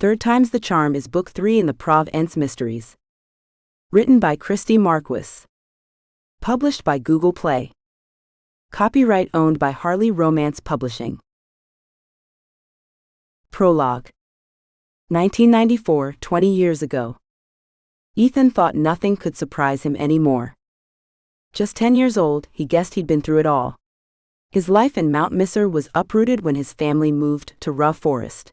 Third Time's the Charm is Book 3 in the Provence Mysteries. Written by Christy Marquis. Published by Google Play. Copyright owned by Harley Romance Publishing. Prologue. 1994, 20 years ago. Ethan thought nothing could surprise him anymore. Just 10 years old, he guessed he'd been through it all. His life in Mount Misser was uprooted when his family moved to Ruh Forest.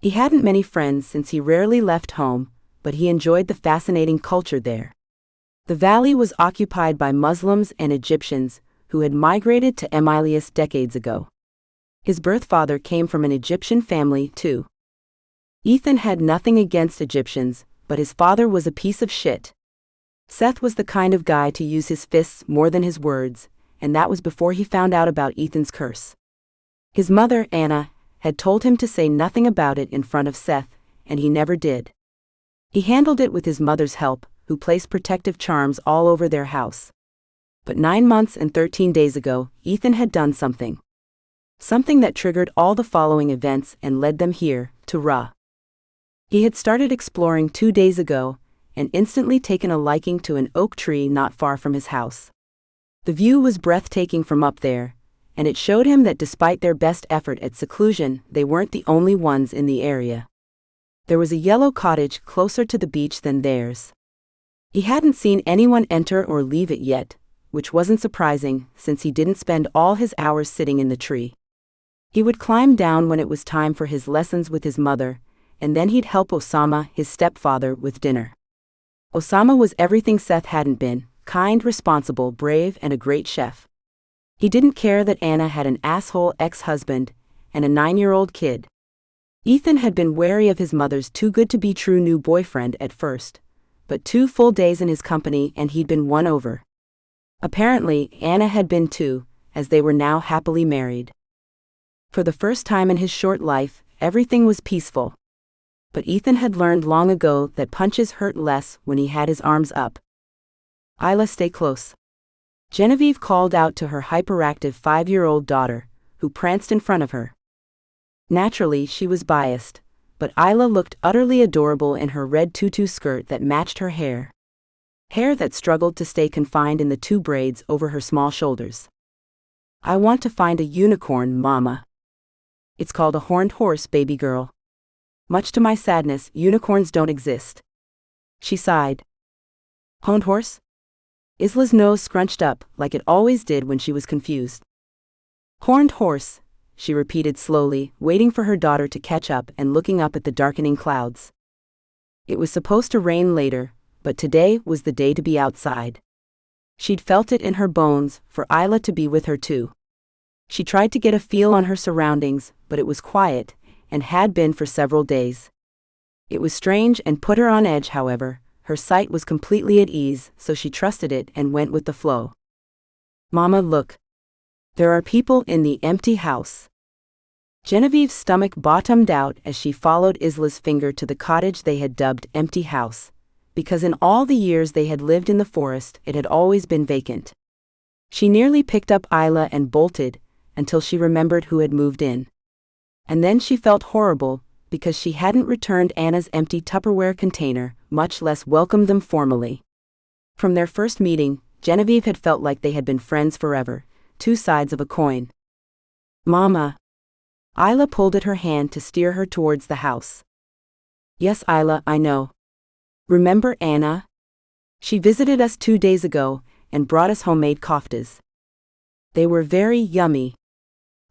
He hadn't many friends since he rarely left home, but he enjoyed the fascinating culture there. The valley was occupied by Muslims and Egyptians who had migrated to Emilius decades ago. His birth father came from an Egyptian family, too. Ethan had nothing against Egyptians, but his father was a piece of shit. Seth was the kind of guy to use his fists more than his words, and that was before he found out about Ethan's curse. His mother, Anna, had told him to say nothing about it in front of Seth, and he never did. He handled it with his mother's help, who placed protective charms all over their house. But 9 months and 13 days ago, Ethan had done something. Something that triggered all the following events and led them here, to Ruh. He had started exploring 2 days ago, and instantly taken a liking to an oak tree not far from his house. The view was breathtaking from up there, and it showed him that despite their best effort at seclusion, they weren't the only ones in the area. There was a yellow cottage closer to the beach than theirs. He hadn't seen anyone enter or leave it yet, which wasn't surprising since he didn't spend all his hours sitting in the tree. He would climb down when it was time for his lessons with his mother, and then he'd help Osama, his stepfather, with dinner. Osama was everything Seth hadn't been: kind, responsible, brave, and a great chef. He didn't care that Anna had an asshole ex-husband and a 9-year-old kid. Ethan had been wary of his mother's too-good-to-be-true new boyfriend at first, but 2 full days in his company and he'd been won over. Apparently, Anna had been too, as they were now happily married. For the first time in his short life, everything was peaceful. But Ethan had learned long ago that punches hurt less when he had his arms up. Isla, stay close. Genevie called out to her hyperactive 5-year-old daughter, who pranced in front of her. Naturally, she was biased, but Isla looked utterly adorable in her red tutu skirt that matched her hair. Hair that struggled to stay confined in the 2 braids over her small shoulders. I want to find a unicorn, Mama. It's called a horned horse, baby girl. Much to my sadness, unicorns don't exist. She sighed. Horned horse? Isla's nose scrunched up, like it always did when she was confused. Horned horse, she repeated slowly, waiting for her daughter to catch up and looking up at the darkening clouds. It was supposed to rain later, but today was the day to be outside. She'd felt it in her bones, for Isla to be with her too. She tried to get a feel on her surroundings, but it was quiet, and had been for several days. It was strange and put her on edge, however. Her sight was completely at ease, so she trusted it and went with the flow. Mama, look. There are people in the empty house. Genevieve's stomach bottomed out as she followed Isla's finger to the cottage they had dubbed Empty House, because in all the years they had lived in the forest, it had always been vacant. She nearly picked up Isla and bolted, until she remembered who had moved in. And then she felt horrible, because she hadn't returned Anna's empty Tupperware container, much less welcomed them formally. From their first meeting, Genevieve had felt like they had been friends forever, 2 sides of a coin. Mama. Isla pulled at her hand to steer her towards the house. Yes, Isla, I know. Remember Anna? She visited us 2 days ago, and brought us homemade koftas. They were very yummy.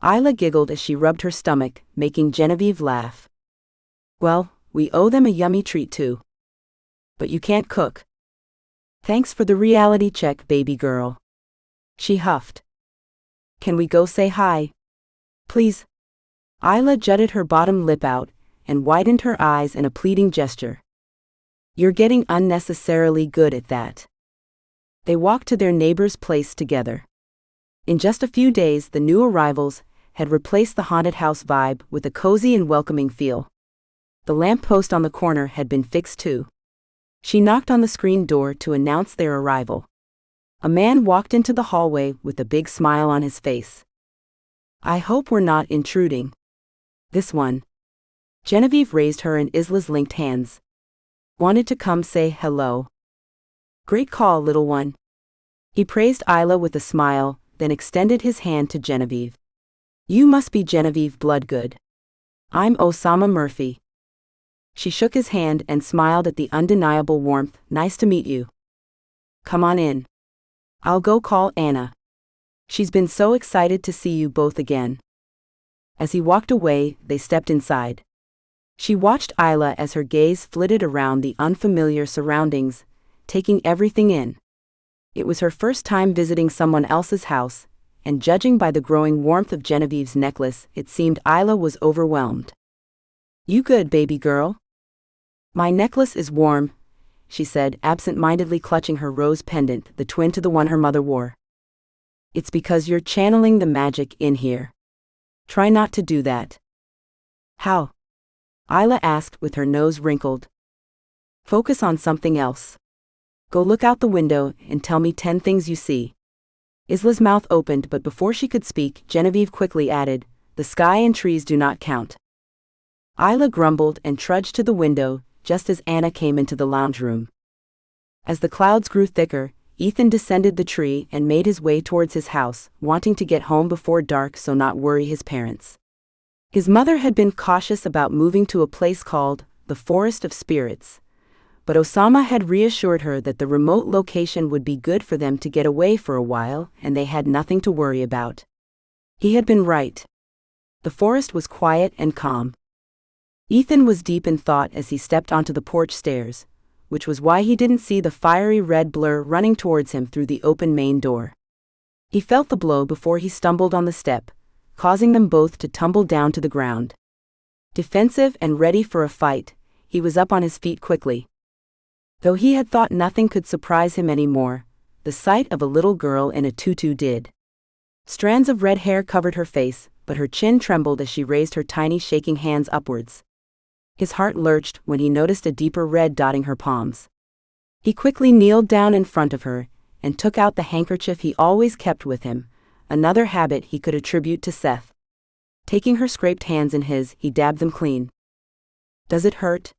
Isla giggled as she rubbed her stomach, making Genevieve laugh. Well, we owe them a yummy treat too. But you can't cook. Thanks for the reality check, baby girl. She huffed. Can we go say hi? Please. Isla jutted her bottom lip out, and widened her eyes in a pleading gesture. You're getting unnecessarily good at that. They walked to their neighbor's place together. In just a few days, the new arrivals had replaced the haunted house vibe with a cozy and welcoming feel. The lamppost on the corner had been fixed too. She knocked on the screen door to announce their arrival. A man walked into the hallway with a big smile on his face. I hope we're not intruding. This one. Genevieve raised her and Isla's linked hands. Wanted to come say hello. Great call, little one. He praised Isla with a smile, then extended his hand to Genevieve. You must be Genevieve Bloodgood. I'm Osama Murphy. She shook his hand and smiled at the undeniable warmth. Nice to meet you. Come on in. I'll go call Anna. She's been so excited to see you both again. As he walked away, they stepped inside. She watched Isla as her gaze flitted around the unfamiliar surroundings, taking everything in. It was her first time visiting someone else's house, and judging by the growing warmth of Genevieve's necklace, it seemed Isla was overwhelmed. You good, baby girl? My necklace is warm, she said, absent-mindedly clutching her rose pendant, the twin to the one her mother wore. It's because you're channeling the magic in here. Try not to do that. How? Isla asked with her nose wrinkled. Focus on something else. Go look out the window and tell me 10 things you see. Isla's mouth opened, but before she could speak, Genevieve quickly added, the sky and trees do not count. Isla grumbled and trudged to the window, just as Anna came into the lounge room. As the clouds grew thicker, Ethan descended the tree and made his way towards his house, wanting to get home before dark so not worry his parents. His mother had been cautious about moving to a place called the Forest of Spirits, but Osama had reassured her that the remote location would be good for them to get away for a while and they had nothing to worry about. He had been right. The forest was quiet and calm. Ethan was deep in thought as he stepped onto the porch stairs, which was why he didn't see the fiery red blur running towards him through the open main door. He felt the blow before he stumbled on the step, causing them both to tumble down to the ground. Defensive and ready for a fight, he was up on his feet quickly. Though he had thought nothing could surprise him anymore, the sight of a little girl in a tutu did. Strands of red hair covered her face, but her chin trembled as she raised her tiny shaking hands upwards. His heart lurched when he noticed a deeper red dotting her palms. He quickly kneeled down in front of her and took out the handkerchief he always kept with him, another habit he could attribute to Seth. Taking her scraped hands in his, he dabbed them clean. Does it hurt?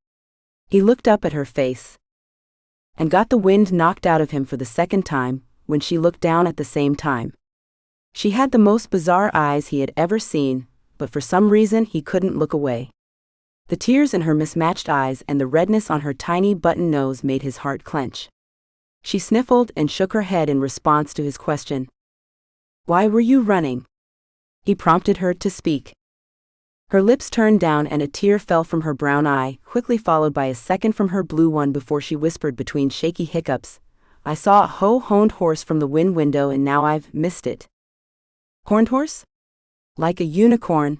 He looked up at her face and got the wind knocked out of him for the second time when she looked down at the same time. She had the most bizarre eyes he had ever seen, but for some reason he couldn't look away. The tears in her mismatched eyes and the redness on her tiny button nose made his heart clench. She sniffled and shook her head in response to his question. Why were you running? He prompted her to speak. Her lips turned down and a tear fell from her brown eye, quickly followed by a second from her blue one before she whispered between shaky hiccups, I saw a honed horse from the window and now I've missed it. Horned horse? Like a unicorn.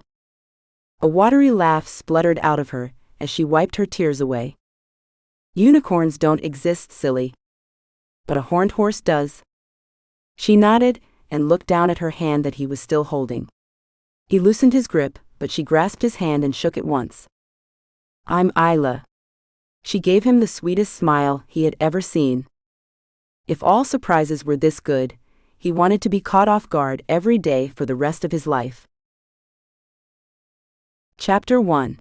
A watery laugh spluttered out of her as she wiped her tears away. Unicorns don't exist, silly. But a horned horse does. She nodded and looked down at her hand that he was still holding. He loosened his grip, but she grasped his hand and shook it once. I'm Isla. She gave him the sweetest smile he had ever seen. If all surprises were this good, he wanted to be caught off guard every day for the rest of his life. Chapter 1.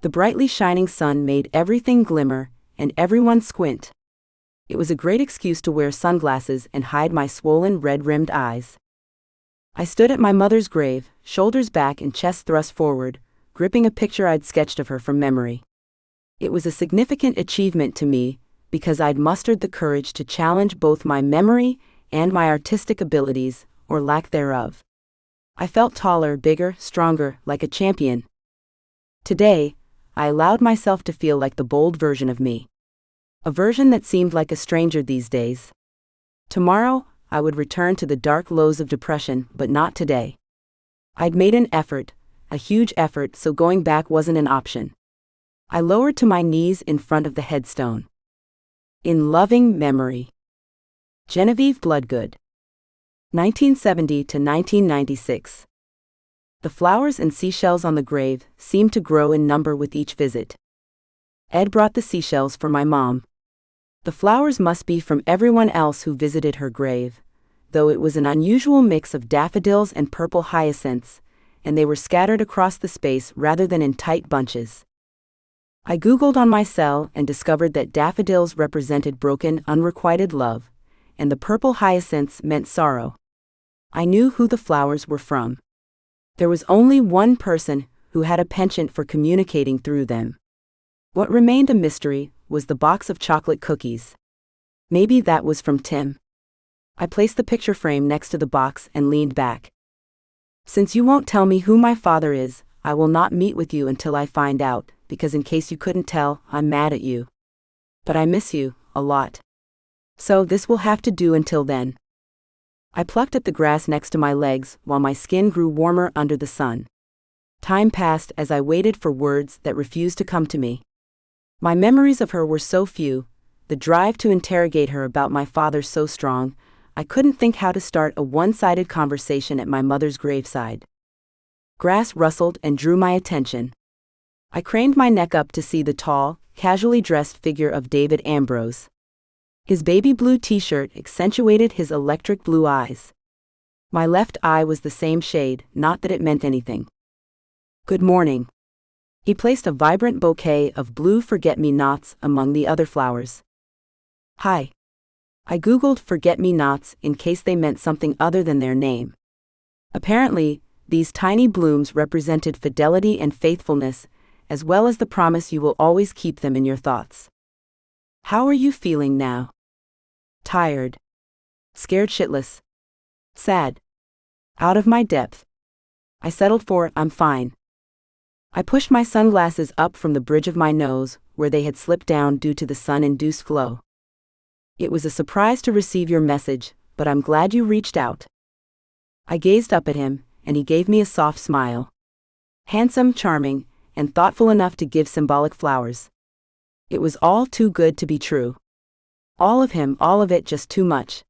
The brightly shining sun made everything glimmer, and everyone squint. It was a great excuse to wear sunglasses and hide my swollen red-rimmed eyes. I stood at my mother's grave, shoulders back and chest thrust forward, gripping a picture I'd sketched of her from memory. It was a significant achievement to me, because I'd mustered the courage to challenge both my memory and my artistic abilities, or lack thereof. I felt taller, bigger, stronger, like a champion. Today, I allowed myself to feel like the bold version of me. A version that seemed like a stranger these days. Tomorrow, I would return to the dark lows of depression, but not today. I'd made an effort, a huge effort, so going back wasn't an option. I lowered to my knees in front of the headstone. In loving memory. Genevieve Bloodgood. 1970 to 1996. The flowers and seashells on the grave seemed to grow in number with each visit. Ed brought the seashells for my mom. The flowers must be from everyone else who visited her grave, though it was an unusual mix of daffodils and purple hyacinths, and they were scattered across the space rather than in tight bunches. I Googled on my cell and discovered that daffodils represented broken, unrequited love, and the purple hyacinths meant sorrow. I knew who the flowers were from. There was only one person who had a penchant for communicating through them. What remained a mystery was the box of chocolate cookies. Maybe that was from Tim. I placed the picture frame next to the box and leaned back. Since you won't tell me who my father is, I will not meet with you until I find out, because in case you couldn't tell, I'm mad at you. But I miss you, a lot. So this will have to do until then. I plucked at the grass next to my legs while my skin grew warmer under the sun. Time passed as I waited for words that refused to come to me. My memories of her were so few, the drive to interrogate her about my father so strong, I couldn't think how to start a one-sided conversation at my mother's graveside. Grass rustled and drew my attention. I craned my neck up to see the tall, casually dressed figure of David Ambrose. His baby blue t-shirt accentuated his electric blue eyes. My left eye was the same shade, not that it meant anything. Good morning. He placed a vibrant bouquet of blue forget-me-nots among the other flowers. Hi. I Googled forget-me-nots in case they meant something other than their name. Apparently, these tiny blooms represented fidelity and faithfulness, as well as the promise you will always keep them in your thoughts. How are you feeling now? Tired. Scared shitless. Sad. Out of my depth. I settled for, I'm fine. I pushed my sunglasses up from the bridge of my nose, where they had slipped down due to the sun-induced glow. It was a surprise to receive your message, but I'm glad you reached out. I gazed up at him, and he gave me a soft smile. Handsome, charming, and thoughtful enough to give symbolic flowers. It was all too good to be true. All of him, all of it, just too much.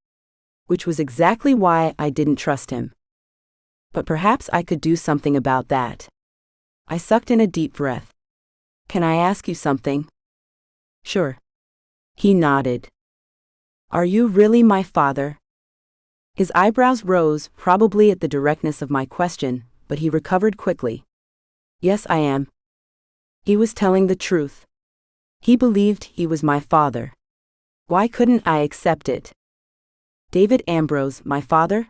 Which was exactly why I didn't trust him. But perhaps I could do something about that. I sucked in a deep breath. Can I ask you something? Sure. He nodded. Are you really my father? His eyebrows rose, probably at the directness of my question, but he recovered quickly. Yes, I am. He was telling the truth. He believed he was my father. Why couldn't I accept it? David Ambrose, my father?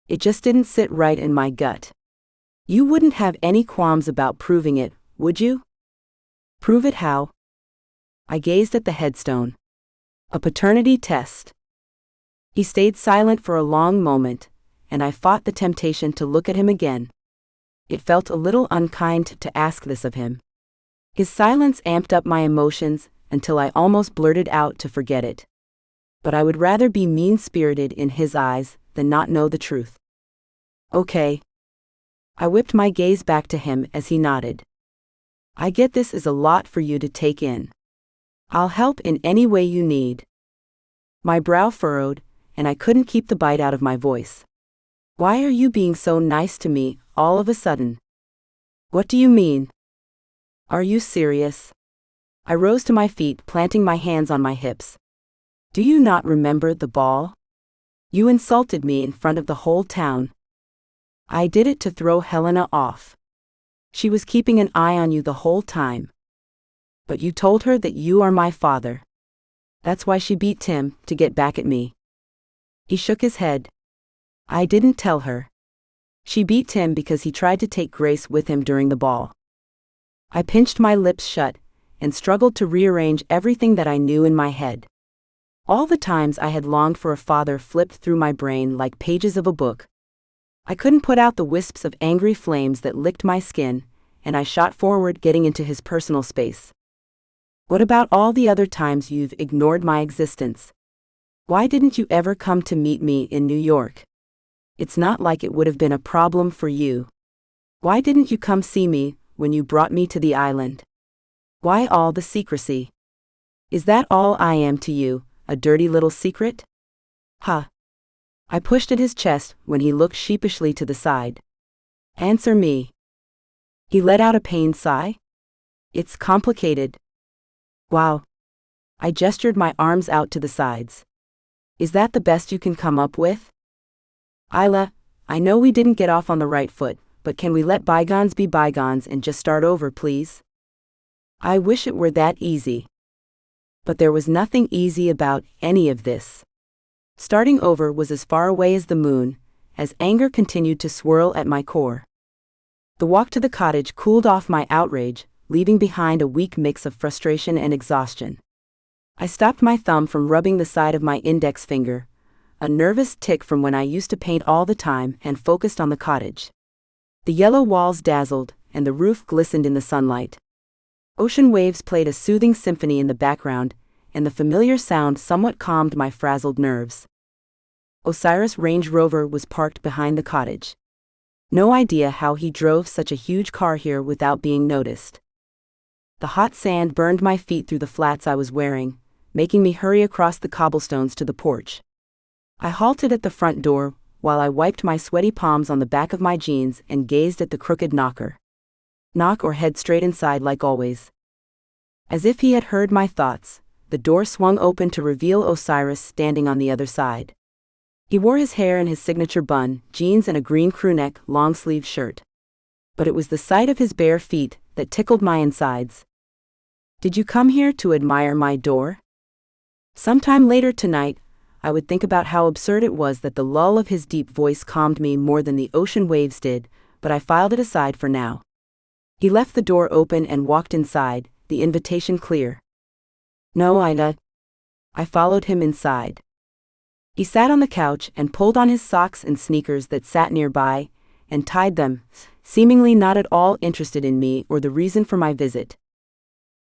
It just didn't sit right in my gut. You wouldn't have any qualms about proving it, would you? Prove it how? I gazed at the headstone. A paternity test. He stayed silent for a long moment, and I fought the temptation to look at him again. It felt a little unkind to ask this of him. His silence amped up my emotions until I almost blurted out to forget it. But I would rather be mean-spirited in his eyes than not know the truth. Okay. I whipped my gaze back to him as he nodded. I get this is a lot for you to take in. I'll help in any way you need. My brow furrowed, and I couldn't keep the bite out of my voice. Why are you being so nice to me, all of a sudden? What do you mean? Are you serious? I rose to my feet, planting my hands on my hips. Do you not remember the ball? You insulted me in front of the whole town. I did it to throw Helena off. She was keeping an eye on you the whole time. But you told her that you are my father. That's why she beat Tim, to get back at me. He shook his head. I didn't tell her. She beat Tim because he tried to take Grace with him during the ball. I pinched my lips shut, and struggled to rearrange everything that I knew in my head. All the times I had longed for a father flipped through my brain like pages of a book. I couldn't put out the wisps of angry flames that licked my skin, and I shot forward, getting into his personal space. What about all the other times you've ignored my existence? Why didn't you ever come to meet me in New York? It's not like it would have been a problem for you. Why didn't you come see me when you brought me to the island? Why all the secrecy? Is that all I am to you, a dirty little secret? Huh. I pushed at his chest when he looked sheepishly to the side. Answer me. He let out a pained sigh. It's complicated. Wow. I gestured my arms out to the sides. Is that the best you can come up with? Isla, I know we didn't get off on the right foot, but can we let bygones be bygones and just start over, please? I wish it were that easy. But there was nothing easy about any of this. Starting over was as far away as the moon, as anger continued to swirl at my core. The walk to the cottage cooled off my outrage, leaving behind a weak mix of frustration and exhaustion. I stopped my thumb from rubbing the side of my index finger, a nervous tick from when I used to paint all the time, and focused on the cottage. The yellow walls dazzled, and the roof glistened in the sunlight. Ocean waves played a soothing symphony in the background, and the familiar sound somewhat calmed my frazzled nerves. Osiris' Range Rover was parked behind the cottage. No idea how he drove such a huge car here without being noticed. The hot sand burned my feet through the flats I was wearing, making me hurry across the cobblestones to the porch. I halted at the front door, while I wiped my sweaty palms on the back of my jeans and gazed at the crooked knocker. Knock or head straight inside like always. As if he had heard my thoughts, the door swung open to reveal Osiris standing on the other side. He wore his hair in his signature bun, jeans and a green crewneck, long-sleeve shirt. But it was the sight of his bare feet that tickled my insides. Did you come here to admire my door? Sometime later tonight, I would think about how absurd it was that the lull of his deep voice calmed me more than the ocean waves did, but I filed it aside for now. He left the door open and walked inside, the invitation clear. No, Ida. I followed him inside. He sat on the couch and pulled on his socks and sneakers that sat nearby, and tied them, seemingly not at all interested in me or the reason for my visit.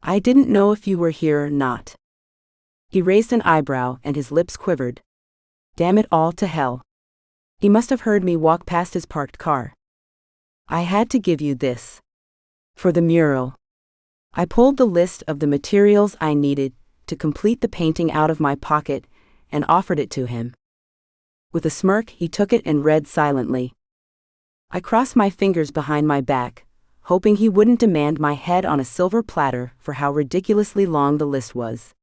I didn't know if you were here or not. He raised an eyebrow and his lips quivered. Damn it all to hell. He must have heard me walk past his parked car. I had to give you this. For the mural. I pulled the list of the materials I needed to complete the painting out of my pocket and offered it to him. With a smirk, he took it and read silently. I crossed my fingers behind my back, hoping he wouldn't demand my head on a silver platter for how ridiculously long the list was.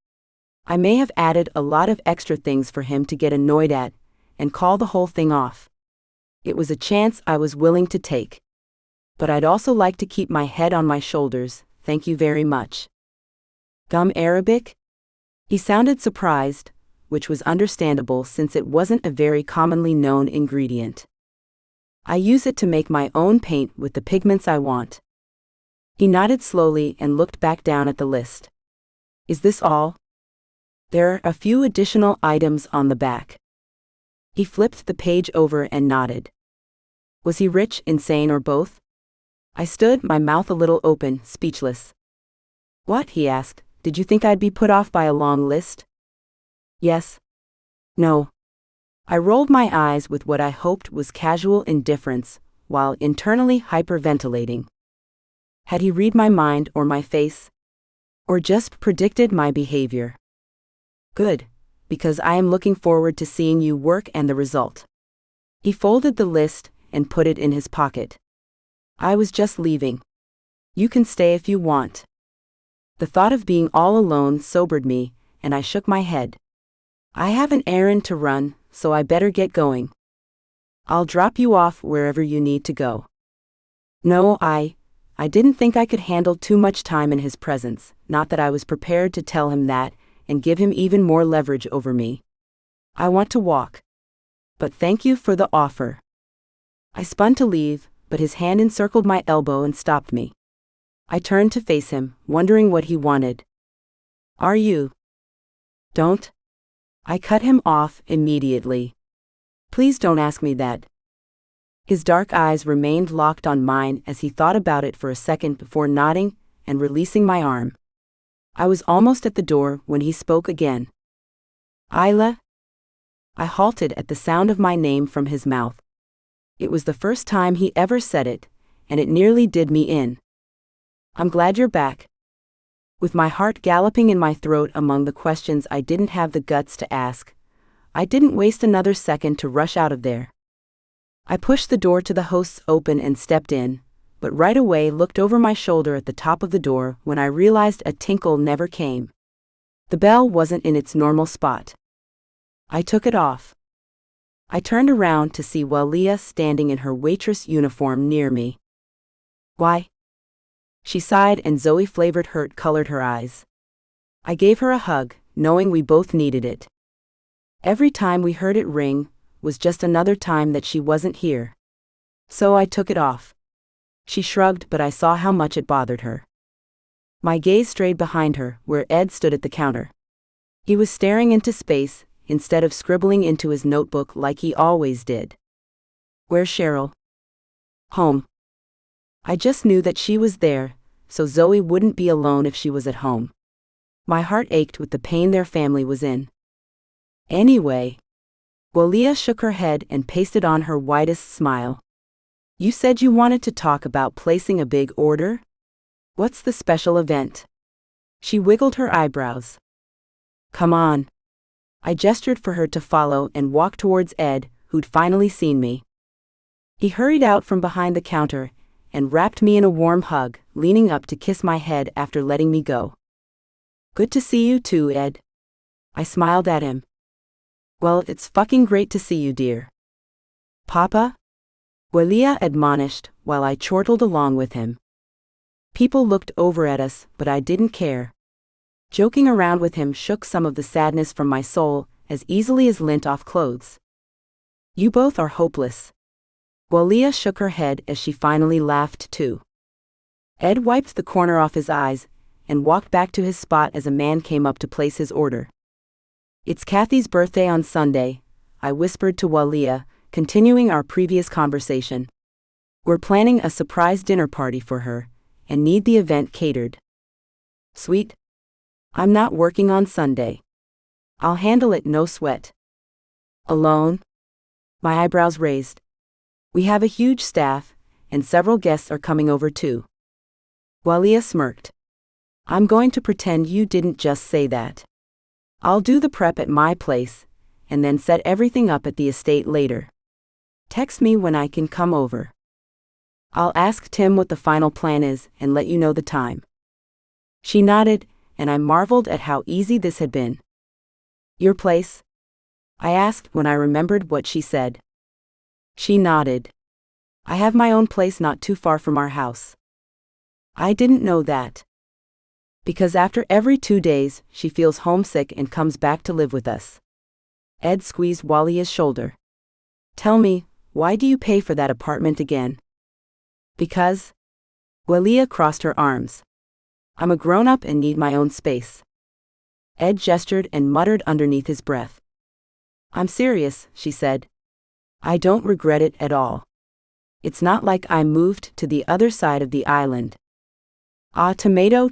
I may have added a lot of extra things for him to get annoyed at, and call the whole thing off. It was a chance I was willing to take. But I'd also like to keep my head on my shoulders, thank you very much. Gum Arabic? He sounded surprised, which was understandable since it wasn't a very commonly known ingredient. I use it to make my own paint with the pigments I want. He nodded slowly and looked back down at the list. Is this all? There are a few additional items on the back. He flipped the page over and nodded. Was he rich, insane, or both? I stood, my mouth a little open, speechless. What? He asked. Did you think I'd be put off by a long list? Yes. No. I rolled my eyes with what I hoped was casual indifference, while internally hyperventilating. Had he read my mind or my face? Or just predicted my behavior? Good, because I am looking forward to seeing you work and the result. He folded the list and put it in his pocket. I was just leaving. You can stay if you want. The thought of being all alone sobered me, and I shook my head. I have an errand to run, so I better get going. I'll drop you off wherever you need to go. No, I didn't think I could handle too much time in his presence, not that I was prepared to tell him that, and give him even more leverage over me. I want to walk. But thank you for the offer. I spun to leave, but his hand encircled my elbow and stopped me. I turned to face him, wondering what he wanted. Are you? Don't. I cut him off immediately. Please don't ask me that. His dark eyes remained locked on mine as he thought about it for a second before nodding and releasing my arm. I was almost at the door when he spoke again. Isla? I halted at the sound of my name from his mouth. It was the first time he ever said it, and it nearly did me in. I'm glad you're back. With my heart galloping in my throat among the questions I didn't have the guts to ask, I didn't waste another second to rush out of there. I pushed the door to the host's open and stepped in, but right away looked over my shoulder at the top of the door when I realized a tinkle never came. The bell wasn't in its normal spot. I took it off. I turned around to see Walia standing in her waitress uniform near me. Why? She sighed and Zoe-flavored hurt colored her eyes. I gave her a hug, knowing we both needed it. Every time we heard it ring was just another time that she wasn't here. So I took it off. She shrugged, but I saw how much it bothered her. My gaze strayed behind her, where Ed stood at the counter. He was staring into space, instead of scribbling into his notebook like he always did. Where's Cheryl? Home. I just knew that she was there, so Zoe wouldn't be alone if she was at home. My heart ached with the pain their family was in. Anyway. Walia shook her head and pasted on her widest smile. You said you wanted to talk about placing a big order? What's the special event? She wiggled her eyebrows. Come on. I gestured for her to follow and walked towards Ed, who'd finally seen me. He hurried out from behind the counter and wrapped me in a warm hug, leaning up to kiss my head after letting me go. Good to see you too, Ed. I smiled at him. Well, it's fucking great to see you, dear. Papa? Walia admonished while I chortled along with him. People looked over at us, but I didn't care. Joking around with him shook some of the sadness from my soul as easily as lint off clothes. You both are hopeless. Walia shook her head as she finally laughed too. Ed wiped the corner off his eyes and walked back to his spot as a man came up to place his order. It's Kathy's birthday on Sunday, I whispered to Walia, continuing our previous conversation. We're planning a surprise dinner party for her and need the event catered. Sweet. I'm not working on Sunday. I'll handle it, no sweat. Alone? My eyebrows raised. We have a huge staff, and several guests are coming over too. Walia smirked. I'm going to pretend you didn't just say that. I'll do the prep at my place, and then set everything up at the estate later. Text me when I can come over. I'll ask Tim what the final plan is and let you know the time. She nodded, and I marveled at how easy this had been. Your place? I asked when I remembered what she said. She nodded. I have my own place not too far from our house. I didn't know that. Because after every 2 days, she feels homesick and comes back to live with us. Ed squeezed Walia's shoulder. Tell me, why do you pay for that apartment again? Because? Walia crossed her arms. I'm a grown-up and need my own space. Ed gestured and muttered underneath his breath. I'm serious, she said. I don't regret it at all. It's not like I moved to the other side of the island. Ah, tomato,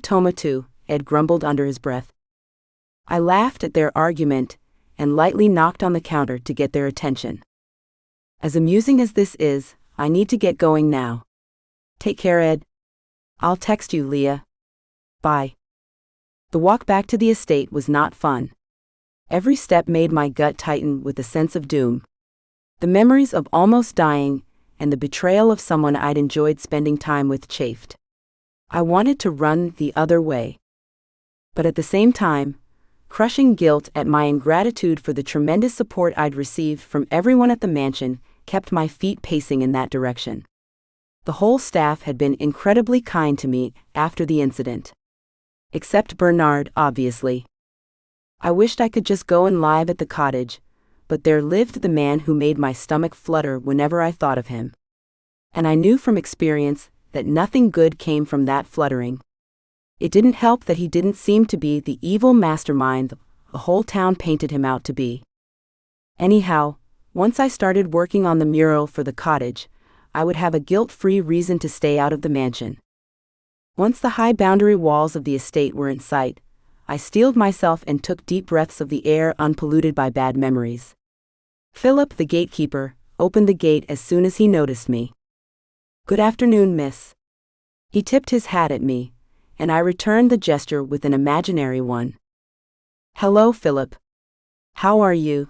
Ed grumbled under his breath. I laughed at their argument and lightly knocked on the counter to get their attention. As amusing as this is, I need to get going now. Take care, Ed. I'll text you, Leah. Bye. The walk back to the estate was not fun. Every step made my gut tighten with a sense of doom. The memories of almost dying and the betrayal of someone I'd enjoyed spending time with chafed. I wanted to run the other way. But at the same time, crushing guilt at my ingratitude for the tremendous support I'd received from everyone at the mansion kept my feet pacing in that direction. The whole staff had been incredibly kind to me after the incident. Except Bernard, obviously. I wished I could just go and live at the cottage, but there lived the man who made my stomach flutter whenever I thought of him. And I knew from experience that nothing good came from that fluttering. It didn't help that he didn't seem to be the evil mastermind the whole town painted him out to be. Anyhow, once I started working on the mural for the cottage, I would have a guilt-free reason to stay out of the mansion. Once the high boundary walls of the estate were in sight, I steeled myself and took deep breaths of the air unpolluted by bad memories. Philip, the gatekeeper, opened the gate as soon as he noticed me. Good afternoon, miss. He tipped his hat at me, and I returned the gesture with an imaginary one. Hello, Philip. How are you?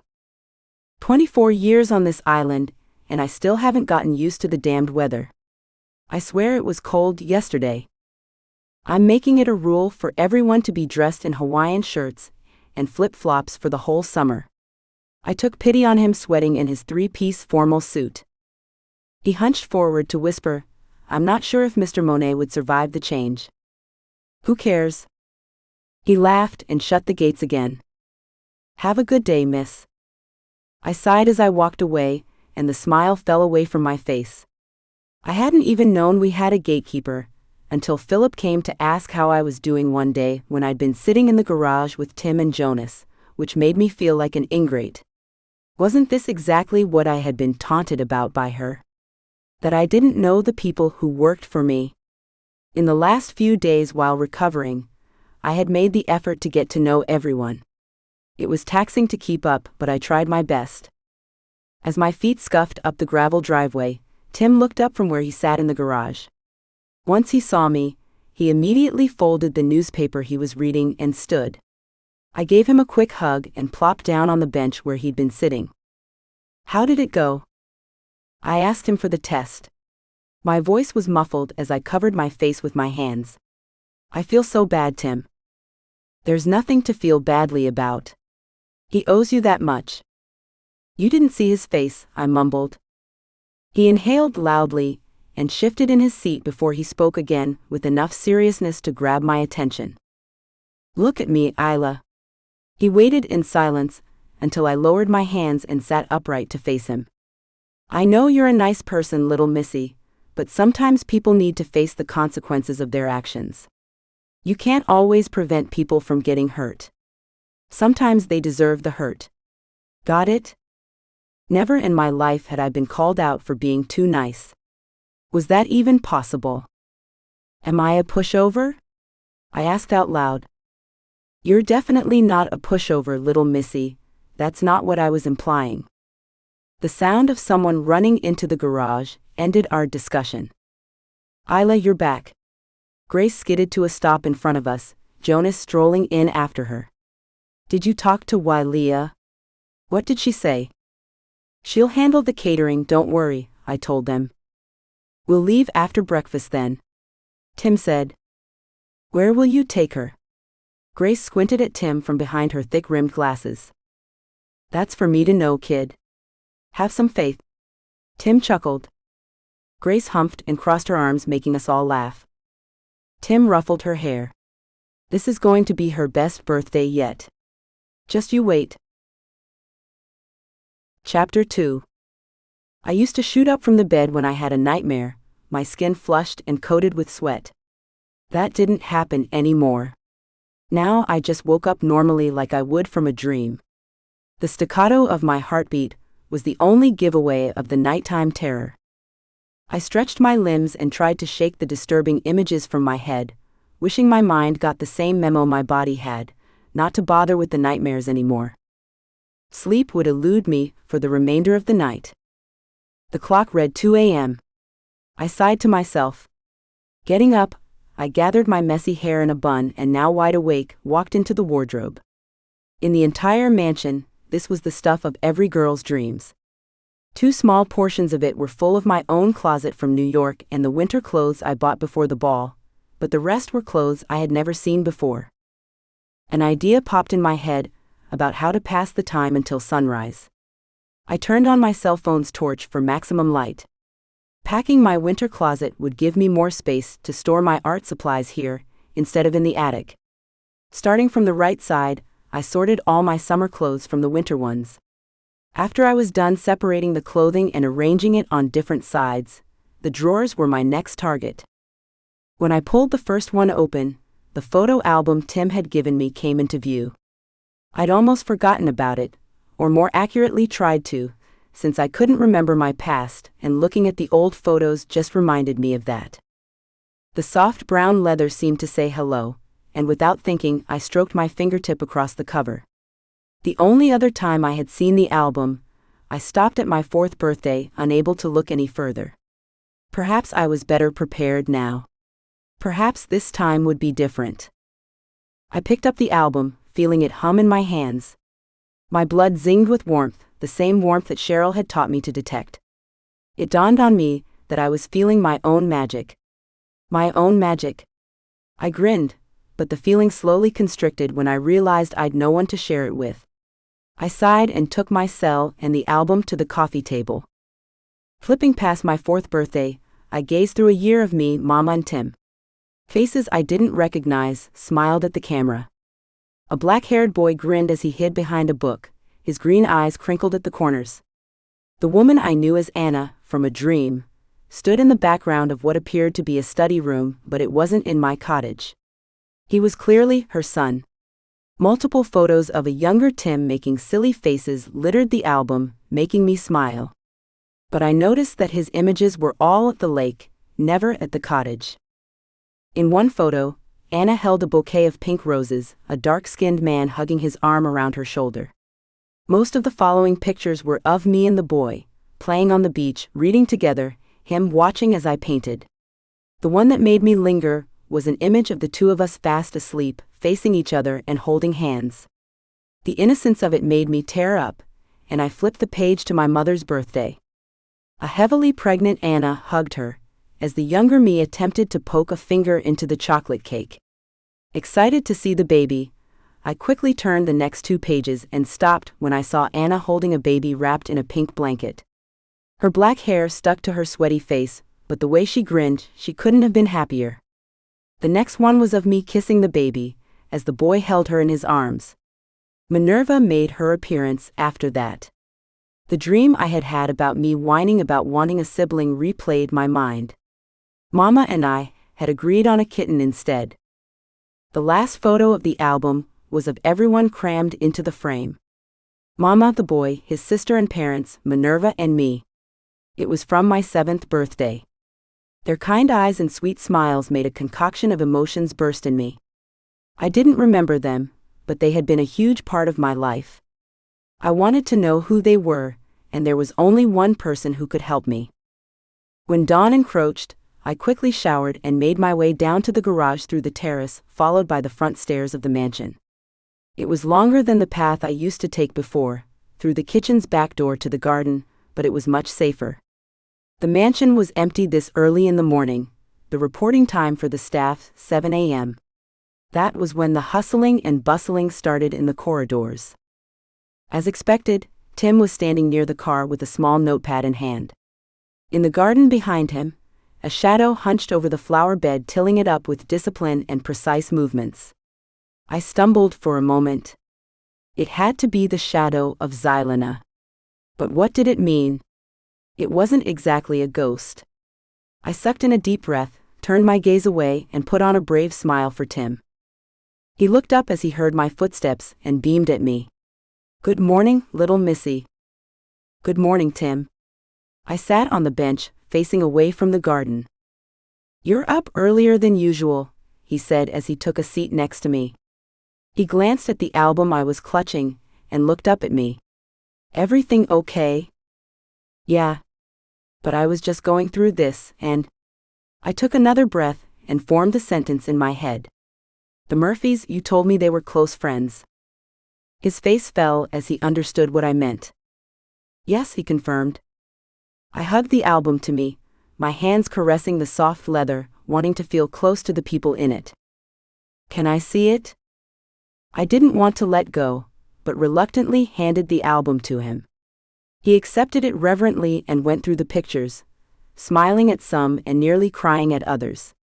24 years on this island, and I still haven't gotten used to the damned weather. I swear it was cold yesterday. I'm making it a rule for everyone to be dressed in Hawaiian shirts and flip-flops for the whole summer. I took pity on him, sweating in his three-piece formal suit. He hunched forward to whisper, "I'm not sure if Mr. Monet would survive the change." "Who cares?" He laughed and shut the gates again. "Have a good day, miss." I sighed as I walked away, and the smile fell away from my face. I hadn't even known we had a gatekeeper, until Philip came to ask how I was doing one day when I'd been sitting in the garage with Tim and Jonas, which made me feel like an ingrate. Wasn't this exactly what I had been taunted about by her? That I didn't know the people who worked for me? In the last few days while recovering, I had made the effort to get to know everyone. It was taxing to keep up, but I tried my best. As my feet scuffed up the gravel driveway, Tim looked up from where he sat in the garage. Once he saw me, he immediately folded the newspaper he was reading and stood. I gave him a quick hug and plopped down on the bench where he'd been sitting. "How did it go?" I asked him for the test. My voice was muffled as I covered my face with my hands. "I feel so bad, Tim." "There's nothing to feel badly about. He owes you that much." "You didn't see his face," I mumbled. He inhaled loudly and shifted in his seat before he spoke again with enough seriousness to grab my attention. "Look at me, Isla." He waited in silence until I lowered my hands and sat upright to face him. "I know you're a nice person, little missy, but sometimes people need to face the consequences of their actions. You can't always prevent people from getting hurt. Sometimes they deserve the hurt. Got it?" Never in my life had I been called out for being too nice. Was that even possible? "Am I a pushover?" I asked out loud. "You're definitely not a pushover, little missy. That's not what I was implying." The sound of someone running into the garage ended our discussion. "Isla, you're back." Grace skidded to a stop in front of us, Jonas strolling in after her. "Did you talk to Walia?" "What did she say?" "She'll handle the catering, don't worry," I told them. "We'll leave after breakfast then," Tim said. "Where will you take her?" Grace squinted at Tim from behind her thick-rimmed glasses. "That's for me to know, kid. Have some faith." Tim chuckled. Grace humphed and crossed her arms, making us all laugh. Tim ruffled her hair. "This is going to be her best birthday yet. Just you wait." Chapter 2. I used to shoot up from the bed when I had a nightmare, my skin flushed and coated with sweat. That didn't happen anymore. Now I just woke up normally like I would from a dream. The staccato of my heartbeat was the only giveaway of the nighttime terror. I stretched my limbs and tried to shake the disturbing images from my head, wishing my mind got the same memo my body had, not to bother with the nightmares anymore. Sleep would elude me for the remainder of the night. The clock read 2 a.m. I sighed to myself. Getting up, I gathered my messy hair in a bun and, now wide awake, walked into the wardrobe. In the entire mansion, this was the stuff of every girl's dreams. 2 small portions of it were full of my own closet from New York and the winter clothes I bought before the ball, but the rest were clothes I had never seen before. An idea popped in my head about how to pass the time until sunrise. I turned on my cell phone's torch for maximum light. Packing my winter closet would give me more space to store my art supplies here, instead of in the attic. Starting from the right side, I sorted all my summer clothes from the winter ones. After I was done separating the clothing and arranging it on different sides, the drawers were my next target. When I pulled the first one open, the photo album Tim had given me came into view. I'd almost forgotten about it, or more accurately tried to, since I couldn't remember my past, and looking at the old photos just reminded me of that. The soft brown leather seemed to say hello, and without thinking, I stroked my fingertip across the cover. The only other time I had seen the album, I stopped at my 4th birthday, unable to look any further. Perhaps I was better prepared now. Perhaps this time would be different. I picked up the album, feeling it hum in my hands. My blood zinged with warmth, the same warmth that Cheryl had taught me to detect. It dawned on me that I was feeling my own magic. My own magic. I grinned, but the feeling slowly constricted when I realized I'd no one to share it with. I sighed and took my cell and the album to the coffee table. Flipping past my 4th birthday, I gazed through a year of me, Mama and Tim. Faces I didn't recognize smiled at the camera. A black-haired boy grinned as he hid behind a book, his green eyes crinkled at the corners. The woman I knew as Anna, from a dream, stood in the background of what appeared to be a study room, but it wasn't in my cottage. He was clearly her son. Multiple photos of a younger Tim making silly faces littered the album, making me smile. But I noticed that his images were all at the lake, never at the cottage. In one photo, Anna held a bouquet of pink roses, a dark-skinned man hugging his arm around her shoulder. Most of the following pictures were of me and the boy, playing on the beach, reading together, him watching as I painted. The one that made me linger was an image of the two of us fast asleep, facing each other and holding hands. The innocence of it made me tear up, and I flipped the page to my mother's birthday. A heavily pregnant Anna hugged her, as the younger me attempted to poke a finger into the chocolate cake. Excited to see the baby, I quickly turned the next 2 pages and stopped when I saw Anna holding a baby wrapped in a pink blanket. Her black hair stuck to her sweaty face, but the way she grinned, she couldn't have been happier. The next one was of me kissing the baby, as the boy held her in his arms. Minerva made her appearance after that. The dream I had had about me whining about wanting a sibling replayed my mind. Mama and I had agreed on a kitten instead. The last photo of the album was of everyone crammed into the frame. Mama, the boy, his sister and parents, Minerva and me. It was from my 7th birthday. Their kind eyes and sweet smiles made a concoction of emotions burst in me. I didn't remember them, but they had been a huge part of my life. I wanted to know who they were, and there was only one person who could help me. When dawn encroached, I quickly showered and made my way down to the garage through the terrace, followed by the front stairs of the mansion. It was longer than the path I used to take before, through the kitchen's back door to the garden, but it was much safer. The mansion was empty this early in the morning, the reporting time for the staff, 7 a.m. That was when the hustling and bustling started in the corridors. As expected, Tim was standing near the car with a small notepad in hand. In the garden behind him, a shadow hunched over the flower bed, tilling it up with discipline and precise movements. I stumbled for a moment. It had to be the shadow of Helena. But what did it mean? It wasn't exactly a ghost. I sucked in a deep breath, turned my gaze away, and put on a brave smile for Tim. He looked up as he heard my footsteps and beamed at me. "Good morning, little missy." "Good morning, Tim." I sat on the bench, facing away from the garden. "You're up earlier than usual," he said as he took a seat next to me. He glanced at the album I was clutching and looked up at me. "Everything okay?" "Yeah. But I was just going through this, and..." I took another breath and formed the sentence in my head. "The Murphys, you told me they were close friends." His face fell as he understood what I meant. "Yes," he confirmed. I hugged the album to me, my hands caressing the soft leather, wanting to feel close to the people in it. "Can I see it?" I didn't want to let go, but reluctantly handed the album to him. He accepted it reverently and went through the pictures, smiling at some and nearly crying at others.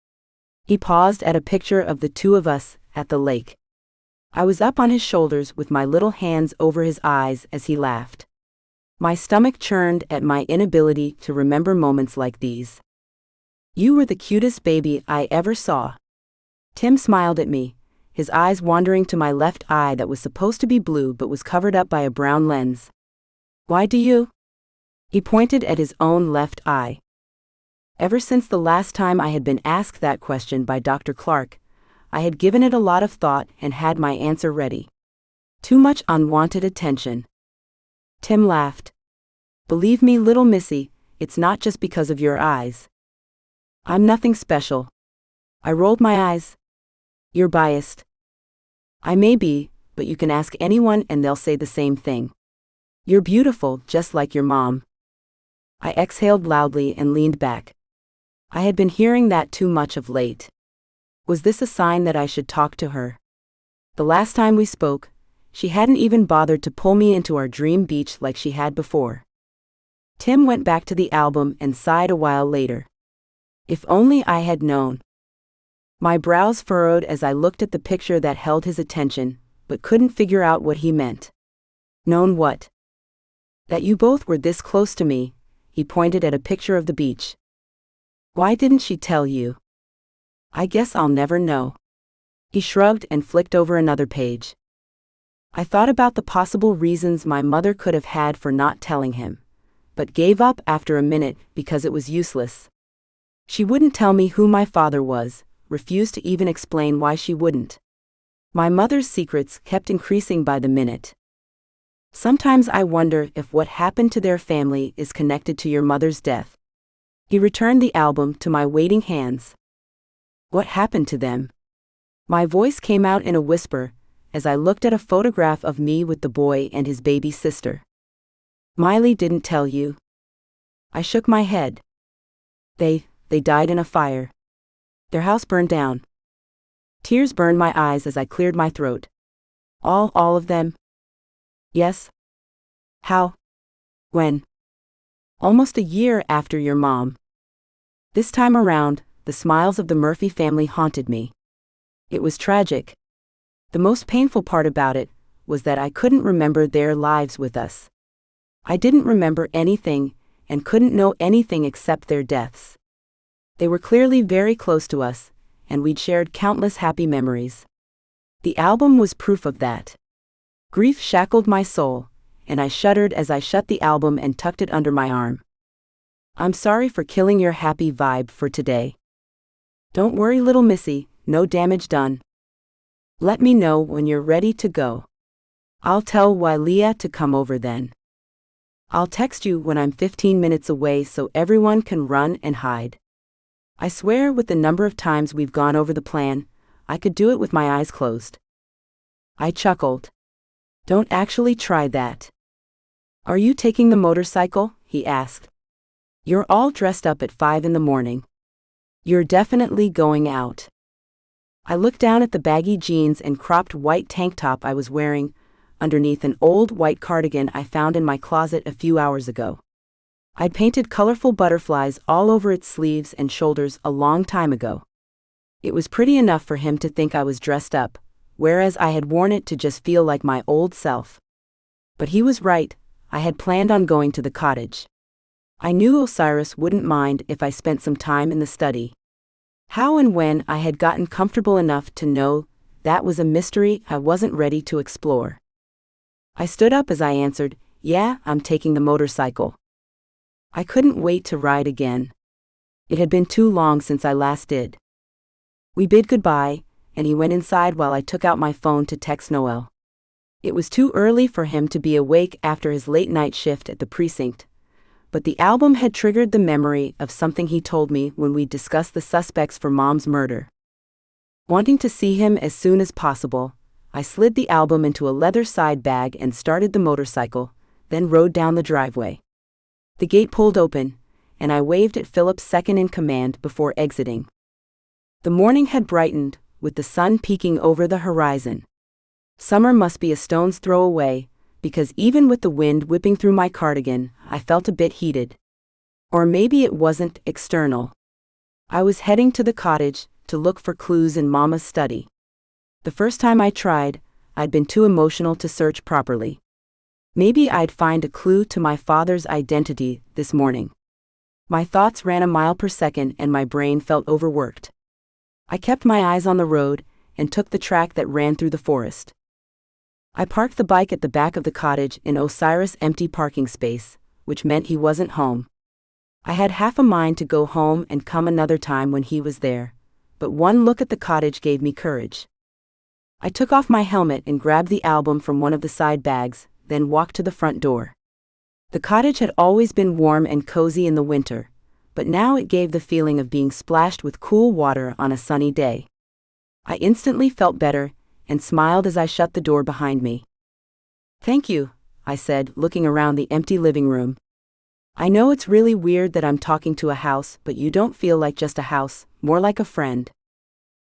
He paused at a picture of the two of us at the lake. I was up on his shoulders with my little hands over his eyes as he laughed. My stomach churned at my inability to remember moments like these. "You were the cutest baby I ever saw." Tim smiled at me, his eyes wandering to my left eye that was supposed to be blue but was covered up by a brown lens. "Why do you?" He pointed at his own left eye. Ever since the last time I had been asked that question by Dr. Clark, I had given it a lot of thought and had my answer ready. Too much unwanted attention. Tim laughed. "Believe me, little missy, it's not just because of your eyes. I'm nothing special." I rolled my eyes. "You're biased." "I may be, but you can ask anyone and they'll say the same thing. You're beautiful, just like your mom." I exhaled loudly and leaned back. I had been hearing that too much of late. Was this a sign that I should talk to her? The last time we spoke, She hadn't even bothered to pull me into our dream beach like she had before. Tim went back to the album and sighed a while later. If only I had known. My brows furrowed as I looked at the picture that held his attention, but couldn't figure out what he meant. Known what? That you both were this close to me, he pointed at a picture of the beach. Why didn't she tell you? I guess I'll never know. He shrugged and flicked over another page. I thought about the possible reasons my mother could have had for not telling him, but gave up after a minute because it was useless. She wouldn't tell me who my father was, refused to even explain why she wouldn't. My mother's secrets kept increasing by the minute. Sometimes I wonder if what happened to their family is connected to your mother's death. He returned the album to my waiting hands. What happened to them? My voice came out in a whisper, as I looked at a photograph of me with the boy and his baby sister. Miley didn't tell you. I shook my head. They died in a fire. Their house burned down. Tears burned my eyes as I cleared my throat. All of them? Yes. How? When? Almost a year after your mom. This time around, the smiles of the Murphy family haunted me. It was tragic. The most painful part about it was that I couldn't remember their lives with us. I didn't remember anything and couldn't know anything except their deaths. They were clearly very close to us, and we'd shared countless happy memories. The album was proof of that. Grief shackled my soul, and I shuddered as I shut the album and tucked it under my arm. I'm sorry for killing your happy vibe for today. Don't worry, little missy, no damage done. Let me know when you're ready to go. I'll tell Walia to come over then. I'll text you when I'm 15 minutes away so everyone can run and hide. I swear with the number of times we've gone over the plan, I could do it with my eyes closed. I chuckled. Don't actually try that. Are you taking the motorcycle? He asked. You're all dressed up at 5 a.m. You're definitely going out. I looked down at the baggy jeans and cropped white tank top I was wearing, underneath an old white cardigan I found in my closet a few hours ago. I'd painted colorful butterflies all over its sleeves and shoulders a long time ago. It was pretty enough for him to think I was dressed up, whereas I had worn it to just feel like my old self. But he was right, I had planned on going to the cottage. I knew Osiris wouldn't mind if I spent some time in the study. How and when I had gotten comfortable enough to know that was a mystery I wasn't ready to explore. I stood up as I answered, Yeah, I'm taking the motorcycle. I couldn't wait to ride again. It had been too long since I last did. We bid goodbye, and he went inside while I took out my phone to text Noel. It was too early for him to be awake after his late-night shift at the precinct, but the album had triggered the memory of something he told me when we discussed the suspects for Mom's murder. Wanting to see him as soon as possible, I slid the album into a leather side bag and started the motorcycle, then rode down the driveway. The gate pulled open, and I waved at Philip's second-in-command before exiting. The morning had brightened, with the sun peeking over the horizon. Summer must be a stone's throw away, because even with the wind whipping through my cardigan, I felt a bit heated. Or maybe it wasn't external. I was heading to the cottage to look for clues in Mama's study. The first time I tried, I'd been too emotional to search properly. Maybe I'd find a clue to my father's identity this morning. My thoughts ran a mile per second and my brain felt overworked. I kept my eyes on the road and took the track that ran through the forest. I parked the bike at the back of the cottage in Osiris' empty parking space, which meant he wasn't home. I had half a mind to go home and come another time when he was there, but one look at the cottage gave me courage. I took off my helmet and grabbed the album from one of the side bags, then walked to the front door. The cottage had always been warm and cozy in the winter, but now it gave the feeling of being splashed with cool water on a sunny day. I instantly felt better, and smiled as I shut the door behind me. Thank you, I said, looking around the empty living room. I know it's really weird that I'm talking to a house, but you don't feel like just a house, more like a friend.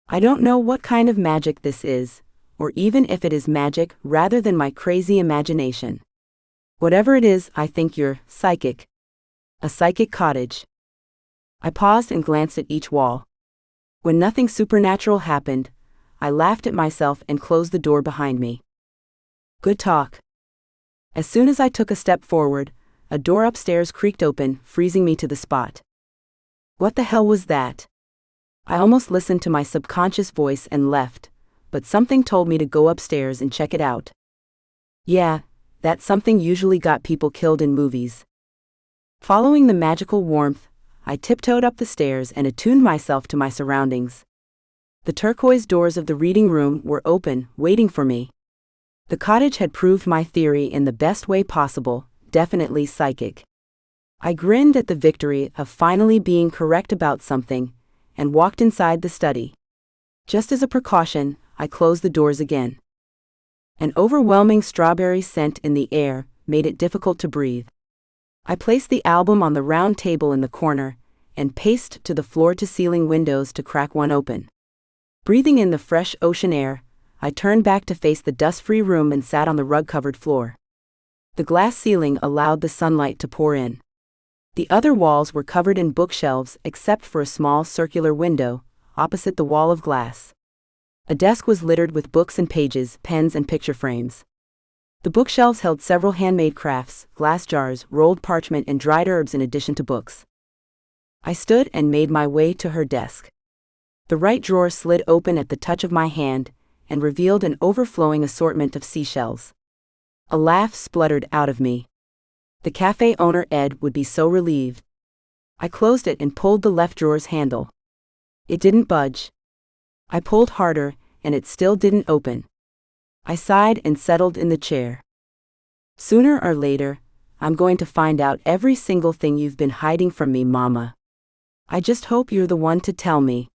I don't know what kind of magic this is, or even if it is magic rather than my crazy imagination. Whatever it is, I think you're psychic. A psychic cottage. I paused and glanced at each wall. When nothing supernatural happened, I laughed at myself and closed the door behind me. Good talk. As soon as I took a step forward, a door upstairs creaked open, freezing me to the spot. What the hell was that? I almost listened to my subconscious voice and left, but something told me to go upstairs and check it out. Yeah, that something usually got people killed in movies. Following the magical warmth, I tiptoed up the stairs and attuned myself to my surroundings. The turquoise doors of the reading room were open, waiting for me. The cottage had proved my theory in the best way possible, definitely psychic. I grinned at the victory of finally being correct about something, and walked inside the study. Just as a precaution, I closed the doors again. An overwhelming strawberry scent in the air made it difficult to breathe. I placed the album on the round table in the corner, and paced to the floor-to-ceiling windows to crack one open. Breathing in the fresh ocean air, I turned back to face the dust-free room and sat on the rug-covered floor. The glass ceiling allowed the sunlight to pour in. The other walls were covered in bookshelves except for a small circular window, opposite the wall of glass. A desk was littered with books and pages, pens and picture frames. The bookshelves held several handmade crafts, glass jars, rolled parchment and dried herbs in addition to books. I stood and made my way to her desk. The right drawer slid open at the touch of my hand, and revealed an overflowing assortment of seashells. A laugh spluttered out of me. The cafe owner Ed would be so relieved. I closed it and pulled the left drawer's handle. It didn't budge. I pulled harder, and it still didn't open. I sighed and settled in the chair. Sooner or later, I'm going to find out every single thing you've been hiding from me, Mama. I just hope you're the one to tell me.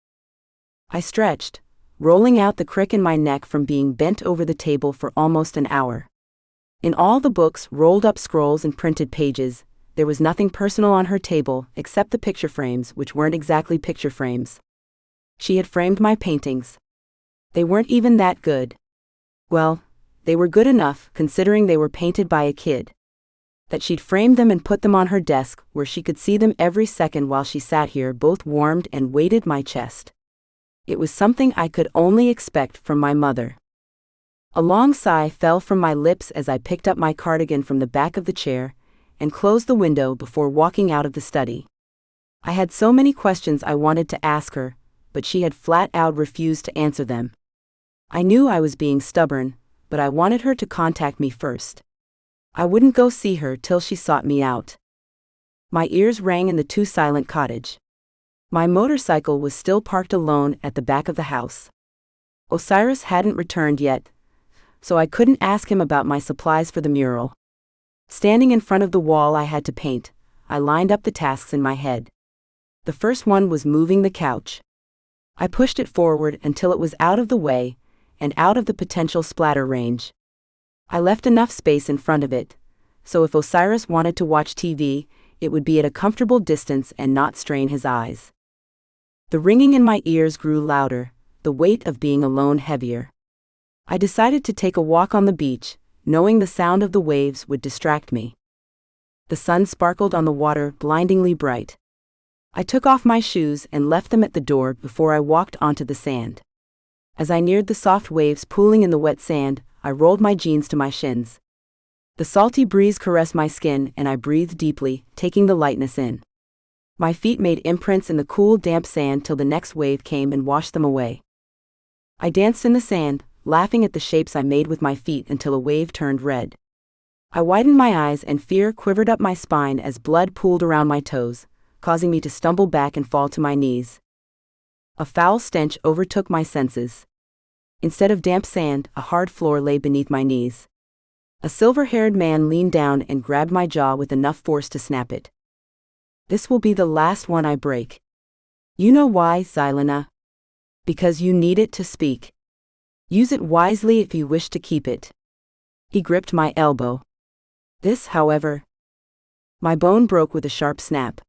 I stretched, rolling out the crick in my neck from being bent over the table for almost an hour. In all the books, rolled-up scrolls and printed pages, there was nothing personal on her table except the picture frames, which weren't exactly picture frames. She had framed my paintings. They weren't even that good. Well, they were good enough, considering they were painted by a kid. That she'd framed them and put them on her desk, where she could see them every second while she sat here, both warmed and weighted my chest. It was something I could only expect from my mother. A long sigh fell from my lips as I picked up my cardigan from the back of the chair and closed the window before walking out of the study. I had so many questions I wanted to ask her, but she had flat out refused to answer them. I knew I was being stubborn, but I wanted her to contact me first. I wouldn't go see her till she sought me out. My ears rang in the too-silent cottage. My motorcycle was still parked alone at the back of the house. Osiris hadn't returned yet, so I couldn't ask him about my supplies for the mural. Standing in front of the wall I had to paint, I lined up the tasks in my head. The first one was moving the couch. I pushed it forward until it was out of the way, and out of the potential splatter range. I left enough space in front of it, so if Osiris wanted to watch TV, it would be at a comfortable distance and not strain his eyes. The ringing in my ears grew louder, the weight of being alone heavier. I decided to take a walk on the beach, knowing the sound of the waves would distract me. The sun sparkled on the water, blindingly bright. I took off my shoes and left them at the door before I walked onto the sand. As I neared the soft waves pooling in the wet sand, I rolled my jeans to my shins. The salty breeze caressed my skin and I breathed deeply, taking the lightness in. My feet made imprints in the cool, damp sand till the next wave came and washed them away. I danced in the sand, laughing at the shapes I made with my feet until a wave turned red. I widened my eyes and fear quivered up my spine as blood pooled around my toes, causing me to stumble back and fall to my knees. A foul stench overtook my senses. Instead of damp sand, a hard floor lay beneath my knees. A silver-haired man leaned down and grabbed my jaw with enough force to snap it. This will be the last one I break. You know why, Helena? Because you need it to speak. Use it wisely if you wish to keep it. He gripped my elbow. This, however. My bone broke with a sharp snap.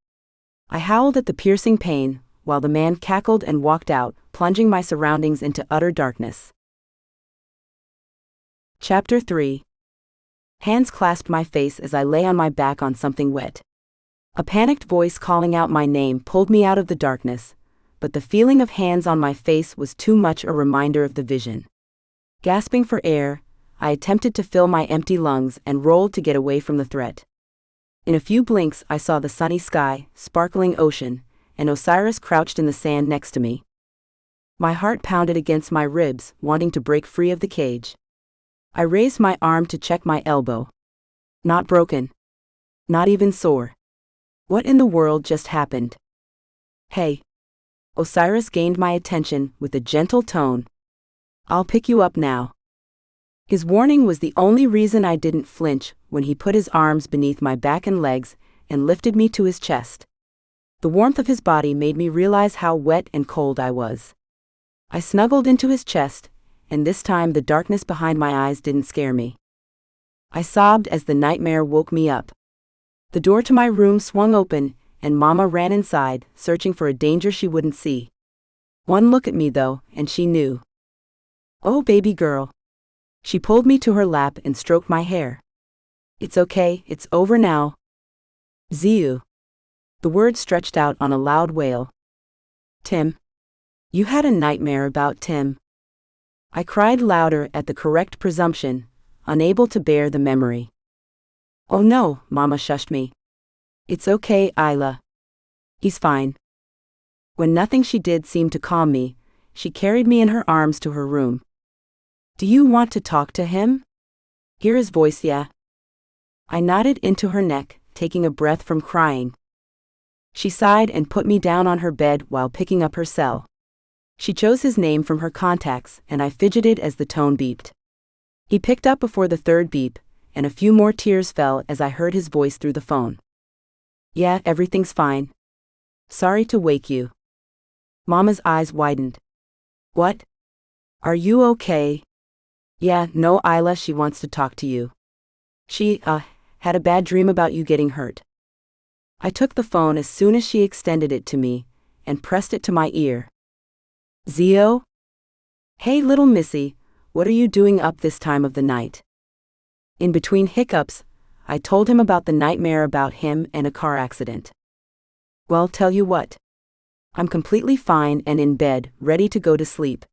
I howled at the piercing pain, while the man cackled and walked out, plunging my surroundings into utter darkness. Chapter 3. Hands clasped my face as I lay on my back on something wet. A panicked voice calling out my name pulled me out of the darkness, but the feeling of hands on my face was too much a reminder of the vision. Gasping for air, I attempted to fill my empty lungs and rolled to get away from the threat. In a few blinks I saw the sunny sky, sparkling ocean, and Osiris crouched in the sand next to me. My heart pounded against my ribs, wanting to break free of the cage. I raised my arm to check my elbow. Not broken. Not even sore. What in the world just happened? Hey. Osiris gained my attention with a gentle tone. I'll pick you up now. His warning was the only reason I didn't flinch when he put his arms beneath my back and legs and lifted me to his chest. The warmth of his body made me realize how wet and cold I was. I snuggled into his chest, and this time the darkness behind my eyes didn't scare me. I sobbed as the nightmare woke me up. The door to my room swung open, and Mama ran inside, searching for a danger she wouldn't see. One look at me though, and she knew. Oh, baby girl. She pulled me to her lap and stroked my hair. It's okay, it's over now. Ziu. The word stretched out on a loud wail. Tim. You had a nightmare about Tim. I cried louder at the correct presumption, unable to bear the memory. Oh no, Mama shushed me. It's okay, Isla. He's fine. When nothing she did seemed to calm me, she carried me in her arms to her room. Do you want to talk to him? Hear his voice, yeah. I nodded into her neck, taking a breath from crying. She sighed and put me down on her bed while picking up her cell. She chose his name from her contacts, and I fidgeted as the tone beeped. He picked up before the third beep, and a few more tears fell as I heard his voice through the phone. Yeah, everything's fine. Sorry to wake you. Mama's eyes widened. What? Are you okay? Yeah, no, Isla, she wants to talk to you. She, had a bad dream about you getting hurt. I took the phone as soon as she extended it to me, and pressed it to my ear. Zio? Hey little missy, what are you doing up this time of the night? In between hiccups, I told him about the nightmare about him and a car accident. Well, tell you what. I'm completely fine and in bed, ready to go to sleep.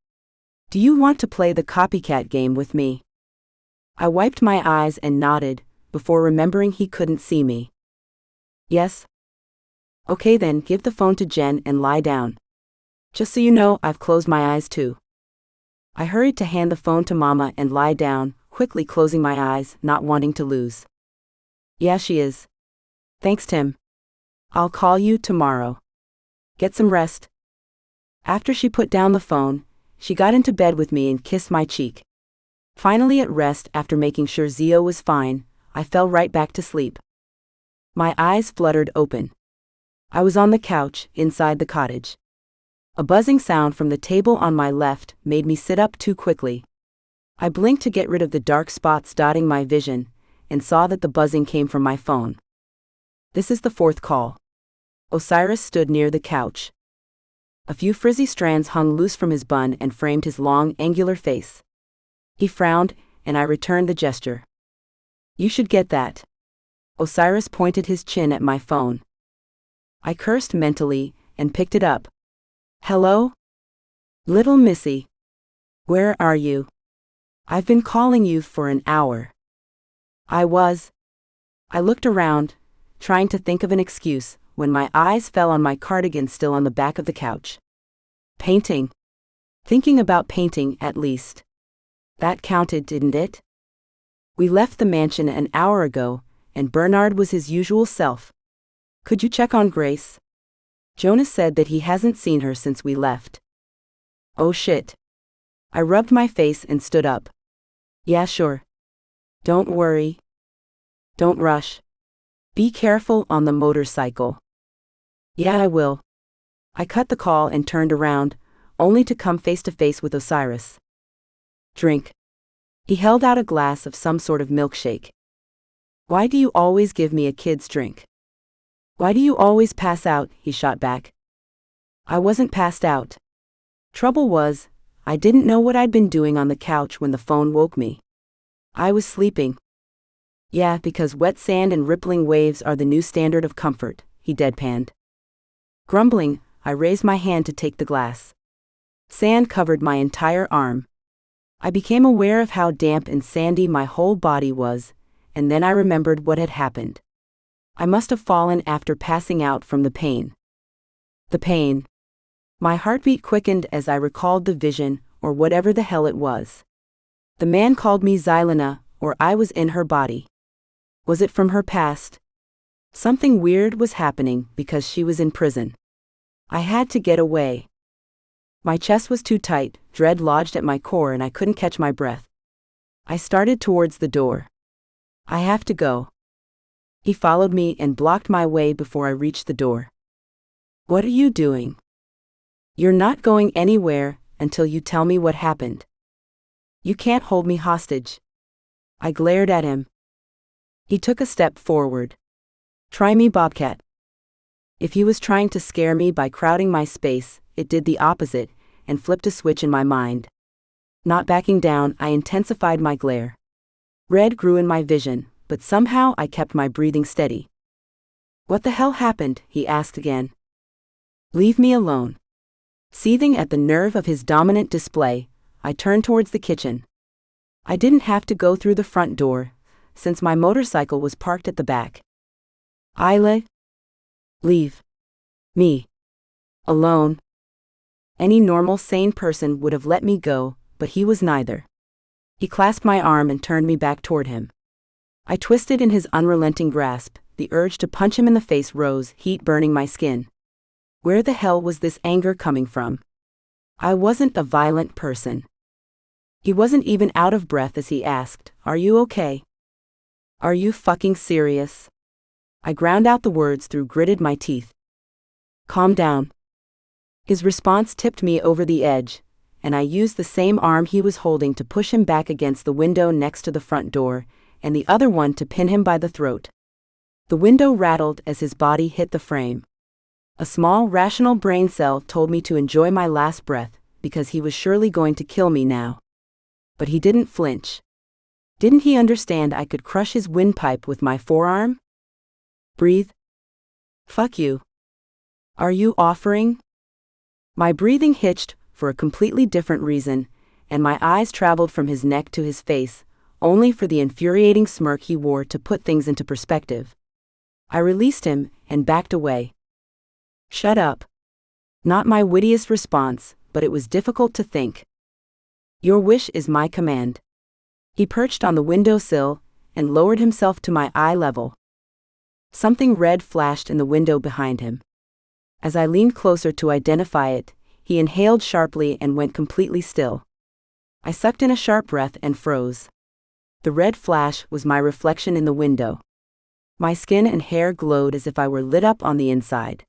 Do you want to play the copycat game with me? I wiped my eyes and nodded, before remembering he couldn't see me. Yes? Okay then, give the phone to Jen and lie down. Just so you know, I've closed my eyes too. I hurried to hand the phone to Mama and lie down, quickly closing my eyes, not wanting to lose. Yeah, she is. Thanks, Tim. I'll call you tomorrow. Get some rest. After she put down the phone, she got into bed with me and kissed my cheek. Finally at rest after making sure Zio was fine, I fell right back to sleep. My eyes fluttered open. I was on the couch, inside the cottage. A buzzing sound from the table on my left made me sit up too quickly. I blinked to get rid of the dark spots dotting my vision, and saw that the buzzing came from my phone. This is the fourth call. Osiris stood near the couch. A few frizzy strands hung loose from his bun and framed his long, angular face. He frowned, and I returned the gesture. You should get that. Osiris pointed his chin at my phone. I cursed mentally, and picked it up. Hello? Little missy. Where are you? I've been calling you for an hour. I looked around, trying to think of an excuse, when my eyes fell on my cardigan still on the back of the couch. Painting. Thinking about painting, at least. That counted, didn't it? We left the mansion an hour ago, and Bernard was his usual self. Could you check on Grace? Jonas said that he hasn't seen her since we left. Oh shit. I rubbed my face and stood up. Yeah, sure. Don't worry. Don't rush. Be careful on the motorcycle. Yeah, I will. I cut the call and turned around, only to come face to face with Osiris. Drink. He held out a glass of some sort of milkshake. Why do you always give me a kid's drink? Why do you always pass out? He shot back. I wasn't passed out. Trouble was, I didn't know what I'd been doing on the couch when the phone woke me. I was sleeping. Yeah, because wet sand and rippling waves are the new standard of comfort, he deadpanned. Grumbling, I raised my hand to take the glass. Sand covered my entire arm. I became aware of how damp and sandy my whole body was, and then I remembered what had happened. I must have fallen after passing out from the pain. The pain. My heartbeat quickened as I recalled the vision, or whatever the hell it was. The man called me Helena, or I was in her body. Was it from her past? Something weird was happening because she was in prison. I had to get away. My chest was too tight, dread lodged at my core, and I couldn't catch my breath. I started towards the door. I have to go. He followed me and blocked my way before I reached the door. What are you doing? You're not going anywhere until you tell me what happened. You can't hold me hostage. I glared at him. He took a step forward. Try me, Bobcat. If he was trying to scare me by crowding my space, it did the opposite, and flipped a switch in my mind. Not backing down, I intensified my glare. Red grew in my vision, but somehow I kept my breathing steady. What the hell happened? He asked again. Leave me alone. Seething at the nerve of his dominant display, I turned towards the kitchen. I didn't have to go through the front door, since my motorcycle was parked at the back. Isla? Leave me alone. Any normal, sane person would have let me go, but he was neither. He clasped my arm and turned me back toward him. I twisted in his unrelenting grasp. The urge to punch him in the face rose, heat burning my skin. Where the hell was this anger coming from? I wasn't a violent person. He wasn't even out of breath as he asked, "Are you okay? Are you fucking serious?" I ground out the words through gritted my teeth. Calm down. His response tipped me over the edge, and I used the same arm he was holding to push him back against the window next to the front door, and the other one to pin him by the throat. The window rattled as his body hit the frame. A small, rational brain cell told me to enjoy my last breath, because he was surely going to kill me now. But he didn't flinch. Didn't he understand I could crush his windpipe with my forearm? Breathe. Fuck you. Are you offering? My breathing hitched, for a completely different reason, and my eyes traveled from his neck to his face, only for the infuriating smirk he wore to put things into perspective. I released him, and backed away. Shut up. Not my wittiest response, but it was difficult to think. Your wish is my command. He perched on the windowsill, and lowered himself to my eye level. Something red flashed in the window behind him. As I leaned closer to identify it, he inhaled sharply and went completely still. I sucked in a sharp breath and froze. The red flash was my reflection in the window. My skin and hair glowed as if I were lit up on the inside.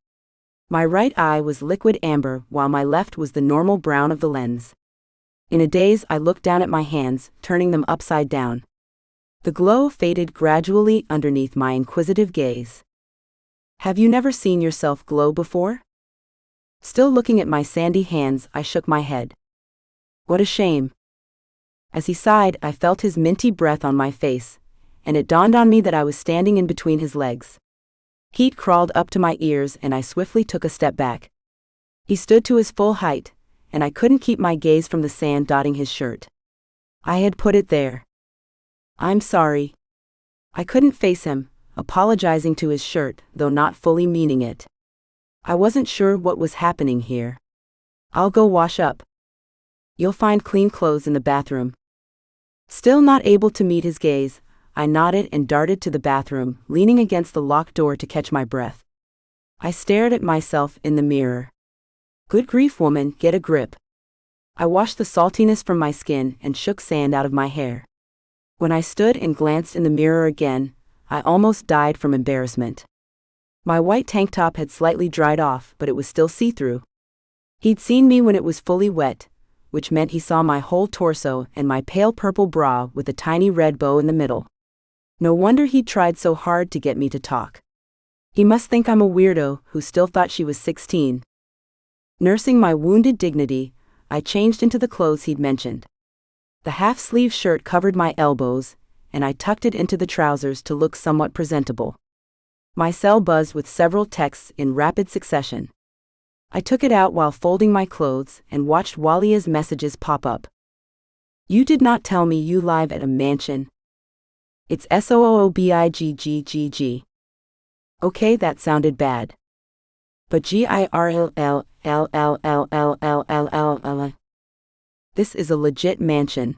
My right eye was liquid amber while my left was the normal brown of the lens. In a daze, I looked down at my hands, turning them upside down. The glow faded gradually underneath my inquisitive gaze. Have you never seen yourself glow before? Still looking at my sandy hands, I shook my head. What a shame. As he sighed, I felt his minty breath on my face, and it dawned on me that I was standing in between his legs. Heat crawled up to my ears and I swiftly took a step back. He stood to his full height, and I couldn't keep my gaze from the sand dotting his shirt. I had put it there. I'm sorry. I couldn't face him, apologizing to his shirt, though not fully meaning it. I wasn't sure what was happening here. I'll go wash up. You'll find clean clothes in the bathroom. Still not able to meet his gaze, I nodded and darted to the bathroom, leaning against the locked door to catch my breath. I stared at myself in the mirror. Good grief, woman, get a grip. I washed the saltiness from my skin and shook sand out of my hair. When I stood and glanced in the mirror again, I almost died from embarrassment. My white tank top had slightly dried off, but it was still see-through. He'd seen me when it was fully wet, which meant he saw my whole torso and my pale purple bra with a tiny red bow in the middle. No wonder he'd tried so hard to get me to talk. He must think I'm a weirdo who still thought she was 16. Nursing my wounded dignity, I changed into the clothes he'd mentioned. The half-sleeve shirt covered my elbows, and I tucked it into the trousers to look somewhat presentable. My cell buzzed with several texts in rapid succession. I took it out while folding my clothes and watched Walia's messages pop up. You did not tell me you live at a mansion. It's SOOOBIGGGG. Okay, that sounded bad. But GIRLLLLLLLLLL. This is a legit mansion.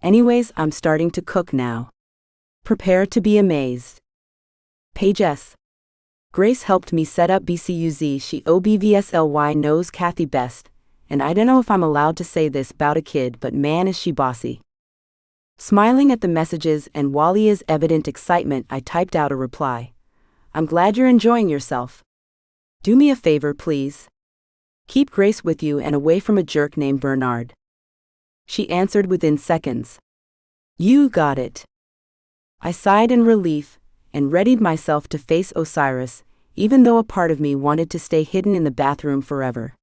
Anyways, I'm starting to cook now. Prepare to be amazed. Page S. Grace helped me set up BCUZ. She OBVSLY knows Kathy best, and I don't know if I'm allowed to say this about a kid, but man is she bossy. Smiling at the messages and Walia's evident excitement, I typed out a reply. I'm glad you're enjoying yourself. Do me a favor, please. Keep Grace with you and away from a jerk named Bernard. She answered within seconds. You got it. I sighed in relief and readied myself to face Osiris, even though a part of me wanted to stay hidden in the bathroom forever.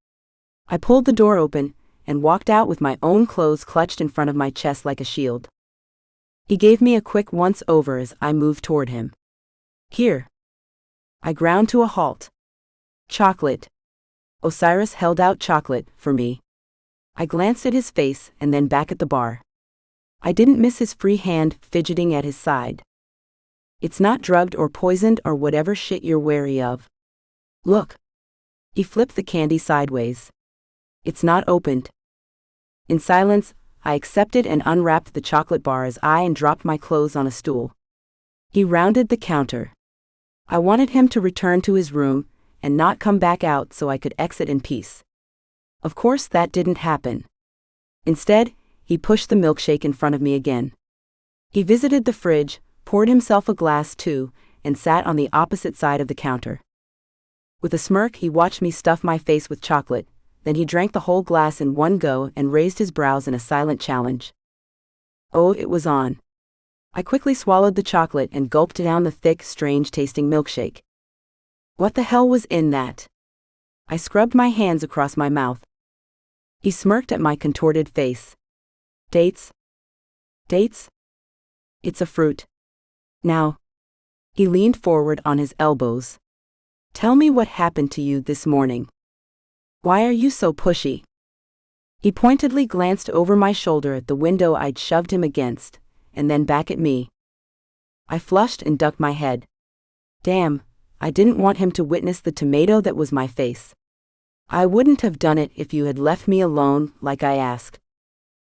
I pulled the door open and walked out with my own clothes clutched in front of my chest like a shield. He gave me a quick once-over as I moved toward him. Here. I ground to a halt. Chocolate. Osiris held out chocolate for me. I glanced at his face and then back at the bar. I didn't miss his free hand fidgeting at his side. It's not drugged or poisoned or whatever shit you're wary of. Look. He flipped the candy sideways. It's not opened. In silence, I accepted and unwrapped the chocolate bar as I dropped my clothes on a stool. He rounded the counter. I wanted him to return to his room and not come back out so I could exit in peace. Of course that didn't happen. Instead, he pushed the milkshake in front of me again. He visited the fridge, poured himself a glass too, and sat on the opposite side of the counter. With a smirk, he watched me stuff my face with chocolate, then he drank the whole glass in one go and raised his brows in a silent challenge. Oh, it was on. I quickly swallowed the chocolate and gulped down the thick, strange-tasting milkshake. What the hell was in that? I scrubbed my hands across my mouth. He smirked at my contorted face. Dates? Dates? It's a fruit. Now. He leaned forward on his elbows. Tell me what happened to you this morning. Why are you so pushy? He pointedly glanced over my shoulder at the window I'd shoved him against, and then back at me. I flushed and ducked my head. Damn, I didn't want him to witness the tomato that was my face. I wouldn't have done it if you had left me alone, like I asked.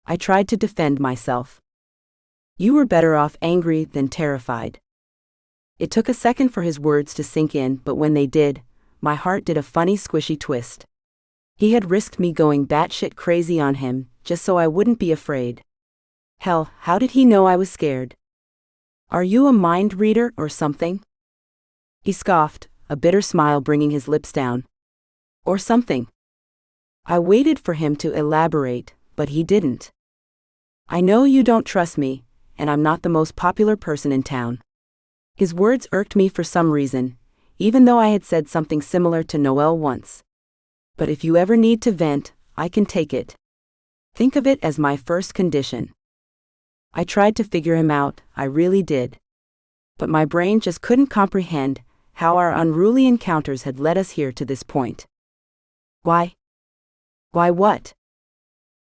I tried to defend myself. You were better off angry than terrified. It took a second for his words to sink in, but when they did, my heart did a funny squishy twist. He had risked me going batshit crazy on him, just so I wouldn't be afraid. Hell, how did he know I was scared? Are you a mind reader or something? He scoffed, a bitter smile bringing his lips down. Or something. I waited for him to elaborate, but he didn't. I know you don't trust me, and I'm not the most popular person in town. His words irked me for some reason, even though I had said something similar to Noel once. But if you ever need to vent, I can take it. Think of it as my first condition. I tried to figure him out, I really did. But my brain just couldn't comprehend how our unruly encounters had led us here to this point. Why? Why what?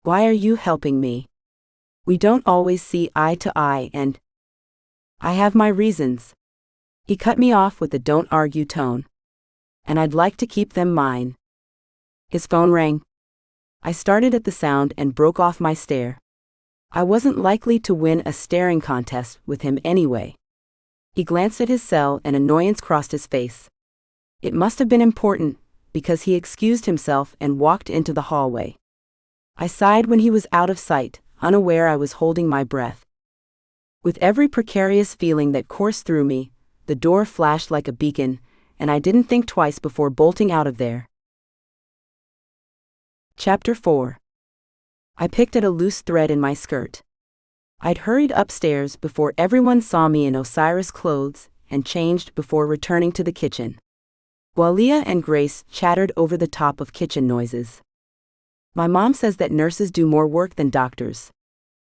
Why are you helping me? We don't always see eye to eye and... I have my reasons. He cut me off with a don't argue tone. And I'd like to keep them mine. His phone rang. I started at the sound and broke off my stare. I wasn't likely to win a staring contest with him anyway. He glanced at his cell and annoyance crossed his face. It must have been important, because he excused himself and walked into the hallway. I sighed when he was out of sight, unaware I was holding my breath. With every precarious feeling that coursed through me, the door flashed like a beacon, and I didn't think twice before bolting out of there. Chapter 4. I picked at a loose thread in my skirt. I'd hurried upstairs before everyone saw me in Osiris clothes and changed before returning to the kitchen. Walia and Grace chattered over the top of kitchen noises. My mom says that nurses do more work than doctors.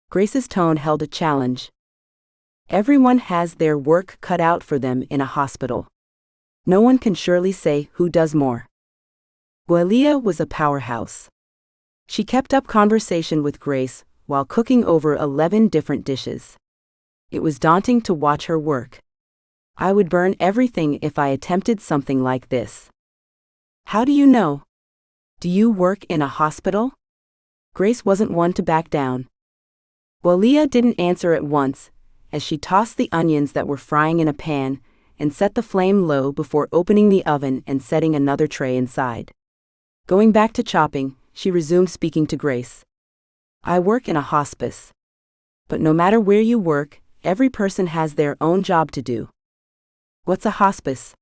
Grace's tone held a challenge. Everyone has their work cut out for them in a hospital. No one can surely say who does more. Walia was a powerhouse. She kept up conversation with Grace while cooking over 11 different dishes. It was daunting to watch her work. I would burn everything if I attempted something like this. How do you know? Do you work in a hospital? Grace wasn't one to back down. Walia didn't answer at once, as she tossed the onions that were frying in a pan and set the flame low before opening the oven and setting another tray inside. Going back to chopping, she resumed speaking to Grace. I work in a hospice. But no matter where you work, every person has their own job to do. What's a hospice?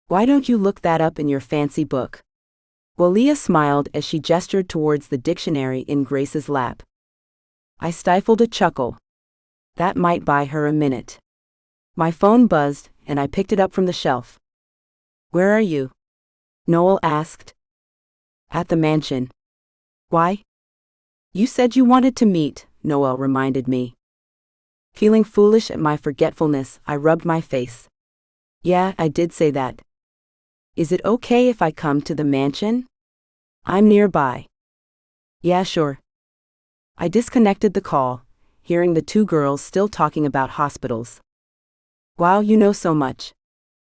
Why don't you look that up in your fancy book? Walia smiled as she gestured towards the dictionary in Grace's lap. I stifled a chuckle. That might buy her a minute. My phone buzzed, and I picked it up from the shelf. Where are you? Noel asked. At the mansion. Why? You said you wanted to meet, Noel reminded me. Feeling foolish at my forgetfulness, I rubbed my face. Yeah, I did say that. Is it okay if I come to the mansion? I'm nearby. Yeah, sure. I disconnected the call, hearing the two girls still talking about hospitals. Wow, you know so much.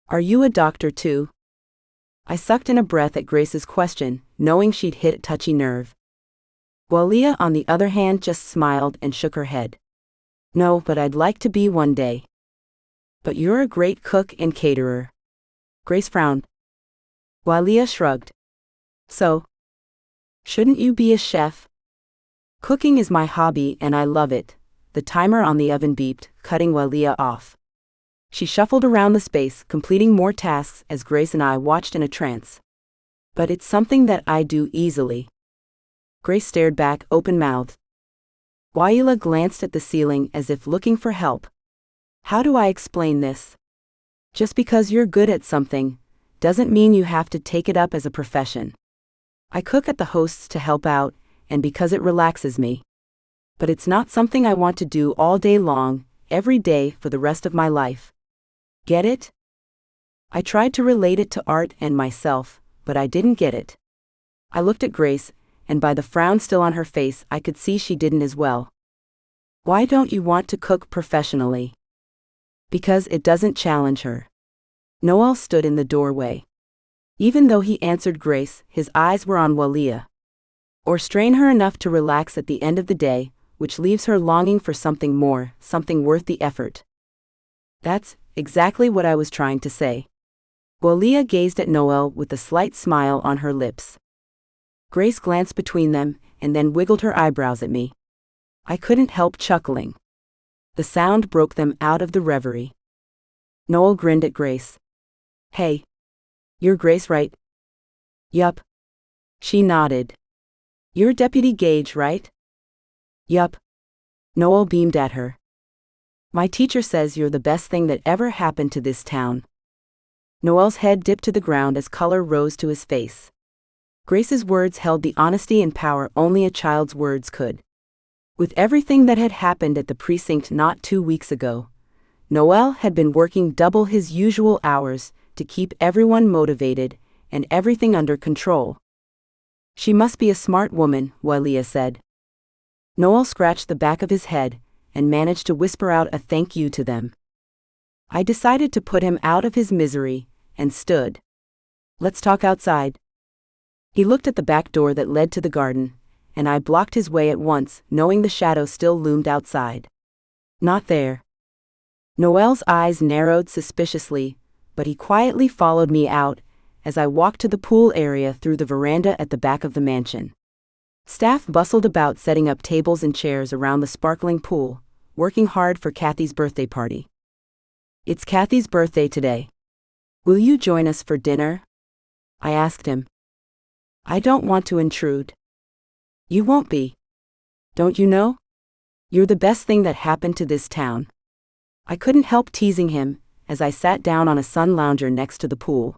Are you a doctor too? I sucked in a breath at Grace's question, knowing she'd hit a touchy nerve. Walia, on the other hand, just smiled and shook her head. No, but I'd like to be one day. But you're a great cook and caterer. Grace frowned. Walia shrugged. So? Shouldn't you be a chef? Cooking is my hobby and I love it. The timer on the oven beeped, cutting Walia off. She shuffled around the space, completing more tasks as Grace and I watched in a trance. But it's something that I do easily. Grace stared back, open-mouthed. Walia glanced at the ceiling as if looking for help. How do I explain this? Just because you're good at something doesn't mean you have to take it up as a profession. I cook at the hosts to help out, and because it relaxes me. But it's not something I want to do all day long, every day for the rest of my life. Get it? I tried to relate it to art and myself, but I didn't get it. I looked at Grace, and by the frown still on her face, I could see she didn't as well. Why don't you want to cook professionally? Because it doesn't challenge her. Noel stood in the doorway. Even though he answered Grace, his eyes were on Walia. Or strain her enough to relax at the end of the day, which leaves her longing for something more, something worth the effort. That's exactly what I was trying to say. Walia gazed at Noel with a slight smile on her lips. Grace glanced between them, and then wiggled her eyebrows at me. I couldn't help chuckling. The sound broke them out of the reverie. Noel grinned at Grace. Hey. You're Grace, right? Yup. She nodded. You're Deputy Gage, right? Yup. Noel beamed at her. My teacher says you're the best thing that ever happened to this town. Noel's head dipped to the ground as color rose to his face. Grace's words held the honesty and power only a child's words could. With everything that had happened at the precinct not 2 weeks ago, Noel had been working double his usual hours to keep everyone motivated and everything under control. She must be a smart woman, Walia said. Noel scratched the back of his head and managed to whisper out a thank you to them. I decided to put him out of his misery and stood. Let's talk outside. He looked at the back door that led to the garden, and I blocked his way at once, knowing the shadow still loomed outside. Not there. Noel's eyes narrowed suspiciously, but he quietly followed me out as I walked to the pool area through the veranda at the back of the mansion. Staff bustled about setting up tables and chairs around the sparkling pool, working hard for Kathy's birthday party. It's Kathy's birthday today. Will you join us for dinner? I asked him. I don't want to intrude. You won't be. Don't you know? You're the best thing that happened to this town. I couldn't help teasing him as I sat down on a sun lounger next to the pool.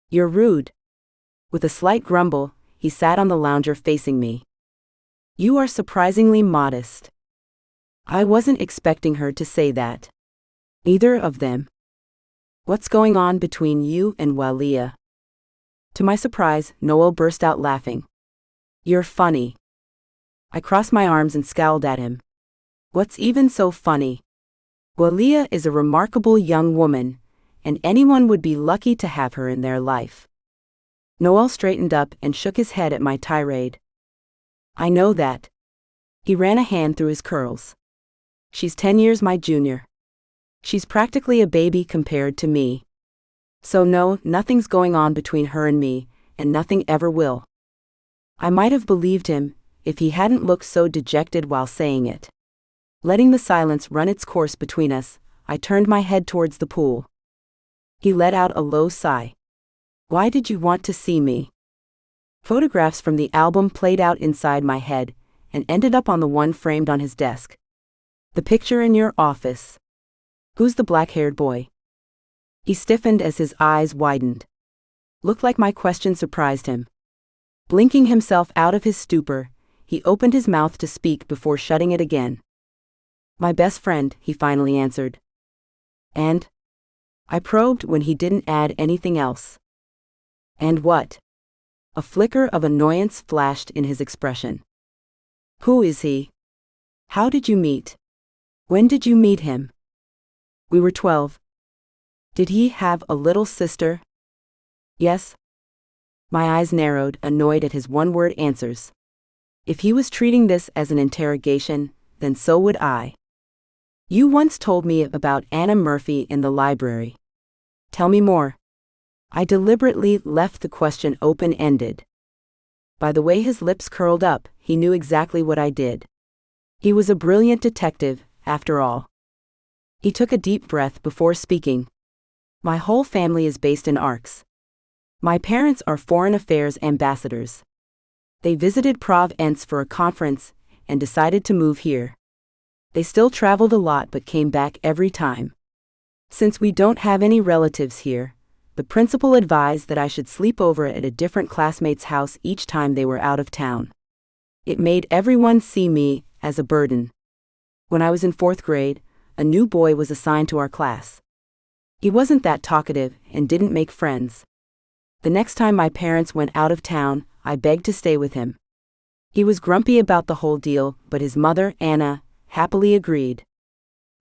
You're rude. With a slight grumble, he sat on the lounger facing me. You are surprisingly modest. I wasn't expecting her to say that. Either of them. What's going on between you and Walia? To my surprise, Noel burst out laughing. You're funny. I crossed my arms and scowled at him. What's even so funny? Walia is a remarkable young woman, and anyone would be lucky to have her in their life. Noel straightened up and shook his head at my tirade. I know that. He ran a hand through his curls. She's 10 years my junior. She's practically a baby compared to me. So no, nothing's going on between her and me, and nothing ever will. I might have believed him, if he hadn't looked so dejected while saying it. Letting the silence run its course between us, I turned my head towards the pool. He let out a low sigh. Why did you want to see me? Photographs from the album played out inside my head, and ended up on the one framed on his desk. The picture in your office. Who's the black-haired boy? He stiffened as his eyes widened. Looked like my question surprised him. Blinking himself out of his stupor, he opened his mouth to speak before shutting it again. My best friend, he finally answered. And? I probed when he didn't add anything else. And what? A flicker of annoyance flashed in his expression. Who is he? How did you meet? When did you meet him? We were 12. Did he have a little sister? Yes. My eyes narrowed, annoyed at his one-word answers. If he was treating this as an interrogation, then so would I. You once told me about Anna Murphy in the library. Tell me more. I deliberately left the question open-ended. By the way his lips curled up, he knew exactly what I did. He was a brilliant detective, after all. He took a deep breath before speaking. My whole family is based in Arcs. My parents are foreign affairs ambassadors. They visited Provence for a conference and decided to move here. They still traveled a lot but came back every time. Since we don't have any relatives here, the principal advised that I should sleep over at a different classmate's house each time they were out of town. It made everyone see me as a burden. When I was in 4th grade, a new boy was assigned to our class. He wasn't that talkative and didn't make friends. The next time my parents went out of town, I begged to stay with him. He was grumpy about the whole deal, but his mother, Anna, happily agreed.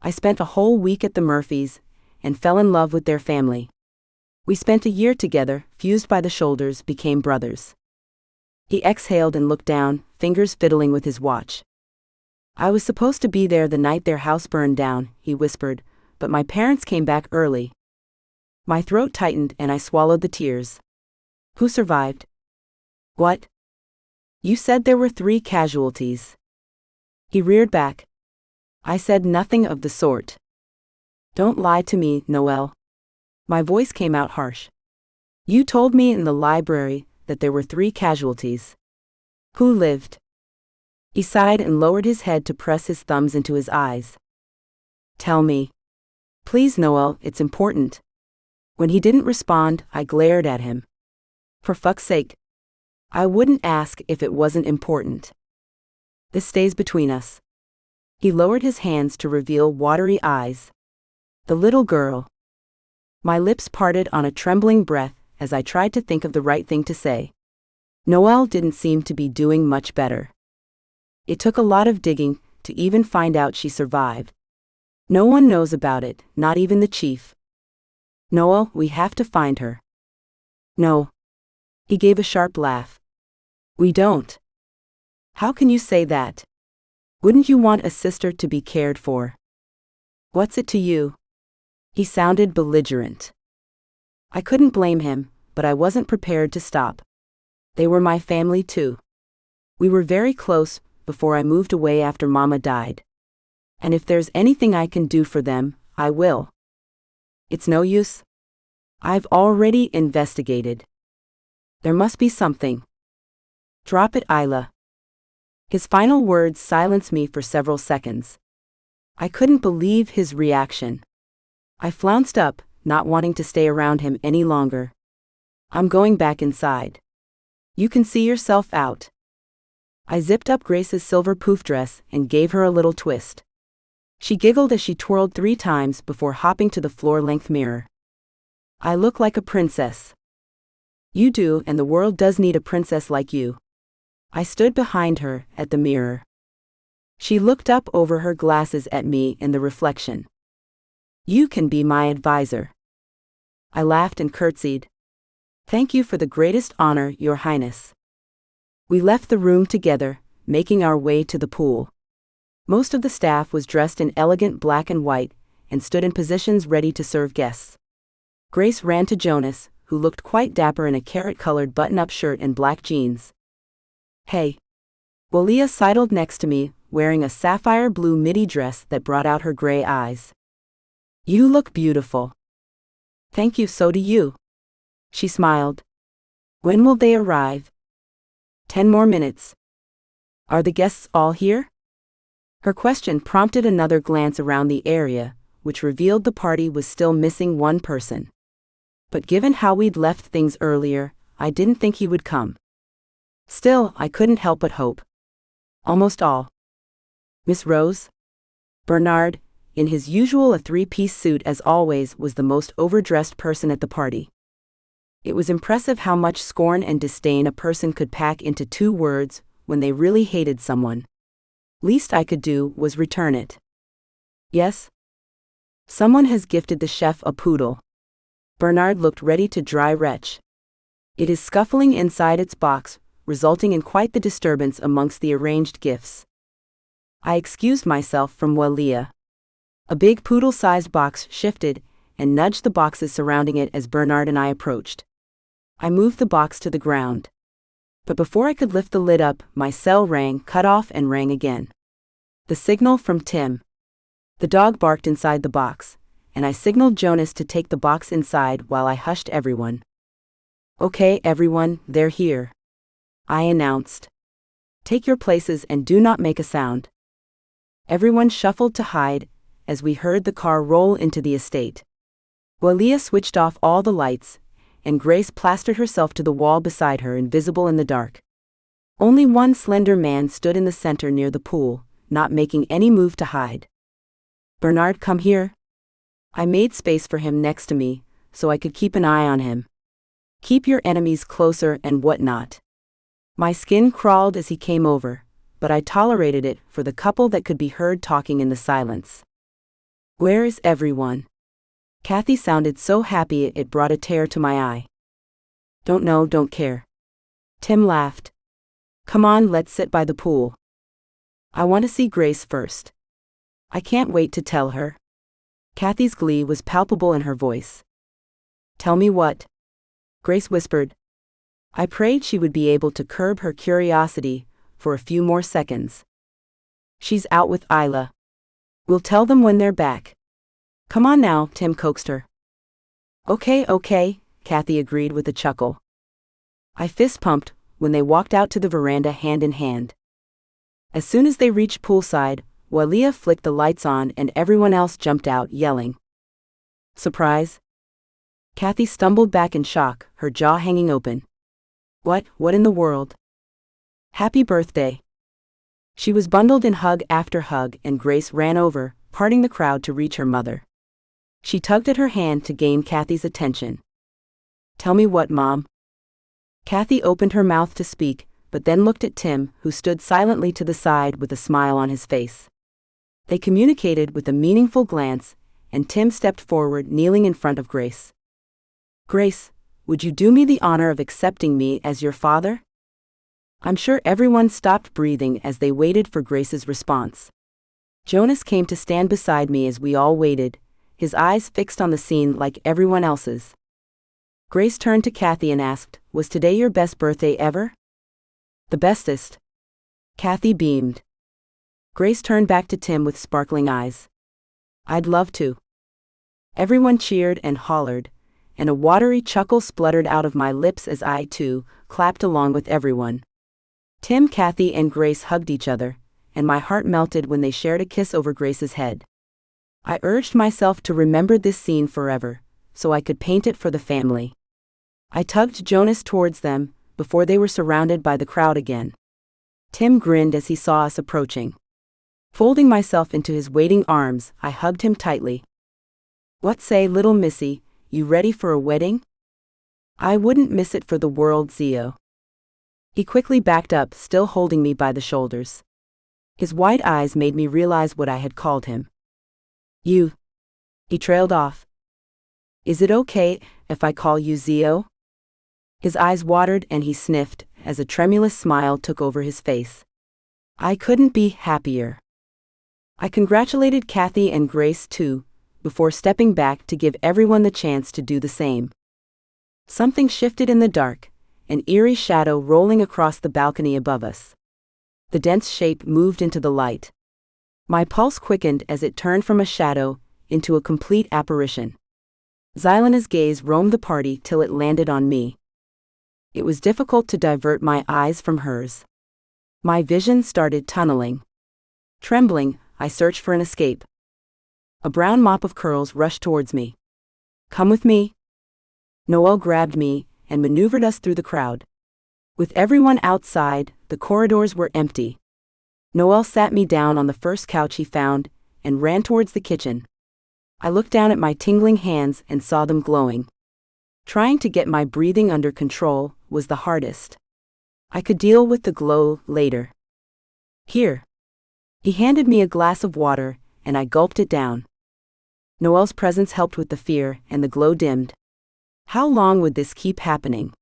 I spent a whole week at the Murphys and fell in love with their family. We spent a year together, fused by the shoulders, became brothers. He exhaled and looked down, fingers fiddling with his watch. I was supposed to be there the night their house burned down, he whispered, but my parents came back early. My throat tightened and I swallowed the tears. Who survived? What? You said there were 3 casualties. He reared back. I said nothing of the sort. Don't lie to me, Noel. My voice came out harsh. You told me in the library that there were 3 casualties. Who lived? He sighed and lowered his head to press his thumbs into his eyes. Tell me. Please, Noel, it's important. When he didn't respond, I glared at him. For fuck's sake. I wouldn't ask if it wasn't important. This stays between us. He lowered his hands to reveal watery eyes. The little girl. My lips parted on a trembling breath as I tried to think of the right thing to say. Noel didn't seem to be doing much better. It took a lot of digging to even find out she survived. No one knows about it, not even the chief. Noel, we have to find her. No. He gave a sharp laugh. We don't. How can you say that? Wouldn't you want a sister to be cared for? What's it to you? He sounded belligerent. I couldn't blame him, but I wasn't prepared to stop. They were my family too. We were very close before I moved away after Mama died. And if there's anything I can do for them, I will. It's no use. I've already investigated. There must be something. Drop it, Isla. His final words silenced me for several seconds. I couldn't believe his reaction. I flounced up, not wanting to stay around him any longer. I'm going back inside. You can see yourself out. I zipped up Grace's silver poof dress and gave her a little twist. She giggled as she twirled 3 times before hopping to the floor-length mirror. I look like a princess. You do, and the world does need a princess like you. I stood behind her, at the mirror. She looked up over her glasses at me in the reflection. You can be my advisor. I laughed and curtsied. Thank you for the greatest honor, Your Highness. We left the room together, making our way to the pool. Most of the staff was dressed in elegant black and white, and stood in positions ready to serve guests. Grace ran to Jonas, who looked quite dapper in a carrot-colored button-up shirt and black jeans. Hey. Walia sidled next to me, wearing a sapphire blue midi dress that brought out her gray eyes. You look beautiful. Thank you, so do you. She smiled. When will they arrive? 10 more minutes. Are the guests all here? Her question prompted another glance around the area, which revealed the party was still missing one person. But given how we'd left things earlier, I didn't think he would come. Still, I couldn't help but hope. Almost all. Miss Rose? Bernard, in his usual a 3-piece suit as always, was the most overdressed person at the party. It was impressive how much scorn and disdain a person could pack into 2 words when they really hated someone. Least I could do was return it. Yes? Someone has gifted the chef a poodle. Bernard looked ready to dry retch. It is scuffling inside its box, resulting in quite the disturbance amongst the arranged gifts. I excused myself from Walia. A big poodle-sized box shifted and nudged the boxes surrounding it as Bernard and I approached. I moved the box to the ground. But before I could lift the lid up, my cell rang, cut off, and rang again. The signal from Tim. The dog barked inside the box, and I signaled Jonas to take the box inside while I hushed everyone. Okay, everyone, they're here. I announced. Take your places and do not make a sound. Everyone shuffled to hide, as we heard the car roll into the estate. Walia switched off all the lights, and Grace plastered herself to the wall beside her, invisible in the dark. Only one slender man stood in the center near the pool, not making any move to hide. Bernard, come here. I made space for him next to me, so I could keep an eye on him. Keep your enemies closer and whatnot. My skin crawled as he came over, but I tolerated it for the couple that could be heard talking in the silence. Where is everyone? Kathy sounded so happy it brought a tear to my eye. Don't know, don't care. Tim laughed. Come on, let's sit by the pool. I want to see Grace first. I can't wait to tell her. Kathy's glee was palpable in her voice. Tell me what? Grace whispered. I prayed she would be able to curb her curiosity for a few more seconds. She's out with Isla. We'll tell them when they're back. Come on now, Tim coaxed her. Okay, Kathy agreed with a chuckle. I fist-pumped when they walked out to the veranda hand in hand. As soon as they reached poolside, Walia flicked the lights on and everyone else jumped out, yelling. Surprise? Kathy stumbled back in shock, her jaw hanging open. What in the world? Happy birthday. She was bundled in hug after hug, and Grace ran over, parting the crowd to reach her mother. She tugged at her hand to gain Kathy's attention. Tell me what, Mom? Kathy opened her mouth to speak, but then looked at Tim, who stood silently to the side with a smile on his face. They communicated with a meaningful glance, and Tim stepped forward, kneeling in front of Grace. Grace, would you do me the honor of accepting me as your father? I'm sure everyone stopped breathing as they waited for Grace's response. Jonas came to stand beside me as we all waited, his eyes fixed on the scene like everyone else's. Grace turned to Kathy and asked, Was today your best birthday ever? The bestest. Kathy beamed. Grace turned back to Tim with sparkling eyes. I'd love to. Everyone cheered and hollered, and a watery chuckle spluttered out of my lips as I, too, clapped along with everyone. Tim, Kathy, and Grace hugged each other, and my heart melted when they shared a kiss over Grace's head. I urged myself to remember this scene forever, so I could paint it for the family. I tugged Jonas towards them, before they were surrounded by the crowd again. Tim grinned as he saw us approaching. Folding myself into his waiting arms, I hugged him tightly. "What say, little missy, you ready for a wedding?" "I wouldn't miss it for the world, Zio." He quickly backed up, still holding me by the shoulders. His wide eyes made me realize what I had called him. "You." He trailed off. "Is it okay if I call you Zio?" His eyes watered and he sniffed as a tremulous smile took over his face. I couldn't be happier. I congratulated Kathy and Grace too, before stepping back to give everyone the chance to do the same. Something shifted in the dark, an eerie shadow rolling across the balcony above us. The dense shape moved into the light. My pulse quickened as it turned from a shadow into a complete apparition. Xylena's gaze roamed the party till it landed on me. It was difficult to divert my eyes from hers. My vision started tunneling. Trembling, I searched for an escape. A brown mop of curls rushed towards me. "Come with me." Noel grabbed me and maneuvered us through the crowd. With everyone outside, the corridors were empty. Noel sat me down on the first couch he found and ran towards the kitchen. I looked down at my tingling hands and saw them glowing. Trying to get my breathing under control was the hardest. I could deal with the glow later. "Here." He handed me a glass of water, and I gulped it down. Noel's presence helped with the fear, and the glow dimmed. How long would this keep happening?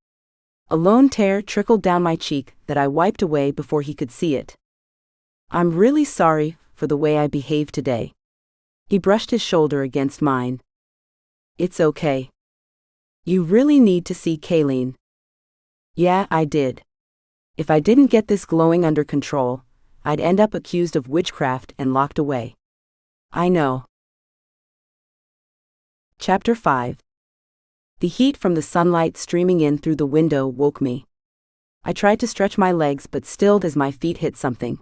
A lone tear trickled down my cheek that I wiped away before he could see it. "I'm really sorry for the way I behaved today." He brushed his shoulder against mine. "It's okay. You really need to see Kayleen." Yeah, I did. If I didn't get this glowing under control, I'd end up accused of witchcraft and locked away. I know. Chapter 5. The heat from the sunlight streaming in through the window woke me. I tried to stretch my legs but stilled as my feet hit something.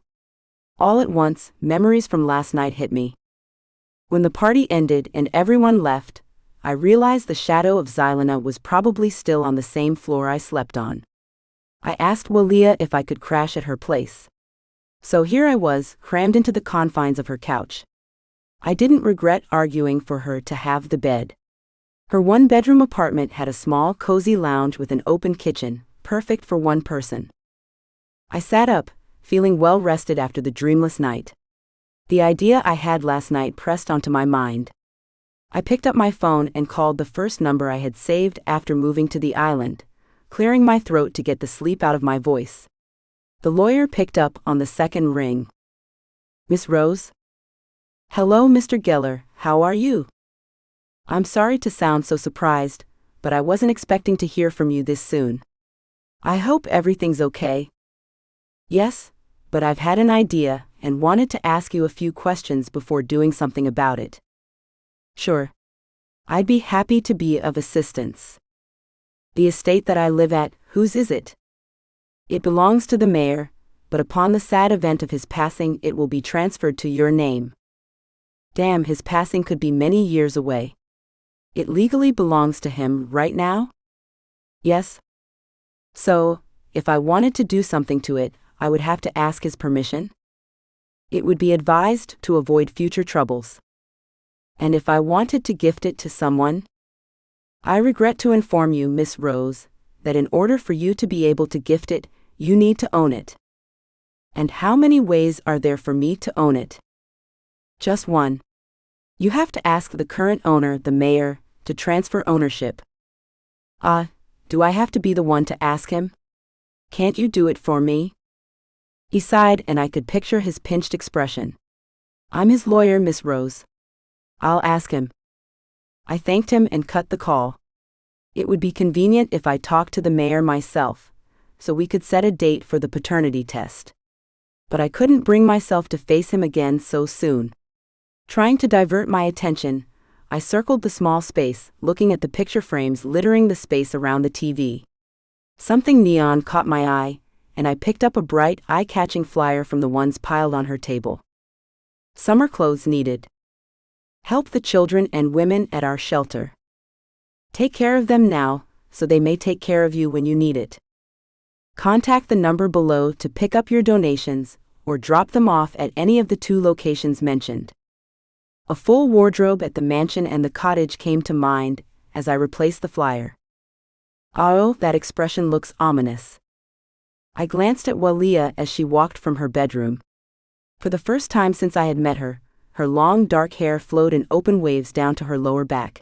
All at once, memories from last night hit me. When the party ended and everyone left, I realized the shadow of Xylena was probably still on the same floor I slept on. I asked Walia if I could crash at her place. So here I was, crammed into the confines of her couch. I didn't regret arguing for her to have the bed. Her one-bedroom apartment had a small, cozy lounge with an open kitchen, perfect for one person. I sat up, feeling well-rested after the dreamless night. The idea I had last night pressed onto my mind. I picked up my phone and called the first number I had saved after moving to the island, clearing my throat to get the sleep out of my voice. The lawyer picked up on the second ring. "Miss Rose?" "Hello, Mr. Geller, how are you?" "I'm sorry to sound so surprised, but I wasn't expecting to hear from you this soon." "I hope everything's okay." "Yes, but I've had an idea and wanted to ask you a few questions before doing something about it." "Sure. I'd be happy to be of assistance." "The estate that I live at, whose is it?" "It belongs to the mayor, but upon the sad event of his passing it will be transferred to your name." Damn, his passing could be many years away. "It legally belongs to him right now?" "Yes." "So, if I wanted to do something to it, I would have to ask his permission?" "It would be advised to avoid future troubles." "And if I wanted to gift it to someone?" "I regret to inform you, Miss Rose, that in order for you to be able to gift it, you need to own it." "And how many ways are there for me to own it?" "Just one. You have to ask the current owner, the mayor, to transfer ownership." Do I have to be the one to ask him? Can't you do it for me?" He sighed and I could picture his pinched expression. "I'm his lawyer, Miss Rose. I'll ask him." I thanked him and cut the call. It would be convenient if I talked to the mayor myself, so we could set a date for the paternity test. But I couldn't bring myself to face him again so soon. Trying to divert my attention, I circled the small space, looking at the picture frames littering the space around the TV. Something neon caught my eye, and I picked up a bright, eye-catching flyer from the ones piled on her table. "Summer clothes needed. Help the children and women at our shelter. Take care of them now, so they may take care of you when you need it." Contact the number below to pick up your donations, or drop them off at any of the 2 locations mentioned. A full wardrobe at the mansion and the cottage came to mind as I replaced the flyer. Oh, that expression looks ominous. I glanced at Walia as she walked from her bedroom. For the first time since I had met her, her long dark hair flowed in open waves down to her lower back.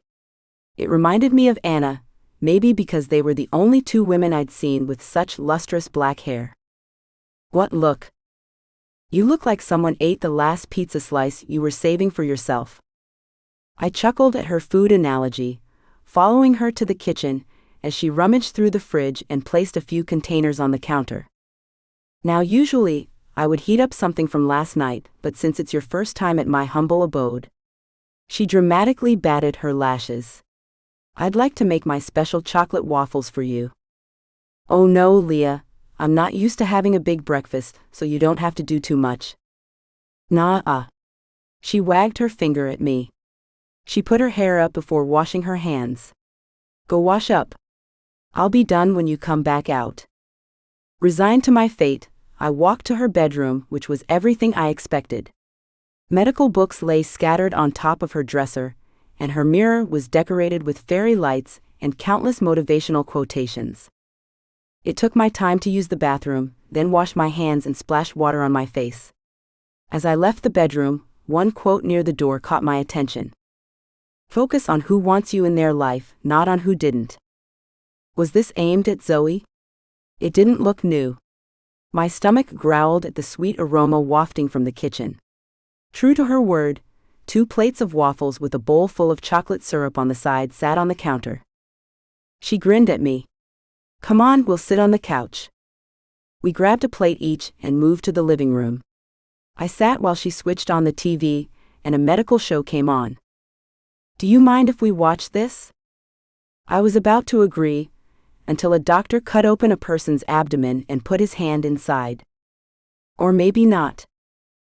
It reminded me of Anna, maybe because they were the only 2 women I'd seen with such lustrous black hair. What look? You look like someone ate the last pizza slice you were saving for yourself. I chuckled at her food analogy, following her to the kitchen as she rummaged through the fridge and placed a few containers on the counter. Now usually, I would heat up something from last night, but since it's your first time at my humble abode. She dramatically batted her lashes. I'd like to make my special chocolate waffles for you. Oh no, Leah, I'm not used to having a big breakfast, so you don't have to do too much. Nah. She wagged her finger at me. She put her hair up before washing her hands. Go wash up. I'll be done when you come back out. Resigned to my fate, I walked to her bedroom, which was everything I expected. Medical books lay scattered on top of her dresser, and her mirror was decorated with fairy lights and countless motivational quotations. It took my time to use the bathroom, then wash my hands and splash water on my face. As I left the bedroom, one quote near the door caught my attention. Focus on who wants you in their life, not on who didn't. Was this aimed at Zoe? It didn't look new. My stomach growled at the sweet aroma wafting from the kitchen. True to her word, 2 plates of waffles with a bowl full of chocolate syrup on the side sat on the counter. She grinned at me. Come on, we'll sit on the couch. We grabbed a plate each and moved to the living room. I sat while she switched on the TV, and a medical show came on. Do you mind if we watch this? I was about to agree, until a doctor cut open a person's abdomen and put his hand inside. Or maybe not.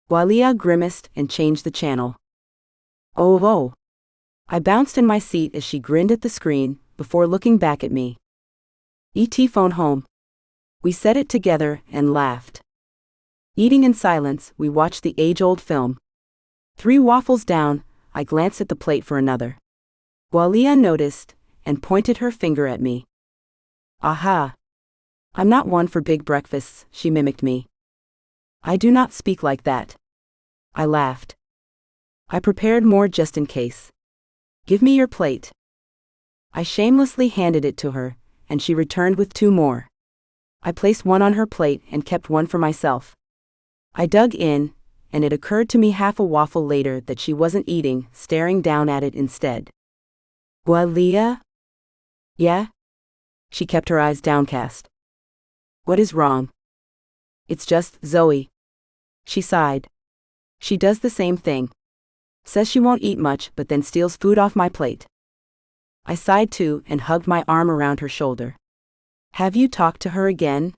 Walia grimaced and changed the channel. Oh. I bounced in my seat as she grinned at the screen, before looking back at me. ET phone home. We said it together and laughed. Eating in silence, we watched the age-old film. 3 waffles down, I glanced at the plate for another. Walia noticed, and pointed her finger at me. Aha! I'm not one for big breakfasts, she mimicked me. I do not speak like that. I laughed. I prepared more just in case. Give me your plate. I shamelessly handed it to her, and she returned with 2 more. I placed one on her plate and kept one for myself. I dug in, and it occurred to me half a waffle later that she wasn't eating, staring down at it instead. Walia? Yeah? She kept her eyes downcast. What is wrong? It's just Zoe. She sighed. She does the same thing. Says she won't eat much but then steals food off my plate. I sighed too and hugged my arm around her shoulder. Have you talked to her again?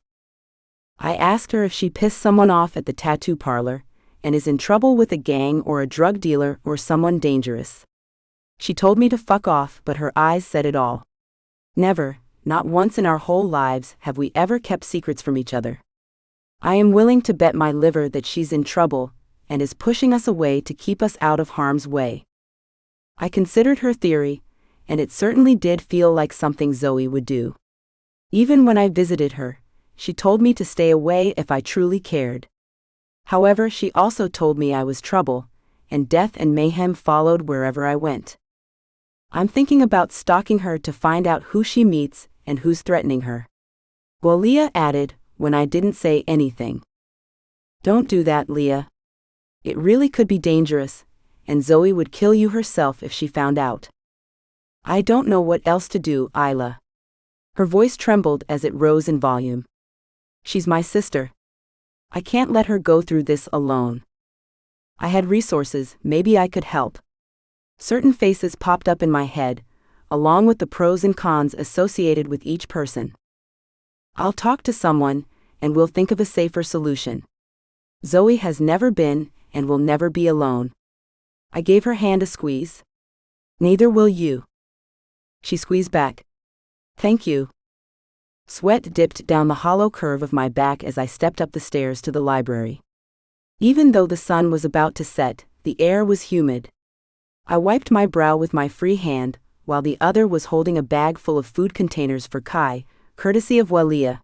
I asked her if she pissed someone off at the tattoo parlor, and is in trouble with a gang or a drug dealer or someone dangerous. She told me to fuck off, but her eyes said it all. Never, not once in our whole lives, have we ever kept secrets from each other. I am willing to bet my liver that she's in trouble, and is pushing us away to keep us out of harm's way. I considered her theory, and it certainly did feel like something Zoe would do. Even when I visited her, she told me to stay away if I truly cared. However, she also told me I was trouble, and death and mayhem followed wherever I went. I'm thinking about stalking her to find out who she meets and who's threatening her. Walia added, when I didn't say anything. Don't do that, Leah. It really could be dangerous, and Zoe would kill you herself if she found out. I don't know what else to do, Isla. Her voice trembled as it rose in volume. She's my sister. I can't let her go through this alone. I had resources, maybe I could help. Certain faces popped up in my head, along with the pros and cons associated with each person. I'll talk to someone, and we'll think of a safer solution. Zoe has never been, and will never be alone. I gave her hand a squeeze. Neither will you. She squeezed back. Thank you. Sweat dipped down the hollow curve of my back as I stepped up the stairs to the library. Even though the sun was about to set, the air was humid. I wiped my brow with my free hand, while the other was holding a bag full of food containers for Kai, courtesy of Walia.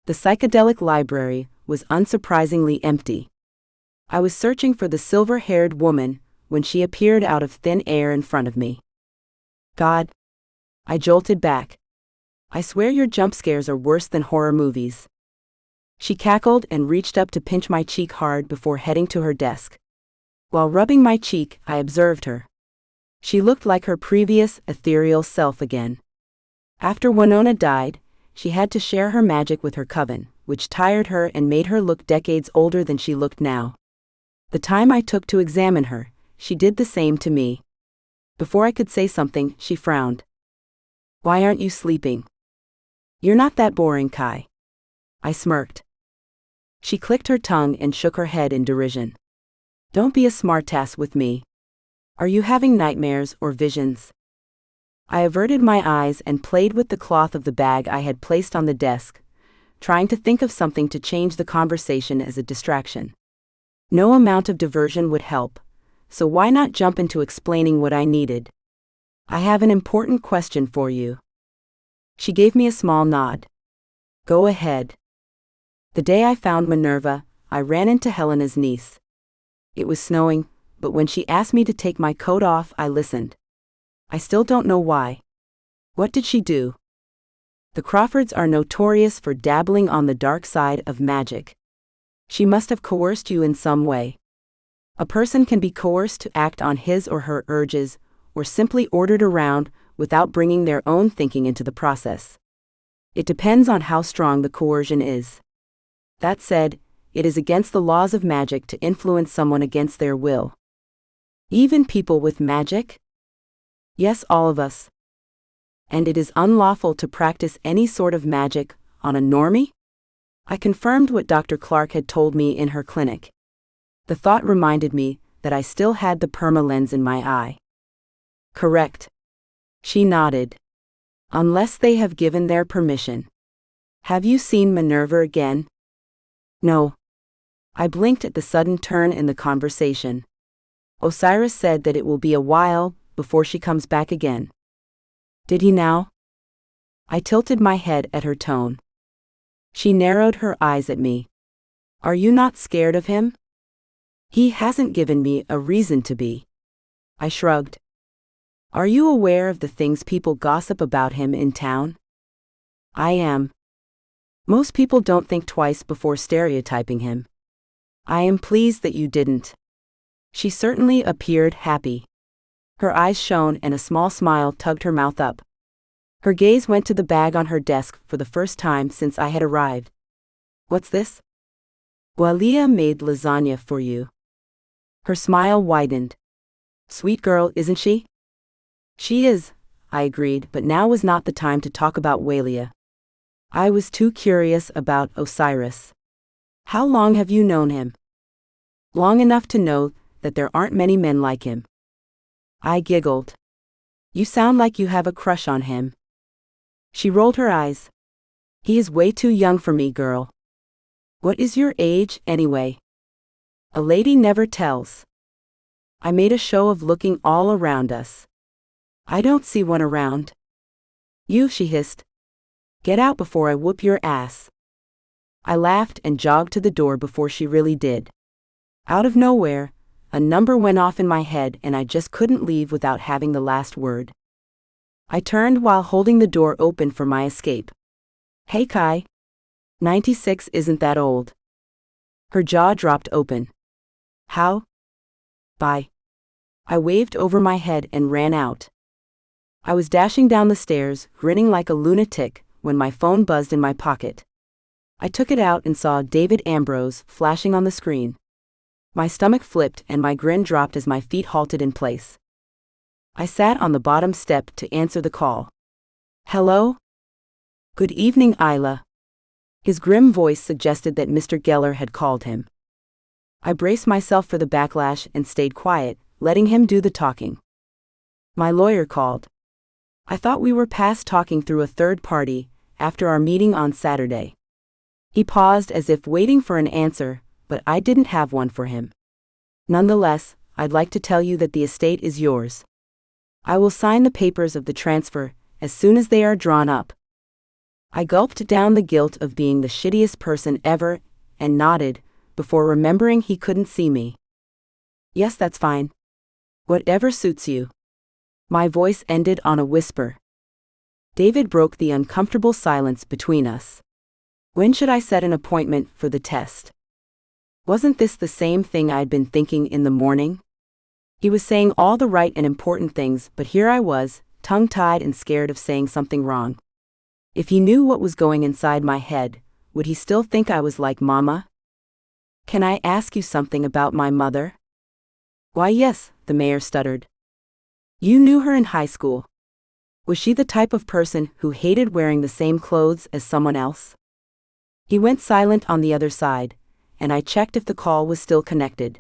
The psychedelic library was unsurprisingly empty. I was searching for the silver-haired woman when she appeared out of thin air in front of me. God! I jolted back. I swear your jump scares are worse than horror movies. She cackled and reached up to pinch my cheek hard before heading to her desk. While rubbing my cheek, I observed her. She looked like her previous, ethereal self again. After Winona died, she had to share her magic with her coven, which tired her and made her look decades older than she looked now. The time I took to examine her, she did the same to me. Before I could say something, she frowned. Why aren't you sleeping? You're not that boring, Kai. I smirked. She clicked her tongue and shook her head in derision. Don't be a smartass with me. Are you having nightmares or visions? I averted my eyes and played with the cloth of the bag I had placed on the desk, trying to think of something to change the conversation as a distraction. No amount of diversion would help, so why not jump into explaining what I needed? I have an important question for you. She gave me a small nod. Go ahead. The day I found Minerva, I ran into Helena's niece. It was snowing, but when she asked me to take my coat off, I listened. I still don't know why. What did she do? The Crawfords are notorious for dabbling on the dark side of magic. She must have coerced you in some way. A person can be coerced to act on his or her urges, or simply ordered around without bringing their own thinking into the process. It depends on how strong the coercion is. That said, it is against the laws of magic to influence someone against their will. Even people with magic? Yes, all of us. And it is unlawful to practice any sort of magic on a normie? I confirmed what Dr. Clark had told me in her clinic. The thought reminded me that I still had the perma lens in my eye. Correct. She nodded. Unless they have given their permission. Have you seen Minerva again? No. I blinked at the sudden turn in the conversation. Osiris said that it will be a while before she comes back again. Did he now? I tilted my head at her tone. She narrowed her eyes at me. Are you not scared of him? He hasn't given me a reason to be. I shrugged. Are you aware of the things people gossip about him in town? I am. Most people don't think twice before stereotyping him. I am pleased that you didn't. She certainly appeared happy. Her eyes shone and a small smile tugged her mouth up. Her gaze went to the bag on her desk for the first time since I had arrived. What's this? Walia made lasagna for you. Her smile widened. Sweet girl, isn't she? She is, I agreed, but now was not the time to talk about Walia. I was too curious about Osiris. How long have you known him? Long enough to know that there aren't many men like him. I giggled. You sound like you have a crush on him. She rolled her eyes. He is way too young for me, girl. What is your age, anyway? A lady never tells. I made a show of looking all around us. I don't see one around. You, she hissed. Get out before I whoop your ass. I laughed and jogged to the door before she really did. Out of nowhere, a number went off in my head and I just couldn't leave without having the last word. I turned while holding the door open for my escape. Hey Kai. 96 isn't that old. Her jaw dropped open. How? Bye. I waved over my head and ran out. I was dashing down the stairs, grinning like a lunatic, when my phone buzzed in my pocket. I took it out and saw David Ambrose flashing on the screen. My stomach flipped and my grin dropped as my feet halted in place. I sat on the bottom step to answer the call. Hello? Good evening, Isla. His grim voice suggested that Mr. Geller had called him. I braced myself for the backlash and stayed quiet, letting him do the talking. My lawyer called. I thought we were past talking through a third party, after our meeting on Saturday. He paused as if waiting for an answer, but I didn't have one for him. Nonetheless, I'd like to tell you that the estate is yours. I will sign the papers of the transfer as soon as they are drawn up. I gulped down the guilt of being the shittiest person ever and nodded, before remembering he couldn't see me. Yes, that's fine. Whatever suits you. My voice ended on a whisper. David broke the uncomfortable silence between us. When should I set an appointment for the test? Wasn't this the same thing I'd been thinking in the morning? He was saying all the right and important things, but here I was, tongue-tied and scared of saying something wrong. If he knew what was going inside my head, would he still think I was like Mama? Can I ask you something about my mother? Why, yes, the mayor stuttered. You knew her in high school. Was she the type of person who hated wearing the same clothes as someone else? He went silent on the other side, and I checked if the call was still connected.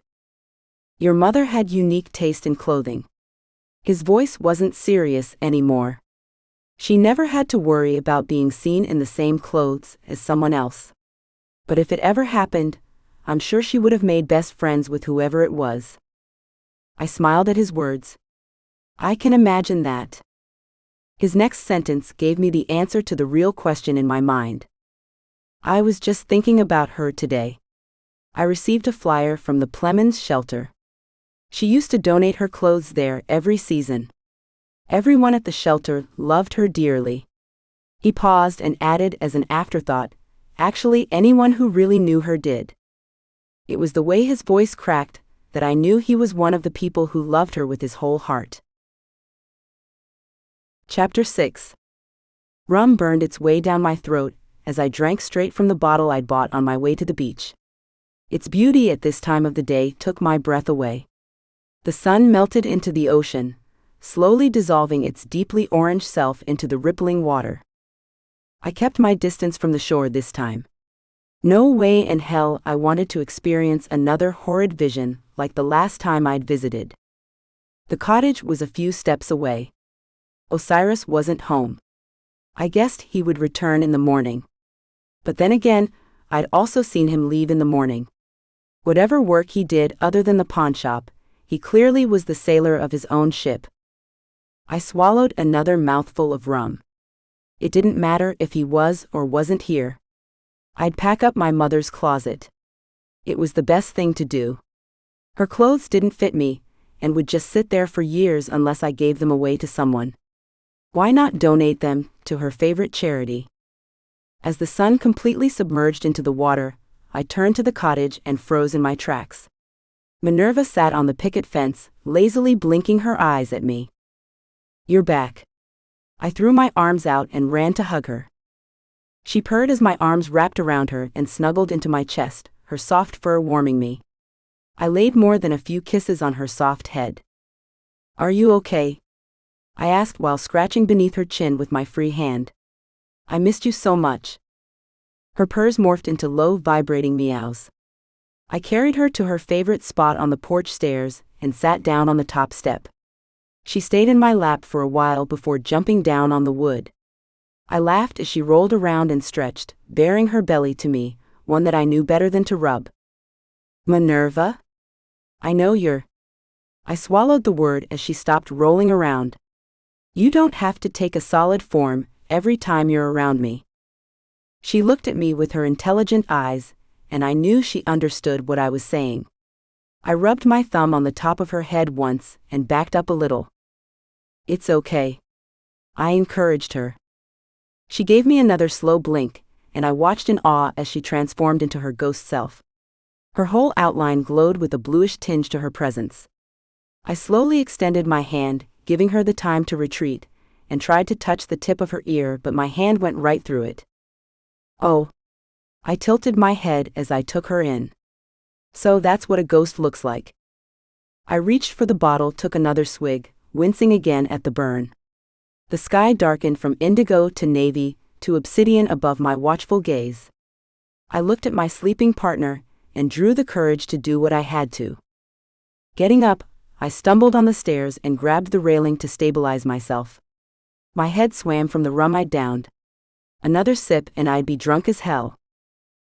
Your mother had unique taste in clothing. His voice wasn't serious anymore. She never had to worry about being seen in the same clothes as someone else. But if it ever happened, I'm sure she would have made best friends with whoever it was. I smiled at his words. I can imagine that. His next sentence gave me the answer to the real question in my mind. I was just thinking about her today. I received a flyer from the Plemons shelter. She used to donate her clothes there every season. Everyone at the shelter loved her dearly. He paused and added as an afterthought, actually anyone who really knew her did. It was the way his voice cracked that I knew he was one of the people who loved her with his whole heart. Chapter 6. Rum burned its way down my throat as I drank straight from the bottle I'd bought on my way to the beach. Its beauty at this time of the day took my breath away. The sun melted into the ocean, slowly dissolving its deeply orange self into the rippling water. I kept my distance from the shore this time. No way in hell I wanted to experience another horrid vision like the last time I'd visited. The cottage was a few steps away. Osiris wasn't home. I guessed he would return in the morning. But then again, I'd also seen him leave in the morning. Whatever work he did other than the pawnshop, he clearly was the sailor of his own ship. I swallowed another mouthful of rum. It didn't matter if he was or wasn't here. I'd pack up my mother's closet. It was the best thing to do. Her clothes didn't fit me, and would just sit there for years unless I gave them away to someone. Why not donate them to her favorite charity? As the sun completely submerged into the water, I turned to the cottage and froze in my tracks. Minerva sat on the picket fence, lazily blinking her eyes at me. You're back. I threw my arms out and ran to hug her. She purred as my arms wrapped around her and snuggled into my chest, her soft fur warming me. I laid more than a few kisses on her soft head. Are you okay? I asked while scratching beneath her chin with my free hand. I missed you so much. Her purrs morphed into low vibrating meows. I carried her to her favorite spot on the porch stairs and sat down on the top step. She stayed in my lap for a while before jumping down on the wood. I laughed as she rolled around and stretched, baring her belly to me, one that I knew better than to rub. Minerva? I know you're. I swallowed the word as she stopped rolling around. You don't have to take a solid form every time you're around me. She looked at me with her intelligent eyes, and I knew she understood what I was saying. I rubbed my thumb on the top of her head once and backed up a little. It's okay. I encouraged her. She gave me another slow blink, and I watched in awe as she transformed into her ghost self. Her whole outline glowed with a bluish tinge to her presence. I slowly extended my hand, giving her the time to retreat, and tried to touch the tip of her ear, but my hand went right through it. Oh. I tilted my head as I took her in. So that's what a ghost looks like. I reached for the bottle, took another swig, wincing again at the burn. The sky darkened from indigo to navy to obsidian above my watchful gaze. I looked at my sleeping partner and drew the courage to do what I had to. Getting up, I stumbled on the stairs and grabbed the railing to stabilize myself. My head swam from the rum I'd downed. Another sip and I'd be drunk as hell.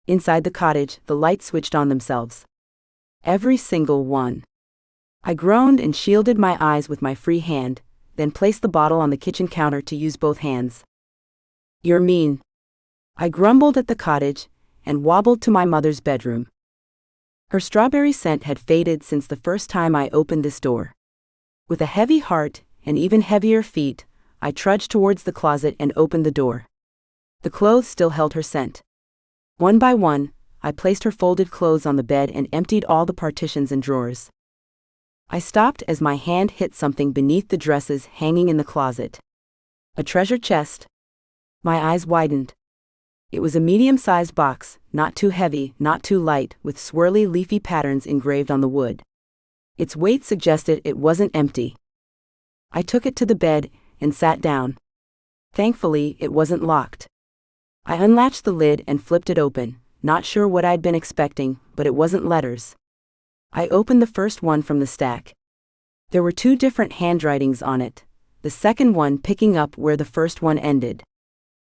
Inside the cottage, the lights switched on themselves. Every single one. I groaned and shielded my eyes with my free hand, then placed the bottle on the kitchen counter to use both hands. "You're mean." I grumbled at the cottage, and wobbled to my mother's bedroom. Her strawberry scent had faded since the first time I opened this door. With a heavy heart, and even heavier feet, I trudged towards the closet and opened the door. The clothes still held her scent. One by one, I placed her folded clothes on the bed and emptied all the partitions and drawers. I stopped as my hand hit something beneath the dresses hanging in the closet. A treasure chest. My eyes widened. It was a medium-sized box, not too heavy, not too light, with swirly leafy patterns engraved on the wood. Its weight suggested it wasn't empty. I took it to the bed and sat down. Thankfully, it wasn't locked. I unlatched the lid and flipped it open, not sure what I'd been expecting, but it wasn't letters. I opened the first one from the stack. There were 2 different handwritings on it, the second one picking up where the first one ended.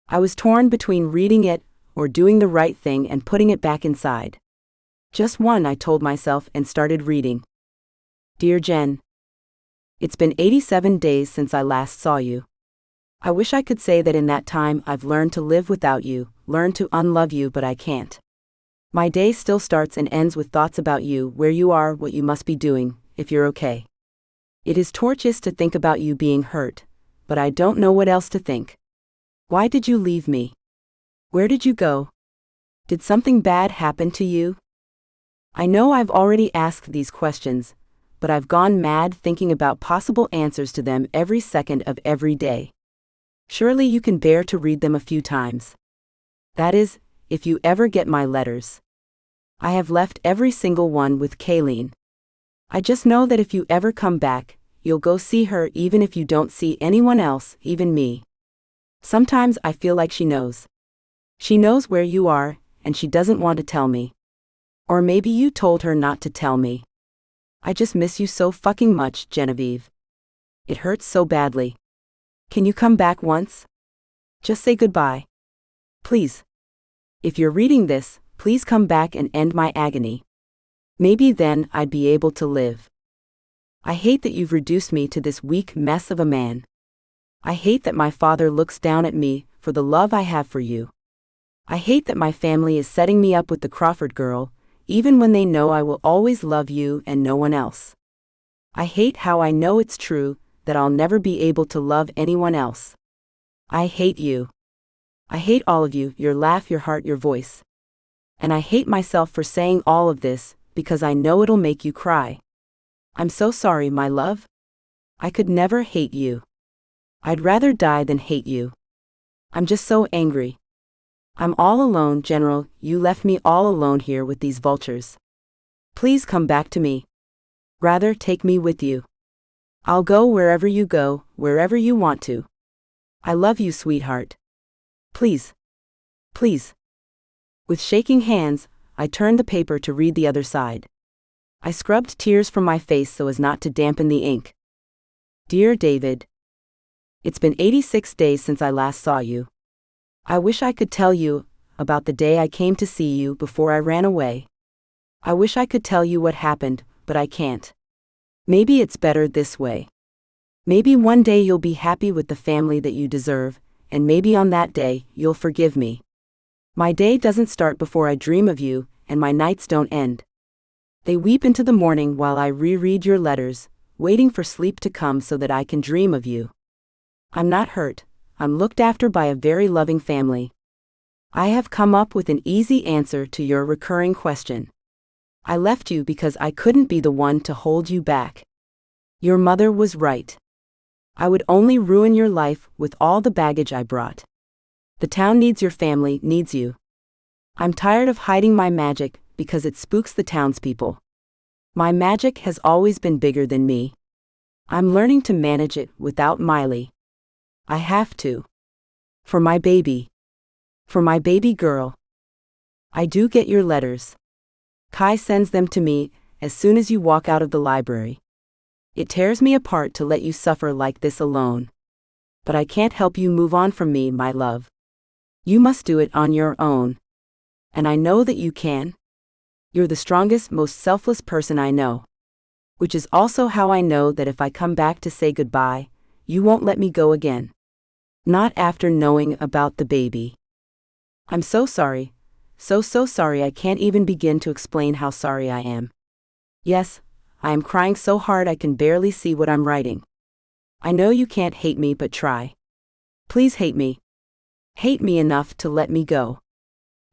I was torn between reading it or doing the right thing and putting it back inside. Just one, I told myself, and started reading. Dear Jen. It's been 87 days since I last saw you. I wish I could say that in that time I've learned to live without you, learned to unlove you, but I can't. My day still starts and ends with thoughts about you, where you are, what you must be doing, if you're okay. It is torturous to think about you being hurt, but I don't know what else to think. Why did you leave me? Where did you go? Did something bad happen to you? I know I've already asked these questions, but I've gone mad thinking about possible answers to them every second of every day. Surely you can bear to read them a few times. That is, if you ever get my letters. I have left every single one with Kayleen. I just know that if you ever come back, you'll go see her even if you don't see anyone else, even me. Sometimes I feel like she knows. She knows where you are, and she doesn't want to tell me. Or maybe you told her not to tell me. I just miss you so fucking much, Genevieve. It hurts so badly. Can you come back once? Just say goodbye. Please. If you're reading this, please come back and end my agony. Maybe then I'd be able to live. I hate that you've reduced me to this weak mess of a man. I hate that my father looks down at me for the love I have for you. I hate that my family is setting me up with the Crawford girl, even when they know I will always love you and no one else. I hate how I know it's true, that I'll never be able to love anyone else. I hate you. I hate all of you, your laugh, your heart, your voice. And I hate myself for saying all of this, because I know it'll make you cry. I'm so sorry, my love. I could never hate you. I'd rather die than hate you. I'm just so angry. I'm all alone, General. You left me all alone here with these vultures. Please come back to me. Rather, take me with you. I'll go wherever you go, wherever you want to. I love you, sweetheart. Please. Please. With shaking hands, I turned the paper to read the other side. I scrubbed tears from my face so as not to dampen the ink. Dear David. It's been 86 days since I last saw you. I wish I could tell you about the day I came to see you before I ran away. I wish I could tell you what happened, but I can't. Maybe it's better this way. Maybe one day you'll be happy with the family that you deserve, and maybe on that day, you'll forgive me. My day doesn't start before I dream of you, and my nights don't end. They weep into the morning while I reread your letters, waiting for sleep to come so that I can dream of you. I'm not hurt. I'm looked after by a very loving family. I have come up with an easy answer to your recurring question. I left you because I couldn't be the one to hold you back. Your mother was right. I would only ruin your life with all the baggage I brought. The town needs your family, needs you. I'm tired of hiding my magic because it spooks the townspeople. My magic has always been bigger than me. I'm learning to manage it without Miley. I have to. For my baby. For my baby girl. I do get your letters. Kai sends them to me as soon as you walk out of the library. It tears me apart to let you suffer like this alone. But I can't help you move on from me, my love. You must do it on your own. And I know that you can. You're the strongest, most selfless person I know. Which is also how I know that if I come back to say goodbye, you won't let me go again. Not after knowing about the baby. I'm so sorry. So sorry I can't even begin to explain how sorry I am. Yes, I am crying so hard I can barely see what I'm writing. I know you can't hate me but try. Please hate me. Hate me enough to let me go.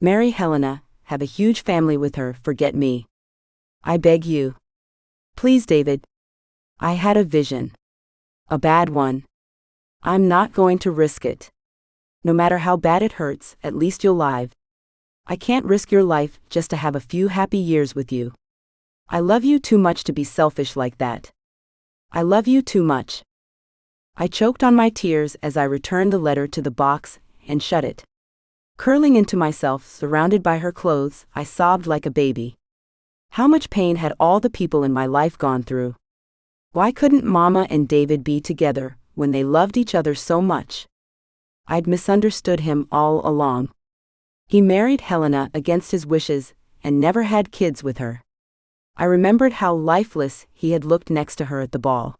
Marry Helena, have a huge family with her, forget me. I beg you. Please, David. I had a vision. A bad one. I'm not going to risk it. No matter how bad it hurts, at least you'll live. I can't risk your life just to have a few happy years with you. I love you too much to be selfish like that. I love you too much. I choked on my tears as I returned the letter to the box and shut it. Curling into myself, surrounded by her clothes, I sobbed like a baby. How much pain had all the people in my life gone through? Why couldn't Mama and David be together when they loved each other so much? I'd misunderstood him all along. He married Helena against his wishes and never had kids with her. I remembered how lifeless he had looked next to her at the ball.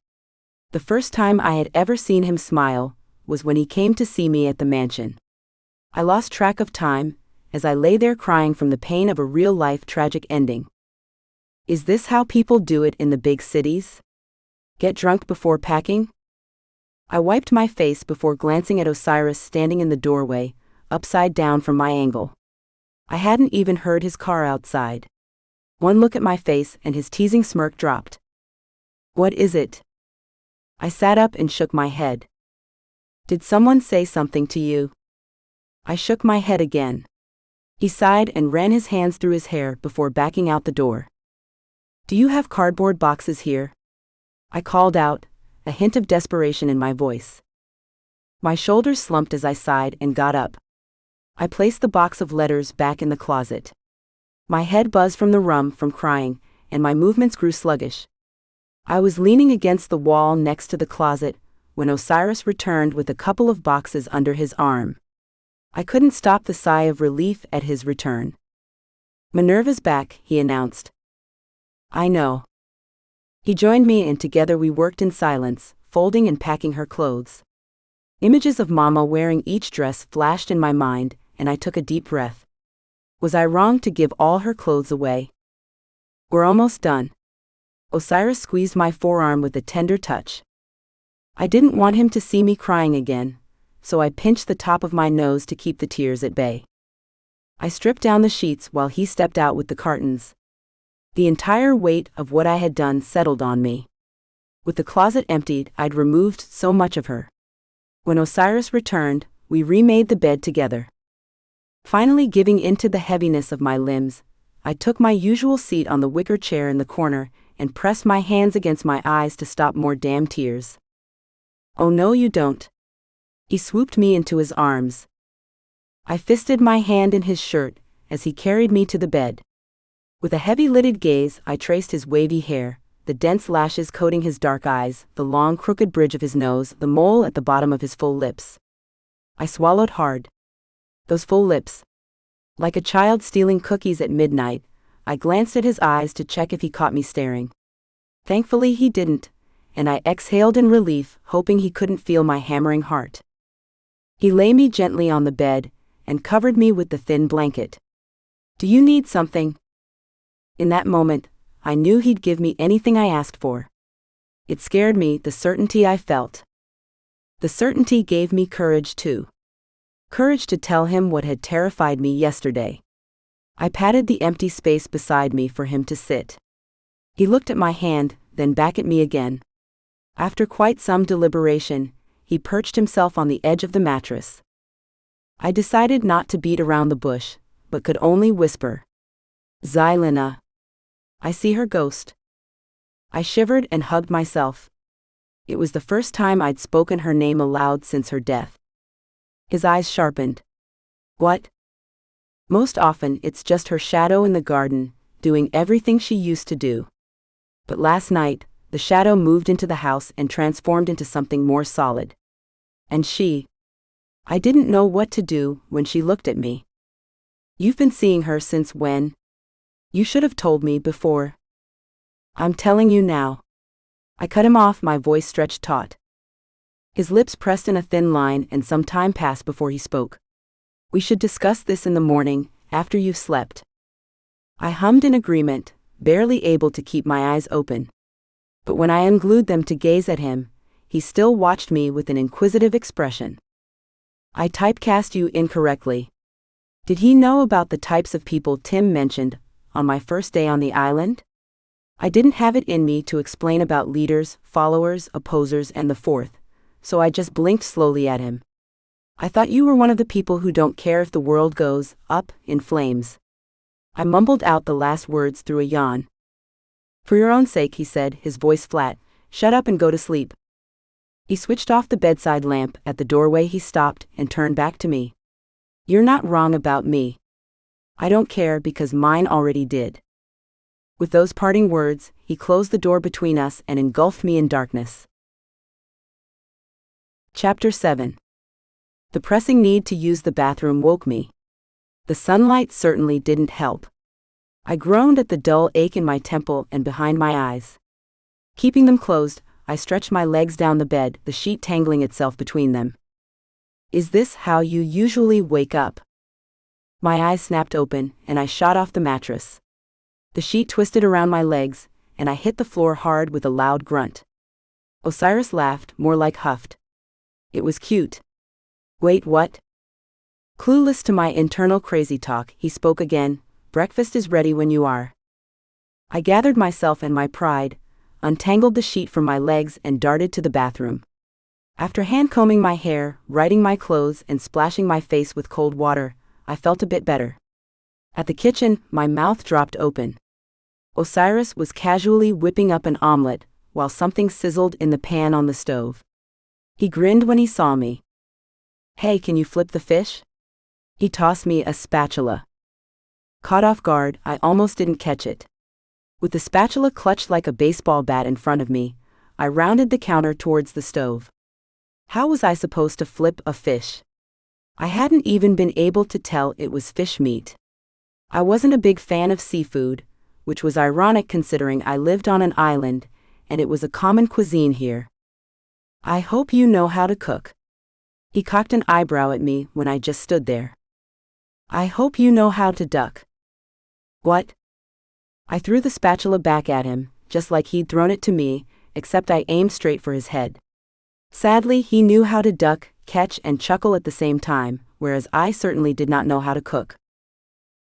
The first time I had ever seen him smile was when he came to see me at the mansion. I lost track of time as I lay there crying from the pain of a real-life tragic ending. Is this how people do it in the big cities? Get drunk before packing? I wiped my face before glancing at Osiris standing in the doorway, upside down from my angle. I hadn't even heard his car outside. One look at my face and his teasing smirk dropped. What is it? I sat up and shook my head. Did someone say something to you? I shook my head again. He sighed and ran his hands through his hair before backing out the door. Do you have cardboard boxes here? I called out, a hint of desperation in my voice. My shoulders slumped as I sighed and got up. I placed the box of letters back in the closet. My head buzzed from the rum from crying, and my movements grew sluggish. I was leaning against the wall next to the closet when Osiris returned with a couple of boxes under his arm. I couldn't stop the sigh of relief at his return. Minerva's back, he announced. I know. He joined me and together we worked in silence, folding and packing her clothes. Images of Mama wearing each dress flashed in my mind, and I took a deep breath. Was I wrong to give all her clothes away? We're almost done. Osiris squeezed my forearm with a tender touch. I didn't want him to see me crying again, so I pinched the top of my nose to keep the tears at bay. I stripped down the sheets while he stepped out with the cartons. The entire weight of what I had done settled on me. With the closet emptied, I'd removed so much of her. When Osiris returned, we remade the bed together. Finally giving in to the heaviness of my limbs, I took my usual seat on the wicker chair in the corner and pressed my hands against my eyes to stop more damn tears. Oh no you don't. He swooped me into his arms. I fisted my hand in his shirt as he carried me to the bed. With a heavy-lidded gaze, I traced his wavy hair, the dense lashes coating his dark eyes, the long crooked bridge of his nose, the mole at the bottom of his full lips. I swallowed hard. Those full lips. Like a child stealing cookies at midnight, I glanced at his eyes to check if he caught me staring. Thankfully he didn't, and I exhaled in relief, hoping he couldn't feel my hammering heart. He lay me gently on the bed and covered me with the thin blanket. Do you need something? In that moment, I knew he'd give me anything I asked for. It scared me, the certainty I felt. The certainty gave me courage too. Courage to tell him what had terrified me yesterday. I patted the empty space beside me for him to sit. He looked at my hand, then back at me again. After quite some deliberation, he perched himself on the edge of the mattress. I decided not to beat around the bush, but could only whisper. Helena. I see her ghost. I shivered and hugged myself. It was the first time I'd spoken her name aloud since her death. His eyes sharpened. What? Most often it's just her shadow in the garden, doing everything she used to do. But last night, the shadow moved into the house and transformed into something more solid. And she. I didn't know what to do when she looked at me. You've been seeing her since when? You should have told me before. I'm telling you now. I cut him off, my voice stretched taut. His lips pressed in a thin line and some time passed before he spoke. We should discuss this in the morning, after you've slept. I hummed in agreement, barely able to keep my eyes open. But when I unglued them to gaze at him, he still watched me with an inquisitive expression. I typecast you incorrectly. Did he know about the types of people Tim mentioned on my first day on the island? I didn't have it in me to explain about leaders, followers, opposers, and the fourth, so I just blinked slowly at him. I thought you were one of the people who don't care if the world goes up in flames. I mumbled out the last words through a yawn. For your own sake, he said, his voice flat, shut up and go to sleep. He switched off the bedside lamp. At the doorway he stopped and turned back to me. You're not wrong about me. I don't care because mine already did. With those parting words, he closed the door between us and engulfed me in darkness. Chapter 7. The pressing need to use the bathroom woke me. The sunlight certainly didn't help. I groaned at the dull ache in my temple and behind my eyes. Keeping them closed, I stretched my legs down the bed, the sheet tangling itself between them. Is this how you usually wake up? My eyes snapped open, and I shot off the mattress. The sheet twisted around my legs, and I hit the floor hard with a loud grunt. Osiris laughed, more like huffed. It was cute. Wait, what? Clueless to my internal crazy talk, he spoke again. Breakfast is ready when you are. I gathered myself and my pride, untangled the sheet from my legs and darted to the bathroom. After hand-combing my hair, righting my clothes and splashing my face with cold water, I felt a bit better. At the kitchen, my mouth dropped open. Osiris was casually whipping up an omelet, while something sizzled in the pan on the stove. He grinned when he saw me. Hey, can you flip the fish? He tossed me a spatula. Caught off guard, I almost didn't catch it. With the spatula clutched like a baseball bat in front of me, I rounded the counter towards the stove. How was I supposed to flip a fish? I hadn't even been able to tell it was fish meat. I wasn't a big fan of seafood, which was ironic considering I lived on an island, and it was a common cuisine here. I hope you know how to cook. He cocked an eyebrow at me when I just stood there. I hope you know how to duck. What? I threw the spatula back at him, just like he'd thrown it to me, except I aimed straight for his head. Sadly, he knew how to duck, catch, and chuckle at the same time, whereas I certainly did not know how to cook.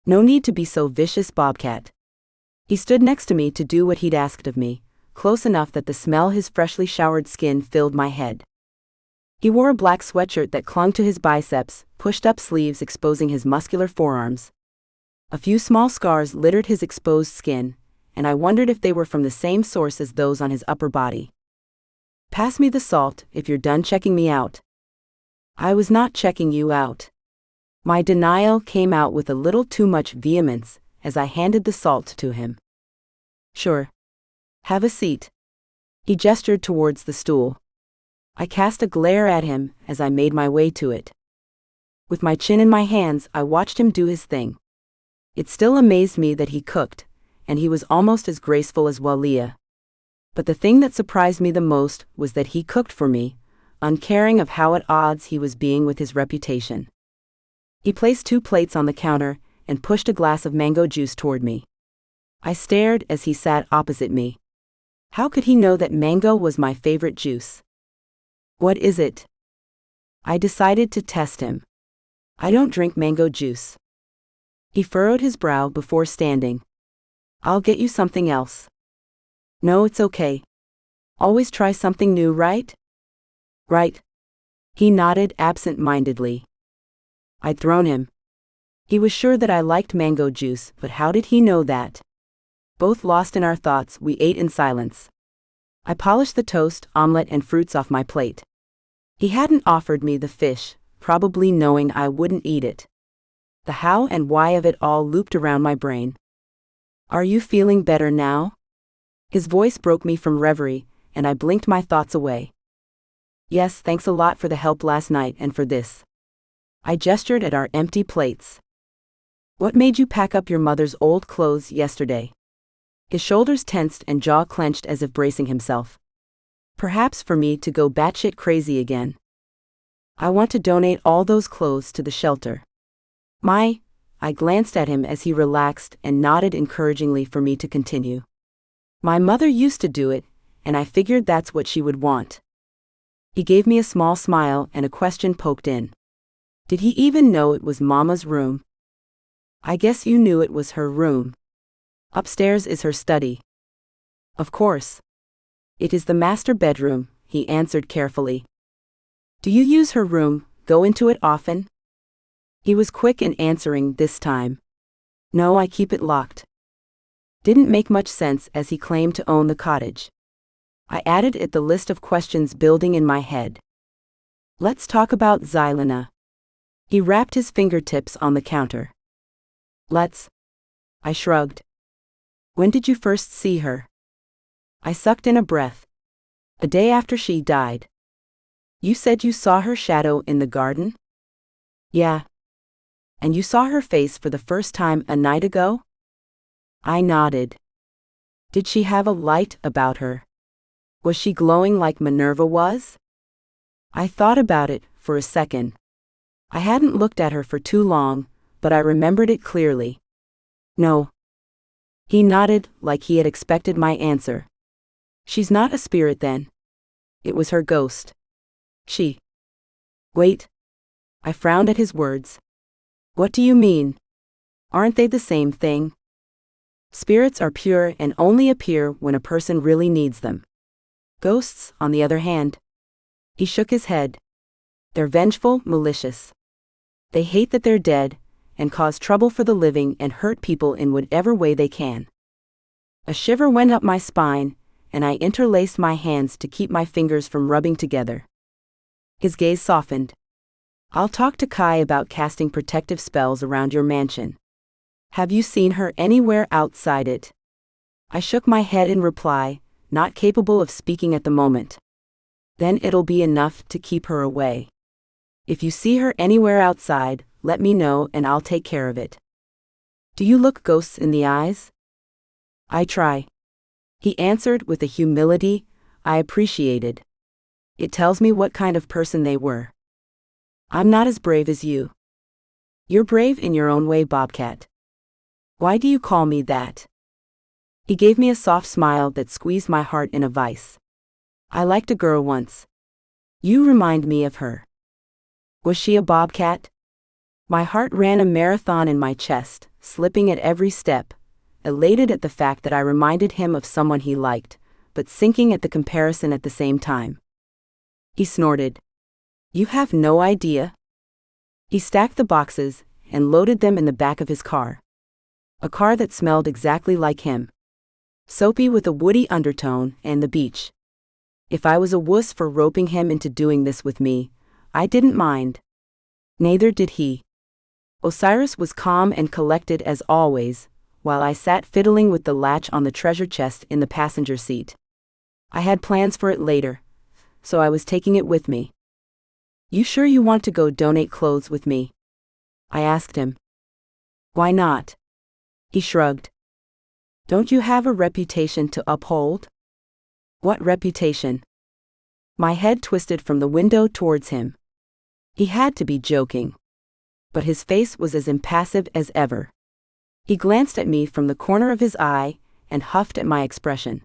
No need to be so vicious, Bobcat. He stood next to me to do what he'd asked of me, close enough that the smell his freshly showered skin filled my head. He wore a black sweatshirt that clung to his biceps, pushed-up sleeves exposing his muscular forearms. A few small scars littered his exposed skin, and I wondered if they were from the same source as those on his upper body. Pass me the salt if you're done checking me out. I was not checking you out. My denial came out with a little too much vehemence as I handed the salt to him. Sure. Have a seat. He gestured towards the stool. I cast a glare at him as I made my way to it. With my chin in my hands, I watched him do his thing. It still amazed me that he cooked, and he was almost as graceful as Walia. But the thing that surprised me the most was that he cooked for me, uncaring of how at odds he was being with his reputation. He placed 2 plates on the counter and pushed a glass of mango juice toward me. I stared as he sat opposite me. How could he know that mango was my favorite juice? What is it? I decided to test him. I don't drink mango juice. He furrowed his brow before standing. I'll get you something else. No, it's okay. Always try something new, right? Right. He nodded absent-mindedly. I'd thrown him. He was sure that I liked mango juice, but how did he know that? Both lost in our thoughts, we ate in silence. I polished the toast, omelet, and fruits off my plate. He hadn't offered me the fish, probably knowing I wouldn't eat it. The how and why of it all looped around my brain. Are you feeling better now? His voice broke me from reverie, and I blinked my thoughts away. Yes, thanks a lot for the help last night and for this. I gestured at our empty plates. What made you pack up your mother's old clothes yesterday? His shoulders tensed and jaw clenched as if bracing himself. Perhaps for me to go batshit crazy again. I want to donate all those clothes to the shelter. I glanced at him as he relaxed and nodded encouragingly for me to continue. My mother used to do it, and I figured that's what she would want. He gave me a small smile and a question poked in. Did he even know it was Mama's room? I guess you knew it was her room. Upstairs is her study. Of course. It is the master bedroom, he answered carefully. Do you use her room, go into it often? He was quick in answering this time. No, I keep it locked. Didn't make much sense as he claimed to own the cottage. I added it the list of questions building in my head. Let's talk about Helena. He wrapped his fingertips on the counter. Let's. I shrugged. When did you first see her? I sucked in a breath. A day after she died. You said you saw her shadow in the garden? Yeah. And you saw her face for the first time a night ago? I nodded. Did she have a light about her? Was she glowing like Minerva was? I thought about it for a second. I hadn't looked at her for too long, but I remembered it clearly. No. He nodded like he had expected my answer. She's not a spirit then. It was her ghost. Wait. I frowned at his words. What do you mean? Aren't they the same thing? Spirits are pure and only appear when a person really needs them. Ghosts, on the other hand. He shook his head. They're vengeful, malicious. They hate that they're dead, and cause trouble for the living and hurt people in whatever way they can. A shiver went up my spine, and I interlaced my hands to keep my fingers from rubbing together. His gaze softened. I'll talk to Kai about casting protective spells around your mansion. Have you seen her anywhere outside it? I shook my head in reply, not capable of speaking at the moment. Then it'll be enough to keep her away. If you see her anywhere outside, let me know and I'll take care of it. Do you look ghosts in the eyes? I try. He answered with a humility I appreciated. It tells me what kind of person they were. I'm not as brave as you. You're brave in your own way, Bobcat. Why do you call me that? He gave me a soft smile that squeezed my heart in a vice. I liked a girl once. You remind me of her. Was she a bobcat? My heart ran a marathon in my chest, slipping at every step, elated at the fact that I reminded him of someone he liked, but sinking at the comparison at the same time. He snorted. You have no idea. He stacked the boxes and loaded them in the back of his car. A car that smelled exactly like him. Soapy with a woody undertone and the beach. If I was a wuss for roping him into doing this with me, I didn't mind. Neither did he. Osiris was calm and collected as always, while I sat fiddling with the latch on the treasure chest in the passenger seat. I had plans for it later, so I was taking it with me. You sure you want to go donate clothes with me? I asked him. Why not? He shrugged. Don't you have a reputation to uphold? What reputation? My head twisted from the window towards him. He had to be joking. But his face was as impassive as ever. He glanced at me from the corner of his eye and huffed at my expression.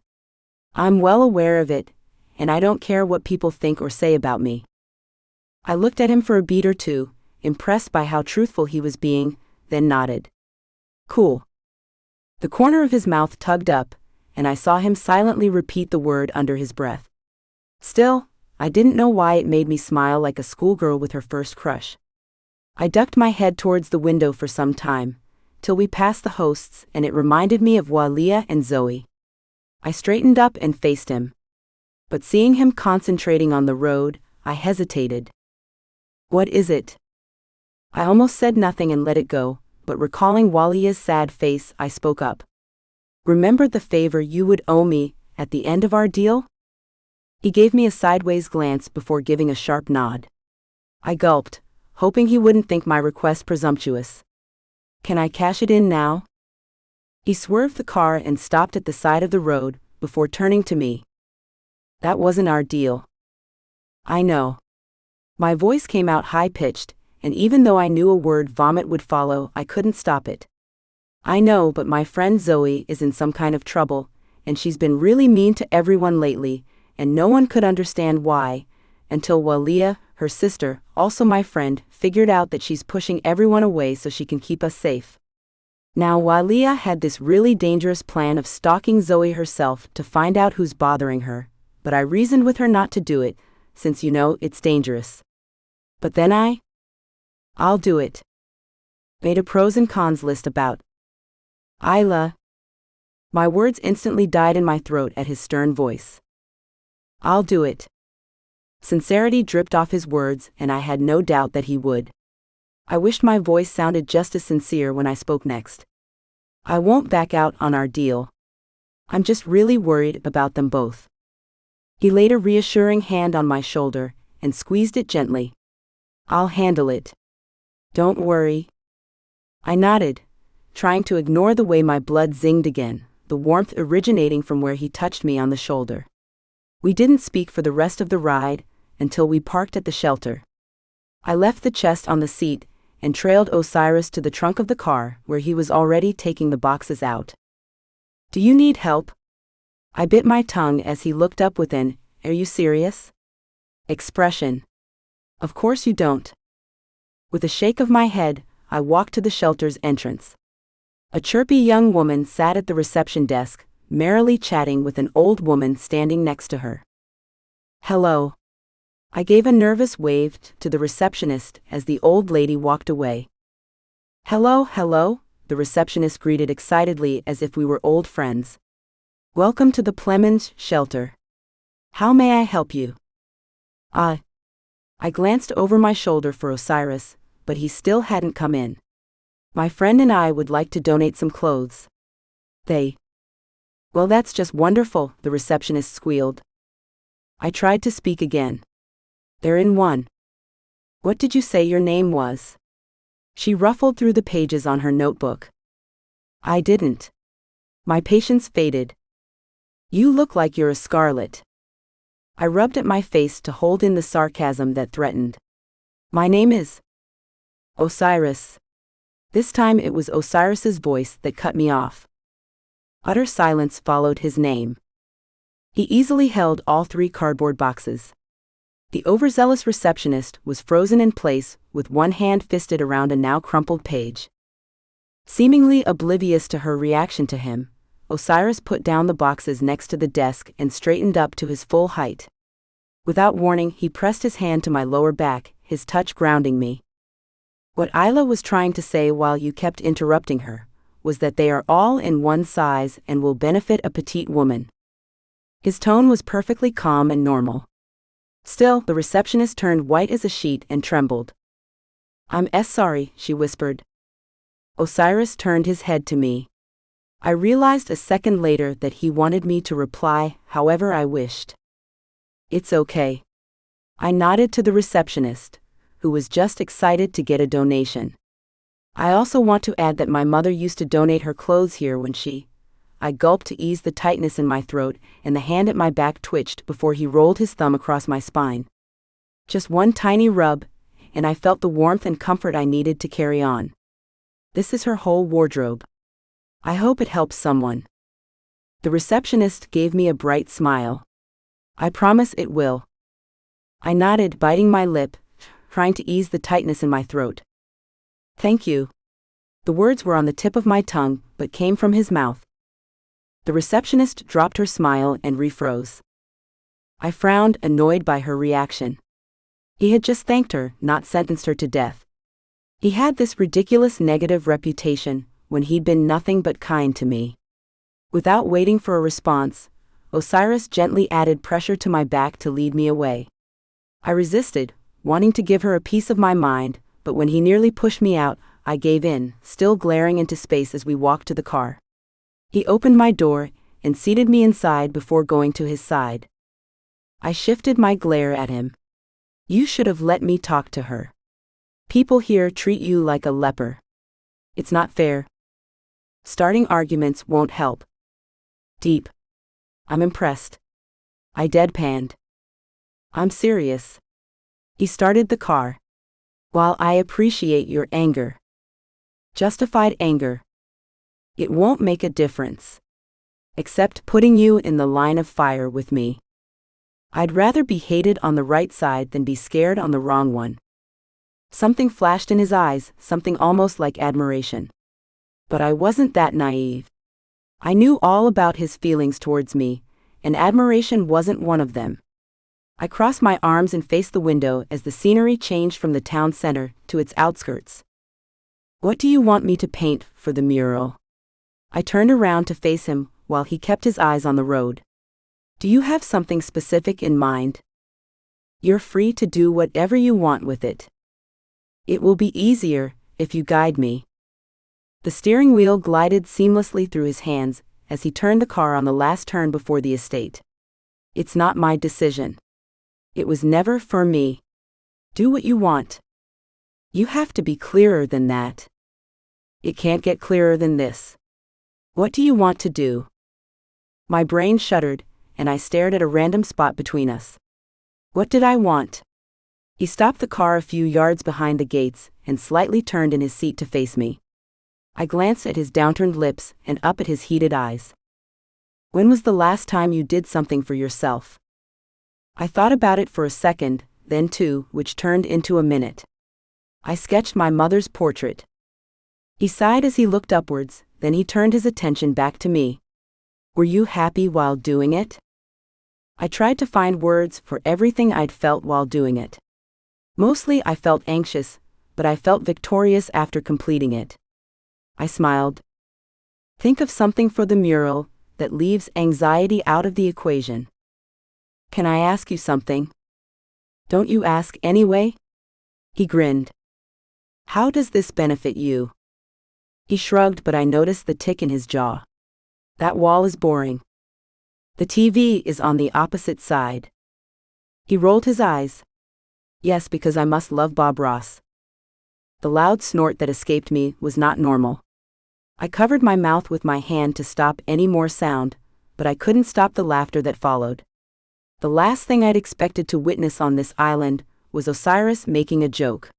I'm well aware of it, and I don't care what people think or say about me. I looked at him for a beat or two, impressed by how truthful he was being, then nodded. Cool. The corner of his mouth tugged up, and I saw him silently repeat the word under his breath. Still, I didn't know why it made me smile like a schoolgirl with her first crush. I ducked my head towards the window for some time, till we passed the hosts and it reminded me of Walia and Zoe. I straightened up and faced him. But seeing him concentrating on the road, I hesitated. What is it? I almost said nothing and let it go, but recalling Walia's sad face, I spoke up. Remember the favor you would owe me at the end of our deal? He gave me a sideways glance before giving a sharp nod. I gulped, hoping he wouldn't think my request presumptuous. Can I cash it in now? He swerved the car and stopped at the side of the road, before turning to me. That wasn't our deal. I know. My voice came out high-pitched, and even though I knew a word vomit would follow, I couldn't stop it. I know, but my friend Zoe is in some kind of trouble, and she's been really mean to everyone lately, and no one could understand why, until Walia, her sister, also my friend, figured out that she's pushing everyone away so she can keep us safe. Now Walia had this really dangerous plan of stalking Zoe herself to find out who's bothering her, but I reasoned with her not to do it, since it's dangerous. But then I'll do it. Made a pros and cons list about Isla. My words instantly died in my throat at his stern voice. I'll do it. Sincerity dripped off his words, and I had no doubt that he would. I wished my voice sounded just as sincere when I spoke next. I won't back out on our deal. I'm just really worried about them both. He laid a reassuring hand on my shoulder and squeezed it gently. I'll handle it. Don't worry. I nodded, trying to ignore the way my blood zinged again, the warmth originating from where he touched me on the shoulder. We didn't speak for the rest of the ride, until we parked at the shelter. I left the chest on the seat and trailed Osiris to the trunk of the car, where he was already taking the boxes out. Do you need help? I bit my tongue as he looked up with an, "Are you serious?" expression. Of course you don't. With a shake of my head, I walked to the shelter's entrance. A chirpy young woman sat at the reception desk, merrily chatting with an old woman standing next to her. Hello. I gave a nervous wave to the receptionist as the old lady walked away. Hello, the receptionist greeted excitedly as if we were old friends. Welcome to the Plemons shelter. How may I help you? I glanced over my shoulder for Osiris, but he still hadn't come in. My friend and I would like to donate some clothes. Well, that's just wonderful, the receptionist squealed. I tried to speak again. They're in one. What did you say your name was? She ruffled through the pages on her notebook. I didn't. My patience faded. You look like you're a scarlet. I rubbed at my face to hold in the sarcasm that threatened. My name is Osiris. This time it was Osiris's voice that cut me off. Utter silence followed his name. He easily held all 3 cardboard boxes. The overzealous receptionist was frozen in place, with one hand fisted around a now crumpled page. Seemingly oblivious to her reaction to him, Osiris put down the boxes next to the desk and straightened up to his full height. Without warning, he pressed his hand to my lower back, his touch grounding me. What Isla was trying to say while you kept interrupting her was that they are all in one size and will benefit a petite woman. His tone was perfectly calm and normal. Still, the receptionist turned white as a sheet and trembled. I'm sorry, she whispered. Osiris turned his head to me. I realized a second later that he wanted me to reply however I wished. It's okay. I nodded to the receptionist, who was just excited to get a donation. I also want to add that my mother used to donate her clothes here when I gulped to ease the tightness in my throat, and the hand at my back twitched before he rolled his thumb across my spine. Just one tiny rub, and I felt the warmth and comfort I needed to carry on. This is her whole wardrobe. I hope it helps someone. The receptionist gave me a bright smile. I promise it will. I nodded, biting my lip, trying to ease the tightness in my throat. Thank you. The words were on the tip of my tongue, but came from his mouth. The receptionist dropped her smile and refroze. I frowned, annoyed by her reaction. He had just thanked her, not sentenced her to death. He had this ridiculous negative reputation, when he'd been nothing but kind to me. Without waiting for a response, Osiris gently added pressure to my back to lead me away. I resisted, wanting to give her a piece of my mind, but when he nearly pushed me out, I gave in, still glaring into space as we walked to the car. He opened my door and seated me inside before going to his side. I shifted my glare at him. You should have let me talk to her. People here treat you like a leper. It's not fair. Starting arguments won't help. Deep. I'm impressed. I deadpanned. I'm serious. He started the car. While I appreciate your anger. Justified anger. It won't make a difference. Except putting you in the line of fire with me. I'd rather be hated on the right side than be scared on the wrong one. Something flashed in his eyes, something almost like admiration. But I wasn't that naive. I knew all about his feelings towards me, and admiration wasn't one of them. I crossed my arms and faced the window as the scenery changed from the town center to its outskirts. What do you want me to paint for the mural? I turned around to face him while he kept his eyes on the road. Do you have something specific in mind? You're free to do whatever you want with it. It will be easier if you guide me. The steering wheel glided seamlessly through his hands as he turned the car on the last turn before the estate. It's not my decision. It was never for me. Do what you want. You have to be clearer than that. It can't get clearer than this. What do you want to do? My brain shuddered, and I stared at a random spot between us. What did I want? He stopped the car a few yards behind the gates and slightly turned in his seat to face me. I glanced at his downturned lips and up at his heated eyes. When was the last time you did something for yourself? I thought about it for a second, then two, which turned into a minute. I sketched my mother's portrait. He sighed as he looked upwards, then he turned his attention back to me. Were you happy while doing it? I tried to find words for everything I'd felt while doing it. Mostly I felt anxious, but I felt victorious after completing it. I smiled. Think of something for the mural that leaves anxiety out of the equation. Can I ask you something? Don't you ask anyway? He grinned. How does this benefit you? He shrugged, but I noticed the tick in his jaw. That wall is boring. The TV is on the opposite side. He rolled his eyes. Yes, because I must love Bob Ross. The loud snort that escaped me was not normal. I covered my mouth with my hand to stop any more sound, but I couldn't stop the laughter that followed. The last thing I'd expected to witness on this island was Osiris making a joke.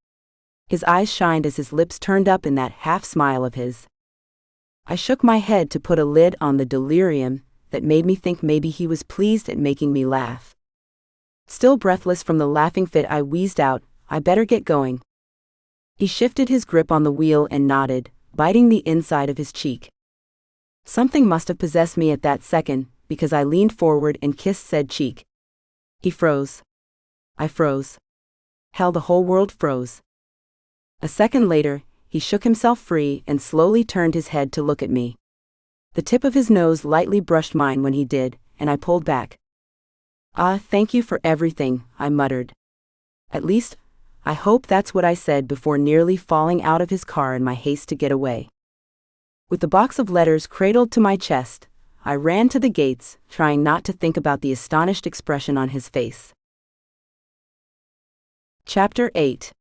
His eyes shined as his lips turned up in that half-smile of his. I shook my head to put a lid on the delirium that made me think maybe he was pleased at making me laugh. Still breathless from the laughing fit, I wheezed out, I better get going. He shifted his grip on the wheel and nodded, biting the inside of his cheek. Something must have possessed me at that second, because I leaned forward and kissed said cheek. He froze. I froze. Hell, the whole world froze. A second later, he shook himself free and slowly turned his head to look at me. The tip of his nose lightly brushed mine when he did, and I pulled back. Ah, thank you for everything, I muttered. At least, I hope that's what I said before nearly falling out of his car in my haste to get away. With the box of letters cradled to my chest, I ran to the gates, trying not to think about the astonished expression on his face. Chapter 8.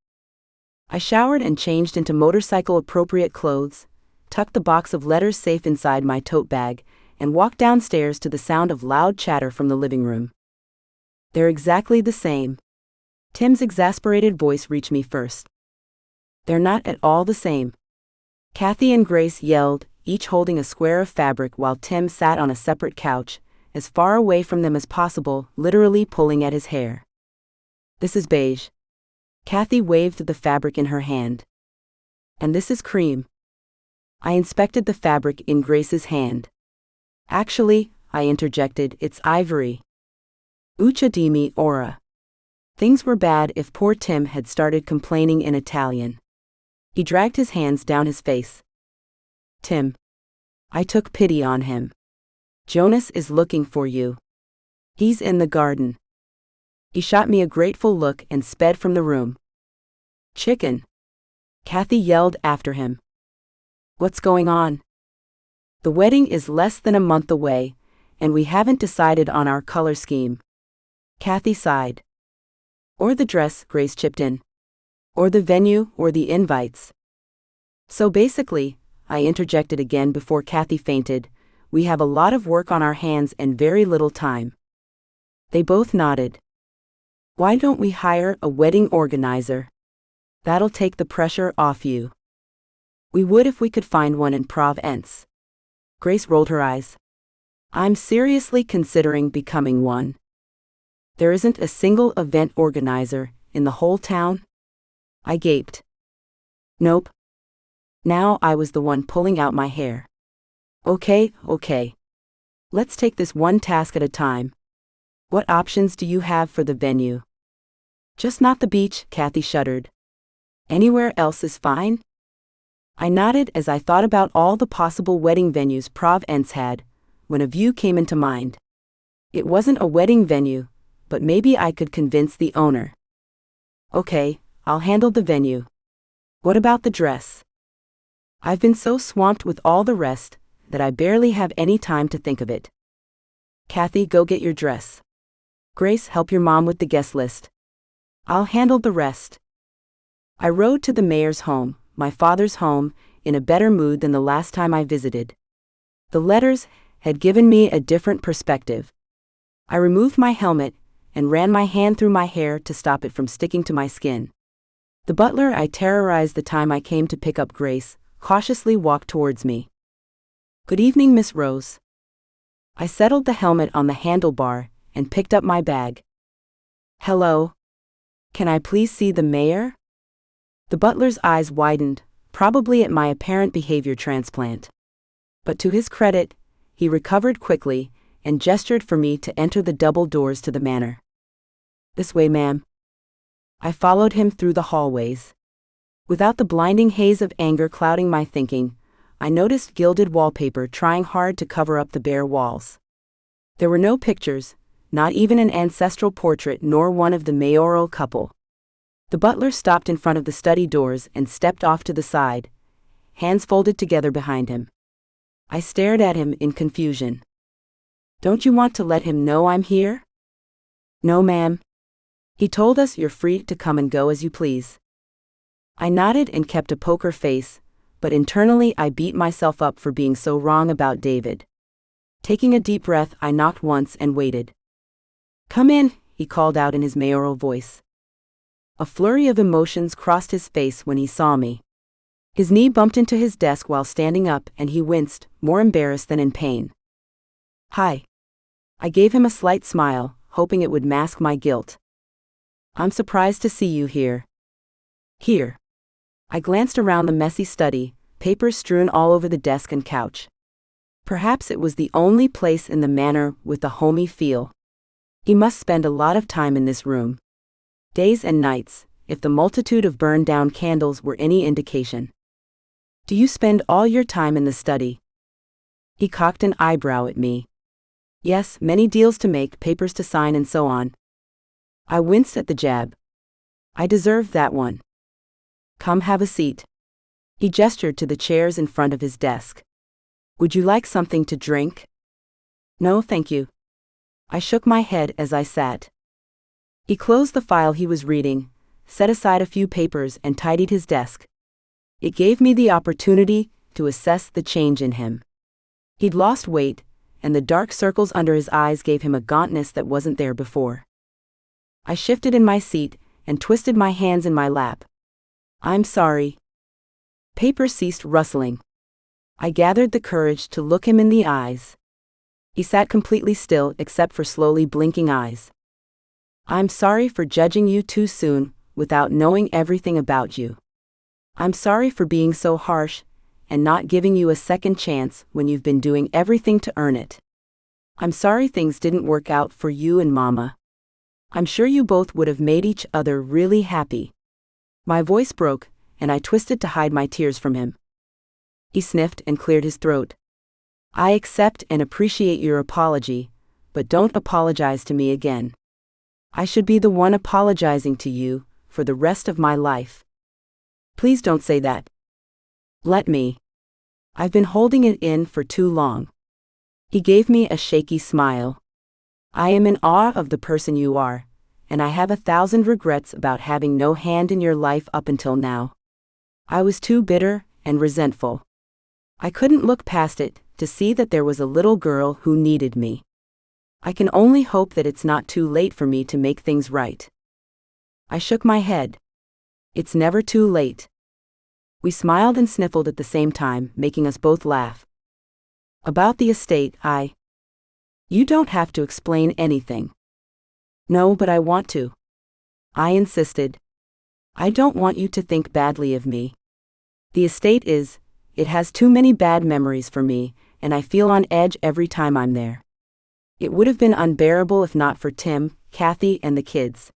I showered and changed into motorcycle-appropriate clothes, tucked the box of letters safe inside my tote bag, and walked downstairs to the sound of loud chatter from the living room. They're exactly the same. Tim's exasperated voice reached me first. They're not at all the same. Kathy and Grace yelled, each holding a square of fabric while Tim sat on a separate couch, as far away from them as possible, literally pulling at his hair. This is beige. Kathy waved the fabric in her hand. And this is cream. I inspected the fabric in Grace's hand. Actually, I interjected, it's ivory. Uccia di mi ora. Things were bad if poor Tim had started complaining in Italian. He dragged his hands down his face. Tim. I took pity on him. Jonas is looking for you. He's in the garden. He shot me a grateful look and sped from the room. Chicken. Kathy yelled after him. What's going on? The wedding is less than a month away, and we haven't decided on our color scheme. Kathy sighed. Or the dress, Grace chipped in. Or the venue, or the invites. So basically, I interjected again before Kathy fainted, we have a lot of work on our hands and very little time. They both nodded. Why don't we hire a wedding organizer? That'll take the pressure off you. We would if we could find one in Provence. Grace rolled her eyes. I'm seriously considering becoming one. There isn't a single event organizer in the whole town? I gaped. Nope. Now I was the one pulling out my hair. Okay. Let's take this one task at a time. What options do you have for the venue? Just not the beach, Kathy shuddered. Anywhere else is fine? I nodded as I thought about all the possible wedding venues Provence had, when a view came into mind. It wasn't a wedding venue, but maybe I could convince the owner. Okay, I'll handle the venue. What about the dress? I've been so swamped with all the rest that I barely have any time to think of it. Kathy, go get your dress. Grace, help your mom with the guest list. I'll handle the rest. I rode to the mayor's home, my father's home, in a better mood than the last time I visited. The letters had given me a different perspective. I removed my helmet and ran my hand through my hair to stop it from sticking to my skin. The butler I terrorized the time I came to pick up Grace cautiously walked towards me. Good evening, Miss Rose. I settled the helmet on the handlebar and picked up my bag. Hello. Can I please see the mayor? The butler's eyes widened, probably at my apparent behavior transplant. But to his credit, he recovered quickly and gestured for me to enter the double doors to the manor. This way, ma'am. I followed him through the hallways. Without the blinding haze of anger clouding my thinking, I noticed gilded wallpaper trying hard to cover up the bare walls. There were no pictures, not even an ancestral portrait nor one of the mayoral couple. The butler stopped in front of the study doors and stepped off to the side, hands folded together behind him. I stared at him in confusion. Don't you want to let him know I'm here? No, ma'am. He told us you're free to come and go as you please. I nodded and kept a poker face, but internally I beat myself up for being so wrong about David. Taking a deep breath, I knocked once and waited. Come in, he called out in his mayoral voice. A flurry of emotions crossed his face when he saw me. His knee bumped into his desk while standing up and he winced, more embarrassed than in pain. Hi. I gave him a slight smile, hoping it would mask my guilt. I'm surprised to see you here. Here. I glanced around the messy study, papers strewn all over the desk and couch. Perhaps it was the only place in the manor with a homey feel. He must spend a lot of time in this room. Days and nights, if the multitude of burned-down candles were any indication. Do you spend all your time in the study? He cocked an eyebrow at me. Yes, many deals to make, papers to sign and so on. I winced at the jab. I deserved that one. Come have a seat. He gestured to the chairs in front of his desk. Would you like something to drink? No, thank you. I shook my head as I sat. He closed the file he was reading, set aside a few papers and tidied his desk. It gave me the opportunity to assess the change in him. He'd lost weight, and the dark circles under his eyes gave him a gauntness that wasn't there before. I shifted in my seat and twisted my hands in my lap. I'm sorry. Paper ceased rustling. I gathered the courage to look him in the eyes. He sat completely still except for slowly blinking eyes. I'm sorry for judging you too soon, without knowing everything about you. I'm sorry for being so harsh, and not giving you a second chance when you've been doing everything to earn it. I'm sorry things didn't work out for you and Mama. I'm sure you both would have made each other really happy. My voice broke, and I twisted to hide my tears from him. He sniffed and cleared his throat. I accept and appreciate your apology, but don't apologize to me again. I should be the one apologizing to you for the rest of my life. Please don't say that. Let me. I've been holding it in for too long. He gave me a shaky smile. I am in awe of the person you are, and I have 1,000 regrets about having no hand in your life up until now. I was too bitter and resentful. I couldn't look past it to see that there was a little girl who needed me. I can only hope that it's not too late for me to make things right." I shook my head. "It's never too late." We smiled and sniffled at the same time, making us both laugh. "About the estate, You don't have to explain anything." "No, but I want to." I insisted. "I don't want you to think badly of me. The estate it has too many bad memories for me, and I feel on edge every time I'm there. It would have been unbearable if not for Tim, Kathy, and the kids.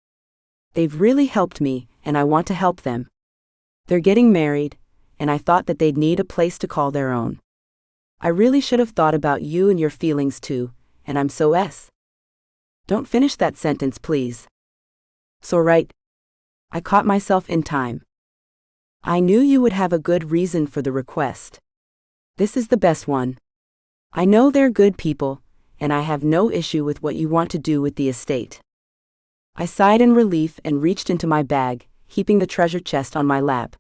They've really helped me, and I want to help them. They're getting married, and I thought that they'd need a place to call their own. I really should have thought about you and your feelings too, and I'm so Don't finish that sentence, please." "So right." I caught myself in time. "I knew you would have a good reason for the request. This is the best one. I know they're good people, and I have no issue with what you want to do with the estate." I sighed in relief and reached into my bag, heaping the treasure chest on my lap.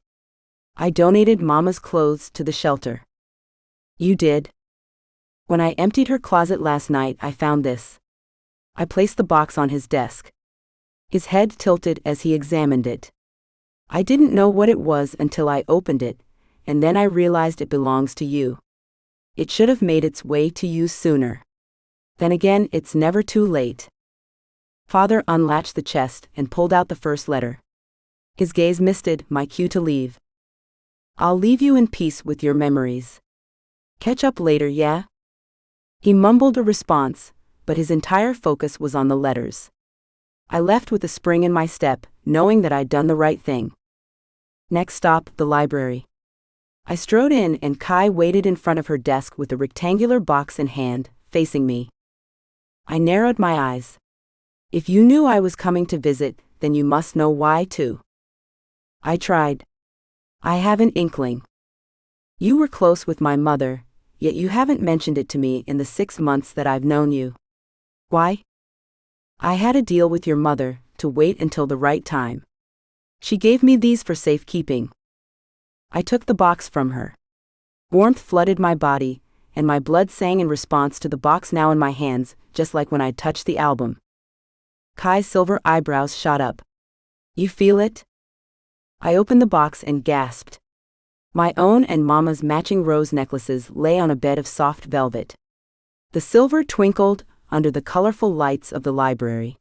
"I donated Mama's clothes to the shelter." "You did?" "When I emptied her closet last night, I found this." I placed the box on his desk. His head tilted as he examined it. "I didn't know what it was until I opened it, and then I realized it belongs to you. It should have made its way to you sooner. Then again, it's never too late." Father unlatched the chest and pulled out the first letter. His gaze misted my cue to leave. "I'll leave you in peace with your memories. Catch up later, yeah?" He mumbled a response, but his entire focus was on the letters. I left with a spring in my step, knowing that I'd done the right thing. Next stop, the library. I strode in and Kai waited in front of her desk with a rectangular box in hand, facing me. I narrowed my eyes. "If you knew I was coming to visit, then you must know why too." I tried. "I have an inkling. You were close with my mother, yet you haven't mentioned it to me in the 6 months that I've known you. Why?" "I had a deal with your mother, to wait until the right time. She gave me these for safekeeping." I took the box from her. Warmth flooded my body, and my blood sang in response to the box now in my hands, just like when I'd touched the album. Kai's silver eyebrows shot up. "You feel it?" I opened the box and gasped. My own and Mama's matching rose necklaces lay on a bed of soft velvet. The silver twinkled under the colorful lights of the library.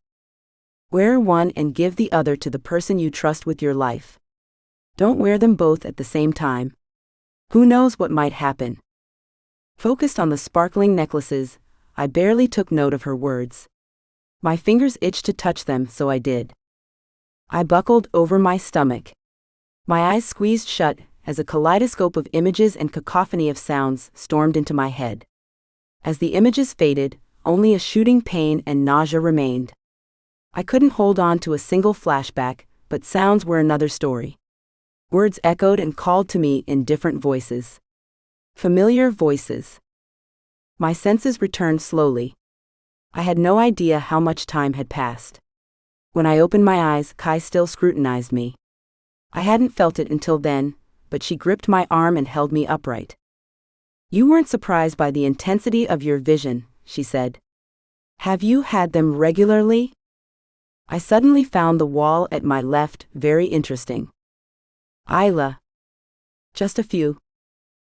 "Wear one and give the other to the person you trust with your life. Don't wear them both at the same time. Who knows what might happen." Focused on the sparkling necklaces, I barely took note of her words. My fingers itched to touch them, so I did. I buckled over my stomach. My eyes squeezed shut as a kaleidoscope of images and cacophony of sounds stormed into my head. As the images faded, only a shooting pain and nausea remained. I couldn't hold on to a single flashback, but sounds were another story. Words echoed and called to me in different voices. Familiar voices. My senses returned slowly. I had no idea how much time had passed. When I opened my eyes, Kai still scrutinized me. I hadn't felt it until then, but she gripped my arm and held me upright. "You weren't surprised by the intensity of your vision," she said. "Have you had them regularly?" I suddenly found the wall at my left very interesting. "Isla. Just a few.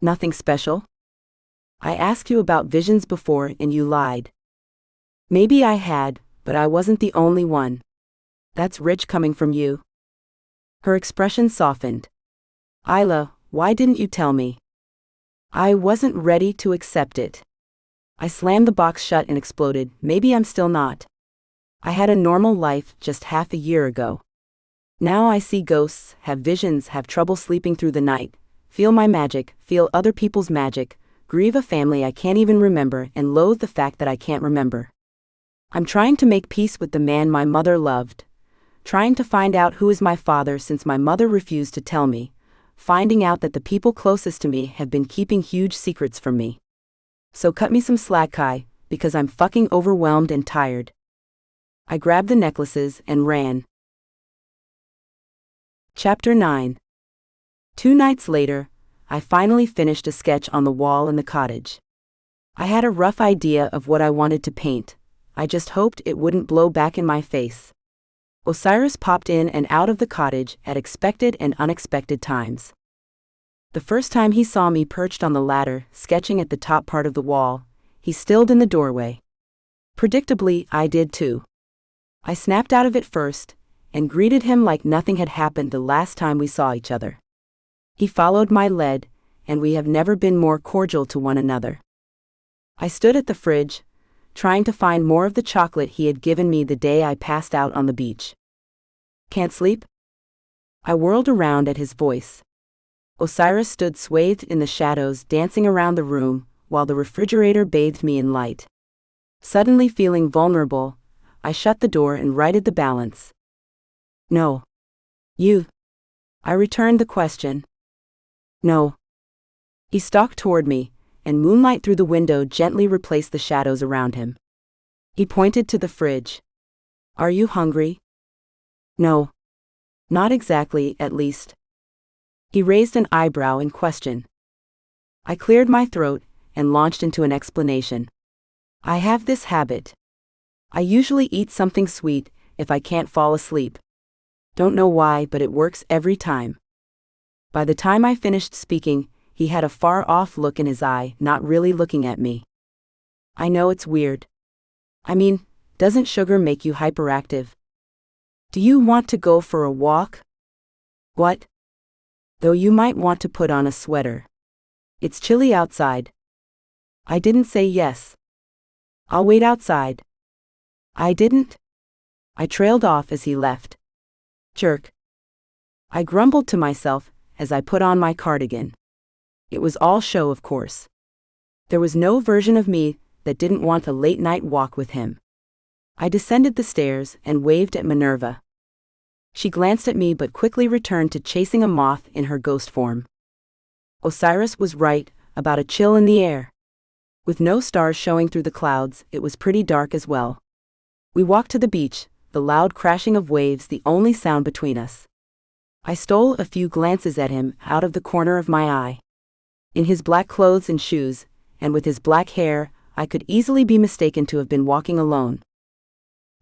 Nothing special." "I asked you about visions before and you lied." "Maybe I had, but I wasn't the only one. That's rich coming from you." Her expression softened. "Isla, why didn't you tell me?" "I wasn't ready to accept it." I slammed the box shut and exploded. "Maybe I'm still not. I had a normal life just half a year ago. Now I see ghosts, have visions, have trouble sleeping through the night, feel my magic, feel other people's magic, grieve a family I can't even remember, and loathe the fact that I can't remember. I'm trying to make peace with the man my mother loved. Trying to find out who is my father since my mother refused to tell me. Finding out that the people closest to me have been keeping huge secrets from me. So cut me some slack, Kai, because I'm fucking overwhelmed and tired." I grabbed the necklaces and ran. Chapter 9. 2 nights later, I finally finished a sketch on the wall in the cottage. I had a rough idea of what I wanted to paint. I just hoped it wouldn't blow back in my face. Osiris popped in and out of the cottage at expected and unexpected times. The first time he saw me perched on the ladder, sketching at the top part of the wall, he stilled in the doorway. Predictably, I did too. I snapped out of it first, and greeted him like nothing had happened the last time we saw each other. He followed my lead, and we have never been more cordial to one another. I stood at the fridge, trying to find more of the chocolate he had given me the day I passed out on the beach. Can't sleep? I whirled around at his voice. Osiris stood swathed in the shadows, dancing around the room, while the refrigerator bathed me in light. Suddenly feeling vulnerable, I shut the door and righted the balance. No. You. I returned the question. No. He stalked toward me, and moonlight through the window gently replaced the shadows around him. He pointed to the fridge. Are you hungry? No. Not exactly, at least. He raised an eyebrow in question. I cleared my throat and launched into an explanation. I have this habit. I usually eat something sweet if I can't fall asleep. Don't know why, but it works every time. By the time I finished speaking, he had a far-off look in his eye, not really looking at me. I know it's weird. I mean, doesn't sugar make you hyperactive? Do you want to go for a walk? What? Though you might want to put on a sweater. It's chilly outside. I didn't say yes. I'll wait outside. I didn't. I trailed off as he left. Jerk. I grumbled to myself as I put on my cardigan. It was all show, of course. There was no version of me that didn't want a late-night walk with him. I descended the stairs and waved at Minerva. She glanced at me but quickly returned to chasing a moth in her ghost form. Osiris was right about a chill in the air. With no stars showing through the clouds, it was pretty dark as well. We walked to the beach, the loud crashing of waves the only sound between us. I stole a few glances at him out of the corner of my eye. In his black clothes and shoes, and with his black hair, I could easily be mistaken to have been walking alone.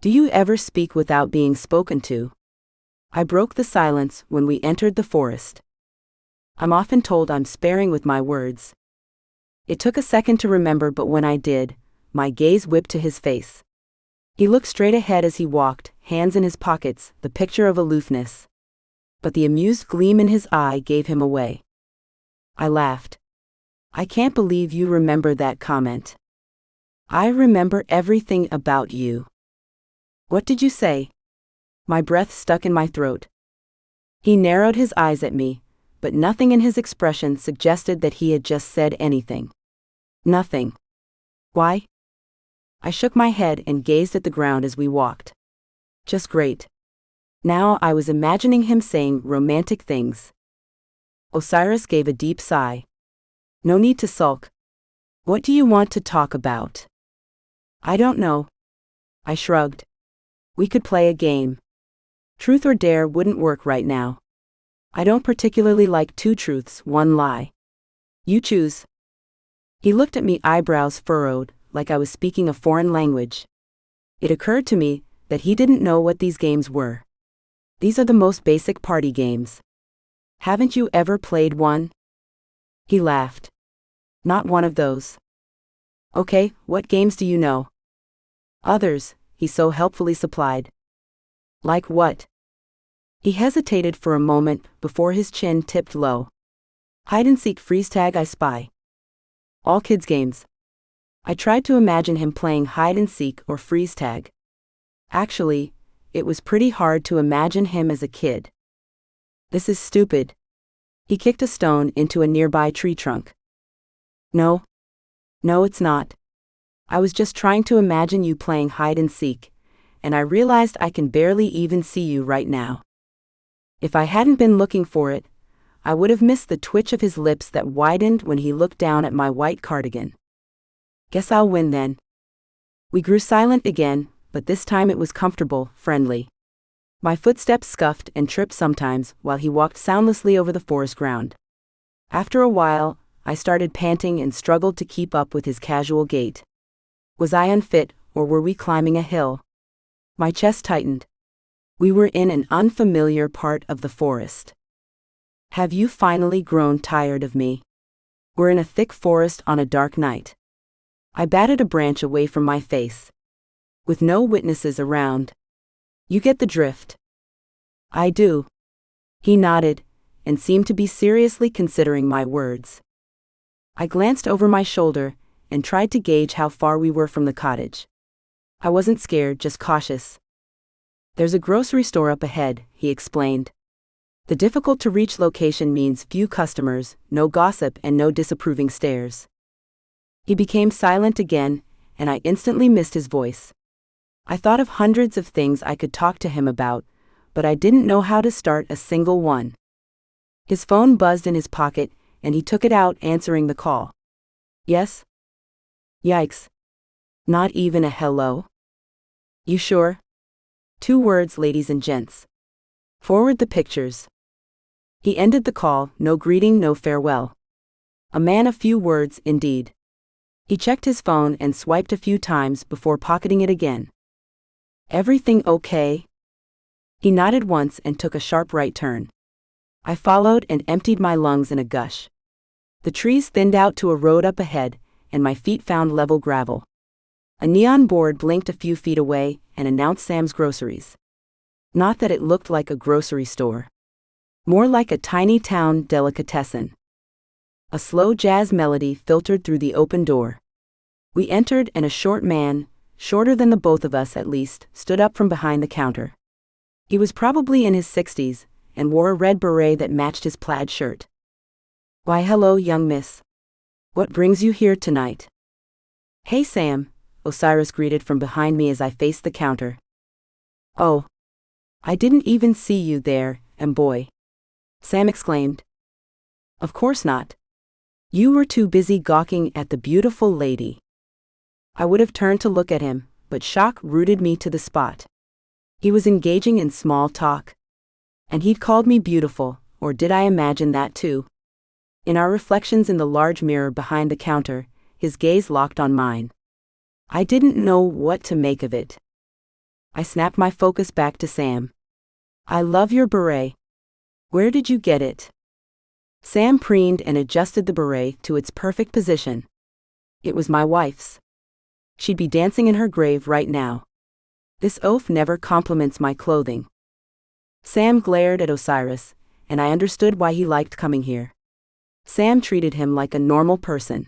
Do you ever speak without being spoken to? I broke the silence when we entered the forest. I'm often told I'm sparing with my words. It took a second to remember, but when I did, my gaze whipped to his face. He looked straight ahead as he walked, hands in his pockets, the picture of aloofness. But the amused gleam in his eye gave him away. I laughed. I can't believe you remember that comment. I remember everything about you. What did you say? My breath stuck in my throat. He narrowed his eyes at me, but nothing in his expression suggested that he had just said anything. Nothing. Why? I shook my head and gazed at the ground as we walked. Just great. Now I was imagining him saying romantic things. Osiris gave a deep sigh. No need to sulk. What do you want to talk about? I don't know. I shrugged. We could play a game. Truth or dare wouldn't work right now. I don't particularly like 2 truths, 1 lie. You choose. He looked at me, eyebrows furrowed, like I was speaking a foreign language. It occurred to me that he didn't know what these games were. These are the most basic party games. Haven't you ever played one? He laughed. Not one of those. Okay, what games do you know? Others, he so helpfully supplied. Like what? He hesitated for a moment before his chin tipped low. Hide and seek, freeze tag, I spy. All kids' games. I tried to imagine him playing hide and seek or freeze tag. Actually, it was pretty hard to imagine him as a kid. This is stupid. He kicked a stone into a nearby tree trunk. No, it's not. I was just trying to imagine you playing hide and seek, and I realized I can barely even see you right now. If I hadn't been looking for it, I would have missed the twitch of his lips that widened when he looked down at my white cardigan. Guess I'll win then. We grew silent again, but this time it was comfortable, friendly. My footsteps scuffed and tripped sometimes while he walked soundlessly over the forest ground. After a while, I started panting and struggled to keep up with his casual gait. Was I unfit, or were we climbing a hill? My chest tightened. We were in an unfamiliar part of the forest. Have you finally grown tired of me? We're in a thick forest on a dark night. I batted a branch away from my face. With no witnesses around. You get the drift. I do. He nodded, and seemed to be seriously considering my words. I glanced over my shoulder, and tried to gauge how far we were from the cottage. I wasn't scared, just cautious. There's a grocery store up ahead, he explained. The difficult-to-reach location means few customers, no gossip, and no disapproving stares. He became silent again, and I instantly missed his voice. I thought of hundreds of things I could talk to him about, but I didn't know how to start a single one. His phone buzzed in his pocket, and he took it out, answering the call. Yes? Yikes. Not even a hello? You sure? 2 words, ladies and gents. Forward the pictures. He ended the call, no greeting, no farewell. A man of few words, indeed. He checked his phone and swiped a few times before pocketing it again. Everything okay? He nodded once and took a sharp right turn. I followed and emptied my lungs in a gush. The trees thinned out to a road up ahead, and my feet found level gravel. A neon board blinked a few feet away and announced Sam's Groceries. Not that it looked like a grocery store. More like a tiny town delicatessen. A slow jazz melody filtered through the open door. We entered, and a short man, shorter than the both of us at least, stood up from behind the counter. He was probably in his 60s, and wore a red beret that matched his plaid shirt. Why, hello, young miss. What brings you here tonight? Hey, Sam, Osiris greeted from behind me as I faced the counter. Oh. I didn't even see you there, boy. Sam exclaimed. Of course not. You were too busy gawking at the beautiful lady. I would have turned to look at him, but shock rooted me to the spot. He was engaging in small talk. And he'd called me beautiful, or did I imagine that too? In our reflections in the large mirror behind the counter, his gaze locked on mine. I didn't know what to make of it. I snapped my focus back to Sam. I love your beret. Where did you get it? Sam preened and adjusted the beret to its perfect position. It was my wife's. She'd be dancing in her grave right now. This oaf never compliments my clothing. Sam glared at Osiris, and I understood why he liked coming here. Sam treated him like a normal person.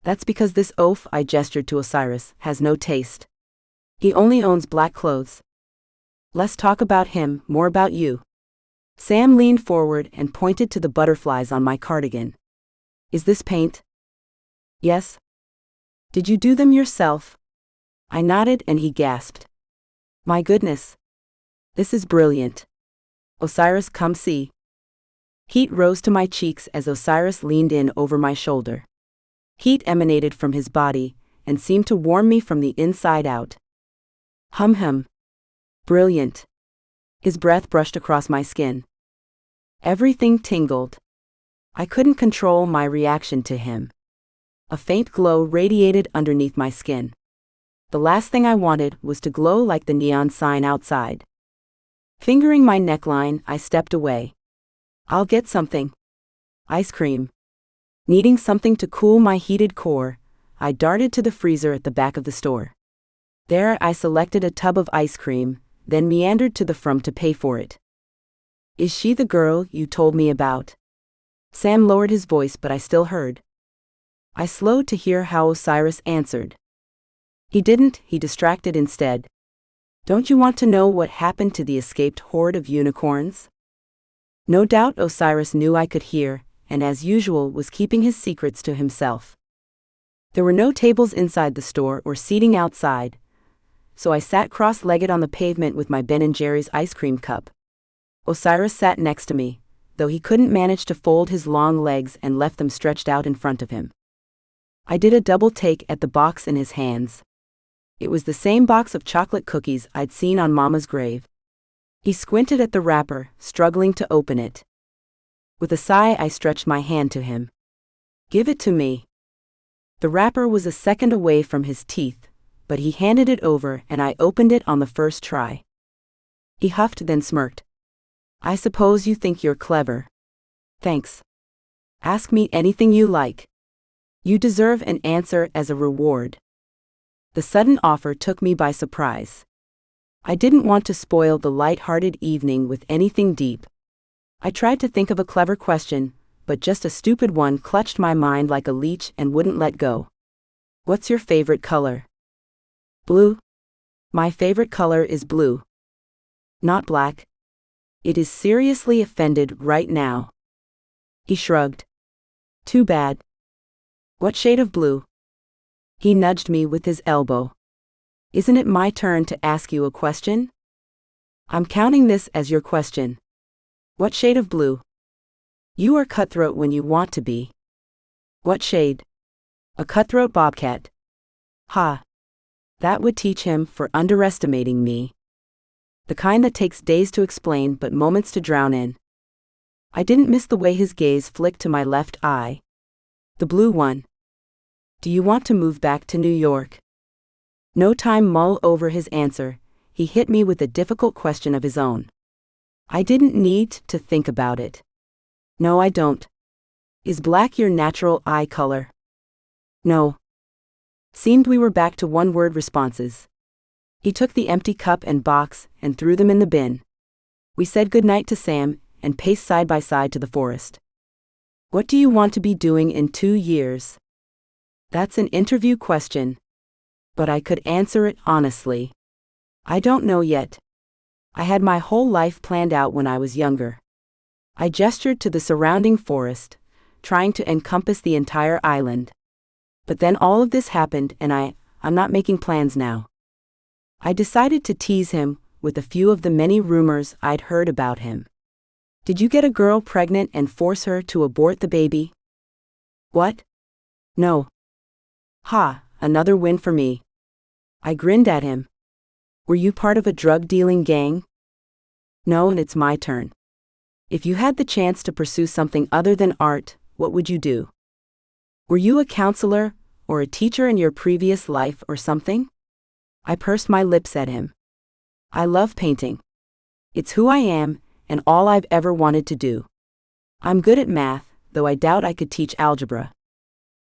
That's because this oaf, I gestured to Osiris, has no taste. He only owns black clothes. Less talk about him, more about you. Sam leaned forward and pointed to the butterflies on my cardigan. Is this paint? Yes. Did you do them yourself? I nodded and he gasped. My goodness. This is brilliant. Osiris, come see. Heat rose to my cheeks as Osiris leaned in over my shoulder. Heat emanated from his body and seemed to warm me from the inside out. Hum. Brilliant. His breath brushed across my skin. Everything tingled. I couldn't control my reaction to him. A faint glow radiated underneath my skin. The last thing I wanted was to glow like the neon sign outside. Fingering my neckline, I stepped away. I'll get something. Ice cream. Needing something to cool my heated core, I darted to the freezer at the back of the store. There I selected a tub of ice cream, then meandered to the front to pay for it. Is she the girl you told me about? Sam lowered his voice, but I still heard. I slowed to hear how Osiris answered. He didn't, he distracted instead. Don't you want to know what happened to the escaped horde of unicorns? No doubt Osiris knew I could hear, and as usual was keeping his secrets to himself. There were no tables inside the store or seating outside, so I sat cross-legged on the pavement with my Ben & Jerry's ice cream cup. Osiris sat next to me, though he couldn't manage to fold his long legs and left them stretched out in front of him. I did a double take at the box in his hands. It was the same box of chocolate cookies I'd seen on Mama's grave. He squinted at the wrapper, struggling to open it. With a sigh, I stretched my hand to him. "Give it to me." The wrapper was a second away from his teeth, but he handed it over and I opened it on the first try. He huffed, then smirked. "I suppose you think you're clever. Thanks. Ask me anything you like. You deserve an answer as a reward." The sudden offer took me by surprise. I didn't want to spoil the light-hearted evening with anything deep. I tried to think of a clever question, but just a stupid one clutched my mind like a leech and wouldn't let go. "What's your favorite color?" "Blue. My favorite color is blue. Not black." It is seriously offended right now. He shrugged. "Too bad. What shade of blue?" He nudged me with his elbow. "Isn't it my turn to ask you a question?" "I'm counting this as your question. What shade of blue?" "You are cutthroat when you want to be." "What shade?" "A cutthroat bobcat." "Ha. That would teach him for underestimating me. The kind that takes days to explain but moments to drown in." I didn't miss the way his gaze flicked to my left eye. "The blue one. Do you want to move back to New York?" No time mull over his answer, he hit me with a difficult question of his own. I didn't need to think about it. "No, I don't." "Is black your natural eye color?" "No." Seemed we were back to one-word responses. He took the empty cup and box and threw them in the bin. We said goodnight to Sam and paced side by side to the forest. "What do you want to be doing in 2 years?" That's an interview question. But I could answer it honestly. I don't know yet. I had my whole life planned out when I was younger. I gestured to the surrounding forest, trying to encompass the entire island. But then all of this happened and I'm not making plans now. I decided to tease him with a few of the many rumors I'd heard about him. "Did you get a girl pregnant and force her to abort the baby?" "What? No." "Ha, another win for me." I grinned at him. "Were you part of a drug-dealing gang?" "No, and it's my turn. If you had the chance to pursue something other than art, what would you do? Were you a counselor or a teacher in your previous life or something?" I pursed my lips at him. "I love painting. It's who I am and all I've ever wanted to do. I'm good at math, though I doubt I could teach algebra.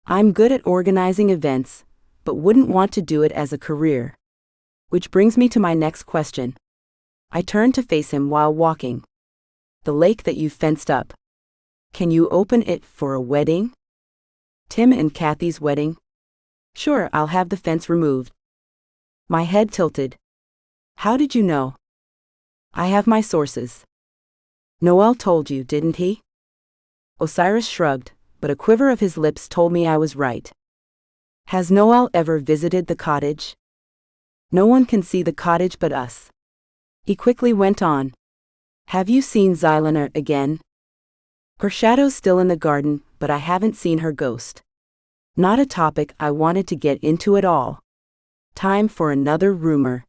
I'm good at organizing events, but wouldn't want to do it as a career. Which brings me to my next question." I turned to face him while walking. "The lake that you fenced up. Can you open it for a wedding?" "Tim and Kathy's wedding?" "Sure, I'll have the fence removed." My head tilted. "How did you know?" "I have my sources." "Noel told you, didn't he?" Osiris shrugged, but a quiver of his lips told me I was right. "Has Noel ever visited the cottage?" "No one can see the cottage but us." He quickly went on. "Have you seen Helena again?" "Her shadow's still in the garden, but I haven't seen her ghost." Not a topic I wanted to get into at all. Time for another rumor.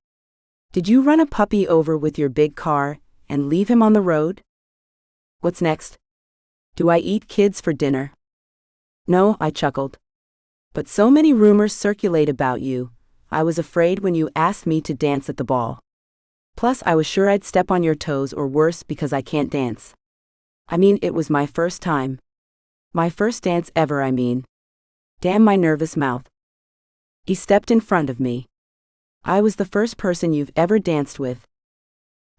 "Did you run a puppy over with your big car and leave him on the road?" "What's next?" "Do I eat kids for dinner?" "No," I chuckled. "But so many rumors circulate about you, I was afraid when you asked me to dance at the ball. Plus I was sure I'd step on your toes or worse because I can't dance. I mean, it was my first time. My first dance ever, I mean. Damn my nervous mouth." He stepped in front of me. "I was the first person you've ever danced with."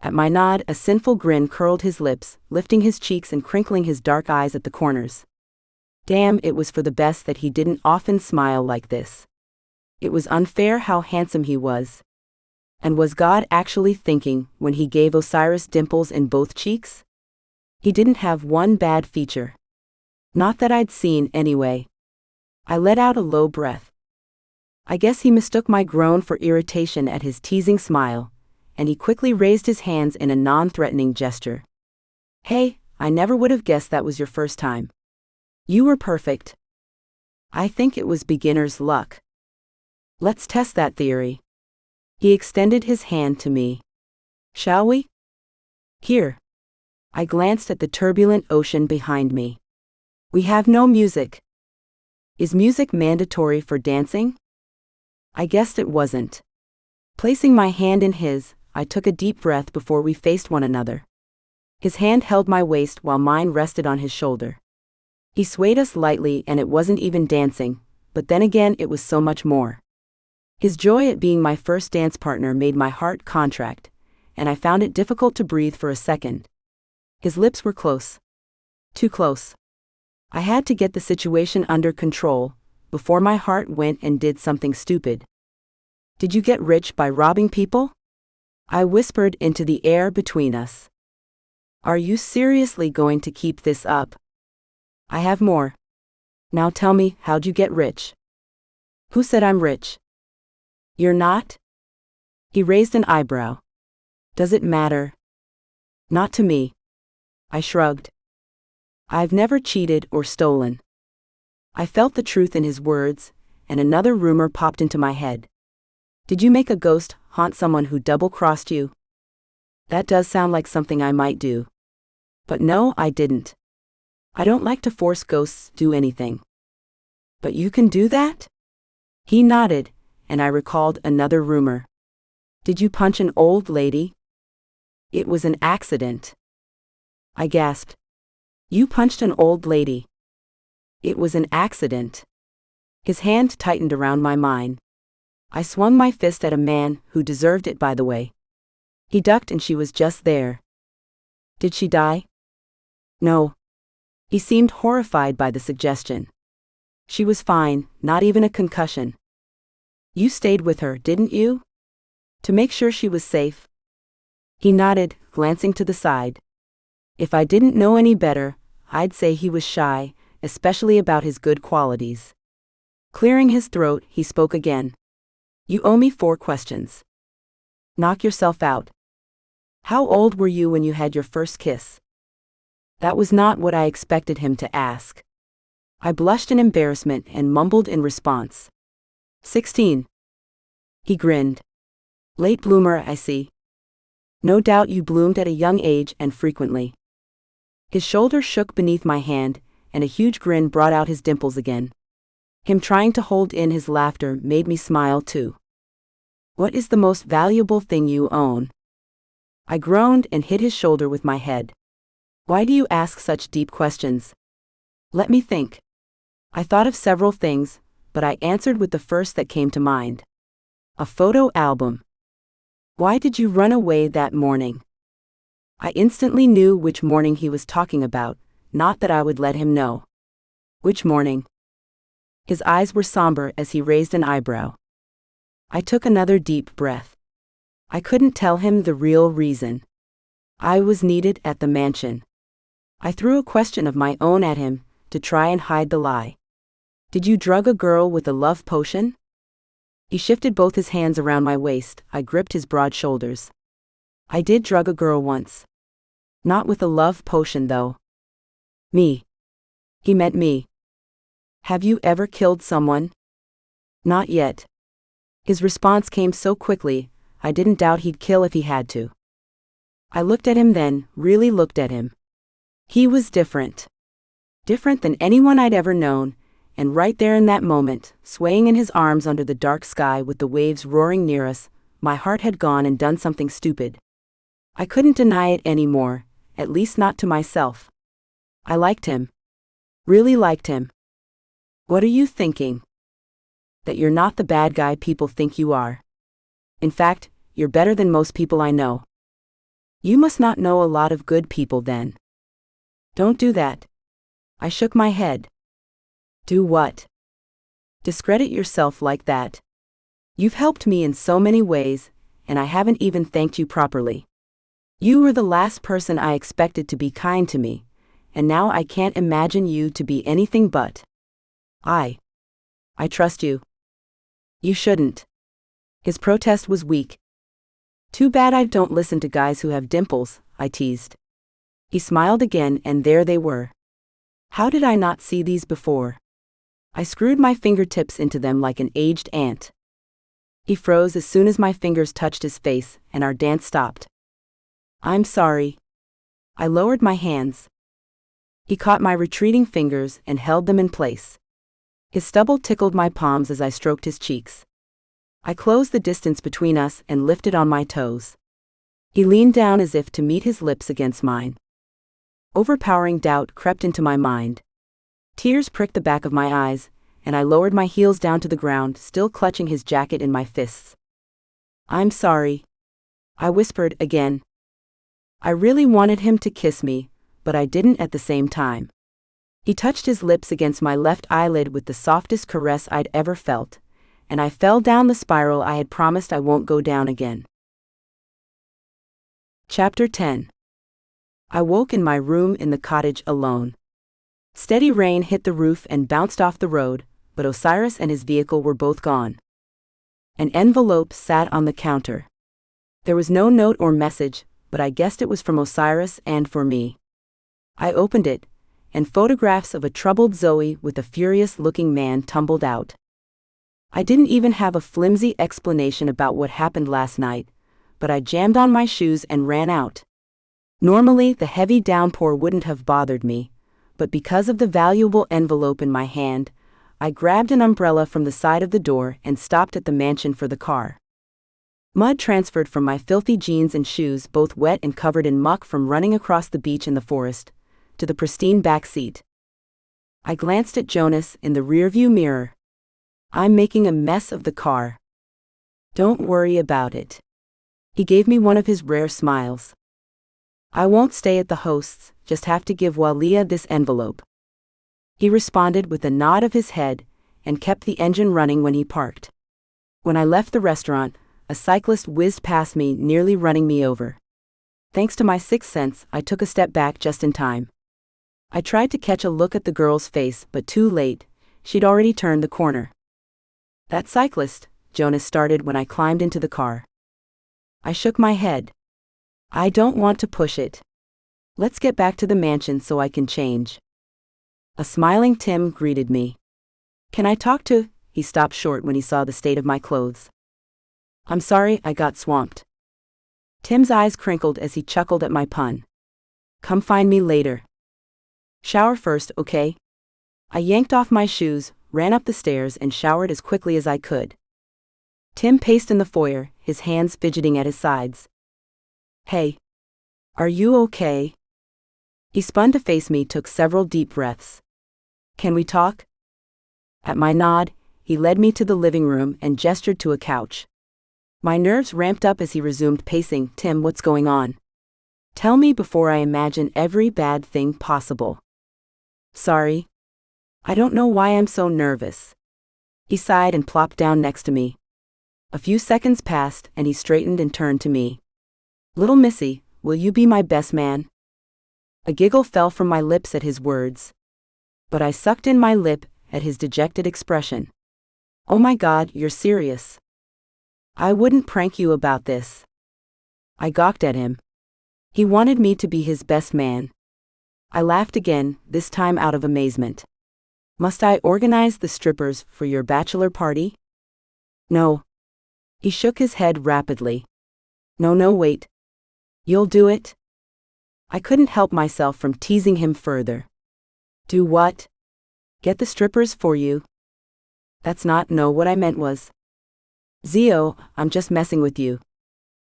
At my nod, a sinful grin curled his lips, lifting his cheeks and crinkling his dark eyes at the corners. Damn, it was for the best that he didn't often smile like this. It was unfair how handsome he was. And was God actually thinking when he gave Osiris dimples in both cheeks? He didn't have one bad feature. Not that I'd seen, anyway. I let out a low breath. I guess he mistook my groan for irritation at his teasing smile, and he quickly raised his hands in a non-threatening gesture. "Hey, I never would have guessed that was your first time. You were perfect." "I think it was beginner's luck." "Let's test that theory." He extended his hand to me. Shall we? Here. I glanced at the turbulent ocean behind me. We have no music. Is music mandatory for dancing? I guessed it wasn't. Placing my hand in his, I took a deep breath before we faced one another. His hand held my waist while mine rested on his shoulder. He swayed us lightly, and it wasn't even dancing, but then again it was so much more. His joy at being my first dance partner made my heart contract, and I found it difficult to breathe for a second. His lips were close. Too close. I had to get the situation under control, before my heart went and did something stupid. Did you get rich by robbing people? I whispered into the air between us. Are you seriously going to keep this up? I have more. Now tell me, how'd you get rich? Who said I'm rich? You're not? He raised an eyebrow. Does it matter? Not to me. I shrugged. I've never cheated or stolen. I felt the truth in his words, and another rumor popped into my head. Did you make a ghost haunt someone who double-crossed you? That does sound like something I might do. But no, I didn't. I don't like to force ghosts to do anything. But you can do that? He nodded, and I recalled another rumor. Did you punch an old lady? It was an accident. I gasped. You punched an old lady. It was an accident. His hand tightened around my mine. I swung my fist at a man who deserved it, by the way. He ducked and she was just there. Did she die? No. He seemed horrified by the suggestion. She was fine, not even a concussion. You stayed with her, didn't you? To make sure she was safe? He nodded, glancing to the side. If I didn't know any better, I'd say he was shy, especially about his good qualities. Clearing his throat, he spoke again. You owe me 4 questions. Knock yourself out. How old were you when you had your first kiss? That was not what I expected him to ask. I blushed in embarrassment and mumbled in response. 16. He grinned. Late bloomer, I see. No doubt you bloomed at a young age and frequently. His shoulder shook beneath my hand, and a huge grin brought out his dimples again. Him trying to hold in his laughter made me smile too. What is the most valuable thing you own? I groaned and hit his shoulder with my head. Why do you ask such deep questions? Let me think. I thought of several things, but I answered with the first that came to mind. A photo album. Why did you run away that morning? I instantly knew which morning he was talking about, not that I would let him know. Which morning? His eyes were somber as he raised an eyebrow. I took another deep breath. I couldn't tell him the real reason. I was needed at the mansion. I threw a question of my own at him, to try and hide the lie. Did you drug a girl with a love potion? He shifted both his hands around my waist. I gripped his broad shoulders. I did drug a girl once. Not with a love potion though. Me. He meant me. Have you ever killed someone? Not yet. His response came so quickly, I didn't doubt he'd kill if he had to. I looked at him then, really looked at him. He was different. Different than anyone I'd ever known, and right there in that moment, swaying in his arms under the dark sky with the waves roaring near us, my heart had gone and done something stupid. I couldn't deny it anymore, at least not to myself. I liked him. Really liked him. What are you thinking? That you're not the bad guy people think you are. In fact, you're better than most people I know. You must not know a lot of good people then. Don't do that. I shook my head. Do what? Discredit yourself like that. You've helped me in so many ways, and I haven't even thanked you properly. You were the last person I expected to be kind to me, and now I can't imagine you to be anything but. I trust you. You shouldn't. His protest was weak. Too bad I don't listen to guys who have dimples, I teased. He smiled again, and there they were. How did I not see these before? I screwed my fingertips into them like an aged ant. He froze as soon as my fingers touched his face, and our dance stopped. I'm sorry. I lowered my hands. He caught my retreating fingers and held them in place. His stubble tickled my palms as I stroked his cheeks. I closed the distance between us and lifted on my toes. He leaned down as if to meet his lips against mine. Overpowering doubt crept into my mind. Tears pricked the back of my eyes, and I lowered my heels down to the ground, still clutching his jacket in my fists. I'm sorry. I whispered again. I really wanted him to kiss me, but I didn't at the same time. He touched his lips against my left eyelid with the softest caress I'd ever felt, and I fell down the spiral I had promised I won't go down again. Chapter 10. I woke in my room in the cottage alone. Steady rain hit the roof and bounced off the road, but Osiris and his vehicle were both gone. An envelope sat on the counter. There was no note or message, but I guessed it was from Osiris and for me. I opened it, and photographs of a troubled Zoe with a furious-looking man tumbled out. I didn't even have a flimsy explanation about what happened last night, but I jammed on my shoes and ran out. Normally, the heavy downpour wouldn't have bothered me, but because of the valuable envelope in my hand, I grabbed an umbrella from the side of the door and stopped at the mansion for the car. Mud transferred from my filthy jeans and shoes, both wet and covered in muck from running across the beach in the forest, to the pristine back seat. I glanced at Jonas in the rearview mirror. I'm making a mess of the car. Don't worry about it. He gave me one of his rare smiles. I won't stay at the host's, just have to give Walia this envelope. He responded with a nod of his head, and kept the engine running when he parked. When I left the restaurant, a cyclist whizzed past me, nearly running me over. Thanks to my sixth sense, I took a step back just in time. I tried to catch a look at the girl's face, but too late, she'd already turned the corner. That cyclist, Jonas started when I climbed into the car. I shook my head. I don't want to push it. Let's get back to the mansion so I can change. A smiling Tim greeted me. Can I talk to? He stopped short when he saw the state of my clothes. I'm sorry, I got swamped. Tim's eyes crinkled as he chuckled at my pun. Come find me later. Shower first, okay? I yanked off my shoes, ran up the stairs and showered as quickly as I could. Tim paced in the foyer, his hands fidgeting at his sides. Hey. Are you okay? He spun to face me, took several deep breaths. Can we talk? At my nod, he led me to the living room and gestured to a couch. My nerves ramped up as he resumed pacing. Tim, what's going on? Tell me before I imagine every bad thing possible. Sorry. I don't know why I'm so nervous. He sighed and plopped down next to me. A few seconds passed and he straightened and turned to me. Little Missy, will you be my best man? A giggle fell from my lips at his words. But I sucked in my lip at his dejected expression. Oh my God, you're serious. I wouldn't prank you about this. I gawked at him. He wanted me to be his best man. I laughed again, this time out of amazement. Must I organize the strippers for your bachelor party? No. He shook his head rapidly. No, wait. You'll do it? I couldn't help myself from teasing him further. Do what? Get the strippers for you. That's not, no, what I meant was. Zio, I'm just messing with you.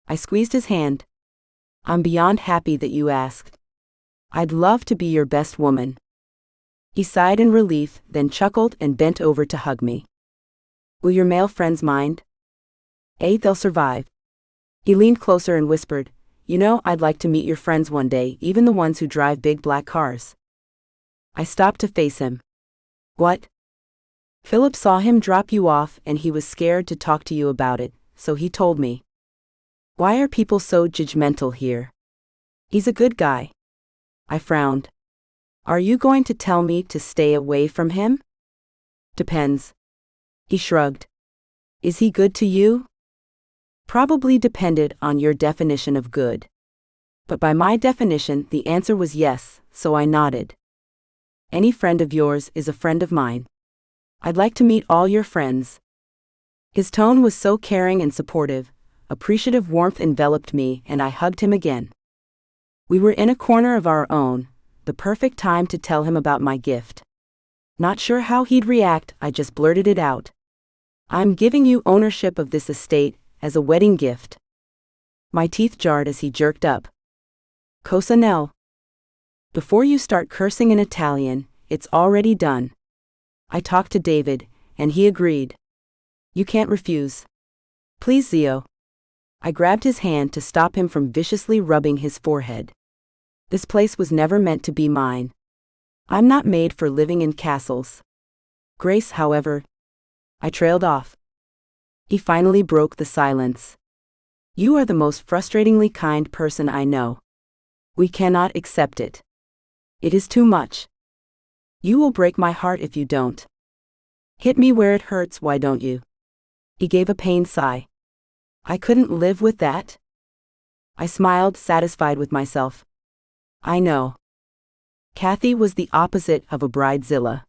I squeezed his hand. I'm beyond happy that you asked. I'd love to be your best woman. He sighed in relief, then chuckled and bent over to hug me. Will your male friends mind? They'll survive. He leaned closer and whispered, you know, I'd like to meet your friends one day, even the ones who drive big black cars. I stopped to face him. What? Philip saw him drop you off and he was scared to talk to you about it, so he told me. Why are people so judgmental here? He's a good guy. I frowned. Are you going to tell me to stay away from him? Depends. He shrugged. Is he good to you? Probably depended on your definition of good. But by my definition, the answer was yes, so I nodded. Any friend of yours is a friend of mine. I'd like to meet all your friends. His tone was so caring and supportive. Appreciative warmth enveloped me, and I hugged him again. We were in a corner of our own, the perfect time to tell him about my gift. Not sure how he'd react, I just blurted it out. I'm giving you ownership of this estate as a wedding gift. My teeth jarred as he jerked up. Cosa Nel. Before you start cursing in Italian, it's already done. I talked to David, and he agreed. You can't refuse. Please, Zio. I grabbed his hand to stop him from viciously rubbing his forehead. This place was never meant to be mine. I'm not made for living in castles. Grace, however. I trailed off. He finally broke the silence. You are the most frustratingly kind person I know. We cannot accept it. It is too much. You will break my heart if you don't. Hit me where it hurts, why don't you? He gave a pained sigh. I couldn't live with that. I smiled, satisfied with myself. I know. Kathy was the opposite of a bridezilla.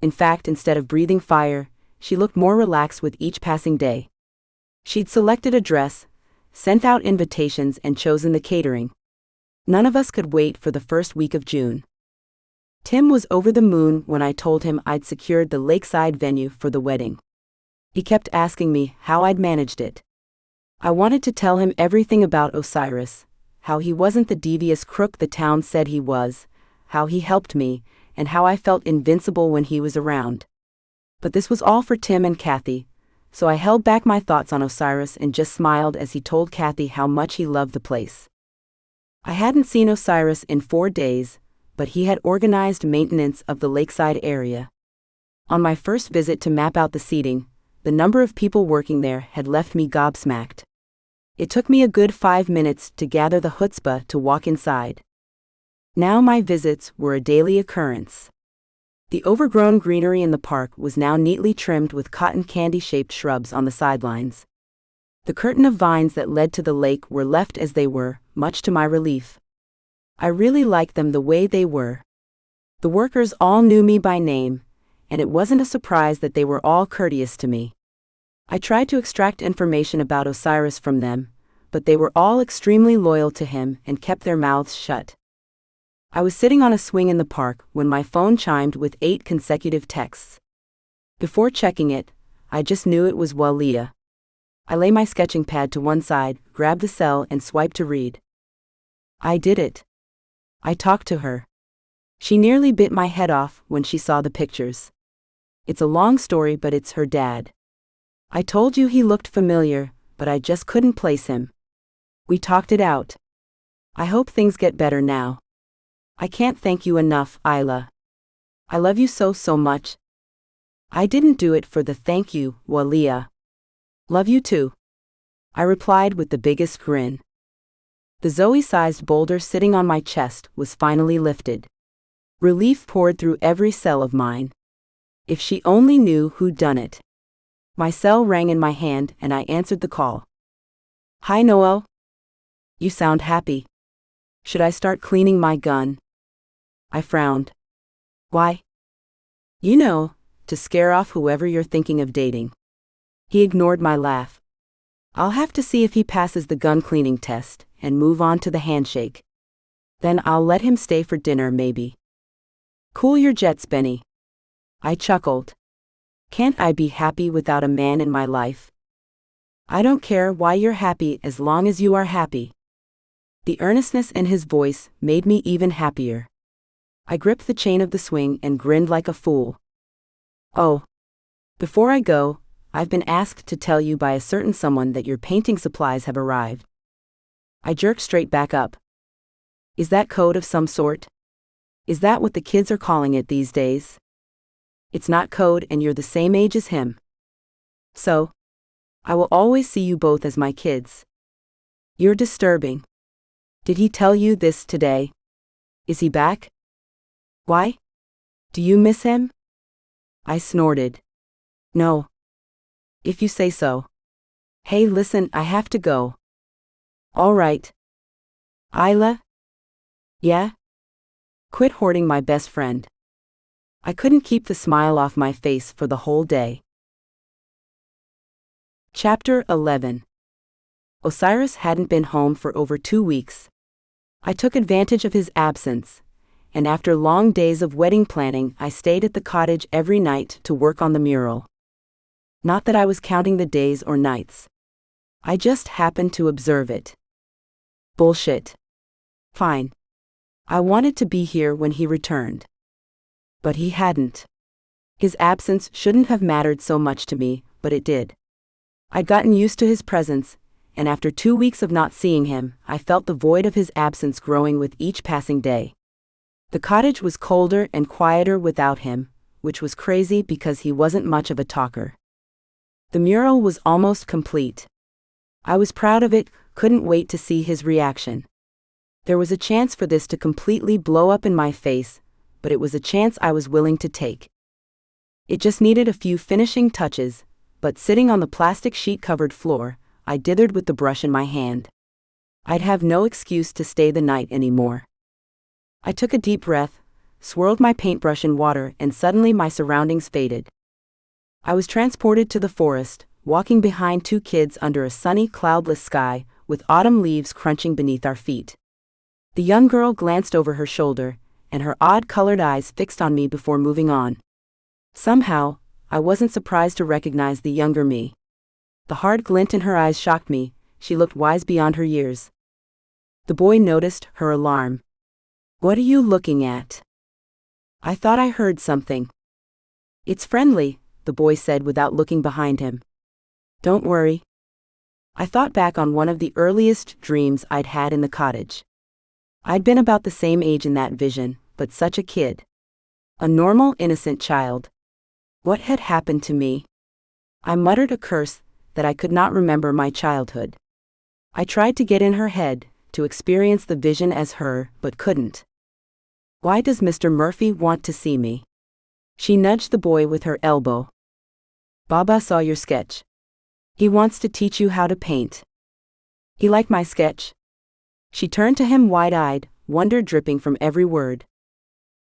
In fact, instead of breathing fire, she looked more relaxed with each passing day. She'd selected a dress, sent out invitations, and chosen the catering. None of us could wait for the first week of June. Tim was over the moon when I told him I'd secured the lakeside venue for the wedding. He kept asking me how I'd managed it. I wanted to tell him everything about Osiris, how he wasn't the devious crook the town said he was, how he helped me, and how I felt invincible when he was around. But this was all for Tim and Kathy, so I held back my thoughts on Osiris and just smiled as he told Kathy how much he loved the place. I hadn't seen Osiris in 4 days, but he had organized maintenance of the lakeside area. On my first visit to map out the seating, the number of people working there had left me gobsmacked. It took me a good 5 minutes to gather the chutzpah to walk inside. Now my visits were a daily occurrence. The overgrown greenery in the park was now neatly trimmed with cotton candy-shaped shrubs on the sidelines. The curtain of vines that led to the lake were left as they were, much to my relief. I really liked them the way they were. The workers all knew me by name, and it wasn't a surprise that they were all courteous to me. I tried to extract information about Osiris from them, but they were all extremely loyal to him and kept their mouths shut. I was sitting on a swing in the park when my phone chimed with 8 consecutive texts. Before checking it, I just knew it was Walia. I lay my sketching pad to one side, grabbed the cell, and swiped to read. I did it. I talked to her. She nearly bit my head off when she saw the pictures. It's a long story, but it's her dad. I told you he looked familiar, but I just couldn't place him. We talked it out. I hope things get better now. I can't thank you enough, Isla. I love you so, so much. I didn't do it for the thank you, Walia. Love you too. I replied with the biggest grin. The Zoe-sized boulder sitting on my chest was finally lifted. Relief poured through every cell of mine. If she only knew who'd done it. My cell rang in my hand and I answered the call. Hi, Noel. You sound happy. Should I start cleaning my gun? I frowned. Why? You know, to scare off whoever you're thinking of dating. He ignored my laugh. I'll have to see if he passes the gun cleaning test and move on to the handshake. Then I'll let him stay for dinner, maybe. Cool your jets, Benny. I chuckled. Can't I be happy without a man in my life? I don't care why you're happy as long as you are happy. The earnestness in his voice made me even happier. I gripped the chain of the swing and grinned like a fool. Oh. Before I go, I've been asked to tell you by a certain someone that your painting supplies have arrived. I jerked straight back up. Is that code of some sort? Is that what the kids are calling it these days? It's not code and you're the same age as him. So, I will always see you both as my kids. You're disturbing. Did he tell you this today? Is he back? Why? Do you miss him? I snorted. No. If you say so. Hey, listen, I have to go. All right. Isla? Yeah? Quit hoarding my best friend. I couldn't keep the smile off my face for the whole day. Chapter 11. Osiris hadn't been home for over 2 weeks. I took advantage of his absence, and after long days of wedding planning, I stayed at the cottage every night to work on the mural. Not that I was counting the days or nights. I just happened to observe it. Bullshit. Fine. I wanted to be here when he returned. But he hadn't. His absence shouldn't have mattered so much to me, but it did. I'd gotten used to his presence, and after 2 weeks of not seeing him, I felt the void of his absence growing with each passing day. The cottage was colder and quieter without him, which was crazy because he wasn't much of a talker. The mural was almost complete. I was proud of it, couldn't wait to see his reaction. There was a chance for this to completely blow up in my face, but it was a chance I was willing to take. It just needed a few finishing touches, but sitting on the plastic sheet-covered floor, I dithered with the brush in my hand. I'd have no excuse to stay the night anymore. I took a deep breath, swirled my paintbrush in water, and suddenly my surroundings faded. I was transported to the forest, walking behind 2 kids under a sunny, cloudless sky, with autumn leaves crunching beneath our feet. The young girl glanced over her shoulder, and her odd-colored eyes fixed on me before moving on. Somehow, I wasn't surprised to recognize the younger me. The hard glint in her eyes shocked me. She looked wise beyond her years. The boy noticed her alarm. "What are you looking at?" I thought I heard something. "It's friendly," the boy said without looking behind him. "Don't worry." I thought back on one of the earliest dreams I'd had in the cottage. I'd been about the same age in that vision, but such a kid. A normal, innocent child. What had happened to me? I muttered a curse that I could not remember my childhood. I tried to get in her head, to experience the vision as her, but couldn't. "Why does Mr. Murphy want to see me?" She nudged the boy with her elbow. "Baba saw your sketch. He wants to teach you how to paint." "He liked my sketch?" She turned to him wide-eyed, wonder dripping from every word.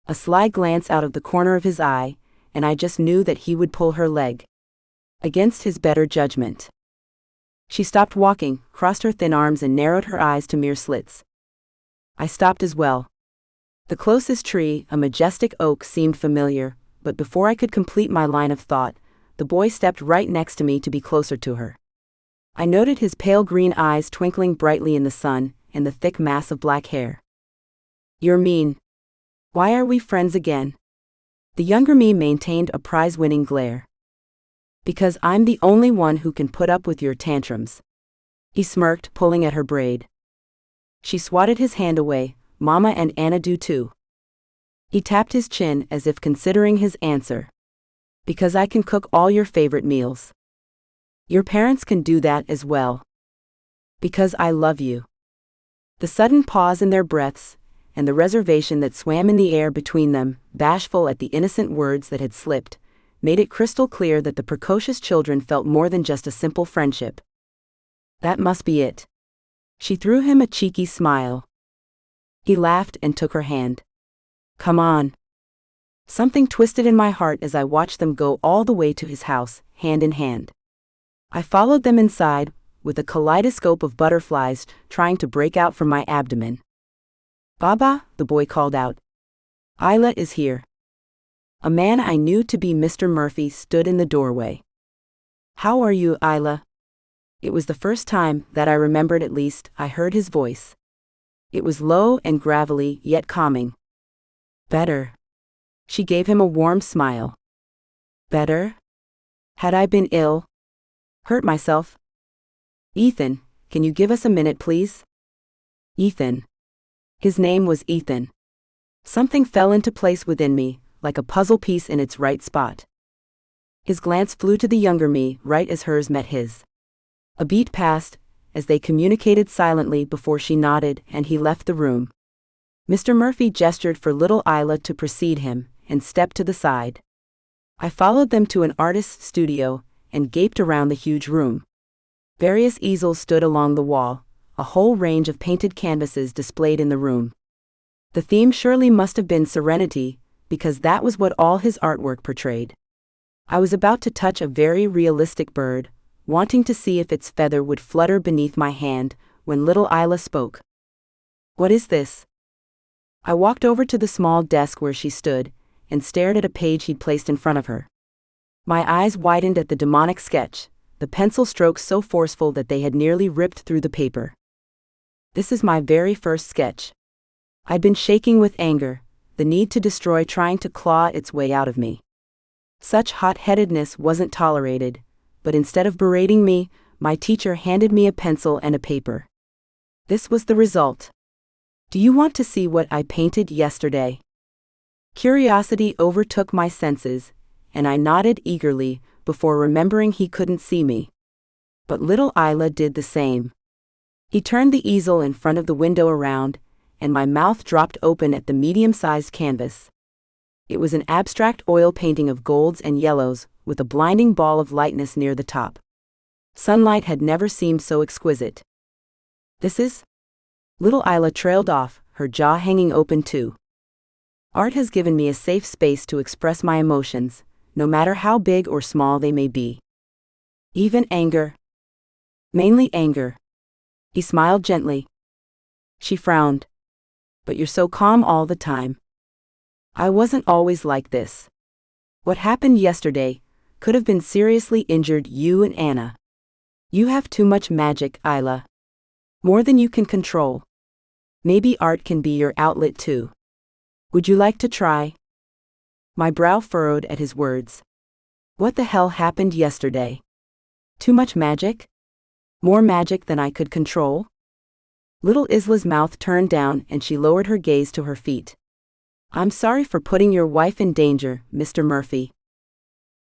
A sly glance out of the corner of his eye, and I just knew that he would pull her leg. Against his better judgment. She stopped walking, crossed her thin arms and narrowed her eyes to mere slits. I stopped as well. The closest tree, a majestic oak, seemed familiar, but before I could complete my line of thought, the boy stepped right next to me to be closer to her. I noted his pale green eyes twinkling brightly in the sun, and the thick mass of black hair. "You're mean. Why are we friends again?" The younger me maintained a prize-winning glare. "Because I'm the only one who can put up with your tantrums." He smirked, pulling at her braid. She swatted his hand away. "Mama and Anna do too." He tapped his chin as if considering his answer. "Because I can cook all your favorite meals." "Your parents can do that as well." "Because I love you." The sudden pause in their breaths, and the reservation that swam in the air between them, bashful at the innocent words that had slipped, made it crystal clear that the precocious children felt more than just a simple friendship. "That must be it." She threw him a cheeky smile. He laughed and took her hand. "Come on." Something twisted in my heart as I watched them go all the way to his house, hand in hand. I followed them inside, with a kaleidoscope of butterflies trying to break out from my abdomen. "Baba," the boy called out. "Isla is here." A man I knew to be Mr. Murphy stood in the doorway. "How are you, Isla?" It was the first time, that I remembered at least, I heard his voice. It was low and gravelly, yet calming. "Better." She gave him a warm smile. "Better? Had I been ill? Hurt myself?" "Ethan, can you give us a minute, please?" Ethan. His name was Ethan. Something fell into place within me, like a puzzle piece in its right spot. His glance flew to the younger me, right as hers met his. A beat passed, as they communicated silently before she nodded and he left the room. Mr. Murphy gestured for little Isla to precede him, and stepped to the side. I followed them to an artist's studio, and gaped around the huge room. Various easels stood along the wall, a whole range of painted canvases displayed in the room. The theme surely must have been serenity, because that was what all his artwork portrayed. I was about to touch a very realistic bird, wanting to see if its feather would flutter beneath my hand, when little Isla spoke. "What is this?" I walked over to the small desk where she stood, and stared at a page he'd placed in front of her. My eyes widened at the demonic sketch, the pencil strokes so forceful that they had nearly ripped through the paper. "This is my very first sketch." I'd been shaking with anger, the need to destroy trying to claw its way out of me. Such hot-headedness wasn't tolerated, but instead of berating me, my teacher handed me a pencil and a paper. This was the result. "Do you want to see what I painted yesterday?" Curiosity overtook my senses, and I nodded eagerly before remembering he couldn't see me. But little Isla did the same. He turned the easel in front of the window around, and my mouth dropped open at the medium-sized canvas. It was an abstract oil painting of golds and yellows, with a blinding ball of lightness near the top. Sunlight had never seemed so exquisite. "This is?" Little Isla trailed off, her jaw hanging open too. "Art has given me a safe space to express my emotions, no matter how big or small they may be. Even anger." "Mainly anger." He smiled gently. She frowned. "But you're so calm all the time." "I wasn't always like this. What happened yesterday could have been seriously injured you and Anna. You have too much magic, Isla. More than you can control. Maybe art can be your outlet too. Would you like to try?" My brow furrowed at his words. What the hell happened yesterday? Too much magic? More magic than I could control? Little Isla's mouth turned down and she lowered her gaze to her feet. "I'm sorry for putting your wife in danger, Mr. Murphy."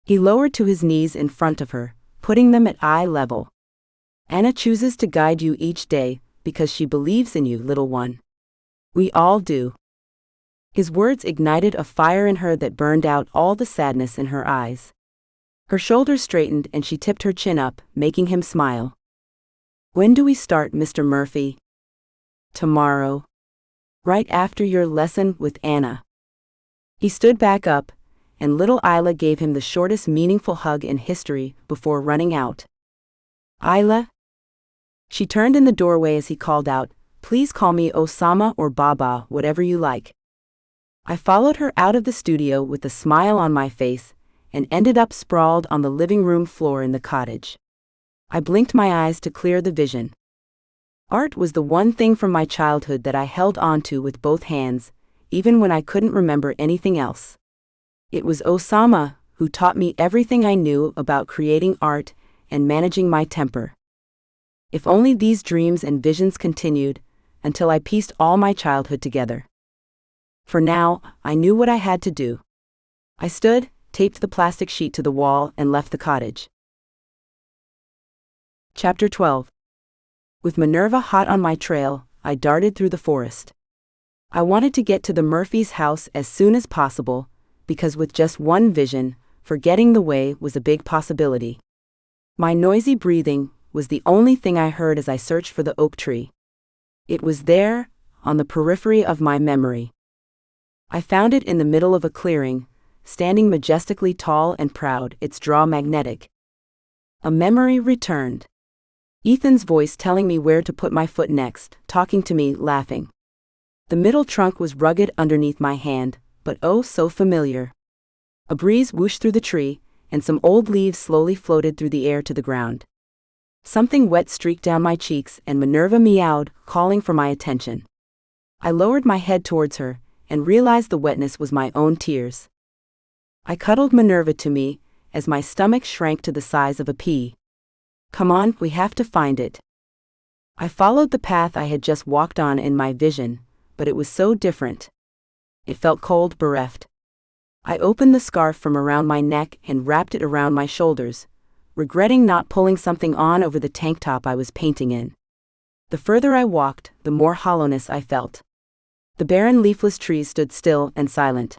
He lowered to his knees in front of her, putting them at eye level. "Anna chooses to guide you each day because she believes in you, little one. We all do." His words ignited a fire in her that burned out all the sadness in her eyes. Her shoulders straightened and she tipped her chin up, making him smile. "When do we start, Mr. Murphy?" "Tomorrow. Right after your lesson with Anna." He stood back up, and little Isla gave him the shortest meaningful hug in history before running out. "Isla?" She turned in the doorway as he called out, "Please call me Osama or Baba, whatever you like." I followed her out of the studio with a smile on my face, and ended up sprawled on the living room floor in the cottage. I blinked my eyes to clear the vision. Art was the one thing from my childhood that I held onto with both hands, even when I couldn't remember anything else. It was Osama who taught me everything I knew about creating art and managing my temper. If only these dreams and visions continued, until I pieced all my childhood together. For now, I knew what I had to do. I stood, taped the plastic sheet to the wall, and left the cottage. Chapter 12. With Minerva hot on my trail, I darted through the forest. I wanted to get to the Murphys' house as soon as possible, because with just one vision, forgetting the way was a big possibility. My noisy breathing was the only thing I heard as I searched for the oak tree. It was there, on the periphery of my memory. I found it in the middle of a clearing, standing majestically tall and proud, its draw magnetic. A memory returned. Ethan's voice telling me where to put my foot next, talking to me, laughing. The middle trunk was rugged underneath my hand, but oh so familiar. A breeze whooshed through the tree, and some old leaves slowly floated through the air to the ground. Something wet streaked down my cheeks and Minerva meowed, calling for my attention. I lowered my head towards her, and realized the wetness was my own tears. I cuddled Minerva to me, as my stomach shrank to the size of a pea. "Come on, we have to find it." I followed the path I had just walked on in my vision, but it was so different. It felt cold, bereft. I opened the scarf from around my neck and wrapped it around my shoulders, regretting not pulling something on over the tank top I was painting in. The further I walked, the more hollowness I felt. The barren leafless trees stood still and silent.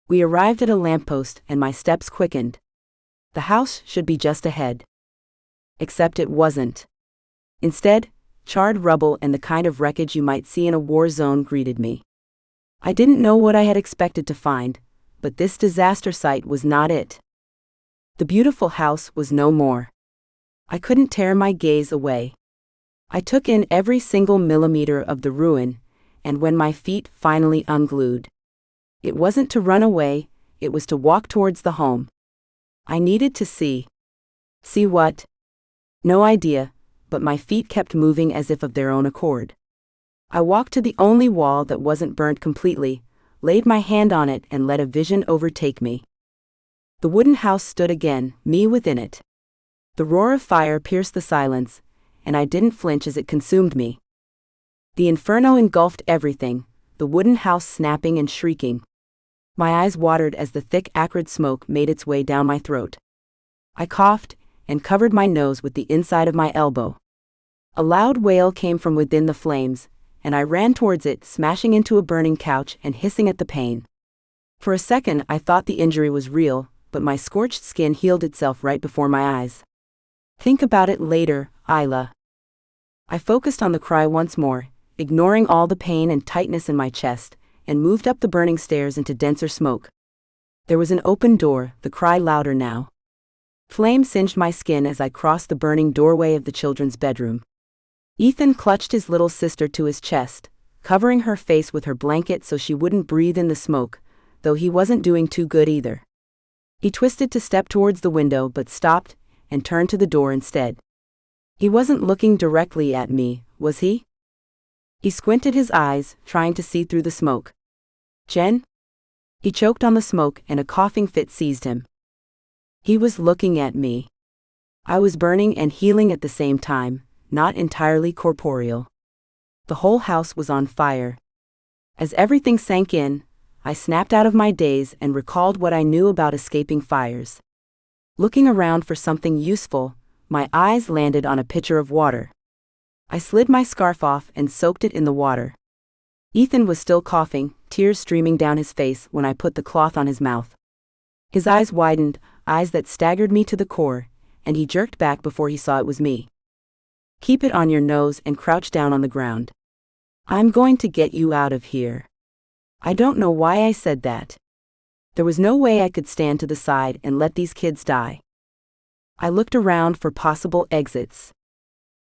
We arrived at a lamppost and my steps quickened. The house should be just ahead. Except it wasn't. Instead, charred rubble and the kind of wreckage you might see in a war zone greeted me. I didn't know what I had expected to find, but this disaster site was not it. The beautiful house was no more. I couldn't tear my gaze away. I took in every single millimeter of the ruin, and when my feet finally unglued, it wasn't to run away, it was to walk towards the home. I needed to see. See what? No idea, but my feet kept moving as if of their own accord. I walked to the only wall that wasn't burnt completely, laid my hand on it and let a vision overtake me. The wooden house stood again, me within it. The roar of fire pierced the silence, and I didn't flinch as it consumed me. The inferno engulfed everything, the wooden house snapping and shrieking. My eyes watered as the thick acrid smoke made its way down my throat. I coughed, and covered my nose with the inside of my elbow. A loud wail came from within the flames, and I ran towards it, smashing into a burning couch and hissing at the pain. For a second I thought the injury was real, but my scorched skin healed itself right before my eyes. Think about it later, Isla. I focused on the cry once more, ignoring all the pain and tightness in my chest, and moved up the burning stairs into denser smoke. There was an open door, the cry louder now. Flame singed my skin as I crossed the burning doorway of the children's bedroom. Ethan clutched his little sister to his chest, covering her face with her blanket so she wouldn't breathe in the smoke, though he wasn't doing too good either. He twisted to step towards the window but stopped, and turned to the door instead. He wasn't looking directly at me, was he? He squinted his eyes, trying to see through the smoke. Jen? He choked on the smoke and a coughing fit seized him. He was looking at me. I was burning and healing at the same time, not entirely corporeal. The whole house was on fire. As everything sank in, I snapped out of my daze and recalled what I knew about escaping fires. Looking around for something useful, my eyes landed on a pitcher of water. I slid my scarf off and soaked it in the water. Ethan was still coughing, tears streaming down his face when I put the cloth on his mouth. His eyes widened, eyes that staggered me to the core, and he jerked back before he saw it was me. Keep it on your nose and crouch down on the ground. I'm going to get you out of here. I don't know why I said that. There was no way I could stand to the side and let these kids die. I looked around for possible exits.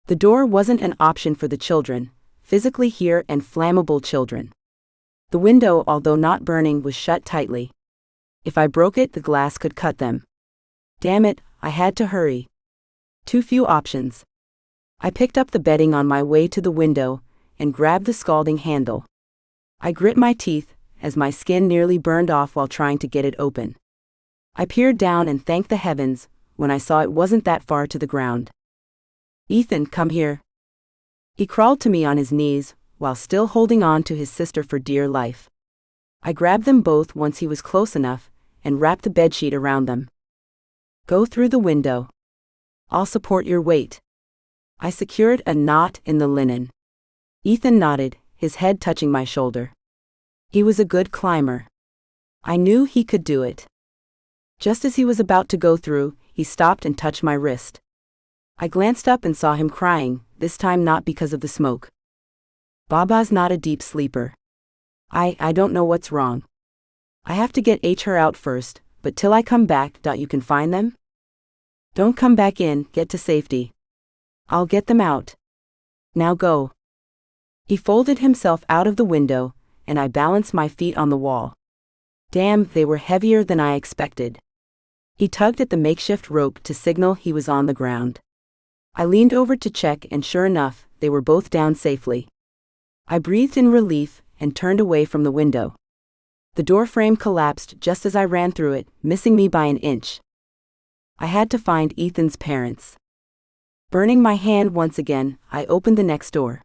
The door wasn't an option for the children, physically here and flammable children. The window, although not burning, was shut tightly. If I broke it, the glass could cut them. Damn it, I had to hurry. Too few options. I picked up the bedding on my way to the window and grabbed the scalding handle. I grit my teeth, as my skin nearly burned off while trying to get it open. I peered down and thanked the heavens when I saw it wasn't that far to the ground. Ethan, come here. He crawled to me on his knees, while still holding on to his sister for dear life. I grabbed them both once he was close enough, and wrapped the bedsheet around them. Go through the window. I'll support your weight. I secured a knot in the linen. Ethan nodded, his head touching my shoulder. He was a good climber. I knew he could do it. Just as he was about to go through, he stopped and touched my wrist. I glanced up and saw him crying, this time not because of the smoke. Baba's not a deep sleeper. I don't know what's wrong. I have to get her out first, but till I come back, you can find them? Don't come back in, get to safety. I'll get them out. Now go. He folded himself out of the window, and I balanced my feet on the wall. Damn, they were heavier than I expected. He tugged at the makeshift rope to signal he was on the ground. I leaned over to check, and sure enough, they were both down safely. I breathed in relief and turned away from the window. The door frame collapsed just as I ran through it, missing me by an inch. I had to find Ethan's parents. Burning my hand once again, I opened the next door.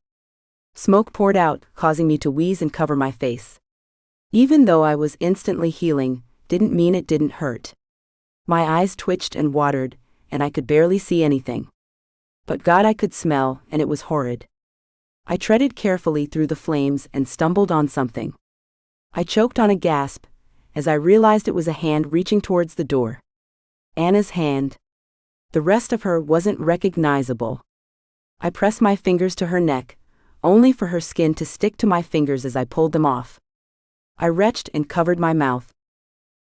Smoke poured out, causing me to wheeze and cover my face. Even though I was instantly healing, didn't mean it didn't hurt. My eyes twitched and watered, and I could barely see anything. But God, I could smell, and it was horrid. I treaded carefully through the flames and stumbled on something. I choked on a gasp, as I realized it was a hand reaching towards the door. Anna's hand. The rest of her wasn't recognizable. I pressed my fingers to her neck, only for her skin to stick to my fingers as I pulled them off. I retched and covered my mouth.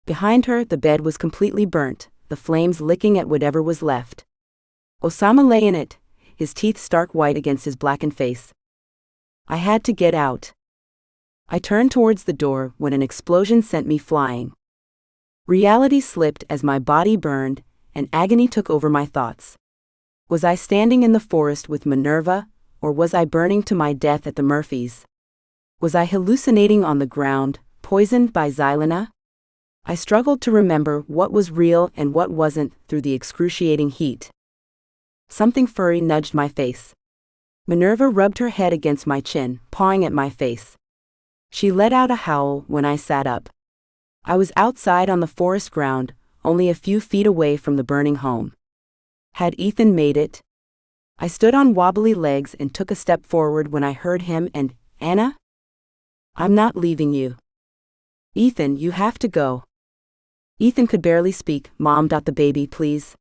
Behind her, the bed was completely burnt, the flames licking at whatever was left. Osama lay in it, his teeth stark white against his blackened face. I had to get out. I turned towards the door when an explosion sent me flying. Reality slipped as my body burned, and agony took over my thoughts. Was I standing in the forest with Minerva, or was I burning to my death at the Murphys? Was I hallucinating on the ground, poisoned by Helena? I struggled to remember what was real and what wasn't through the excruciating heat. Something furry nudged my face. Minerva rubbed her head against my chin, pawing at my face. She let out a howl when I sat up. I was outside on the forest ground, only a few feet away from the burning home. Had Ethan made it? I stood on wobbly legs and took a step forward when I heard him and, "Anna? I'm not leaving you. Ethan, you have to go." Ethan could barely speak. "Mom, the baby, please."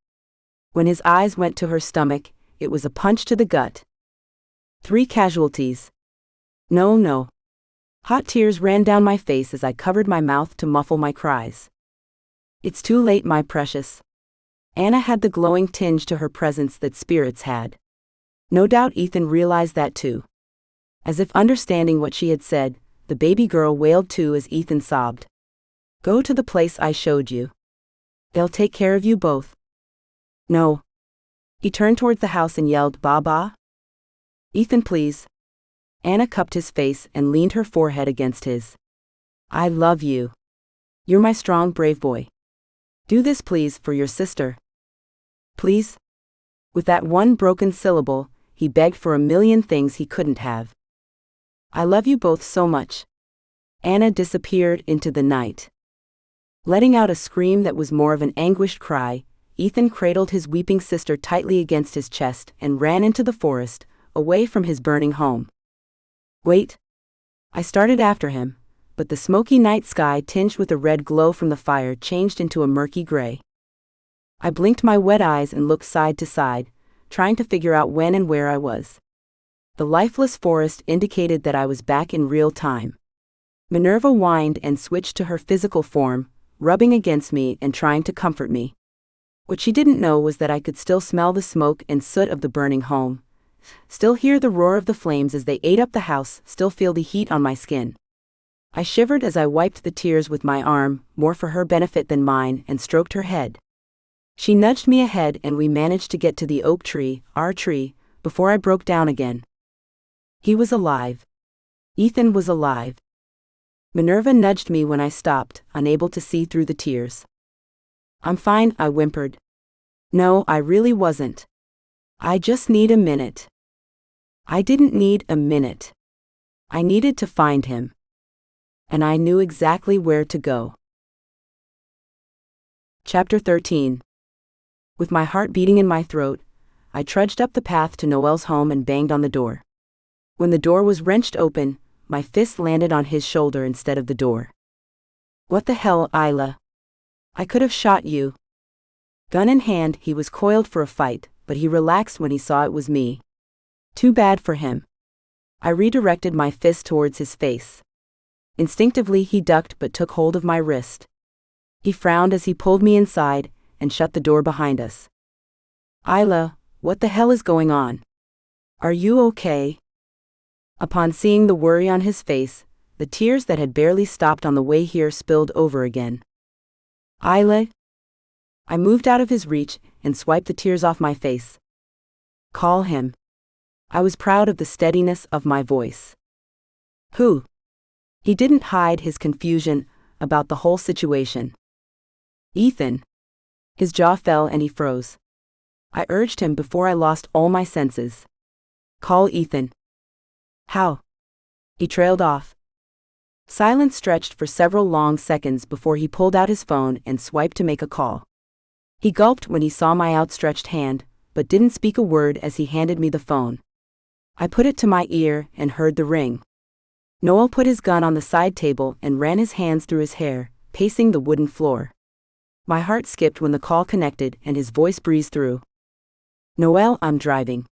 When his eyes went to her stomach, it was a punch to the gut. 3 casualties. No. Hot tears ran down my face as I covered my mouth to muffle my cries. It's too late, my precious. Anna had the glowing tinge to her presence that spirits had. No doubt Ethan realized that too. As if understanding what she had said, the baby girl wailed too as Ethan sobbed. "Go to the place I showed you. They'll take care of you both." "No." He turned towards the house and yelled, "Baba? Ethan, please." Anna cupped his face and leaned her forehead against his. "I love you. You're my strong, brave boy. Do this, please, for your sister. Please?" With that one broken syllable, he begged for a million things he couldn't have. "I love you both so much." Anna disappeared into the night. Letting out a scream that was more of an anguished cry, Ethan cradled his weeping sister tightly against his chest and ran into the forest, away from his burning home. "Wait." I started after him, but the smoky night sky tinged with a red glow from the fire changed into a murky gray. I blinked my wet eyes and looked side to side, trying to figure out when and where I was. The lifeless forest indicated that I was back in real time. Minerva whined and switched to her physical form, rubbing against me and trying to comfort me. What she didn't know was that I could still smell the smoke and soot of the burning home, still hear the roar of the flames as they ate up the house, still feel the heat on my skin. I shivered as I wiped the tears with my arm, more for her benefit than mine, and stroked her head. She nudged me ahead and we managed to get to the oak tree, our tree, before I broke down again. He was alive. Ethan was alive. Minerva nudged me when I stopped, unable to see through the tears. "I'm fine," I whimpered. "No, I really wasn't. I just need a minute." I didn't need a minute. I needed to find him. And I knew exactly where to go. Chapter 13. With my heart beating in my throat, I trudged up the path to Noel's home and banged on the door. When the door was wrenched open, my fist landed on his shoulder instead of the door. "What the hell, Isla? I could have shot you." Gun in hand, he was coiled for a fight, but he relaxed when he saw it was me. Too bad for him. I redirected my fist towards his face. Instinctively he ducked but took hold of my wrist. He frowned as he pulled me inside and shut the door behind us. "Isla, what the hell is going on? Are you okay?" Upon seeing the worry on his face, the tears that had barely stopped on the way here spilled over again. "Isla?" I moved out of his reach and swiped the tears off my face. "Call him." I was proud of the steadiness of my voice. "Who?" He didn't hide his confusion about the whole situation. "Ethan." His jaw fell and he froze. I urged him before I lost all my senses. "Call Ethan." "How?" He trailed off. Silence stretched for several long seconds before he pulled out his phone and swiped to make a call. He gulped when he saw my outstretched hand, but didn't speak a word as he handed me the phone. I put it to my ear and heard the ring. Noel put his gun on the side table and ran his hands through his hair, pacing the wooden floor. My heart skipped when the call connected and his voice breezed through. "Noel, I'm driving."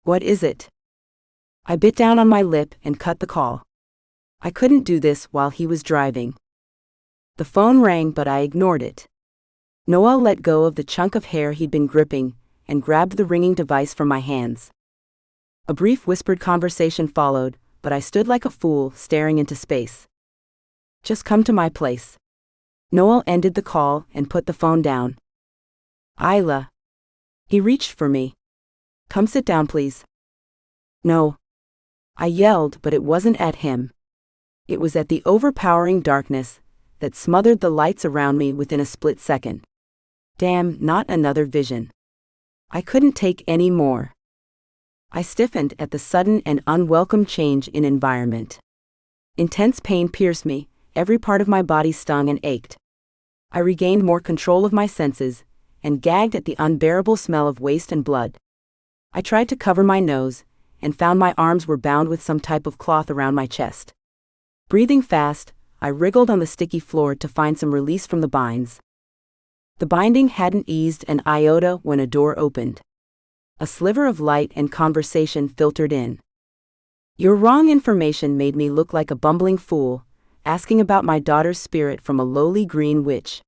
"What is it?" I bit down on my lip and cut the call. I couldn't do this while he was driving. The phone rang but I ignored it. Noel let go of the chunk of hair he'd been gripping, and grabbed the ringing device from my hands. A brief whispered conversation followed, but I stood like a fool, staring into space. "Just come to my place." Noel ended the call and put the phone down. "Isla." He reached for me. "Come sit down, please." "No." I yelled, but it wasn't at him. It was at the overpowering darkness that smothered the lights around me within a split second. Damn, not another vision. I couldn't take any more. I stiffened at the sudden and unwelcome change in environment. Intense pain pierced me, every part of my body stung and ached. I regained more control of my senses, and gagged at the unbearable smell of waste and blood. I tried to cover my nose, and found my arms were bound with some type of cloth around my chest. Breathing fast, I wriggled on the sticky floor to find some release from the binds. The binding hadn't eased an iota when a door opened. A sliver of light and conversation filtered in. "Your wrong information made me look like a bumbling fool, asking about my daughter's spirit from a lowly green witch.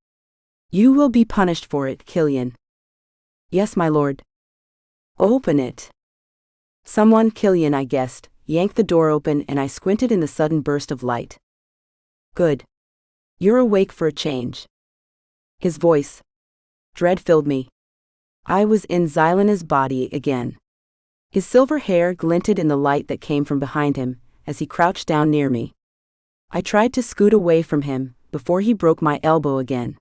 You will be punished for it, Killian." "Yes, my lord." "Open it." Someone, Killian I guessed, yanked the door open and I squinted in the sudden burst of light. "Good. You're awake for a change." His voice. Dread filled me. I was in Xylena's body again. His silver hair glinted in the light that came from behind him, as he crouched down near me. I tried to scoot away from him, before he broke my elbow again.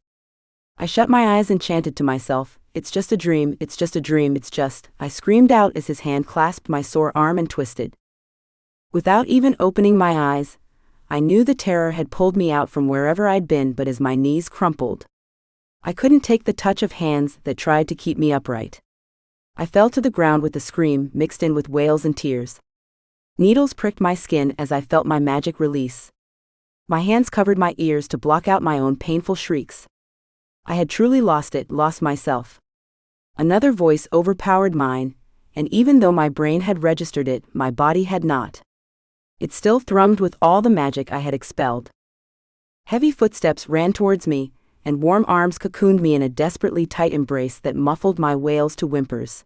I shut my eyes and chanted to myself, "It's just a dream, it's just a dream, it's just," I screamed out as his hand clasped my sore arm and twisted. Without even opening my eyes, I knew the terror had pulled me out from wherever I'd been, but as my knees crumpled, I couldn't take the touch of hands that tried to keep me upright. I fell to the ground with a scream mixed in with wails and tears. Needles pricked my skin as I felt my magic release. My hands covered my ears to block out my own painful shrieks. I had truly lost it, lost myself. Another voice overpowered mine, and even though my brain had registered it, my body had not. It still thrummed with all the magic I had expelled. Heavy footsteps ran towards me, and warm arms cocooned me in a desperately tight embrace that muffled my wails to whimpers.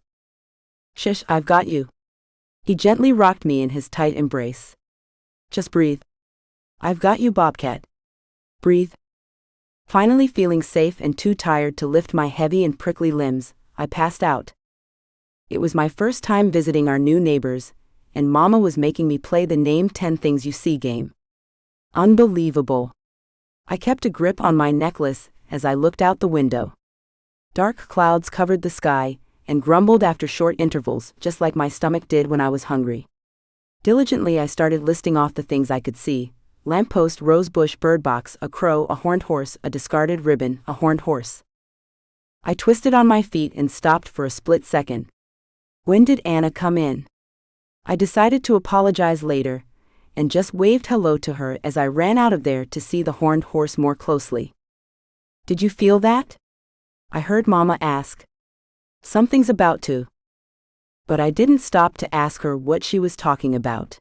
"Shush, I've got you." He gently rocked me in his tight embrace. "Just breathe. I've got you, Bobcat. Breathe." Finally feeling safe and too tired to lift my heavy and prickly limbs, I passed out. It was my first time visiting our new neighbors, and Mama was making me play the Name 10 Things You See game. Unbelievable. I kept a grip on my necklace as I looked out the window. Dark clouds covered the sky, and grumbled after short intervals, just like my stomach did when I was hungry. Diligently I started listing off the things I could see: lamppost, rosebush, birdbox, a crow, a horned horse, a discarded ribbon, a horned horse. I twisted on my feet and stopped for a split second. When did Anna come in? I decided to apologize later, and just waved hello to her as I ran out of there to see the horned horse more closely. "Did you feel that?" I heard Mama ask. "Something's about to." But I didn't stop to ask her what she was talking about.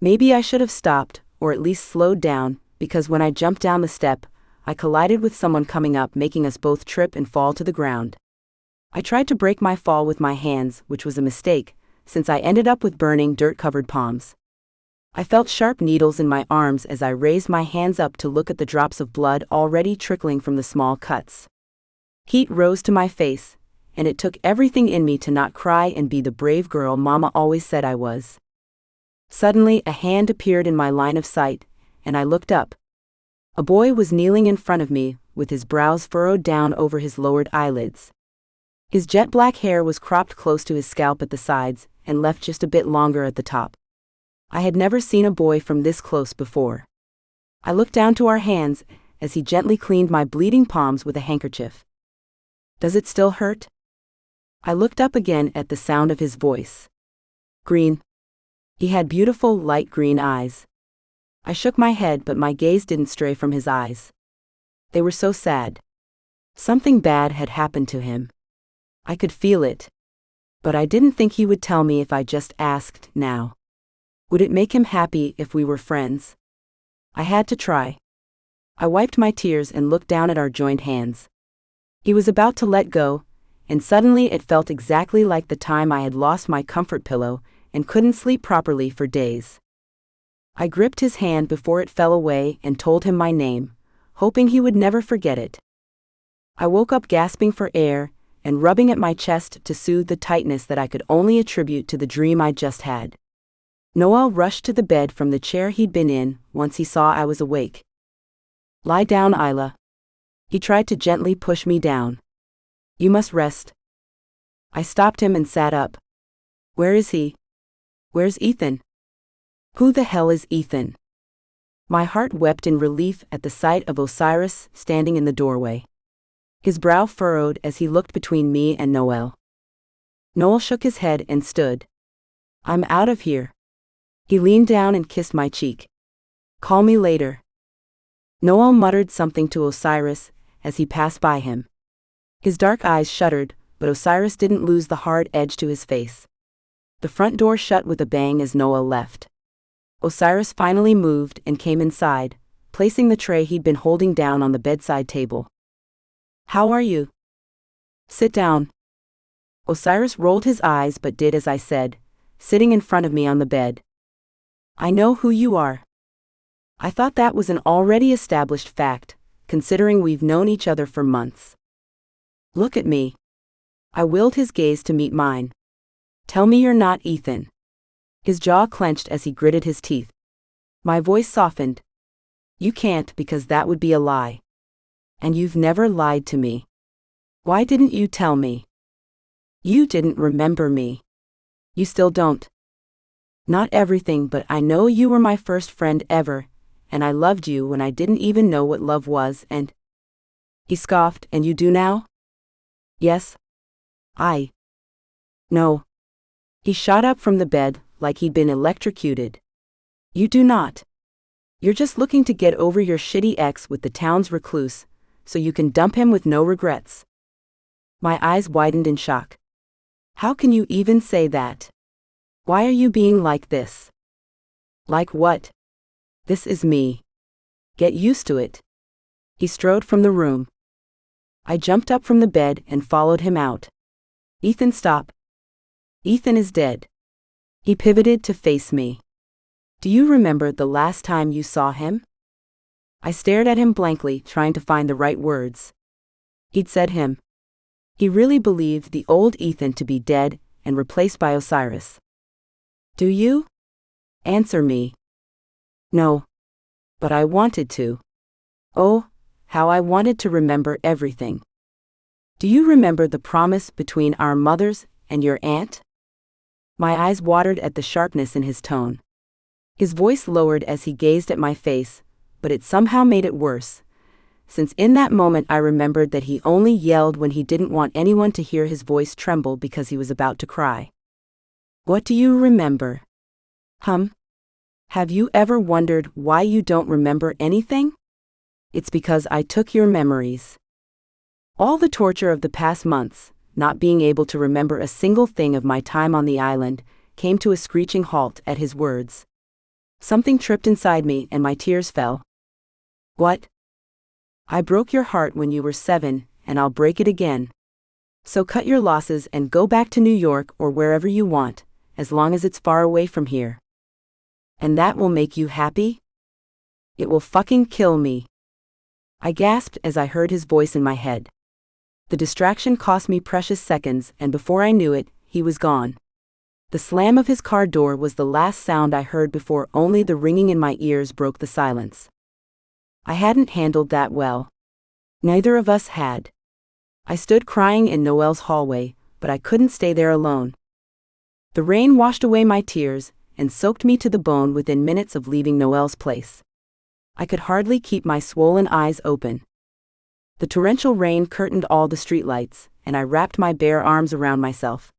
Maybe I should have stopped, or at least slowed down, because when I jumped down the step, I collided with someone coming up, making us both trip and fall to the ground. I tried to break my fall with my hands, which was a mistake, since I ended up with burning, dirt-covered palms. I felt sharp needles in my arms as I raised my hands up to look at the drops of blood already trickling from the small cuts. Heat rose to my face, and it took everything in me to not cry and be the brave girl Mama always said I was. Suddenly, a hand appeared in my line of sight, and I looked up. A boy was kneeling in front of me, with his brows furrowed down over his lowered eyelids. His jet-black hair was cropped close to his scalp at the sides, and left just a bit longer at the top. I had never seen a boy from this close before. I looked down to our hands, as he gently cleaned my bleeding palms with a handkerchief. "Does it still hurt?" I looked up again at the sound of his voice. "Green." He had beautiful light green eyes. I shook my head, but my gaze didn't stray from his eyes. They were so sad. Something bad had happened to him. I could feel it. But I didn't think he would tell me if I just asked now. Would it make him happy if we were friends? I had to try. I wiped my tears and looked down at our joined hands. He was about to let go, and suddenly it felt exactly like the time I had lost my comfort pillow and couldn't sleep properly for days. I gripped his hand before it fell away and told him my name, hoping he would never forget it. I woke up gasping for air and rubbing at my chest to soothe the tightness that I could only attribute to the dream I just had. Noel rushed to the bed from the chair he'd been in once he saw I was awake. "Lie down, Isla." He tried to gently push me down. "You must rest." I stopped him and sat up. "Where is he? Where's Ethan?" "Who the hell is Ethan?" My heart wept in relief at the sight of Osiris standing in the doorway. His brow furrowed as he looked between me and Noel. Noel shook his head and stood. "I'm out of here." He leaned down and kissed my cheek. "Call me later." Noel muttered something to Osiris as he passed by him. His dark eyes shuddered, but Osiris didn't lose the hard edge to his face. The front door shut with a bang as Noel left. Osiris finally moved and came inside, placing the tray he'd been holding down on the bedside table. "How are you?" "Sit down." Osiris rolled his eyes but did as I said, sitting in front of me on the bed. "I know who you are." I thought that was an already established fact, considering we've known each other for months. "Look at me." I willed his gaze to meet mine. "Tell me you're not Ethan." His jaw clenched as he gritted his teeth. My voice softened. "You can't because that would be a lie. And you've never lied to me. Why didn't you tell me?" "You didn't remember me." "You still don't." "Not everything, but I know you were my first friend ever, and I loved you when I didn't even know what love was, and—" He scoffed. "And you do now?" "Yes." "No." He shot up from the bed like he'd been electrocuted. "You do not. You're just looking to get over your shitty ex with the town's recluse, so you can dump him with no regrets." My eyes widened in shock. "How can you even say that? Why are you being like this?" "Like what?" "This is me. Get used to it." He strode from the room. I jumped up from the bed and followed him out. "Ethan, stop." "Ethan is dead." He pivoted to face me. "Do you remember the last time you saw him?" I stared at him blankly, trying to find the right words. He'd said him. He really believed the old Ethan to be dead and replaced by Osiris. "Do you? Answer me." "No. But I wanted to. Oh, how I wanted to remember everything." "Do you remember the promise between our mothers and your aunt?" My eyes watered at the sharpness in his tone. His voice lowered as he gazed at my face, but it somehow made it worse, since in that moment I remembered that he only yelled when he didn't want anyone to hear his voice tremble because he was about to cry. "What do you remember?" Have you ever wondered why you don't remember anything? It's because I took your memories. All the torture of the past months, not being able to remember a single thing of my time on the island, came to a screeching halt at his words. Something tripped inside me and my tears fell. "What?" "I broke your heart when you were 7, and I'll break it again. So cut your losses and go back to New York or wherever you want, as long as it's far away from here." "And that will make you happy?" "It will fucking kill me." I gasped as I heard his voice in my head. The distraction cost me precious seconds, and before I knew it, he was gone. The slam of his car door was the last sound I heard before only the ringing in my ears broke the silence. I hadn't handled that well. Neither of us had. I stood crying in Noel's hallway, but I couldn't stay there alone. The rain washed away my tears and soaked me to the bone within minutes of leaving Noel's place. I could hardly keep my swollen eyes open. The torrential rain curtained all the streetlights, and I wrapped my bare arms around myself.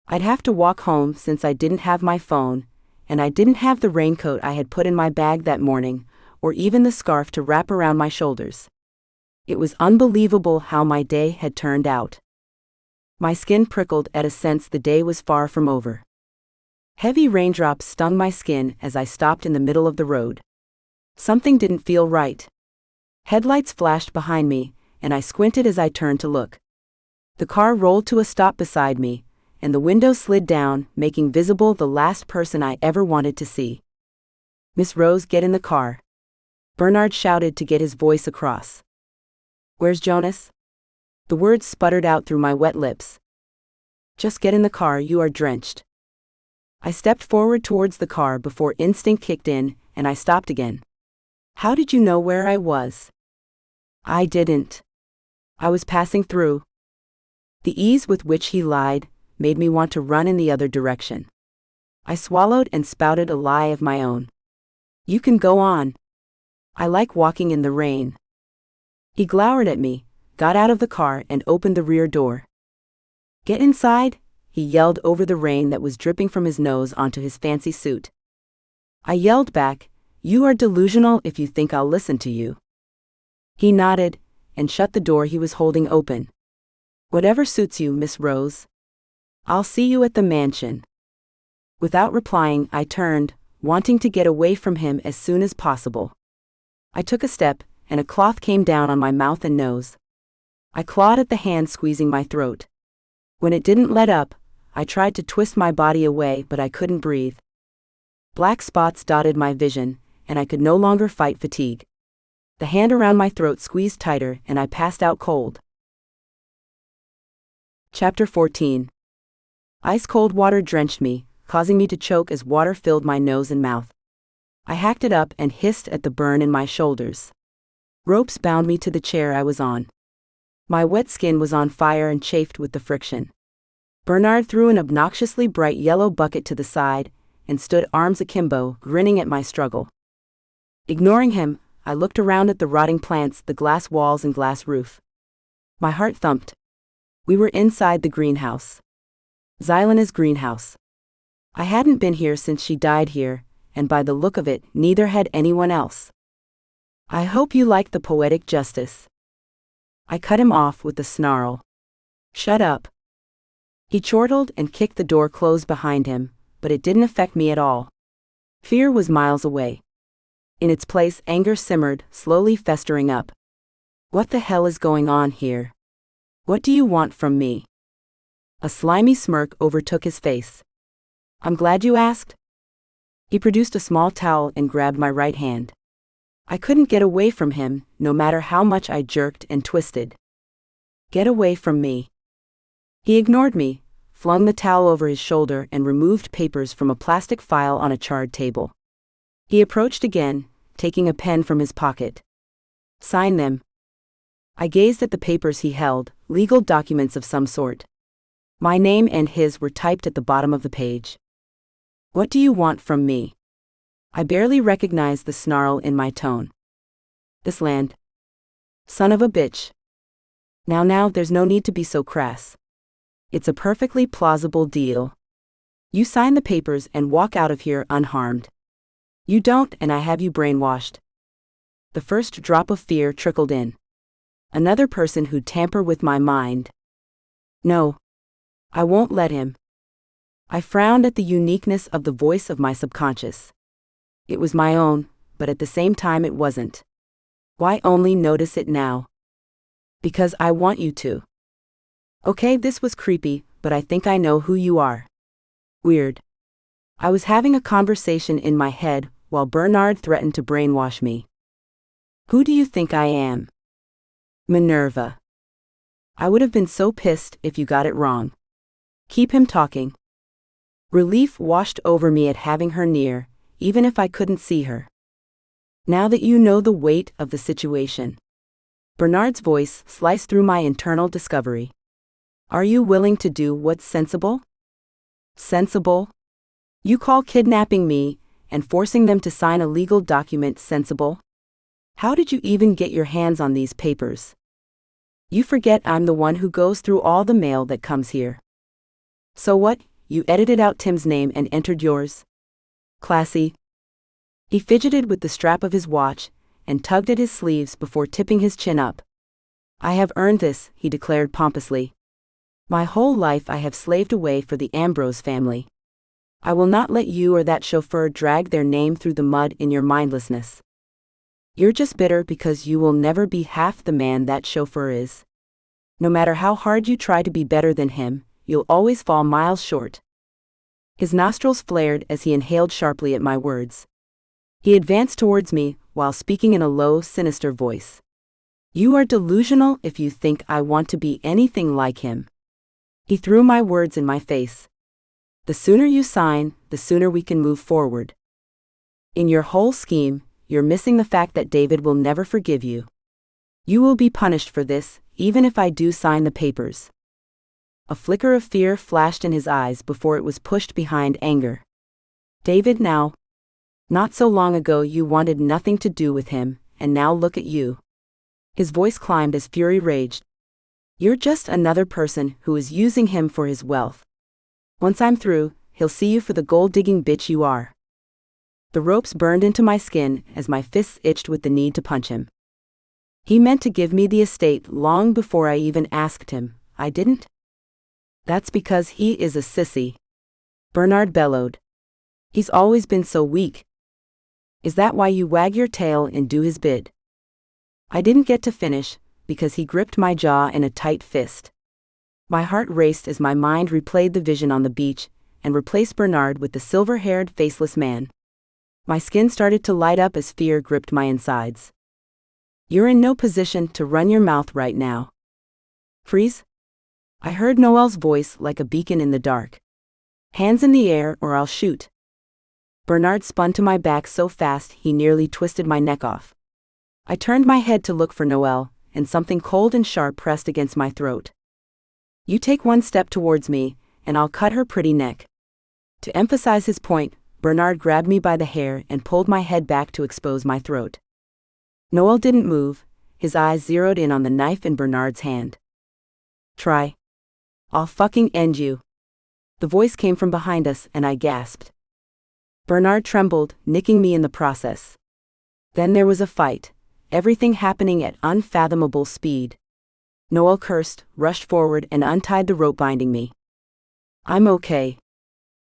I'd have to walk home since I didn't have my phone, and I didn't have the raincoat I had put in my bag that morning, or even the scarf to wrap around my shoulders. It was unbelievable how my day had turned out. My skin prickled at a sense the day was far from over. Heavy raindrops stung my skin as I stopped in the middle of the road. Something didn't feel right. Headlights flashed behind me, and I squinted as I turned to look. The car rolled to a stop beside me, and the window slid down, making visible the last person I ever wanted to see. "Miss Rose, get in the car," Bernard shouted to get his voice across. "Where's Jonas?" The words sputtered out through my wet lips. "Just get in the car, you are drenched." I stepped forward towards the car before instinct kicked in, and I stopped again. "How did you know where I was?" "I didn't. I was passing through." The ease with which he lied made me want to run in the other direction. I swallowed and spouted a lie of my own. "You can go on. I like walking in the rain." He glowered at me, got out of the car and opened the rear door. "Get inside," he yelled over the rain that was dripping from his nose onto his fancy suit. I yelled back, "You are delusional if you think I'll listen to you." He nodded and shut the door he was holding open. "Whatever suits you, Miss Rose. I'll see you at the mansion." Without replying, I turned, wanting to get away from him as soon as possible. I took a step, and a cloth came down on my mouth and nose. I clawed at the hand squeezing my throat. When it didn't let up, I tried to twist my body away, but I couldn't breathe. Black spots dotted my vision, and I could no longer fight fatigue. The hand around my throat squeezed tighter, and I passed out cold. Chapter 14. Ice-cold water drenched me, causing me to choke as water filled my nose and mouth. I hacked it up and hissed at the burn in my shoulders. Ropes bound me to the chair I was on. My wet skin was on fire and chafed with the friction. Bernard threw an obnoxiously bright yellow bucket to the side and stood arms akimbo, grinning at my struggle. Ignoring him, I looked around at the rotting plants, the glass walls and glass roof. My heart thumped. We were inside the greenhouse. Xylena's greenhouse. I hadn't been here since she died here, and by the look of it, neither had anyone else. "I hope you like the poetic justice." I cut him off with a snarl. "Shut up." He chortled and kicked the door closed behind him, but it didn't affect me at all. Fear was miles away. In its place, anger simmered, slowly festering up. "What the hell is going on here? What do you want from me?" A slimy smirk overtook his face. "I'm glad you asked." He produced a small towel and grabbed my right hand. I couldn't get away from him, no matter how much I jerked and twisted. "Get away from me." He ignored me, flung the towel over his shoulder and removed papers from a plastic file on a charred table. He approached again, taking a pen from his pocket. "Sign them." I gazed at the papers he held, legal documents of some sort. My name and his were typed at the bottom of the page. "What do you want from me?" I barely recognized the snarl in my tone. "This land." "Son of a bitch." Now, there's no need to be so crass. It's a perfectly plausible deal. You sign the papers and walk out of here unharmed. You don't, and I have you brainwashed. The first drop of fear trickled in. Another person who'd tamper with my mind. No. I won't let him. I frowned at the uniqueness of the voice of my subconscious. It was my own, but at the same time it wasn't. Why only notice it now? Because I want you to. Okay, this was creepy, but I think I know who you are. Weird. I was having a conversation in my head while Bernard threatened to brainwash me. Who do you think I am? Minerva. I would have been so pissed if you got it wrong. Keep him talking. Relief washed over me at having her near, even if I couldn't see her. Now that you know the weight of the situation. Bernard's voice sliced through my internal discovery. Are you willing to do what's sensible? Sensible? You call kidnapping me and forcing them to sign a legal document sensible? How did you even get your hands on these papers? You forget I'm the one who goes through all the mail that comes here. So what, you edited out Tim's name and entered yours? Classy. He fidgeted with the strap of his watch and tugged at his sleeves before tipping his chin up. I have earned this, he declared pompously. My whole life I have slaved away for the Ambrose family. I will not let you or that chauffeur drag their name through the mud in your mindlessness. You're just bitter because you will never be half the man that chauffeur is. No matter how hard you try to be better than him, you'll always fall miles short. His nostrils flared as he inhaled sharply at my words. He advanced towards me, while speaking in a low, sinister voice. You are delusional if you think I want to be anything like him. He threw my words in my face. The sooner you sign, the sooner we can move forward. In your whole scheme, you're missing the fact that David will never forgive you. You will be punished for this, even if I do sign the papers. A flicker of fear flashed in his eyes before it was pushed behind anger. David, now. Not so long ago you wanted nothing to do with him, and now look at you. His voice climbed as fury raged. You're just another person who is using him for his wealth. Once I'm through, he'll see you for the gold-digging bitch you are. The ropes burned into my skin as my fists itched with the need to punch him. He meant to give me the estate long before I even asked him. I didn't? That's because he is a sissy. Bernard bellowed. He's always been so weak. Is that why you wag your tail and do his bid? I didn't get to finish, because he gripped my jaw in a tight fist. My heart raced as my mind replayed the vision on the beach, and replaced Bernard with the silver-haired, faceless man. My skin started to light up as fear gripped my insides. You're in no position to run your mouth right now. Freeze? I heard Noel's voice like a beacon in the dark. Hands in the air or I'll shoot. Bernard spun to my back so fast he nearly twisted my neck off. I turned my head to look for Noel, and something cold and sharp pressed against my throat. You take one step towards me, and I'll cut her pretty neck. To emphasize his point, Bernard grabbed me by the hair and pulled my head back to expose my throat. Noel didn't move, his eyes zeroed in on the knife in Bernard's hand. Try. I'll fucking end you. The voice came from behind us and I gasped. Bernard trembled, nicking me in the process. Then there was a fight, everything happening at unfathomable speed. Noel cursed, rushed forward and untied the rope binding me. I'm okay.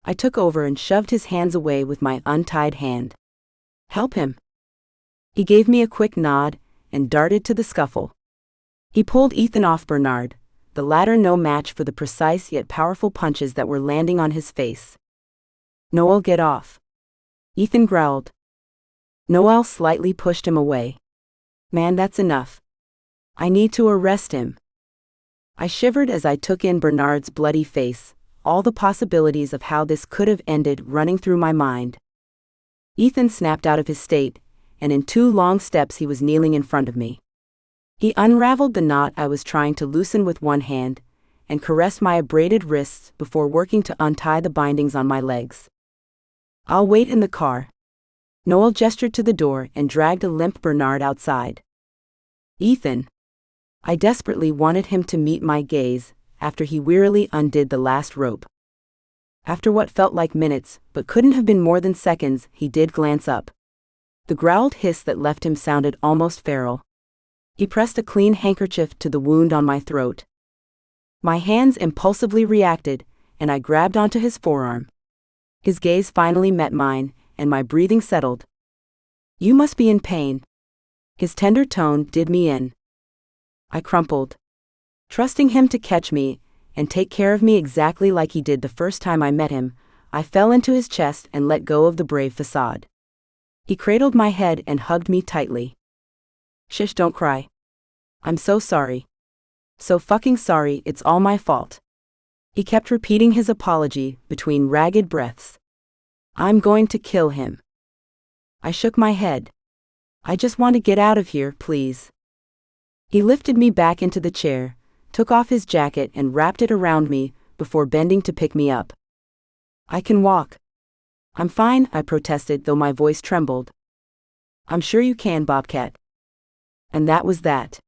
I took over and shoved his hands away with my untied hand. Help him. He gave me a quick nod and darted to the scuffle. He pulled Ethan off Bernard, the latter no match for the precise yet powerful punches that were landing on his face. Noel, get off. Ethan growled. Noel slightly pushed him away. Man, that's enough. I need to arrest him. I shivered as I took in Bernard's bloody face, all the possibilities of how this could have ended running through my mind. Ethan snapped out of his state, and in 2 long steps he was kneeling in front of me. He unraveled the knot I was trying to loosen with one hand, and caressed my abraded wrists before working to untie the bindings on my legs. I'll wait in the car. Noel gestured to the door and dragged a limp Bernard outside. Ethan. I desperately wanted him to meet my gaze, after he wearily undid the last rope. After what felt like minutes, but couldn't have been more than seconds, he did glance up. The growled hiss that left him sounded almost feral. He pressed a clean handkerchief to the wound on my throat. My hands impulsively reacted, and I grabbed onto his forearm. His gaze finally met mine, and my breathing settled. You must be in pain. His tender tone did me in. I crumpled. Trusting him to catch me, and take care of me exactly like he did the first time I met him, I fell into his chest and let go of the brave facade. He cradled my head and hugged me tightly. Shish, don't cry. I'm so sorry. So fucking sorry, it's all my fault. He kept repeating his apology between ragged breaths. I'm going to kill him. I shook my head. I just want to get out of here, please. He lifted me back into the chair, took off his jacket and wrapped it around me before bending to pick me up. I can walk. I'm fine, I protested, though my voice trembled. I'm sure you can, Bobcat. And that was that.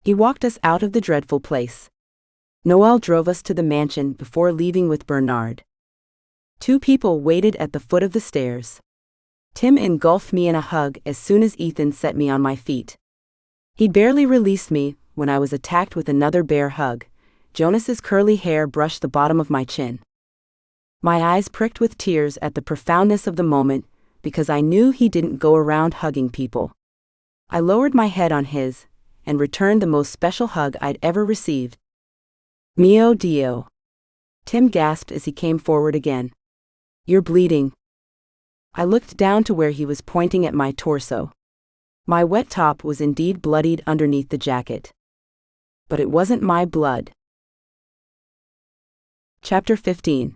He walked us out of the dreadful place. Noel drove us to the mansion before leaving with Bernard. 2 people waited at the foot of the stairs. Tim engulfed me in a hug as soon as Ethan set me on my feet. He'd barely released me when I was attacked with another bear hug. Jonas's curly hair brushed the bottom of my chin. My eyes pricked with tears at the profoundness of the moment, because I knew he didn't go around hugging people. I lowered my head on his, and returned the most special hug I'd ever received. Mio Dio. Tim gasped as he came forward again. You're bleeding. I looked down to where he was pointing at my torso. My wet top was indeed bloodied underneath the jacket. But it wasn't my blood. Chapter 15.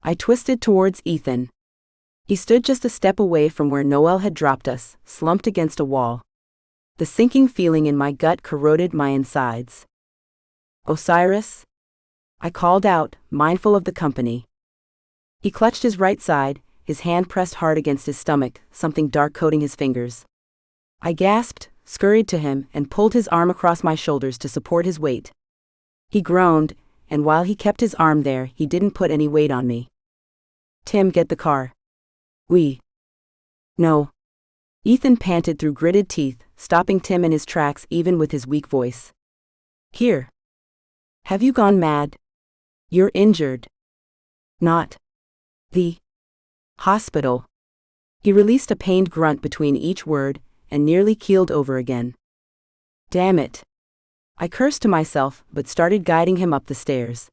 I twisted towards Ethan. He stood just a step away from where Noel had dropped us, slumped against a wall. The sinking feeling in my gut corroded my insides. Osiris? I called out, mindful of the company. He clutched his right side, his hand pressed hard against his stomach, something dark coating his fingers. I gasped, scurried to him, and pulled his arm across my shoulders to support his weight. He groaned, and while he kept his arm there, he didn't put any weight on me. Tim, get the car. No. Ethan panted through gritted teeth, stopping Tim in his tracks even with his weak voice. Here. Have you gone mad? You're injured. Not. The hospital. He released a pained grunt between each word, and nearly keeled over again. Damn it. I cursed to myself, but started guiding him up the stairs.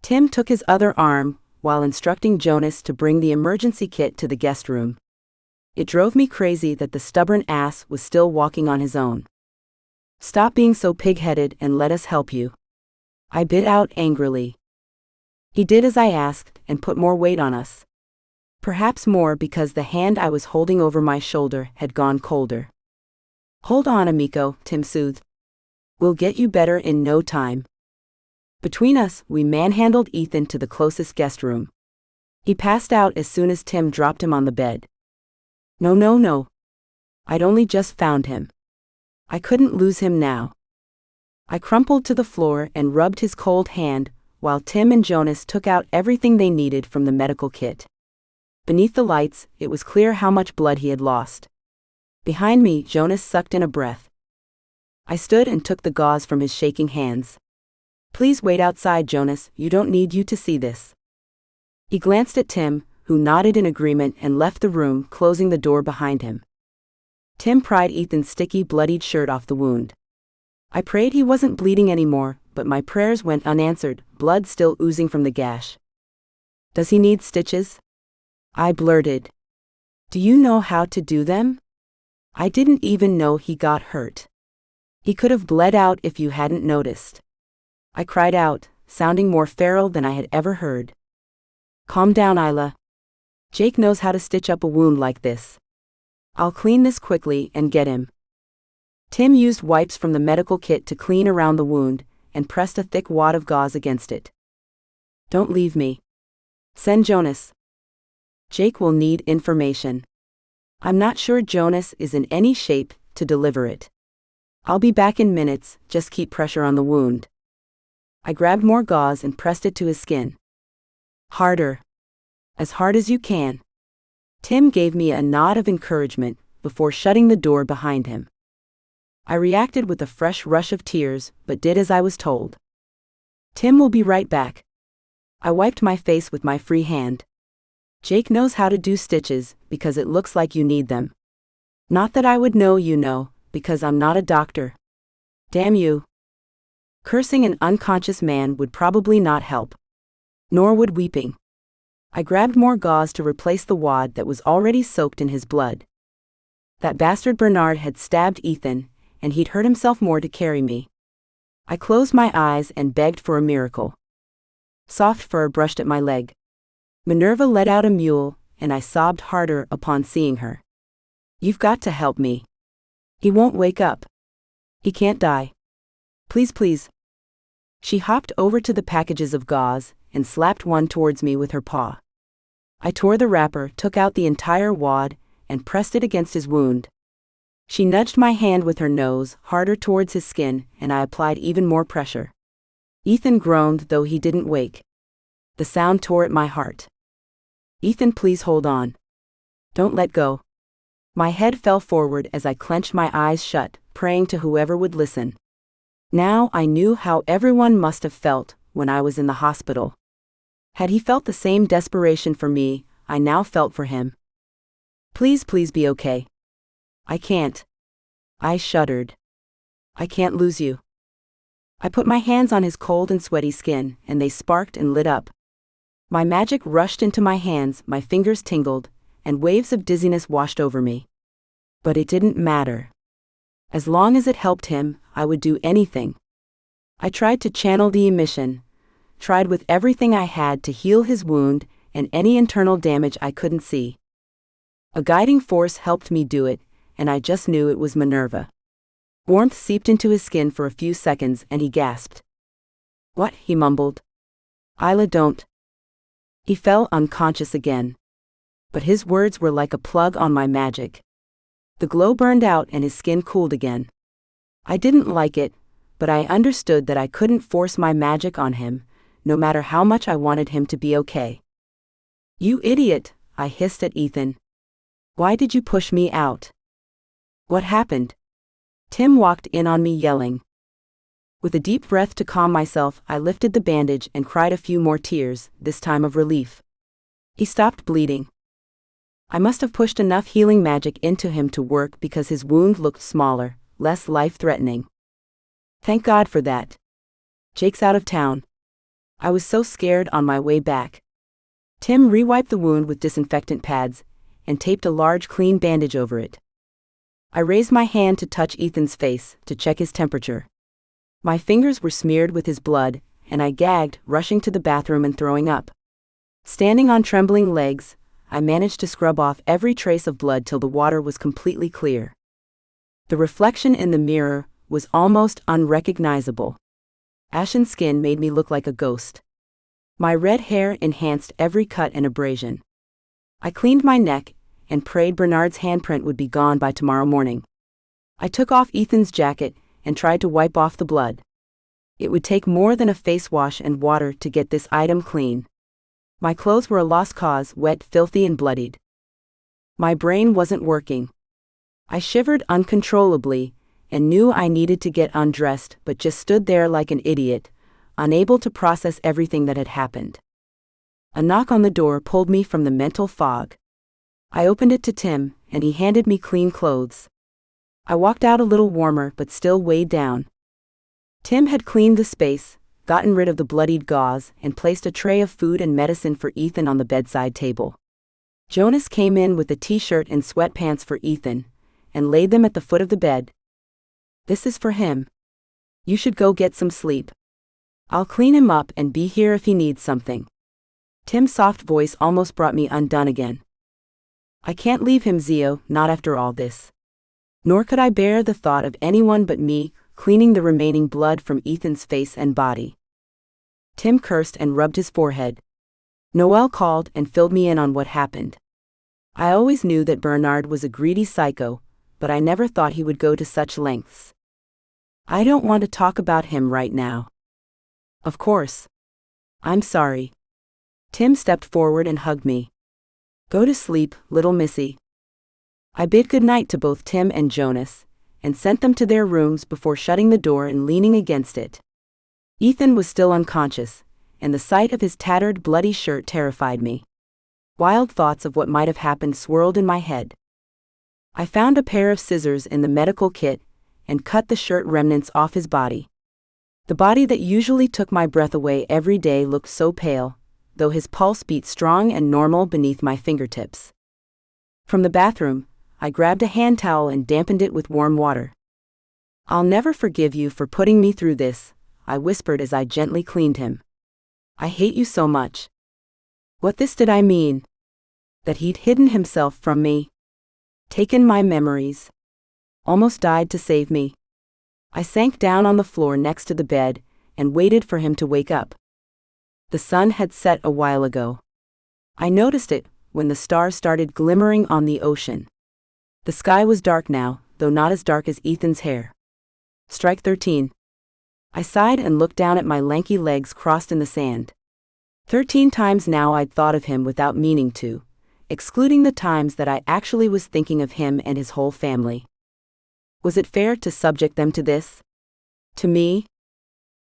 Tim took his other arm, while instructing Jonas to bring the emergency kit to the guest room. It drove me crazy that the stubborn ass was still walking on his own. Stop being so pig-headed and let us help you. I bit out angrily. He did as I asked and put more weight on us. Perhaps more because the hand I was holding over my shoulder had gone colder. Hold on, amico, Tim soothed. We'll get you better in no time. Between us, we manhandled Ethan to the closest guest room. He passed out as soon as Tim dropped him on the bed. No. I'd only just found him. I couldn't lose him now. I crumpled to the floor and rubbed his cold hand, while Tim and Jonas took out everything they needed from the medical kit. Beneath the lights, it was clear how much blood he had lost. Behind me, Jonas sucked in a breath. I stood and took the gauze from his shaking hands. Please wait outside, Jonas, you don't need you to see this. He glanced at Tim, who nodded in agreement and left the room, closing the door behind him. Tim pried Ethan's sticky, bloodied shirt off the wound. I prayed he wasn't bleeding anymore, but my prayers went unanswered, blood still oozing from the gash. Does he need stitches? I blurted. Do you know how to do them? I didn't even know he got hurt. He could have bled out if you hadn't noticed. I cried out, sounding more feral than I had ever heard. Calm down, Isla. Jake knows how to stitch up a wound like this. I'll clean this quickly and get him. Tim used wipes from the medical kit to clean around the wound, and pressed a thick wad of gauze against it. Don't leave me. Send Jonas. Jake will need information. I'm not sure Jonas is in any shape to deliver it. I'll be back in minutes, just keep pressure on the wound. I grabbed more gauze and pressed it to his skin. Harder. As hard as you can. Tim gave me a nod of encouragement before shutting the door behind him. I reacted with a fresh rush of tears, but did as I was told. Tim will be right back. I wiped my face with my free hand. Jake knows how to do stitches because it looks like you need them. Not that I would know, you know, because I'm not a doctor. Damn you. Cursing an unconscious man would probably not help. Nor would weeping. I grabbed more gauze to replace the wad that was already soaked in his blood. That bastard Bernard had stabbed Ethan, and he'd hurt himself more to carry me. I closed my eyes and begged for a miracle. Soft fur brushed at my leg. Minerva let out a mewl, and I sobbed harder upon seeing her. You've got to help me. He won't wake up. He can't die. Please. She hopped over to the packages of gauze and slapped one towards me with her paw. I tore the wrapper, took out the entire wad, and pressed it against his wound. She nudged my hand with her nose, harder towards his skin, and I applied even more pressure. Ethan groaned, though he didn't wake. The sound tore at my heart. Ethan, please hold on. Don't let go. My head fell forward as I clenched my eyes shut, praying to whoever would listen. Now I knew how everyone must have felt when I was in the hospital. Had he felt the same desperation for me, I now felt for him. Please be okay. I can't. I shuddered. I can't lose you. I put my hands on his cold and sweaty skin, and they sparked and lit up. My magic rushed into my hands, my fingers tingled, and waves of dizziness washed over me. But it didn't matter. As long as it helped him, I would do anything. I tried to channel the emission, tried with everything I had to heal his wound and any internal damage I couldn't see. A guiding force helped me do it, and I just knew it was Minerva. Warmth seeped into his skin for a few seconds and he gasped. "What?" he mumbled. "Isla, don't." He fell unconscious again. But his words were like a plug on my magic. The glow burned out and his skin cooled again. I didn't like it, but I understood that I couldn't force my magic on him, no matter how much I wanted him to be okay. "You idiot," I hissed at Ethan. "Why did you push me out?" "What happened?" Tim walked in on me yelling. With a deep breath to calm myself, I lifted the bandage and cried a few more tears, this time of relief. He stopped bleeding. I must have pushed enough healing magic into him to work because his wound looked smaller, less life-threatening. Thank God for that. Jake's out of town. I was so scared on my way back. Tim re-wiped the wound with disinfectant pads and taped a large clean bandage over it. I raised my hand to touch Ethan's face, to check his temperature. My fingers were smeared with his blood, and I gagged, rushing to the bathroom and throwing up. Standing on trembling legs, I managed to scrub off every trace of blood till the water was completely clear. The reflection in the mirror was almost unrecognizable. Ashen skin made me look like a ghost. My red hair enhanced every cut and abrasion. I cleaned my neck and prayed Bernard's handprint would be gone by tomorrow morning. I took off Ethan's jacket and tried to wipe off the blood. It would take more than a face wash and water to get this item clean. My clothes were a lost cause, wet, filthy, and bloodied. My brain wasn't working. I shivered uncontrollably and knew I needed to get undressed, but just stood there like an idiot, unable to process everything that had happened. A knock on the door pulled me from the mental fog. I opened it to Tim, and he handed me clean clothes. I walked out a little warmer but still weighed down. Tim had cleaned the space, gotten rid of the bloodied gauze, and placed a tray of food and medicine for Ethan on the bedside table. Jonas came in with a t-shirt and sweatpants for Ethan, and laid them at the foot of the bed. "This is for him. You should go get some sleep. I'll clean him up and be here if he needs something." Tim's soft voice almost brought me undone again. "I can't leave him, Zio, not after all this." Nor could I bear the thought of anyone but me cleaning the remaining blood from Ethan's face and body. Tim cursed and rubbed his forehead. Noel called and filled me in on what happened. I always knew that Bernard was a greedy psycho, but I never thought he would go to such lengths. "I don't want to talk about him right now." "Of course. I'm sorry." Tim stepped forward and hugged me. "Go to sleep, little missy." I bid goodnight to both Tim and Jonas, and sent them to their rooms before shutting the door and leaning against it. Ethan was still unconscious, and the sight of his tattered, bloody shirt terrified me. Wild thoughts of what might have happened swirled in my head. I found a pair of scissors in the medical kit, and cut the shirt remnants off his body. The body that usually took my breath away every day looked so pale, though his pulse beat strong and normal beneath my fingertips. From the bathroom, I grabbed a hand towel and dampened it with warm water. "I'll never forgive you for putting me through this," I whispered as I gently cleaned him. "I hate you so much." What this did I mean? That he'd hidden himself from me? Taken my memories? Almost died to save me? I sank down on the floor next to the bed and waited for him to wake up. The sun had set a while ago. I noticed it when the stars started glimmering on the ocean. The sky was dark now, though not as dark as Ethan's hair. Strike 13. I sighed and looked down at my lanky legs crossed in the sand. 13 times now I'd thought of him without meaning to, excluding the times that I actually was thinking of him and his whole family. Was it fair to subject them to this? To me?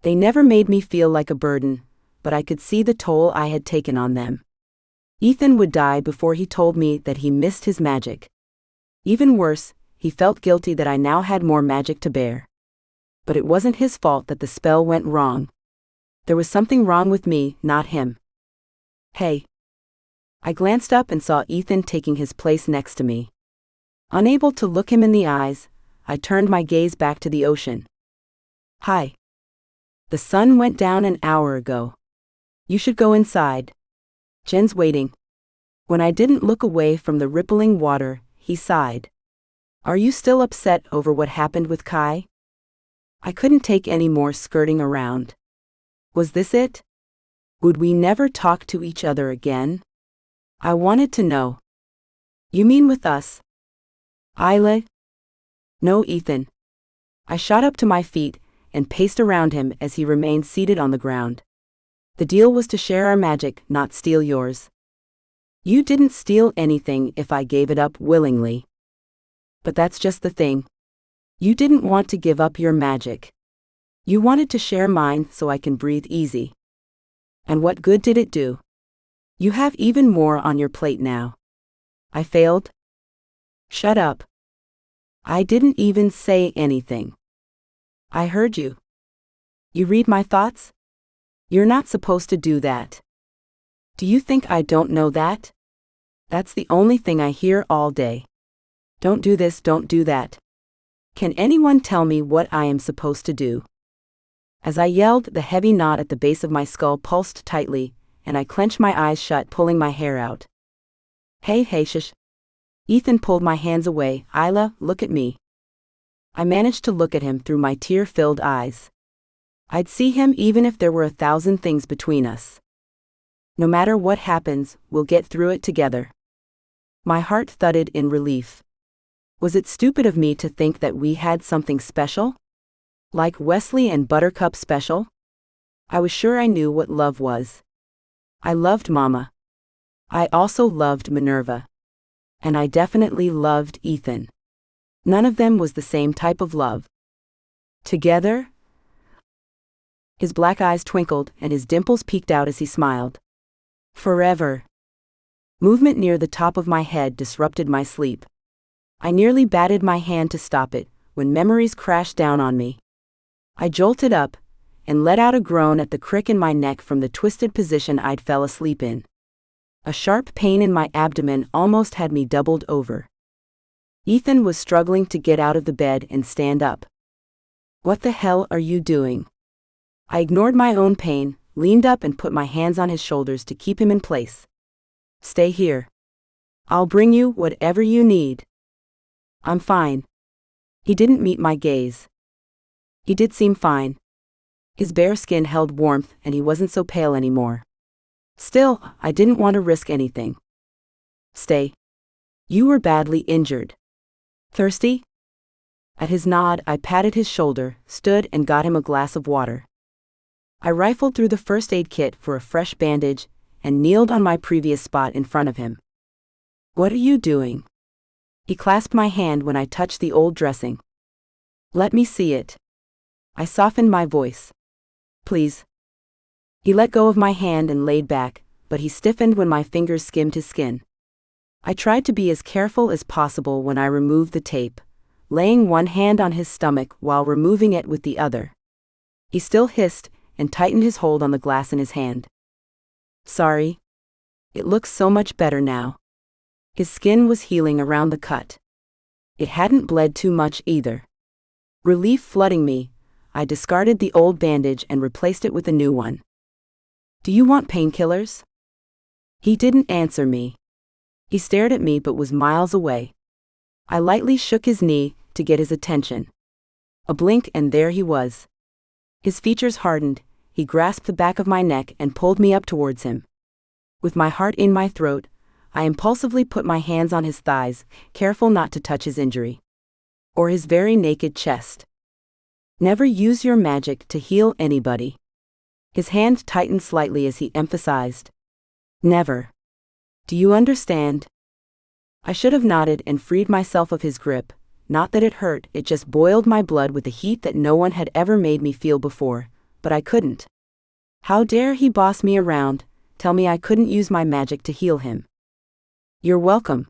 They never made me feel like a burden, but I could see the toll I had taken on them. Ethan would die before he told me that he missed his magic. Even worse, he felt guilty that I now had more magic to bear. But it wasn't his fault that the spell went wrong. There was something wrong with me, not him. Hey. I glanced up and saw Ethan taking his place next to me. Unable to look him in the eyes, I turned my gaze back to the ocean. Hi. The sun went down an hour ago. You should go inside. Jen's waiting. When I didn't look away from the rippling water, he sighed. Are you still upset over what happened with Kai? I couldn't take any more skirting around. Was this it? Would we never talk to each other again? I wanted to know. You mean with us? Isla? No, Ethan. I shot up to my feet and paced around him as he remained seated on the ground. The deal was to share our magic, not steal yours. You didn't steal anything if I gave it up willingly. But that's just the thing. You didn't want to give up your magic. You wanted to share mine so I can breathe easy. And what good did it do? You have even more on your plate now. I failed? Shut up. I didn't even say anything. I heard you. You read my thoughts? You're not supposed to do that. Do you think I don't know that? That's the only thing I hear all day. Don't do this, don't do that. Can anyone tell me what I am supposed to do? As I yelled, the heavy knot at the base of my skull pulsed tightly, and I clenched my eyes shut, pulling my hair out. Hey, shush. Ethan pulled my hands away. Isla, look at me. I managed to look at him through my tear-filled eyes. I'd see him even if there were 1,000 things between us. No matter what happens, we'll get through it together. My heart thudded in relief. Was it stupid of me to think that we had something special? Like Wesley and Buttercup special? I was sure I knew what love was. I loved Mama. I also loved Minerva. And I definitely loved Ethan. None of them was the same type of love. Together? His black eyes twinkled and his dimples peeked out as he smiled. Forever. Movement near the top of my head disrupted my sleep. I nearly batted my hand to stop it, when memories crashed down on me. I jolted up, and let out a groan at the crick in my neck from the twisted position I'd fell asleep in. A sharp pain in my abdomen almost had me doubled over. Ethan was struggling to get out of the bed and stand up. What the hell are you doing? I ignored my own pain, leaned up and put my hands on his shoulders to keep him in place. Stay here. I'll bring you whatever you need. I'm fine. He didn't meet my gaze. He did seem fine. His bare skin held warmth and he wasn't so pale anymore. Still, I didn't want to risk anything. Stay. You were badly injured. Thirsty? At his nod, I patted his shoulder, stood and got him a glass of water. I rifled through the first aid kit for a fresh bandage and kneeled on my previous spot in front of him. What are you doing? He clasped my hand when I touched the old dressing. Let me see it. I softened my voice. Please. He let go of my hand and laid back, but he stiffened when my fingers skimmed his skin. I tried to be as careful as possible when I removed the tape, laying one hand on his stomach while removing it with the other. He still hissed and tightened his hold on the glass in his hand. Sorry. It looks so much better now. His skin was healing around the cut. It hadn't bled too much either. Relief flooding me, I discarded the old bandage and replaced it with a new one. Do you want painkillers? He didn't answer me. He stared at me but was miles away. I lightly shook his knee to get his attention. A blink and there he was. His features hardened, he grasped the back of my neck and pulled me up towards him. With my heart in my throat, I impulsively put my hands on his thighs, careful not to touch his injury. Or his very naked chest. Never use your magic to heal anybody. His hand tightened slightly as he emphasized. Never. Do you understand? I should have nodded and freed myself of his grip. Not that it hurt, it just boiled my blood with a heat that no one had ever made me feel before, but I couldn't. How dare he boss me around, tell me I couldn't use my magic to heal him. You're welcome.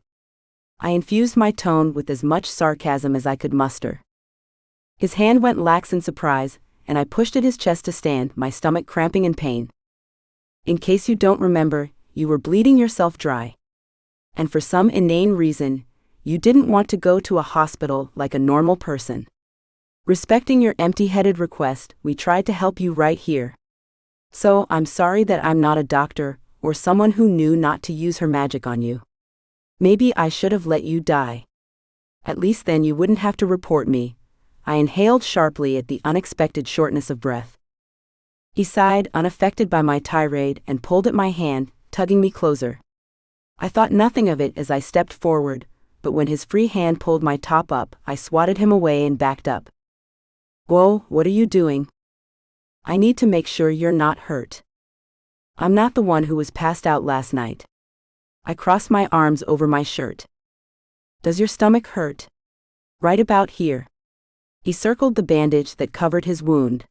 I infused my tone with as much sarcasm as I could muster. His hand went lax in surprise, and I pushed at his chest to stand, my stomach cramping in pain. In case you don't remember, you were bleeding yourself dry. And for some inane reason, you didn't want to go to a hospital like a normal person. Respecting your empty-headed request, we tried to help you right here. So, I'm sorry that I'm not a doctor, or someone who knew not to use her magic on you. Maybe I should have let you die. At least then you wouldn't have to report me. I inhaled sharply at the unexpected shortness of breath. He sighed, unaffected by my tirade, and pulled at my hand, tugging me closer. I thought nothing of it as I stepped forward, but when his free hand pulled my top up, I swatted him away and backed up. Whoa, what are you doing? I need to make sure you're not hurt. I'm not the one who was passed out last night. I crossed my arms over my shirt. Does your stomach hurt? Right about here. He circled the bandage that covered his wound.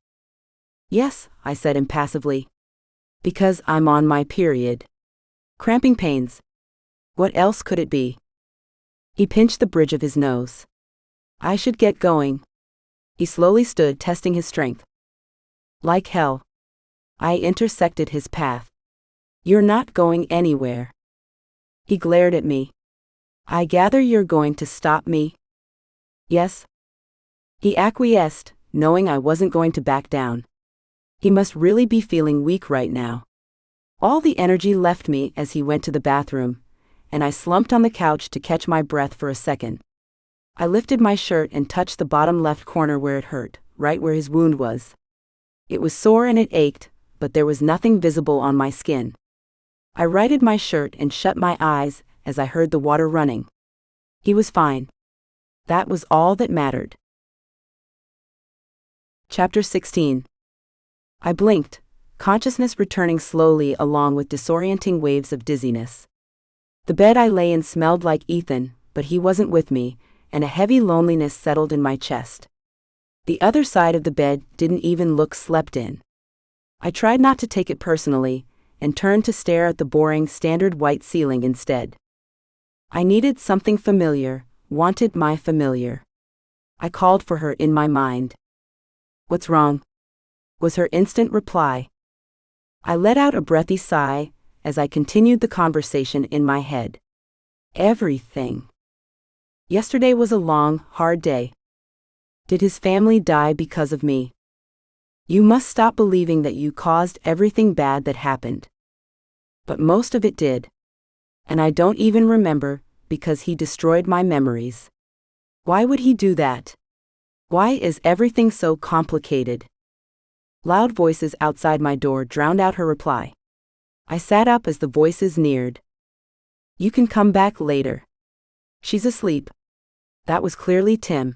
Yes, I said impassively. Because I'm on my period. Cramping pains. What else could it be? He pinched the bridge of his nose. I should get going. He slowly stood, testing his strength. Like hell. I intersected his path. You're not going anywhere. He glared at me. I gather you're going to stop me? Yes. He acquiesced, knowing I wasn't going to back down. He must really be feeling weak right now. All the energy left me as he went to the bathroom, and I slumped on the couch to catch my breath for a second. I lifted my shirt and touched the bottom left corner where it hurt, right where his wound was. It was sore and it ached, but there was nothing visible on my skin. I righted my shirt and shut my eyes as I heard the water running. He was fine. That was all that mattered. Chapter 16. I blinked, consciousness returning slowly along with disorienting waves of dizziness. The bed I lay in smelled like Ethan, but he wasn't with me, and a heavy loneliness settled in my chest. The other side of the bed didn't even look slept in. I tried not to take it personally, and turned to stare at the boring, standard white ceiling instead. I needed something familiar, wanted my familiar. I called for her in my mind. What's wrong? Was her instant reply. I let out a breathy sigh as I continued the conversation in my head. Everything. Yesterday was a long, hard day. Did his family die because of me? You must stop believing that you caused everything bad that happened. But most of it did. And I don't even remember, because he destroyed my memories. Why would he do that? Why is everything so complicated? Loud voices outside my door drowned out her reply. I sat up as the voices neared. You can come back later. She's asleep. That was clearly Tim.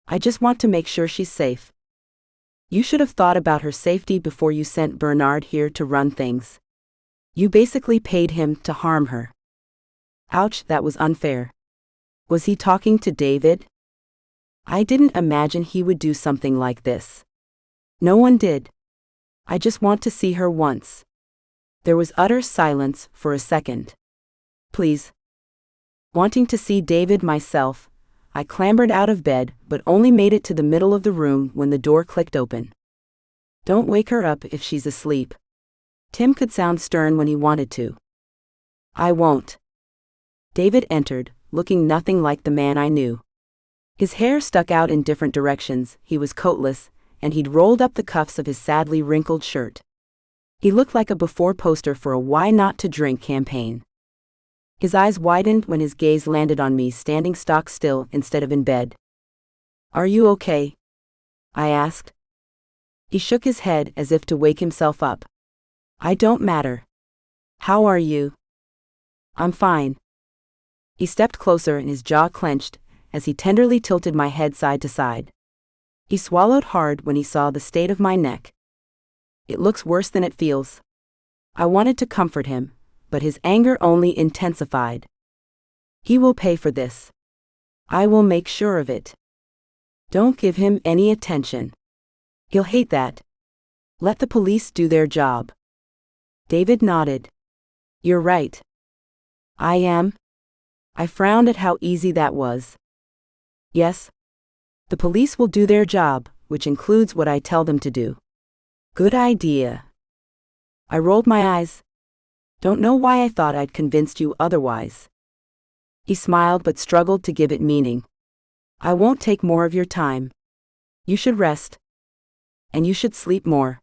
I just want to make sure she's safe. You should have thought about her safety before you sent Bernard here to run things. You basically paid him to harm her. Ouch, that was unfair. Was he talking to David? I didn't imagine he would do something like this. No one did. I just want to see her once. There was utter silence for a second. Please. Wanting to see David myself, I clambered out of bed but only made it to the middle of the room when the door clicked open. Don't wake her up if she's asleep. Tim could sound stern when he wanted to. I won't. David entered, looking nothing like the man I knew. His hair stuck out in different directions, he was coatless, and he'd rolled up the cuffs of his sadly wrinkled shirt. He looked like a before poster for a Why Not to Drink campaign. His eyes widened when his gaze landed on me standing stock still instead of in bed. Are you okay? I asked. He shook his head as if to wake himself up. I don't matter. How are you? I'm fine. He stepped closer and his jaw clenched as he tenderly tilted my head side to side. He swallowed hard when he saw the state of my neck. It looks worse than it feels. I wanted to comfort him, but his anger only intensified. He will pay for this. I will make sure of it. Don't give him any attention. He'll hate that. Let the police do their job. David nodded. You're right. I am. I frowned at how easy that was. Yes. The police will do their job, which includes what I tell them to do. Good idea. I rolled my eyes. Don't know why I thought I'd convinced you otherwise. He smiled but struggled to give it meaning. I won't take more of your time. You should rest. And you should sleep more.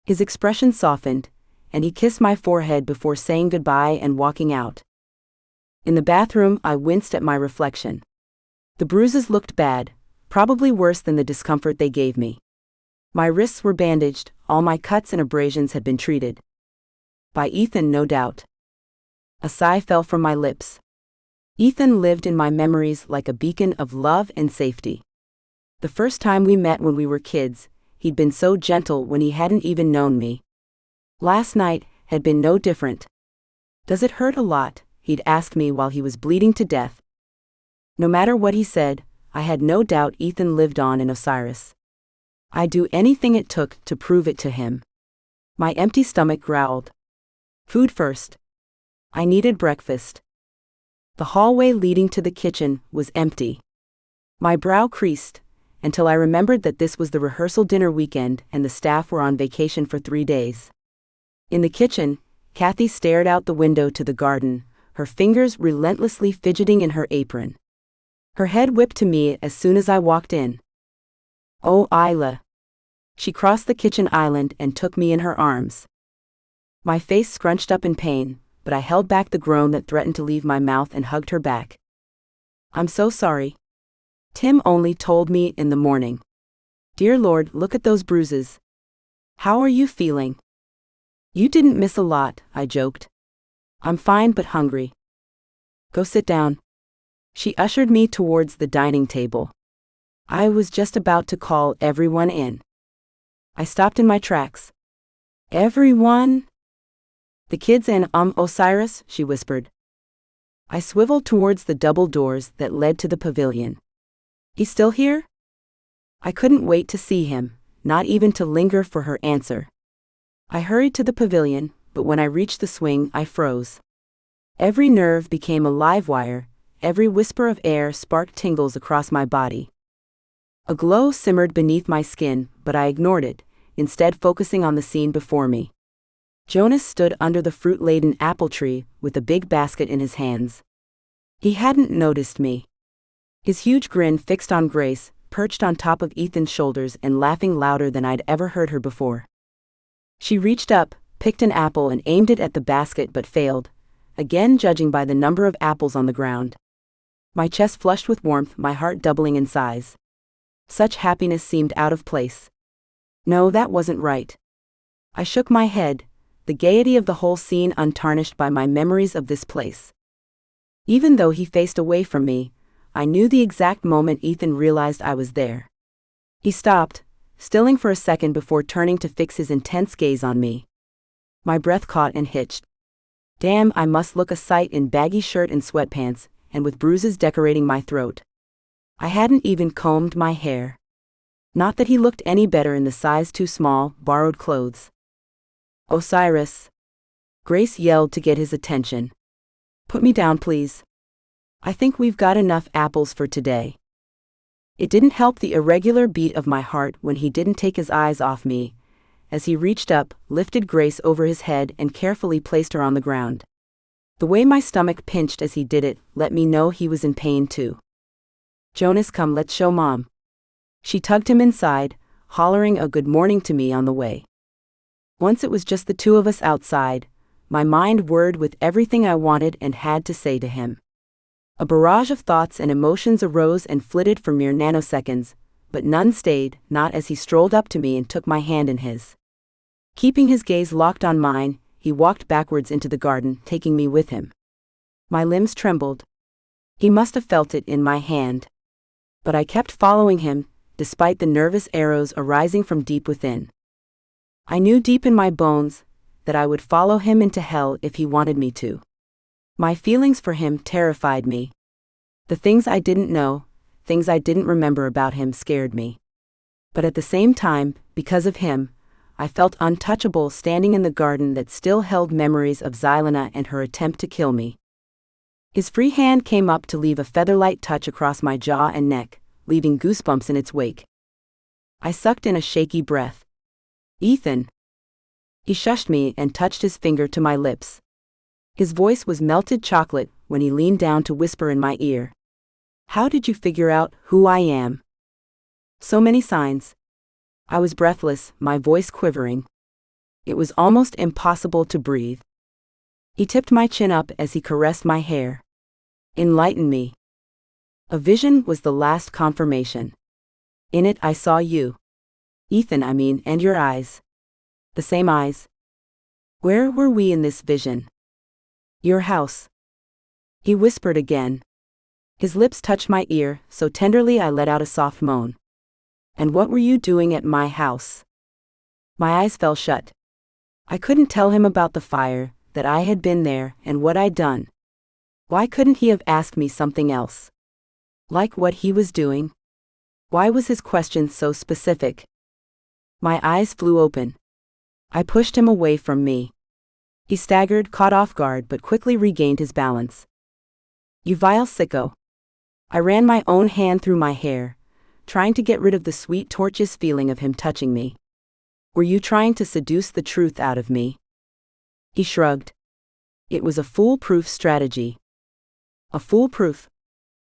His expression softened, and he kissed my forehead before saying goodbye and walking out. In the bathroom, I winced at my reflection. The bruises looked bad, probably worse than the discomfort they gave me. My wrists were bandaged, all my cuts and abrasions had been treated. By Ethan, no doubt. A sigh fell from my lips. Ethan lived in my memories like a beacon of love and safety. The first time we met when we were kids, he'd been so gentle when he hadn't even known me. Last night had been no different. Does it hurt a lot? He'd asked me while he was bleeding to death. No matter what he said, I had no doubt Ethan lived on in Osiris. I'd do anything it took to prove it to him. My empty stomach growled. Food first. I needed breakfast. The hallway leading to the kitchen was empty. My brow creased, until I remembered that this was the rehearsal dinner weekend and the staff were on vacation for 3 days. In the kitchen, Kathy stared out the window to the garden, her fingers relentlessly fidgeting in her apron. Her head whipped to me as soon as I walked in. Oh, Isla. She crossed the kitchen island and took me in her arms. My face scrunched up in pain, but I held back the groan that threatened to leave my mouth and hugged her back. I'm so sorry. Tim only told me in the morning. Dear Lord, look at those bruises. How are you feeling? You didn't miss a lot, I joked. I'm fine but hungry. Go sit down. She ushered me towards the dining table. I was just about to call everyone in. I stopped in my tracks. Everyone? The kids and Osiris, she whispered. I swiveled towards the double doors that led to the pavilion. He's still here? I couldn't wait to see him, not even to linger for her answer. I hurried to the pavilion, but when I reached the swing, I froze. Every nerve became a live wire, every whisper of air sparked tingles across my body. A glow simmered beneath my skin, but I ignored it, instead focusing on the scene before me. Jonas stood under the fruit-laden apple tree with a big basket in his hands. He hadn't noticed me. His huge grin fixed on Grace, perched on top of Ethan's shoulders and laughing louder than I'd ever heard her before. She reached up, picked an apple and aimed it at the basket but failed, again judging by the number of apples on the ground. My chest flushed with warmth, my heart doubling in size. Such happiness seemed out of place. No, that wasn't right. I shook my head, the gaiety of the whole scene untarnished by my memories of this place. Even though he faced away from me, I knew the exact moment Ethan realized I was there. He stopped, stilling for a second before turning to fix his intense gaze on me. My breath caught and hitched. Damn, I must look a sight in baggy shirt and sweatpants, and with bruises decorating my throat. I hadn't even combed my hair. Not that he looked any better in the size too small, borrowed clothes. Osiris. Grace yelled to get his attention. Put me down, please. I think we've got enough apples for today. It didn't help the irregular beat of my heart when he didn't take his eyes off me, as he reached up, lifted Grace over his head and carefully placed her on the ground. The way my stomach pinched as he did it let me know he was in pain too. Jonas, come, let's show Mom. She tugged him inside, hollering a good morning to me on the way. Once it was just the two of us outside, my mind whirred with everything I wanted and had to say to him. A barrage of thoughts and emotions arose and flitted for mere nanoseconds, but none stayed, not as he strolled up to me and took my hand in his. Keeping his gaze locked on mine, he walked backwards into the garden, taking me with him. My limbs trembled. He must have felt it in my hand. But I kept following him, despite the nervous arrows arising from deep within. I knew deep in my bones that I would follow him into hell if he wanted me to. My feelings for him terrified me. The things I didn't know, things I didn't remember about him scared me. But at the same time, because of him, I felt untouchable standing in the garden that still held memories of Helena and her attempt to kill me. His free hand came up to leave a feather-light touch across my jaw and neck, leaving goosebumps in its wake. I sucked in a shaky breath. Ethan. He shushed me and touched his finger to my lips. His voice was melted chocolate when he leaned down to whisper in my ear. How did you figure out who I am? So many signs. I was breathless, my voice quivering. It was almost impossible to breathe. He tipped my chin up as he caressed my hair. Enlighten me. A vision was the last confirmation. In it I saw you. Ethan, and your eyes. The same eyes. Where were we in this vision? Your house. He whispered again. His lips touched my ear, so tenderly I let out a soft moan. And what were you doing at my house? My eyes fell shut. I couldn't tell him about the fire, that I had been there, and what I'd done. Why couldn't he have asked me something else? Like what he was doing? Why was his question so specific? My eyes flew open. I pushed him away from me. He staggered, caught off guard, but quickly regained his balance. You vile sicko. I ran my own hand through my hair, trying to get rid of the sweet, tortuous feeling of him touching me. Were you trying to seduce the truth out of me? He shrugged. It was a foolproof strategy. A foolproof?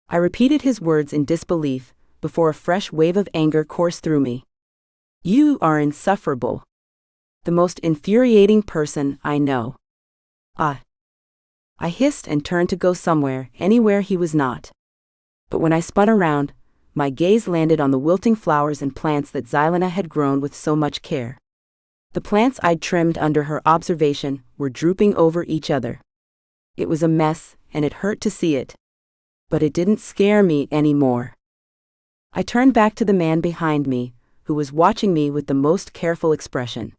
I repeated his words in disbelief, before a fresh wave of anger coursed through me. You are insufferable. The most infuriating person I know. Ah. I hissed and turned to go somewhere, anywhere he was not. But when I spun around, my gaze landed on the wilting flowers and plants that Helena had grown with so much care. The plants I'd trimmed under her observation were drooping over each other. It was a mess, and it hurt to see it. But it didn't scare me anymore. I turned back to the man behind me, who was watching me with the most careful expression.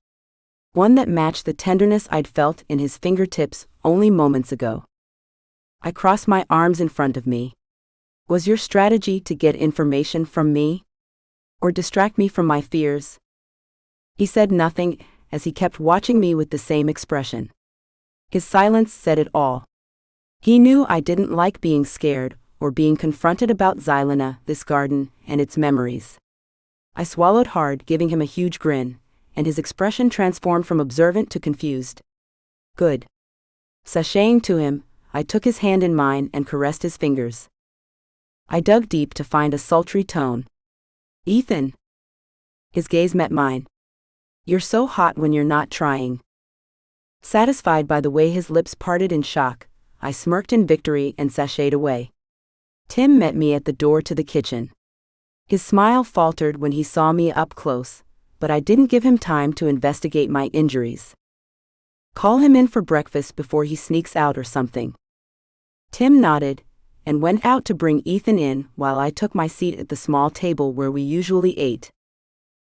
One that matched the tenderness I'd felt in his fingertips only moments ago. I crossed my arms in front of me. Was your strategy to get information from me? Or distract me from my fears? He said nothing, as he kept watching me with the same expression. His silence said it all. He knew I didn't like being scared, or being confronted about Helena, this garden, and its memories. I swallowed hard, giving him a huge grin, and his expression transformed from observant to confused. Good. Sashaying to him, I took his hand in mine and caressed his fingers. I dug deep to find a sultry tone. Ethan. His gaze met mine. You're so hot when you're not trying. Satisfied by the way his lips parted in shock, I smirked in victory and sashayed away. Tim met me at the door to the kitchen. His smile faltered when he saw me up close, but I didn't give him time to investigate my injuries. Call him in for breakfast before he sneaks out or something. Tim nodded, and went out to bring Ethan in while I took my seat at the small table where we usually ate.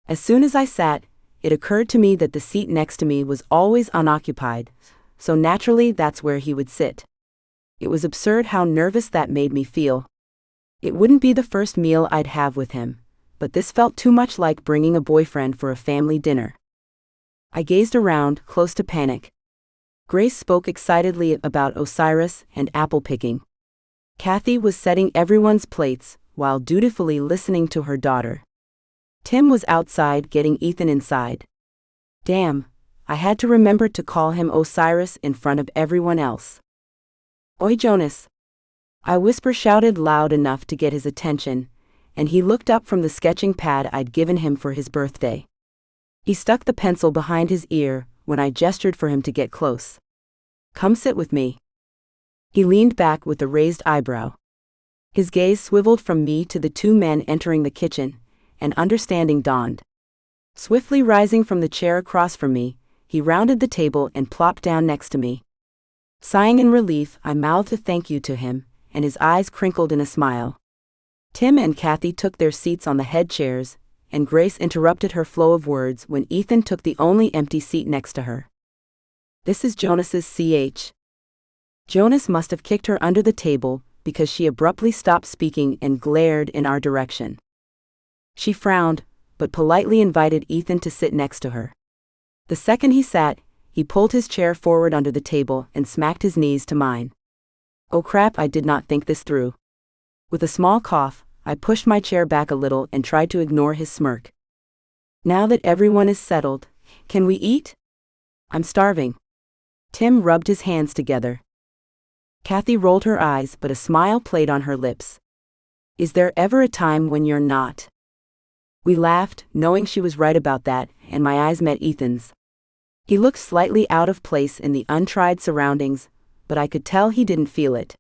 As soon as I sat, it occurred to me that the seat next to me was always unoccupied, so naturally that's where he would sit. It was absurd how nervous that made me feel. It wouldn't be the first meal I'd have with him, but this felt too much like bringing a boyfriend for a family dinner. I gazed around, close to panic. Grace spoke excitedly about Osiris and apple picking. Kathy was setting everyone's plates, while dutifully listening to her daughter. Tim was outside getting Ethan inside. Damn, I had to remember to call him Osiris in front of everyone else. Oi Jonas. I shouted loud enough to get his attention, and he looked up from the sketching pad I'd given him for his birthday. He stuck the pencil behind his ear when I gestured for him to get close. Come sit with me. He leaned back with a raised eyebrow. His gaze swiveled from me to the two men entering the kitchen, and understanding dawned. Swiftly rising from the chair across from me, he rounded the table and plopped down next to me. Sighing in relief, I mouthed a thank you to him, and his eyes crinkled in a smile. Tim and Kathy took their seats on the head chairs, and Grace interrupted her flow of words when Ethan took the only empty seat next to her. This is Jonas's CH. Jonas must have kicked her under the table, because she abruptly stopped speaking and glared in our direction. She frowned, but politely invited Ethan to sit next to her. The second he sat, he pulled his chair forward under the table and smacked his knees to mine. Oh crap, I did not think this through. With a small cough, I pushed my chair back a little and tried to ignore his smirk. Now that everyone is settled, can we eat? I'm starving. Tim rubbed his hands together. Kathy rolled her eyes, but a smile played on her lips. Is there ever a time when you're not? We laughed, knowing she was right about that, and my eyes met Ethan's. He looked slightly out of place in the untried surroundings, but I could tell he didn't feel it.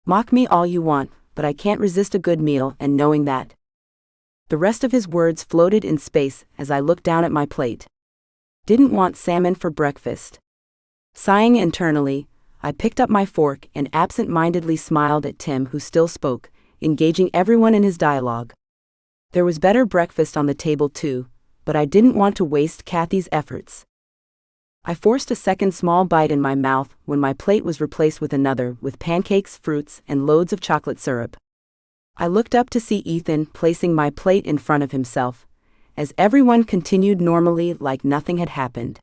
Mock me all you want, but I can't resist a good meal, and knowing that. The rest of his words floated in space as I looked down at my plate. Didn't want salmon for breakfast. Sighing internally, I picked up my fork and absent-mindedly smiled at Tim, who still spoke, engaging everyone in his dialogue. There was better breakfast on the table too, but I didn't want to waste Kathy's efforts. I forced a second small bite in my mouth when my plate was replaced with another, with pancakes, fruits, and loads of chocolate syrup. I looked up to see Ethan placing my plate in front of himself, as everyone continued normally like nothing had happened.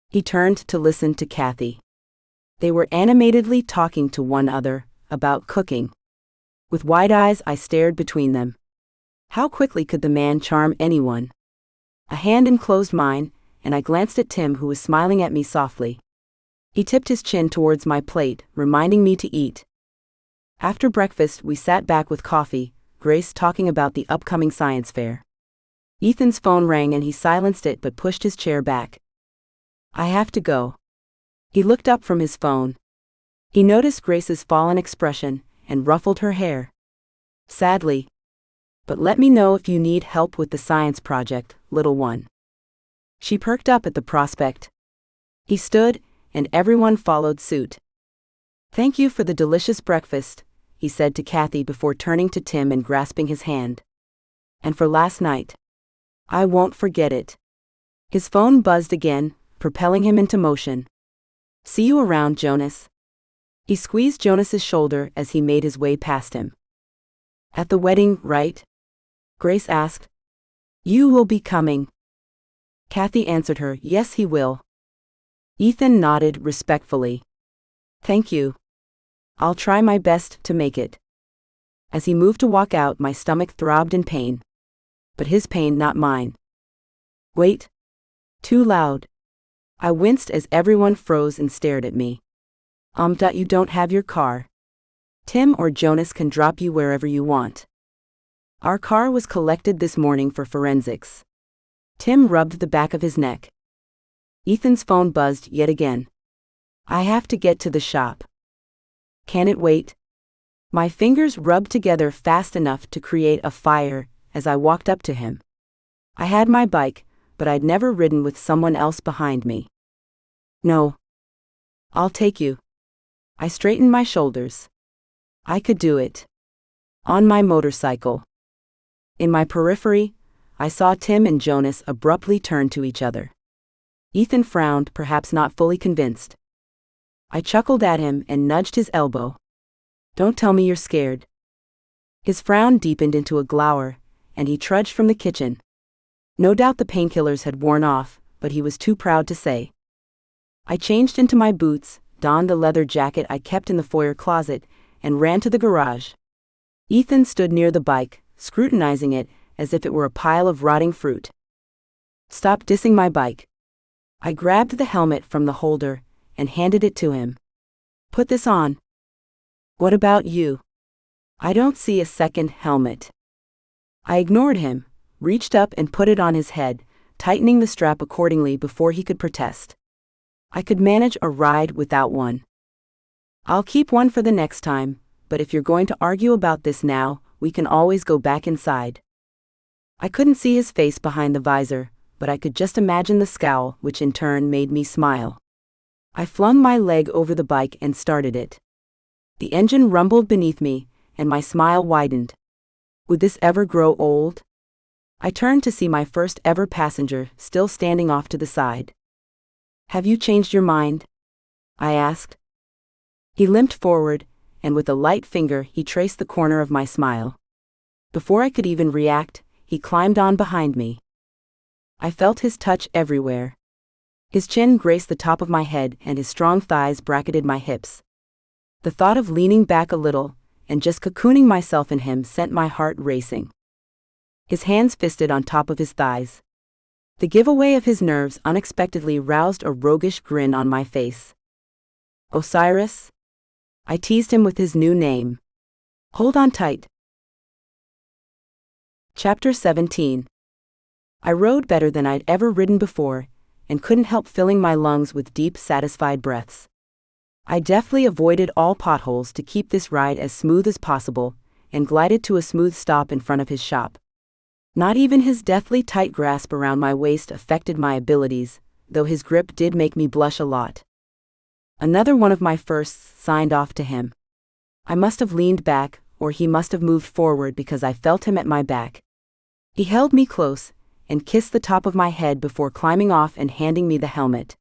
He turned to listen to Kathy. They were animatedly talking to one another about cooking. With wide eyes, I stared between them. How quickly could the man charm anyone? A hand enclosed mine, and I glanced at Tim, who was smiling at me softly. He tipped his chin towards my plate, reminding me to eat. After breakfast, we sat back with coffee, Grace talking about the upcoming science fair. Ethan's phone rang and he silenced it but pushed his chair back. I have to go. He looked up from his phone. He noticed Grace's fallen expression and ruffled her hair. Sadly. But let me know if you need help with the science project, little one. She perked up at the prospect. He stood, and everyone followed suit. Thank you for the delicious breakfast, he said to Kathy before turning to Tim and grasping his hand. And for last night. I won't forget it. His phone buzzed again, propelling him into motion. See you around, Jonas. He squeezed Jonas's shoulder as he made his way past him. At the wedding, right? Grace asked. You will be coming. Kathy answered her, yes, he will. Ethan nodded respectfully. Thank you. I'll try my best to make it. As he moved to walk out, my stomach throbbed in pain. But his pain, not mine. Wait. Too loud. I winced as everyone froze and stared at me. You don't have your car. Tim or Jonas can drop you wherever you want. Our car was collected this morning for forensics. Tim rubbed the back of his neck. Ethan's phone buzzed yet again. I have to get to the shop. Can it wait? My fingers rubbed together fast enough to create a fire as I walked up to him. I had my bike, but I'd never ridden with someone else behind me. No. I'll take you. I straightened my shoulders. I could do it. On my motorcycle. In my periphery, I saw Tim and Jonas abruptly turn to each other. Ethan frowned, perhaps not fully convinced. I chuckled at him and nudged his elbow. Don't tell me you're scared. His frown deepened into a glower, and he trudged from the kitchen. No doubt the painkillers had worn off, but he was too proud to say. I changed into my boots, donned the leather jacket I kept in the foyer closet, and ran to the garage. Ethan stood near the bike, scrutinizing it as if it were a pile of rotting fruit. Stop dissing my bike. I grabbed the helmet from the holder and handed it to him. Put this on. What about you? I don't see a second helmet. I ignored him, reached up and put it on his head, tightening the strap accordingly before he could protest. I could manage a ride without one. I'll keep one for the next time, but if you're going to argue about this now, we can always go back inside. I couldn't see his face behind the visor, but I could just imagine the scowl, which in turn made me smile. I flung my leg over the bike and started it. The engine rumbled beneath me, and my smile widened. Would this ever grow old? I turned to see my first ever passenger still standing off to the side. Have you changed your mind? I asked. He limped forward, and with a light finger he traced the corner of my smile. Before I could even react, he climbed on behind me. I felt his touch everywhere. His chin graced the top of my head and his strong thighs bracketed my hips. The thought of leaning back a little and just cocooning myself in him sent my heart racing. His hands fisted on top of his thighs. The giveaway of his nerves unexpectedly roused a roguish grin on my face. Osiris? I teased him with his new name. Hold on tight. Chapter 17. I rode better than I'd ever ridden before, and couldn't help filling my lungs with deep, satisfied breaths. I deftly avoided all potholes to keep this ride as smooth as possible, and glided to a smooth stop in front of his shop. Not even his deathly tight grasp around my waist affected my abilities, though his grip did make me blush a lot. Another one of my firsts signed off to him. I must have leaned back, or he must have moved forward because I felt him at my back. He held me close, and kissed the top of my head before climbing off and handing me the helmet.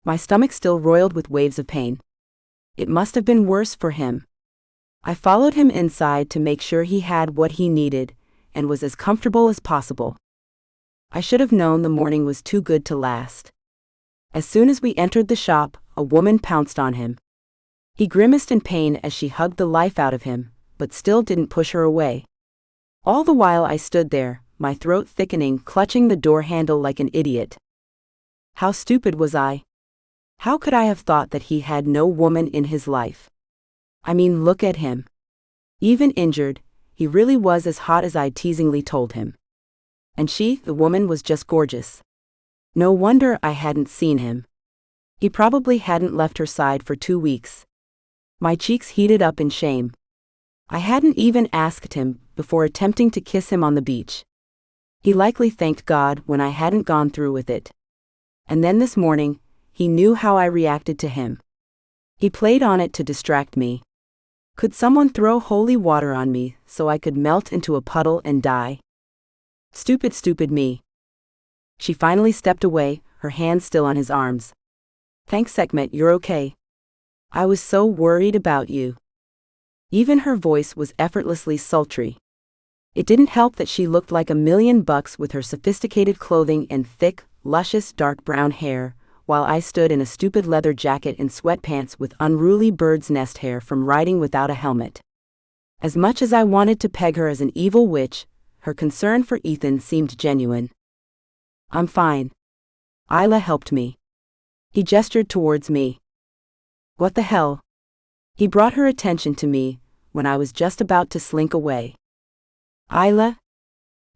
My stomach still roiled with waves of pain. It must have been worse for him. I followed him inside to make sure he had what he needed, and was as comfortable as possible. I should have known the morning was too good to last. As soon as we entered the shop, a woman pounced on him. He grimaced in pain as she hugged the life out of him, but still didn't push her away. All the while I stood there, my throat thickening, clutching the door handle like an idiot. How stupid was I? How could I have thought that he had no woman in his life? I mean, look at him. Even injured, he really was as hot as I'd teasingly told him. And she, the woman, was just gorgeous. No wonder I hadn't seen him. He probably hadn't left her side for 2 weeks. My cheeks heated up in shame. I hadn't even asked him before attempting to kiss him on the beach. He likely thanked God when I hadn't gone through with it. And then this morning, he knew how I reacted to him. He played on it to distract me. Could someone throw holy water on me so I could melt into a puddle and die? Stupid, stupid me. She finally stepped away, her hand still on his arms. Thanks, Sekhmet, you're okay. I was so worried about you. Even her voice was effortlessly sultry. It didn't help that she looked like $1,000,000 with her sophisticated clothing and thick, luscious dark brown hair, while I stood in a stupid leather jacket and sweatpants with unruly bird's nest hair from riding without a helmet. As much as I wanted to peg her as an evil witch, her concern for Ethan seemed genuine. I'm fine. Isla helped me. He gestured towards me. What the hell? He brought her attention to me when I was just about to slink away. Isla?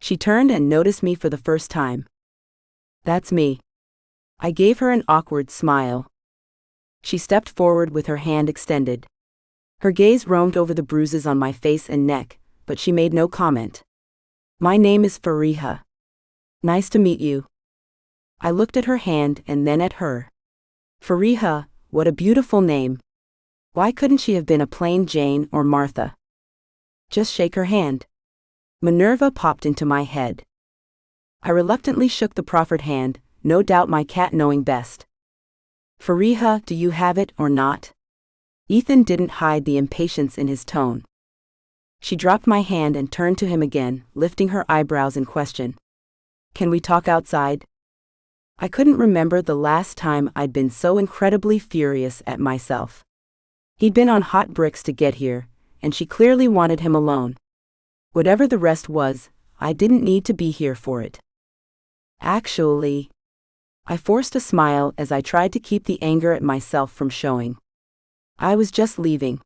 She turned and noticed me for the first time. That's me. I gave her an awkward smile. She stepped forward with her hand extended. Her gaze roamed over the bruises on my face and neck, but she made no comment. My name is Fariha. Nice to meet you. I looked at her hand and then at her. Fariha, what a beautiful name. Why couldn't she have been a plain Jane or Martha? Just shake her hand. Minerva popped into my head. I reluctantly shook the proffered hand, no doubt my cat knowing best. Fariha, do you have it or not? Ethan didn't hide the impatience in his tone. She dropped my hand and turned to him again, lifting her eyebrows in question. Can we talk outside? I couldn't remember the last time I'd been so incredibly furious at myself. He'd been on hot bricks to get here, and she clearly wanted him alone. Whatever the rest was, I didn't need to be here for it. Actually, I forced a smile as I tried to keep the anger at myself from showing. I was just leaving.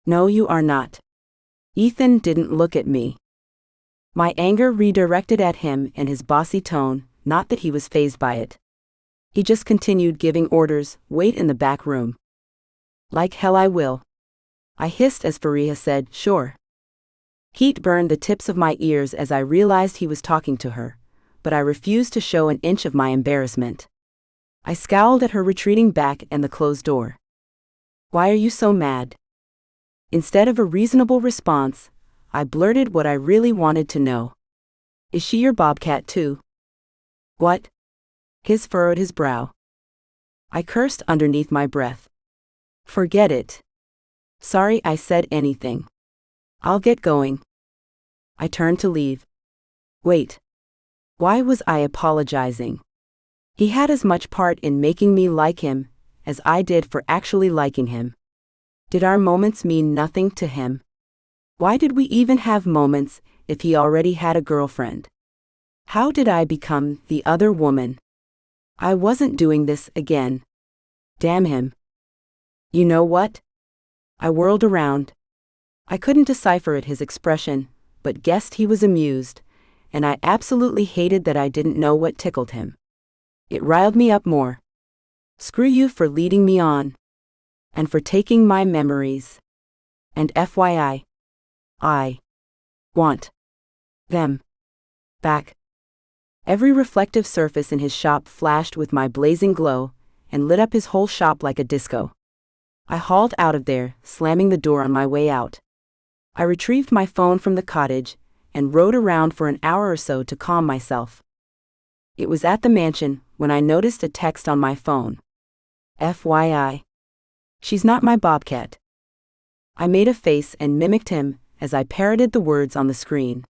No, you are not. Ethan didn't look at me. My anger redirected at him and his bossy tone, not that he was fazed by it. He just continued giving orders, wait in the back room. Like hell I will. I hissed as Fariha said, sure. Heat burned the tips of my ears as I realized he was talking to her, but I refused to show an inch of my embarrassment. I scowled at her retreating back and the closed door. Why are you so mad? Instead of a reasonable response, I blurted what I really wanted to know. Is she your bobcat too? What? His furrowed his brow. I cursed underneath my breath. Forget it. Sorry I said anything. I'll get going. I turned to leave. Wait. Why was I apologizing? He had as much part in making me like him as I did for actually liking him. Did our moments mean nothing to him? Why did we even have moments if he already had a girlfriend? How did I become the other woman? I wasn't doing this again. Damn him. You know what? I whirled around. I couldn't decipher his expression, but guessed he was amused, and I absolutely hated that I didn't know what tickled him. It riled me up more. Screw you for leading me on. And for taking my memories. And FYI, I want them back. Every reflective surface in his shop flashed with my blazing glow and lit up his whole shop like a disco. I hauled out of there, slamming the door on my way out. I retrieved my phone from the cottage and rode around for an hour or so to calm myself. It was at the mansion when I noticed a text on my phone. FYI. She's not my bobcat. I made a face and mimicked him as I parroted the words on the screen.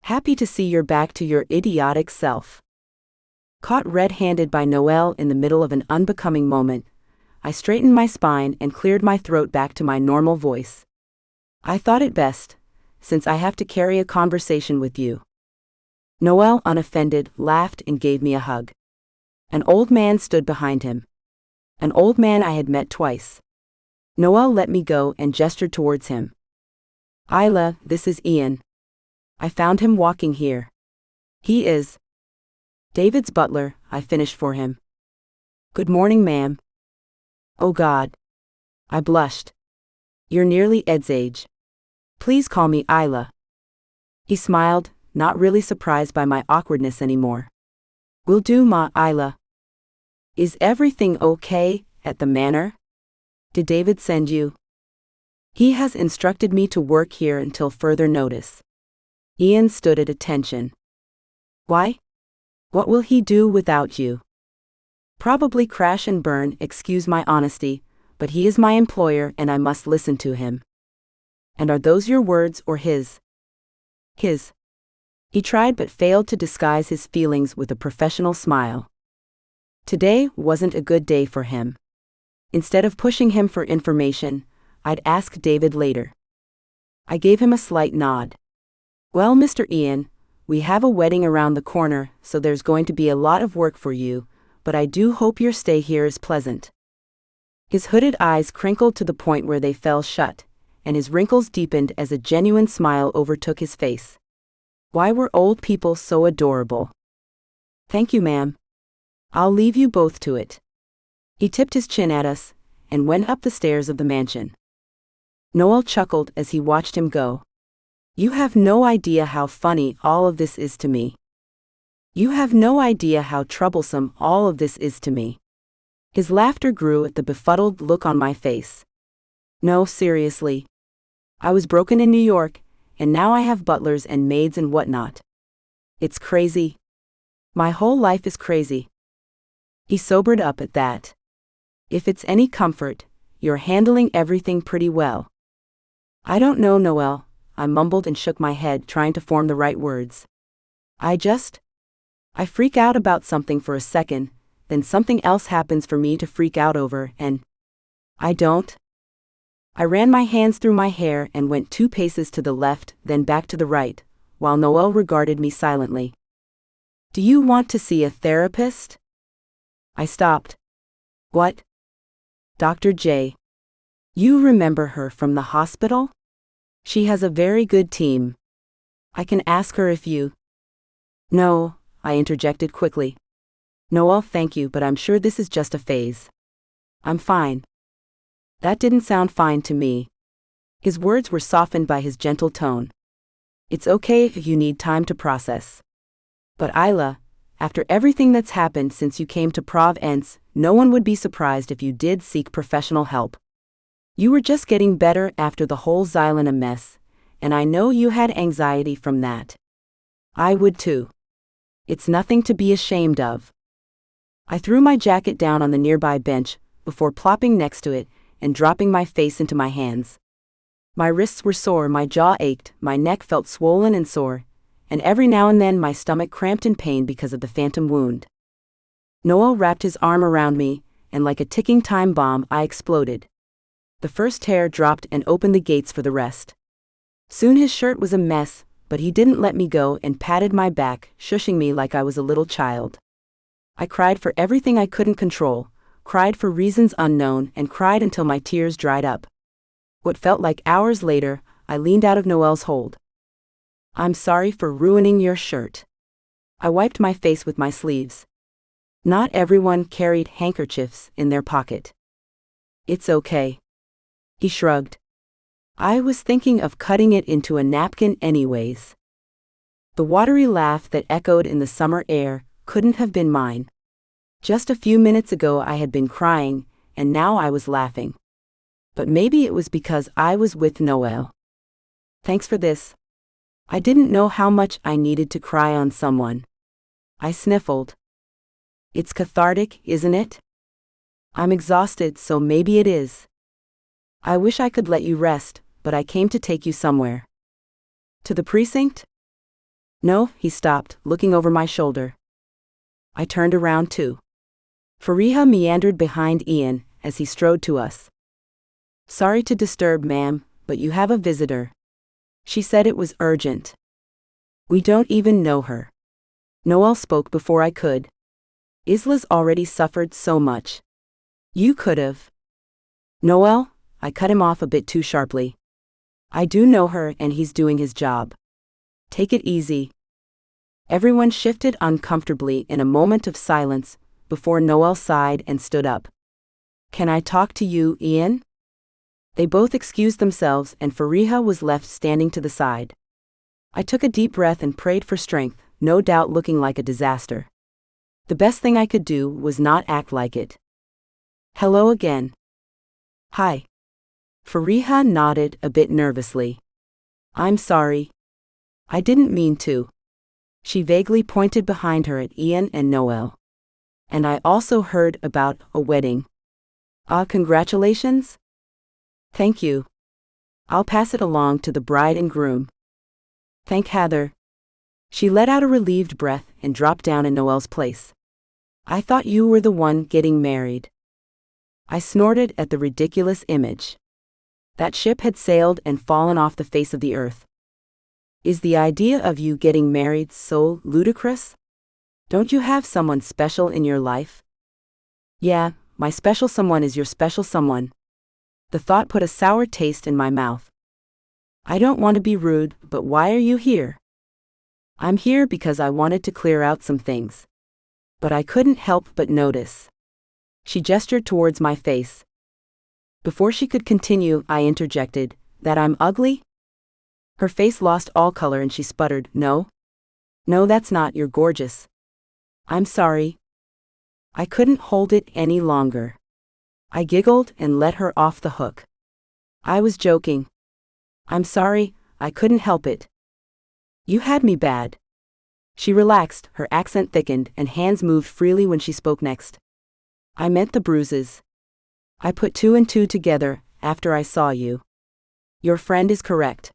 Happy to see you're back to your idiotic self. Caught red-handed by Noel in the middle of an unbecoming moment, I straightened my spine and cleared my throat back to my normal voice. I thought it best, since I have to carry a conversation with you. Noel, unoffended, laughed and gave me a hug. An old man stood behind him. An old man I had met twice. Noel let me go and gestured towards him. Isla, this is Ian. I found him walking here. He is David's butler, I finished for him. Good morning, ma'am. Oh God. I blushed. You're nearly Ed's age. Please call me Isla. He smiled, not really surprised by my awkwardness anymore. Will do, ma Isla. Is everything okay at the manor? Did David send you? He has instructed me to work here until further notice. Ian stood at attention. Why? What will he do without you? Probably crash and burn, excuse my honesty, but he is my employer and I must listen to him. And are those your words or his? His. He tried but failed to disguise his feelings with a professional smile. Today wasn't a good day for him. Instead of pushing him for information, I'd ask David later. I gave him a slight nod. Well, Mr. Ian, we have a wedding around the corner, so there's going to be a lot of work for you, but I do hope your stay here is pleasant. His hooded eyes crinkled to the point where they fell shut, and his wrinkles deepened as a genuine smile overtook his face. Why were old people so adorable? Thank you, ma'am. I'll leave you both to it. He tipped his chin at us and went up the stairs of the mansion. Noel chuckled as he watched him go. You have no idea how funny all of this is to me. You have no idea how troublesome all of this is to me. His laughter grew at the befuddled look on my face. No, seriously. I was broken in New York, and now I have butlers and maids and whatnot. It's crazy. My whole life is crazy. He sobered up at that. If it's any comfort, you're handling everything pretty well. I don't know, Noel, I mumbled and shook my head trying to form the right words. I freak out about something for a second, then something else happens for me to freak out over, and I don't. I ran my hands through my hair and went 2 paces to the left, then back to the right, while Noel regarded me silently. Do you want to see a therapist? I stopped. What? Dr. J. You remember her from the hospital? She has a very good team. I can ask her if you... No, I interjected quickly. Noel, thank you, but I'm sure this is just a phase. I'm fine. That didn't sound fine to me. His words were softened by his gentle tone. It's okay if you need time to process. But Isla, after everything that's happened since you came to Provence, no one would be surprised if you did seek professional help. You were just getting better after the whole Helena mess, and I know you had anxiety from that. I would too. It's nothing to be ashamed of. I threw my jacket down on the nearby bench, before plopping next to it and dropping my face into my hands. My wrists were sore, my jaw ached, my neck felt swollen and sore, and every now and then my stomach cramped in pain because of the phantom wound. Noel wrapped his arm around me, and like a ticking time bomb I exploded. The first tear dropped and opened the gates for the rest. Soon his shirt was a mess, but he didn't let me go and patted my back, shushing me like I was a little child. I cried for everything I couldn't control, cried for reasons unknown, and cried until my tears dried up. What felt like hours later, I leaned out of Noel's hold. "I'm sorry for ruining your shirt." I wiped my face with my sleeves. Not everyone carried handkerchiefs in their pocket. "It's okay." He shrugged. "I was thinking of cutting it into a napkin anyways." The watery laugh that echoed in the summer air couldn't have been mine. Just a few minutes ago I had been crying, and now I was laughing. But maybe it was because I was with Noel. "Thanks for this." I didn't know how much I needed to cry on someone. I sniffled. "It's cathartic, isn't it?" "I'm exhausted, so maybe it is." "I wish I could let you rest, but I came to take you somewhere." "To the precinct?" "No," he stopped, looking over my shoulder. I turned around too. Fariha meandered behind Ian as he strode to us. "Sorry to disturb, ma'am, but you have a visitor." She said it was urgent. "We don't even know her." Noel spoke before I could. "Isla's already suffered so much. You could've." "Noel," I cut him off a bit too sharply. "I do know her and he's doing his job. Take it easy." Everyone shifted uncomfortably in a moment of silence before Noel sighed and stood up. "Can I talk to you, Ian?" They both excused themselves and Fariha was left standing to the side. I took a deep breath and prayed for strength, no doubt looking like a disaster. The best thing I could do was not act like it. "Hello again." "Hi." Fariha nodded a bit nervously. "I'm sorry. I didn't mean to." She vaguely pointed behind her at Ian and Noel. "And I also heard about a wedding." "Ah, congratulations?" "Thank you. I'll pass it along to the bride and groom." "Thank Heather." She let out a relieved breath and dropped down in Noel's place. "I thought you were the one getting married." I snorted at the ridiculous image. That ship had sailed and fallen off the face of the earth. "Is the idea of you getting married so ludicrous? Don't you have someone special in your life?" "Yeah, my special someone is your special someone." The thought put a sour taste in my mouth. "I don't want to be rude, but why are you here?" "I'm here because I wanted to clear out some things. But I couldn't help but notice." She gestured towards my face. Before she could continue, I interjected, "That I'm ugly?" Her face lost all color and she sputtered, "No. No, that's not, you're gorgeous." "I'm sorry." I couldn't hold it any longer. I giggled and let her off the hook. "I was joking. I'm sorry, I couldn't help it. You had me bad." She relaxed, her accent thickened, and hands moved freely when she spoke next. "I meant the bruises. I put two and two together after I saw you. Your friend is correct.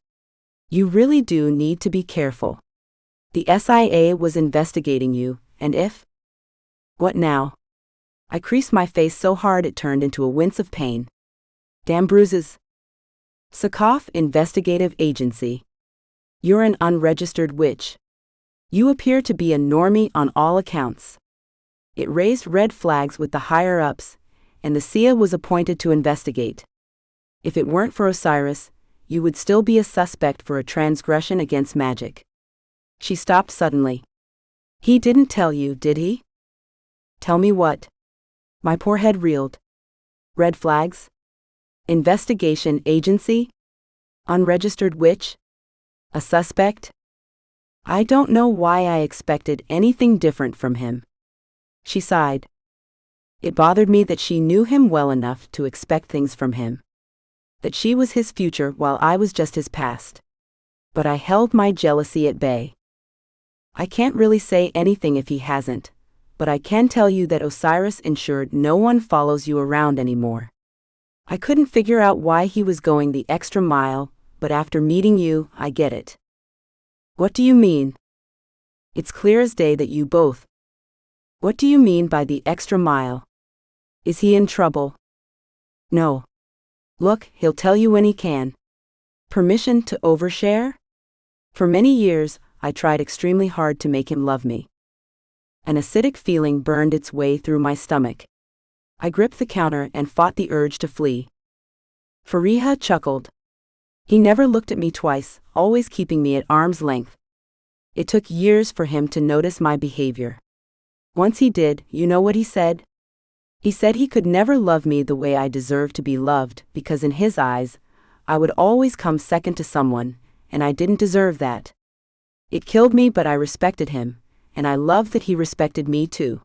You really do need to be careful. The SIA was investigating you, and if..." "What now?" I creased my face so hard it turned into a wince of pain. "Damn bruises." "Sakaf Investigative Agency. You're an unregistered witch. You appear to be a normie on all accounts." It raised red flags with the higher-ups, and the SIA was appointed to investigate. If it weren't for Osiris, you would still be a suspect for a transgression against magic. She stopped suddenly. "He didn't tell you, did he?" "Tell me what?" My poor head reeled. Red flags? Investigation agency? Unregistered witch? A suspect? I don't know why I expected anything different from him. She sighed. It bothered me that she knew him well enough to expect things from him. That she was his future while I was just his past. But I held my jealousy at bay. I can't really say anything if he hasn't, but I can tell you that Osiris ensured no one follows you around anymore. I couldn't figure out why he was going the extra mile, but after meeting you, I get it. What do you mean? It's clear as day that you both. What do you mean by the extra mile? Is he in trouble? No. Look, he'll tell you when he can. Permission to overshare? For many years, I tried extremely hard to make him love me. An acidic feeling burned its way through my stomach. I gripped the counter and fought the urge to flee. Fariha chuckled. He never looked at me twice, always keeping me at arm's length. It took years for him to notice my behavior. Once he did, you know what he said? He said he could never love me the way I deserved to be loved because in his eyes, I would always come second to someone, and I didn't deserve that. It killed me, but I respected him, and I loved that he respected me too.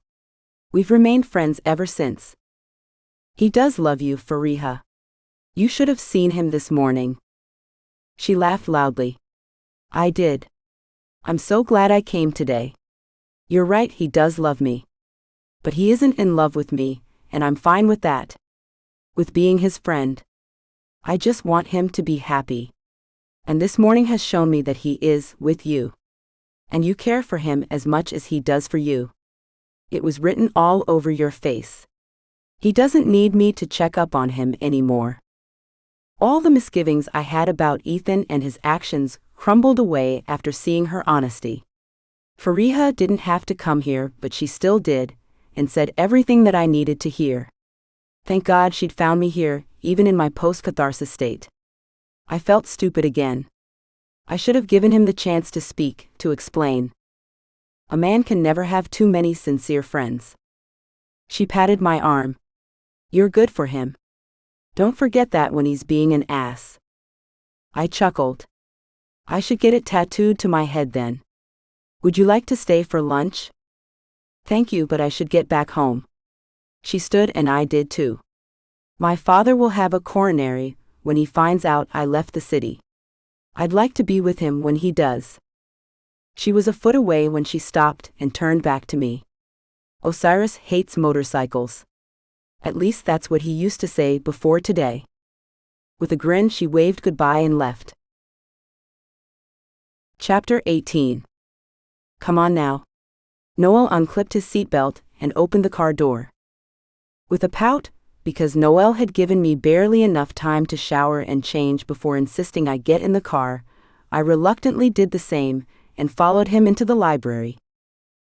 We've remained friends ever since. He does love you, Fariha. You should have seen him this morning. She laughed loudly. I did. I'm so glad I came today. You're right, he does love me. But he isn't in love with me, and I'm fine with that. With being his friend. I just want him to be happy. And this morning has shown me that he is with you. And you care for him as much as he does for you. It was written all over your face. He doesn't need me to check up on him anymore. All the misgivings I had about Ethan and his actions crumbled away after seeing her honesty. Fariha didn't have to come here, but she still did, and said everything that I needed to hear. Thank God she'd found me here, even in my post-catharsis state. I felt stupid again. I should have given him the chance to speak, to explain. A man can never have too many sincere friends. She patted my arm. You're good for him. Don't forget that when he's being an ass. I chuckled. I should get it tattooed to my head then. Would you like to stay for lunch? Thank you, but I should get back home. She stood and I did too. My father will have a coronary when he finds out I left the city. I'd like to be with him when he does. She was a foot away when she stopped and turned back to me. Osiris hates motorcycles. At least that's what he used to say before today. With a grin, she waved goodbye and left. Chapter 18. Come on now. Noel unclipped his seatbelt and opened the car door. With a pout, because Noel had given me barely enough time to shower and change before insisting I get in the car, I reluctantly did the same and followed him into the library.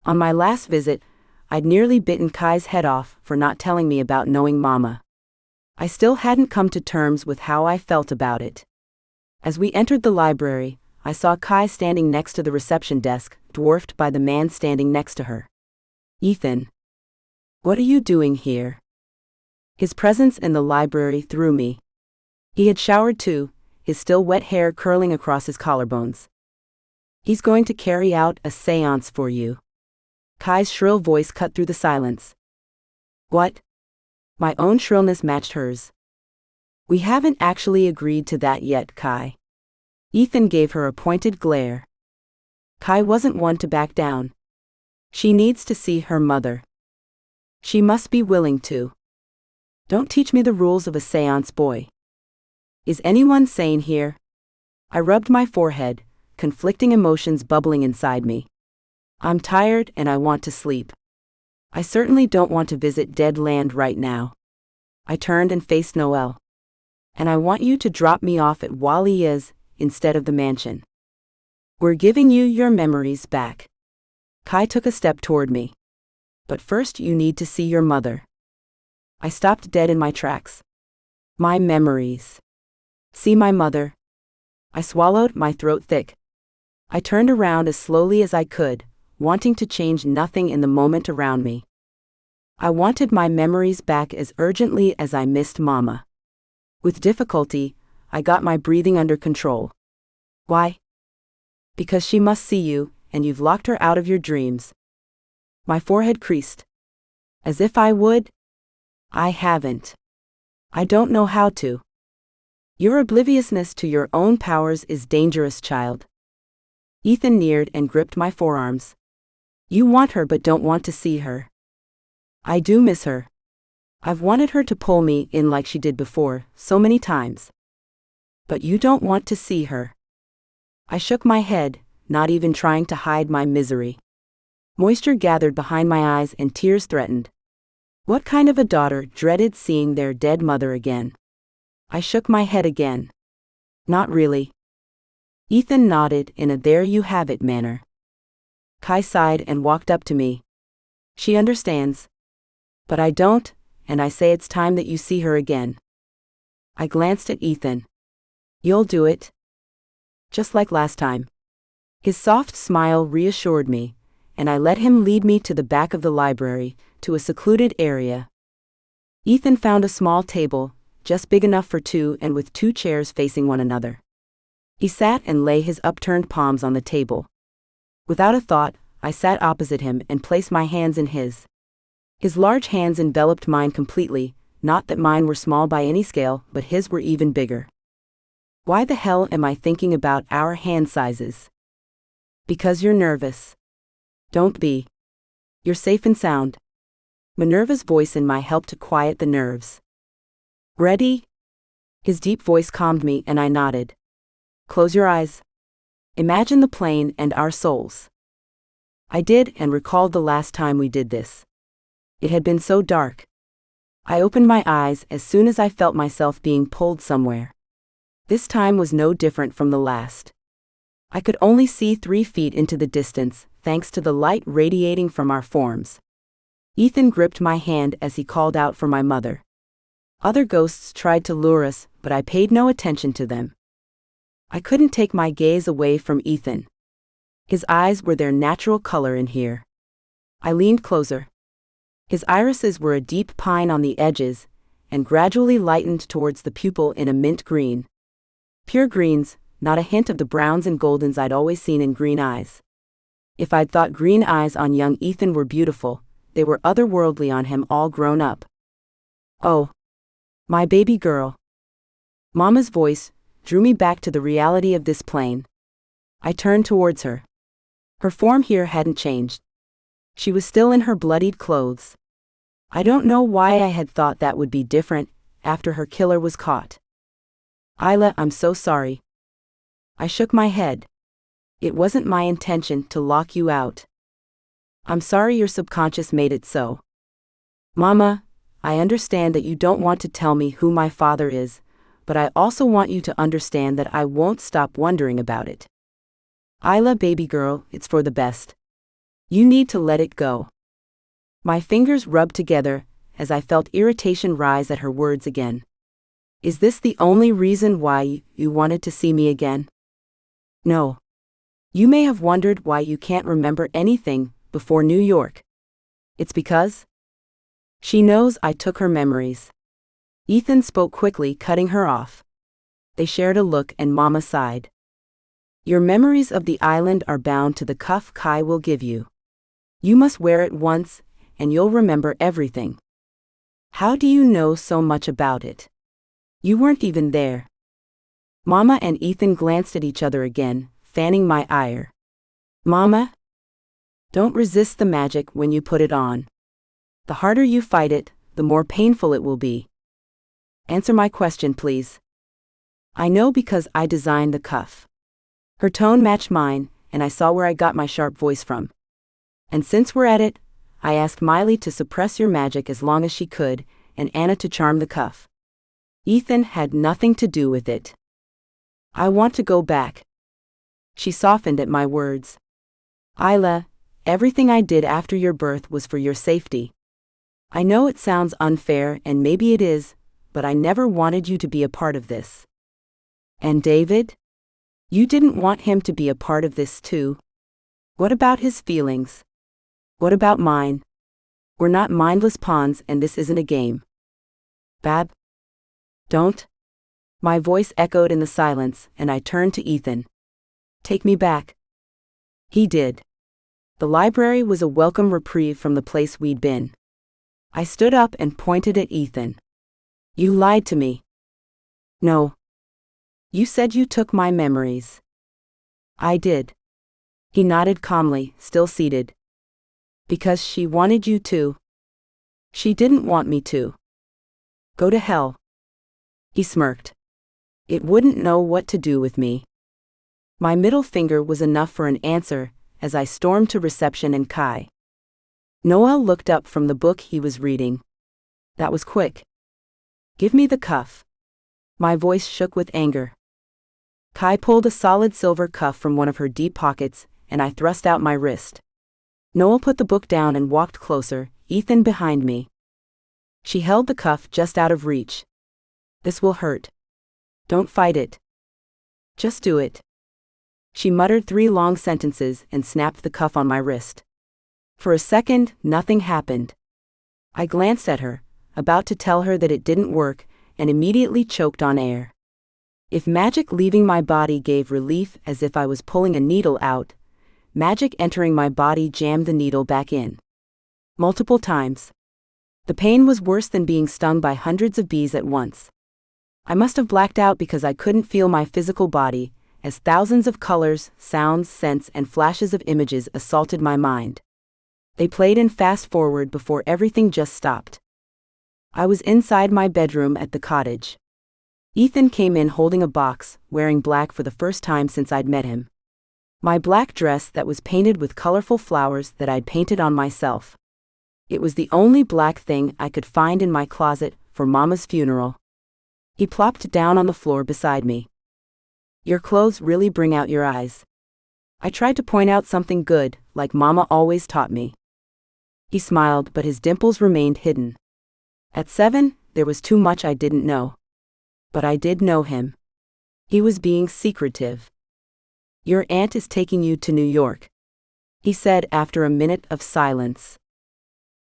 On my last visit, I'd nearly bitten Kai's head off for not telling me about knowing Mama. I still hadn't come to terms with how I felt about it. As we entered the library, I saw Kai standing next to the reception desk, dwarfed by the man standing next to her. Ethan. What are you doing here? His presence in the library threw me. He had showered too, his still wet hair curling across his collarbones. He's going to carry out a séance for you. Kai's shrill voice cut through the silence. What? My own shrillness matched hers. We haven't actually agreed to that yet, Kai. Ethan gave her a pointed glare. Kai wasn't one to back down. She needs to see her mother. She must be willing to. Don't teach me the rules of a séance, boy. Is anyone sane here? I rubbed my forehead, conflicting emotions bubbling inside me. I'm tired and I want to sleep. I certainly don't want to visit dead land right now. I turned and faced Noel. And I want you to drop me off at Walia's instead of the mansion. We're giving you your memories back. Kai took a step toward me. But first you need to see your mother. I stopped dead in my tracks. My memories. See my mother. I swallowed, my throat thick. I turned around as slowly as I could, wanting to change nothing in the moment around me. I wanted my memories back as urgently as I missed Mama. With difficulty, I got my breathing under control. Why? Because she must see you, and you've locked her out of your dreams. My forehead creased. As if I would? I haven't. I don't know how to. Your obliviousness to your own powers is dangerous, child. Ethan neared and gripped my forearms. You want her but don't want to see her. I do miss her. I've wanted her to pull me in like she did before, so many times. But you don't want to see her. I shook my head, not even trying to hide my misery. Moisture gathered behind my eyes and tears threatened. What kind of a daughter dreaded seeing their dead mother again? I shook my head again. Not really. Ethan nodded in a there you have it manner. Kai sighed and walked up to me. She understands. But I don't, and I say it's time that you see her again. I glanced at Ethan. You'll do it? Just like last time. His soft smile reassured me, and I let him lead me to the back of the library, to a secluded area. Ethan found a small table, just big enough for two and with two chairs facing one another. He sat and lay his upturned palms on the table. Without a thought, I sat opposite him and placed my hands in his. His large hands enveloped mine completely, not that mine were small by any scale, but his were even bigger. Why the hell am I thinking about our hand sizes? Because you're nervous. Don't be. You're safe and sound. Minerva's voice in my helped to quiet the nerves. Ready? His deep voice calmed me and I nodded. Close your eyes. Imagine the plane and our souls. I did and recalled the last time we did this. It had been so dark. I opened my eyes as soon as I felt myself being pulled somewhere. This time was no different from the last. I could only see 3 feet into the distance, thanks to the light radiating from our forms. Ethan gripped my hand as he called out for my mother. Other ghosts tried to lure us, but I paid no attention to them. I couldn't take my gaze away from Ethan. His eyes were their natural color in here. I leaned closer. His irises were a deep pine on the edges, and gradually lightened towards the pupil in a mint green. Pure greens, not a hint of the browns and goldens I'd always seen in green eyes. If I'd thought green eyes on young Ethan were beautiful, they were otherworldly on him all grown up. Oh. My baby girl. Mama's voice drew me back to the reality of this plane. I turned towards her. Her form here hadn't changed. She was still in her bloodied clothes. I don't know why I had thought that would be different after her killer was caught. Isla, I'm so sorry. I shook my head. It wasn't my intention to lock you out. I'm sorry your subconscious made it so. Mama, I understand that you don't want to tell me who my father is, but I also want you to understand that I won't stop wondering about it. Isla, baby girl, it's for the best. You need to let it go. My fingers rubbed together as I felt irritation rise at her words again. Is this the only reason why you wanted to see me again? No. You may have wondered why you can't remember anything before New York. It's because she knows I took her memories. Ethan spoke quickly, cutting her off. They shared a look and Mama sighed. Your memories of the island are bound to the cuff Kai will give you. You must wear it once, and you'll remember everything. How do you know so much about it? You weren't even there. Mama and Ethan glanced at each other again, fanning my ire. Mama? Don't resist the magic when you put it on. The harder you fight it, the more painful it will be. Answer my question, please. I know because I designed the cuff. Her tone matched mine, and I saw where I got my sharp voice from. And since we're at it, I asked Miley to suppress your magic as long as she could, and Anna to charm the cuff. Ethan had nothing to do with it. I want to go back. She softened at my words. Isla, everything I did after your birth was for your safety. I know it sounds unfair and maybe it is, but I never wanted you to be a part of this. And David? You didn't want him to be a part of this too. What about his feelings? What about mine? We're not mindless pawns and this isn't a game. Bab? Don't? My voice echoed in the silence and I turned to Ethan. Take me back. He did. The library was a welcome reprieve from the place we'd been. I stood up and pointed at Ethan. You lied to me. No. You said you took my memories. I did. He nodded calmly, still seated. Because she wanted you to. She didn't want me to. Go to hell. He smirked. It wouldn't know what to do with me. My middle finger was enough for an answer, as I stormed to reception and Kai. Noel looked up from the book he was reading. That was quick. Give me the cuff. My voice shook with anger. Kai pulled a solid silver cuff from one of her deep pockets, and I thrust out my wrist. Noel put the book down and walked closer, Ethan behind me. She held the cuff just out of reach. This will hurt. Don't fight it. Just do it. She muttered 3 long sentences and snapped the cuff on my wrist. For a second, nothing happened. I glanced at her, about to tell her that it didn't work, and immediately choked on air. If magic leaving my body gave relief as if I was pulling a needle out, magic entering my body jammed the needle back in. Multiple times. The pain was worse than being stung by hundreds of bees at once. I must have blacked out because I couldn't feel my physical body, as thousands of colors, sounds, scents, and flashes of images assaulted my mind. They played in fast forward before everything just stopped. I was inside my bedroom at the cottage. Ethan came in holding a box, wearing black for the first time since I'd met him. My black dress that was painted with colorful flowers that I'd painted on myself. It was the only black thing I could find in my closet for Mama's funeral. He plopped down on the floor beside me. Your clothes really bring out your eyes. I tried to point out something good, like Mama always taught me. He smiled, but his dimples remained hidden. At 7, there was too much I didn't know. But I did know him. He was being secretive. Your aunt is taking you to New York, he said after a minute of silence.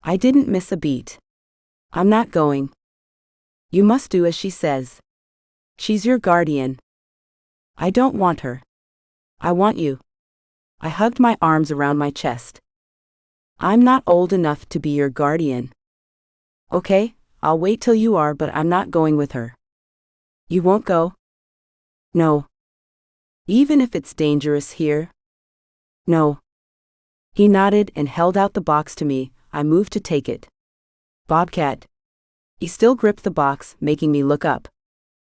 I didn't miss a beat. I'm not going. You must do as she says. She's your guardian. I don't want her. I want you. I hugged my arms around my chest. I'm not old enough to be your guardian. Okay, I'll wait till you are, but I'm not going with her. You won't go? No. Even if it's dangerous here? No. He nodded and held out the box to me. I moved to take it. Bobcat. He still gripped the box, making me look up.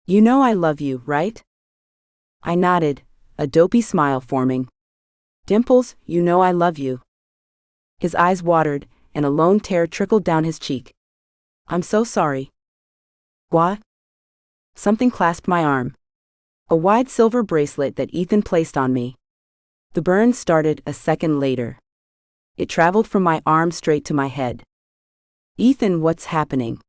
You know I love you, right? I nodded, a dopey smile forming. Dimples, you know I love you. His eyes watered, and a lone tear trickled down his cheek. I'm so sorry. What? Something clasped my arm. A wide silver bracelet that Ethan placed on me. The burn started a second later. It traveled from my arm straight to my head. Ethan, what's happening?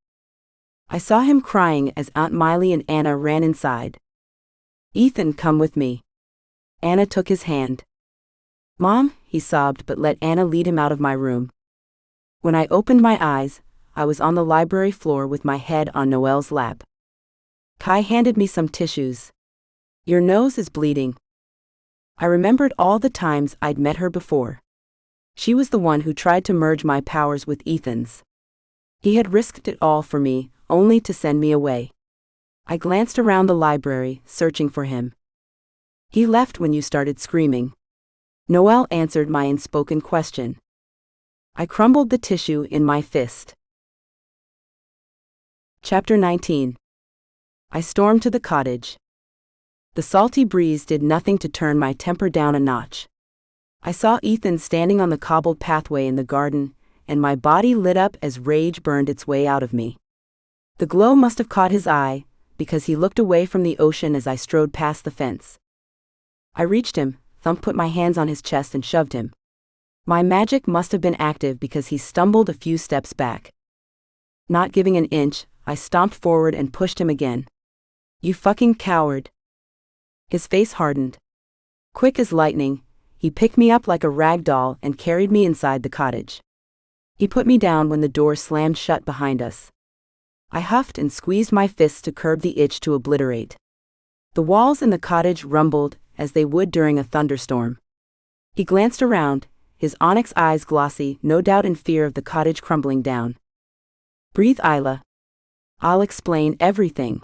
I saw him crying as Aunt Miley and Anna ran inside. Ethan, come with me. Anna took his hand. Mom, he sobbed but let Anna lead him out of my room. When I opened my eyes, I was on the library floor with my head on Noel's lap. Kai handed me some tissues. Your nose is bleeding. I remembered all the times I'd met her before. She was the one who tried to merge my powers with Ethan's. He had risked it all for me, only to send me away. I glanced around the library, searching for him. He left when you started screaming. Noel answered my unspoken question. I crumbled the tissue in my fist. Chapter 19. I stormed to the cottage. The salty breeze did nothing to turn my temper down a notch. I saw Ethan standing on the cobbled pathway in the garden, and my body lit up as rage burned its way out of me. The glow must have caught his eye, because he looked away from the ocean as I strode past the fence. I reached him, put my hands on his chest and shoved him. My magic must have been active because he stumbled a few steps back. Not giving an inch, I stomped forward and pushed him again. You fucking coward. His face hardened. Quick as lightning, he picked me up like a rag doll and carried me inside the cottage. He put me down when the door slammed shut behind us. I huffed and squeezed my fists to curb the itch to obliterate. The walls in the cottage rumbled, as they would during a thunderstorm. He glanced around, his onyx eyes glossy, no doubt in fear of the cottage crumbling down. Breathe, Isla. I'll explain everything.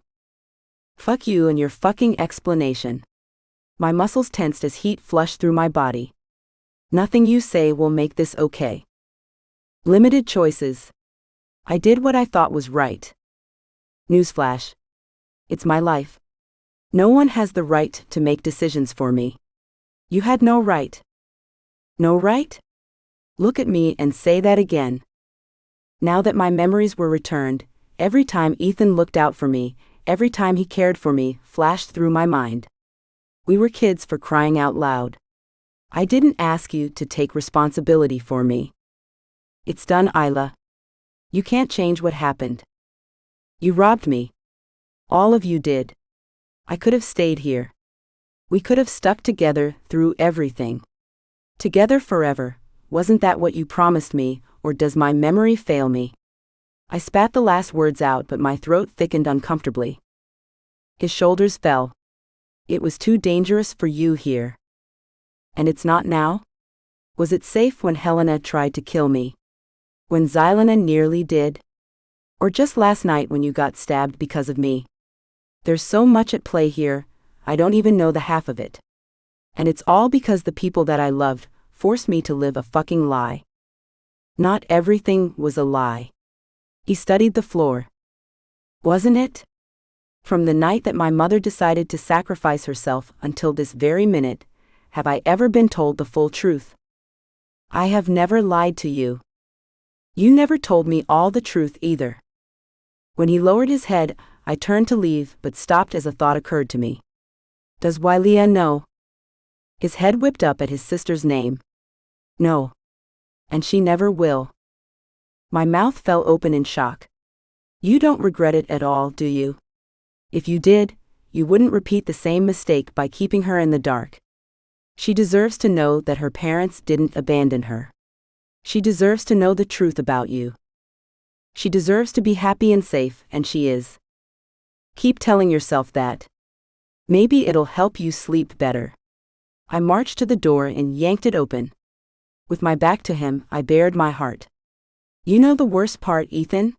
Fuck you and your fucking explanation. My muscles tensed as heat flushed through my body. Nothing you say will make this okay. Limited choices. I did what I thought was right. Newsflash. It's my life. No one has the right to make decisions for me. You had no right. No right? Look at me and say that again. Now that my memories were returned, every time Ethan looked out for me, every time he cared for me, flashed through my mind. We were kids, for crying out loud. I didn't ask you to take responsibility for me. It's done, Isla. You can't change what happened. You robbed me. All of you did. I could have stayed here. We could have stuck together through everything. Together forever. Wasn't that what you promised me, or does my memory fail me? I spat the last words out, but my throat thickened uncomfortably. His shoulders fell. It was too dangerous for you here. And it's not now? Was it safe when Helena tried to kill me? When Xylena nearly did? Or just last night when you got stabbed because of me? There's so much at play here, I don't even know the half of it. And it's all because the people that I loved forced me to live a fucking lie. Not everything was a lie. He studied the floor. Wasn't it? From the night that my mother decided to sacrifice herself until this very minute, have I ever been told the full truth? I have never lied to you. You never told me all the truth either. When he lowered his head, I turned to leave, but stopped as a thought occurred to me. Does Walia know? His head whipped up at his sister's name. No. And she never will. My mouth fell open in shock. You don't regret it at all, do you? If you did, you wouldn't repeat the same mistake by keeping her in the dark. She deserves to know that her parents didn't abandon her. She deserves to know the truth about you. She deserves to be happy and safe, and she is. Keep telling yourself that. Maybe it'll help you sleep better. I marched to the door and yanked it open. With my back to him, I bared my heart. You know the worst part, Ethan?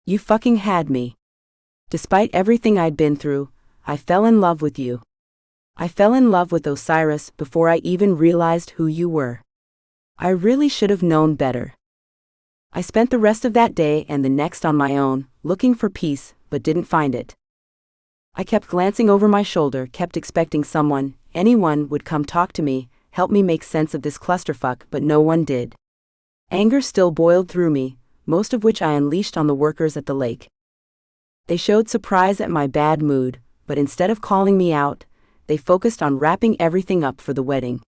You fucking had me. Despite everything I'd been through, I fell in love with you. I fell in love with Osiris before I even realized who you were. I really should have known better. I spent the rest of that day and the next on my own, looking for peace, but didn't find it. I kept glancing over my shoulder, kept expecting someone, anyone, would come talk to me, help me make sense of this clusterfuck, but no one did. Anger still boiled through me, most of which I unleashed on the workers at the lake. They showed surprise at my bad mood, but instead of calling me out, they focused on wrapping everything up for the wedding.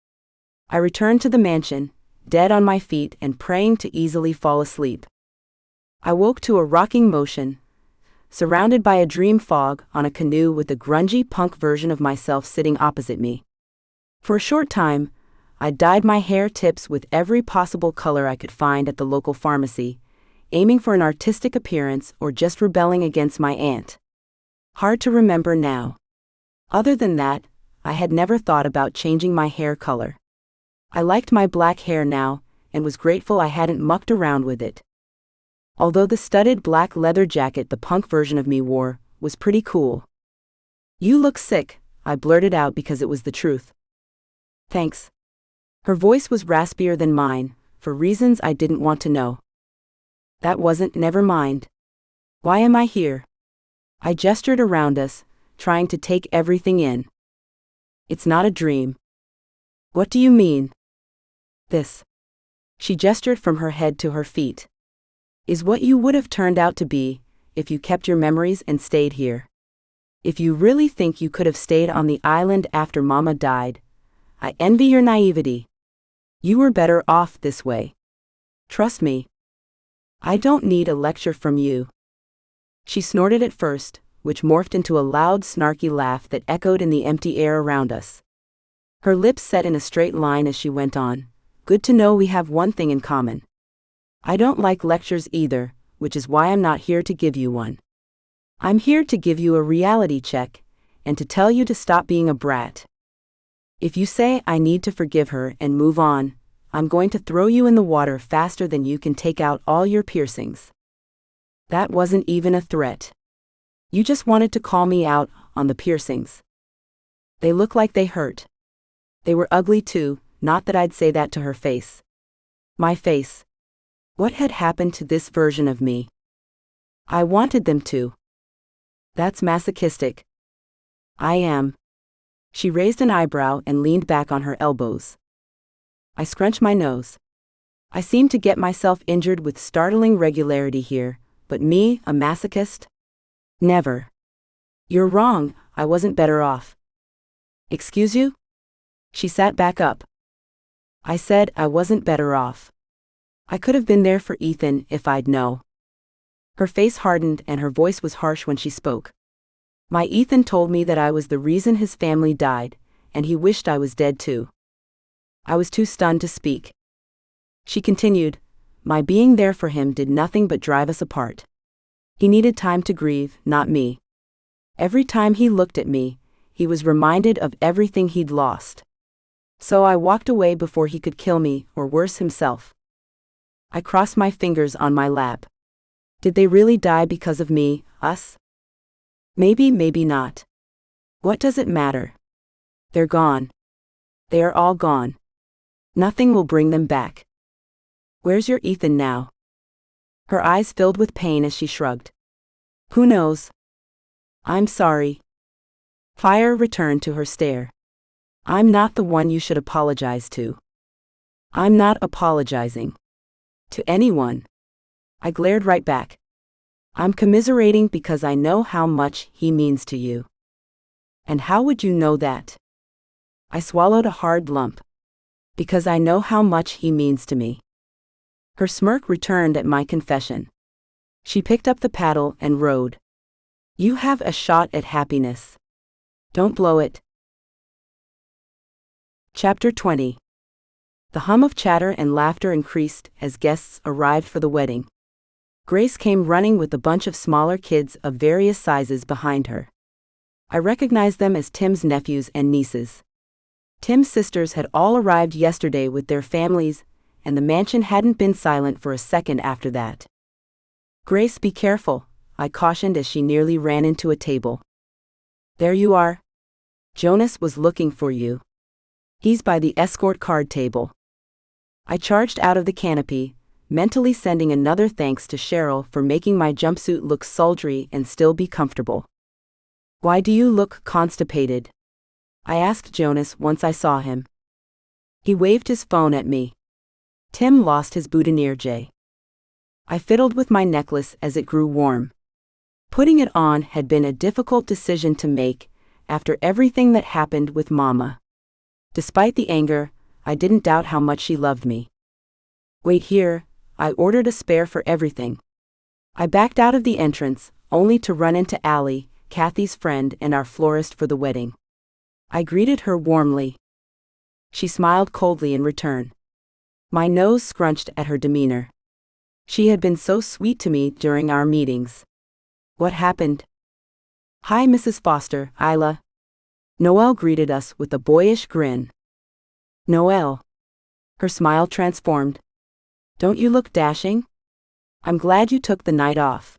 I returned to the mansion, dead on my feet and praying to easily fall asleep. I woke to a rocking motion, surrounded by a dream fog, on a canoe with a grungy punk version of myself sitting opposite me. For a short time, I dyed my hair tips with every possible color I could find at the local pharmacy, aiming for an artistic appearance or just rebelling against my aunt. Hard to remember now. Other than that, I had never thought about changing my hair color. I liked my black hair now, and was grateful I hadn't mucked around with it. Although the studded black leather jacket the punk version of me wore was pretty cool. You look sick, I blurted out because it was the truth. Thanks. Her voice was raspier than mine, for reasons I didn't want to know. That wasn't, never mind. Why am I here? I gestured around us, trying to take everything in. It's not a dream. What do you mean? This. She gestured from her head to her feet. Is what you would have turned out to be, if you kept your memories and stayed here. If you really think you could have stayed on the island after Mama died, I envy your naivety. You were better off this way. Trust me. I don't need a lecture from you. She snorted at first, which morphed into a loud, snarky laugh that echoed in the empty air around us. Her lips set in a straight line as she went on. Good to know we have one thing in common. I don't like lectures either, which is why I'm not here to give you one. I'm here to give you a reality check, and to tell you to stop being a brat. If you say I need to forgive her and move on, I'm going to throw you in the water faster than you can take out all your piercings. That wasn't even a threat. You just wanted to call me out on the piercings. They look like they hurt. They were ugly too, not that I'd say that to her face. My face. What had happened to this version of me? I wanted them to. That's masochistic. I am. She raised an eyebrow and leaned back on her elbows. I scrunched my nose. I seemed to get myself injured with startling regularity here, but me, a masochist? Never. You're wrong, I wasn't better off. Excuse you? She sat back up. I said I wasn't better off. I could have been there for Ethan if I'd know. Her face hardened and her voice was harsh when she spoke. My Ethan told me that I was the reason his family died, and he wished I was dead too. I was too stunned to speak. She continued, my being there for him did nothing but drive us apart. He needed time to grieve, not me. Every time he looked at me, he was reminded of everything he'd lost. So I walked away before he could kill me, or worse himself. I crossed my fingers on my lap. Did they really die because of me, us? Maybe, maybe not. What does it matter? They're gone. They are all gone. Nothing will bring them back. Where's your Ethan now? Her eyes filled with pain as she shrugged. Who knows? I'm sorry. Fire returned to her stare. I'm not the one you should apologize to. I'm not apologizing. To anyone. I glared right back. I'm commiserating because I know how much he means to you. And how would you know that? I swallowed a hard lump. Because I know how much he means to me. Her smirk returned at my confession. She picked up the paddle and rowed. You have a shot at happiness. Don't blow it. Chapter 20. The hum of chatter and laughter increased as guests arrived for the wedding. Grace came running with a bunch of smaller kids of various sizes behind her. I recognized them as Tim's nephews and nieces. Tim's sisters had all arrived yesterday with their families, and the mansion hadn't been silent for a second after that. Grace, be careful, I cautioned as she nearly ran into a table. There you are. Jonas was looking for you. He's by the escort card table. I charged out of the canopy, mentally sending another thanks to Cheryl for making my jumpsuit look sultry and still be comfortable. Why do you look constipated? I asked Jonas once I saw him. He waved his phone at me. Tim lost his boutonniere J. I fiddled with my necklace as it grew warm. Putting it on had been a difficult decision to make after everything that happened with Mama. Despite the anger, I didn't doubt how much she loved me. Wait here, I ordered a spare for everything. I backed out of the entrance, only to run into Allie, Kathy's friend and our florist for the wedding. I greeted her warmly. She smiled coldly in return. My nose scrunched at her demeanor. She had been so sweet to me during our meetings. What happened? Hi, Mrs. Foster, Isla. Noel greeted us with a boyish grin. Noel. Her smile transformed. Don't you look dashing? I'm glad you took the night off.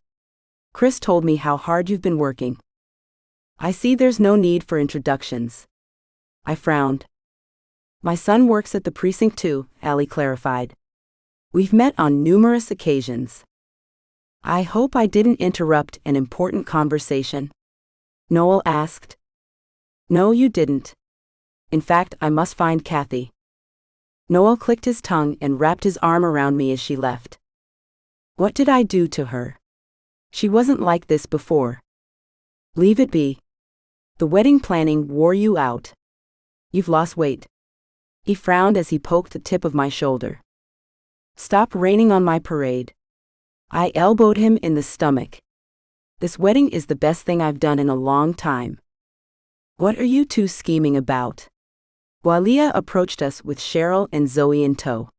Chris told me how hard you've been working. I see there's no need for introductions. I frowned. My son works at the precinct too, Allie clarified. We've met on numerous occasions. I hope I didn't interrupt an important conversation. Noel asked. No, you didn't. In fact, I must find Kathy. Noel clicked his tongue and wrapped his arm around me as she left. What did I do to her? She wasn't like this before. Leave it be. The wedding planning wore you out. You've lost weight. He frowned as he poked the tip of my shoulder. Stop raining on my parade. I elbowed him in the stomach. This wedding is the best thing I've done in a long time. What are you two scheming about? Walia approached us with Cheryl and Zoe in tow.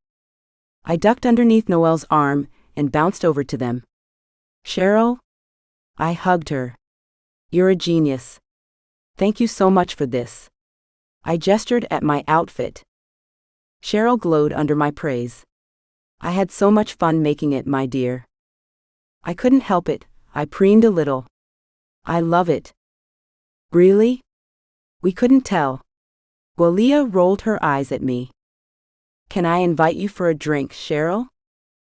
I ducked underneath Noel's arm and bounced over to them. Cheryl? I hugged her. You're a genius. Thank you so much for this. I gestured at my outfit. Cheryl glowed under my praise. I had so much fun making it, my dear. I couldn't help it, I preened a little. I love it. Really? We couldn't tell. Walia rolled her eyes at me. Can I invite you for a drink, Cheryl?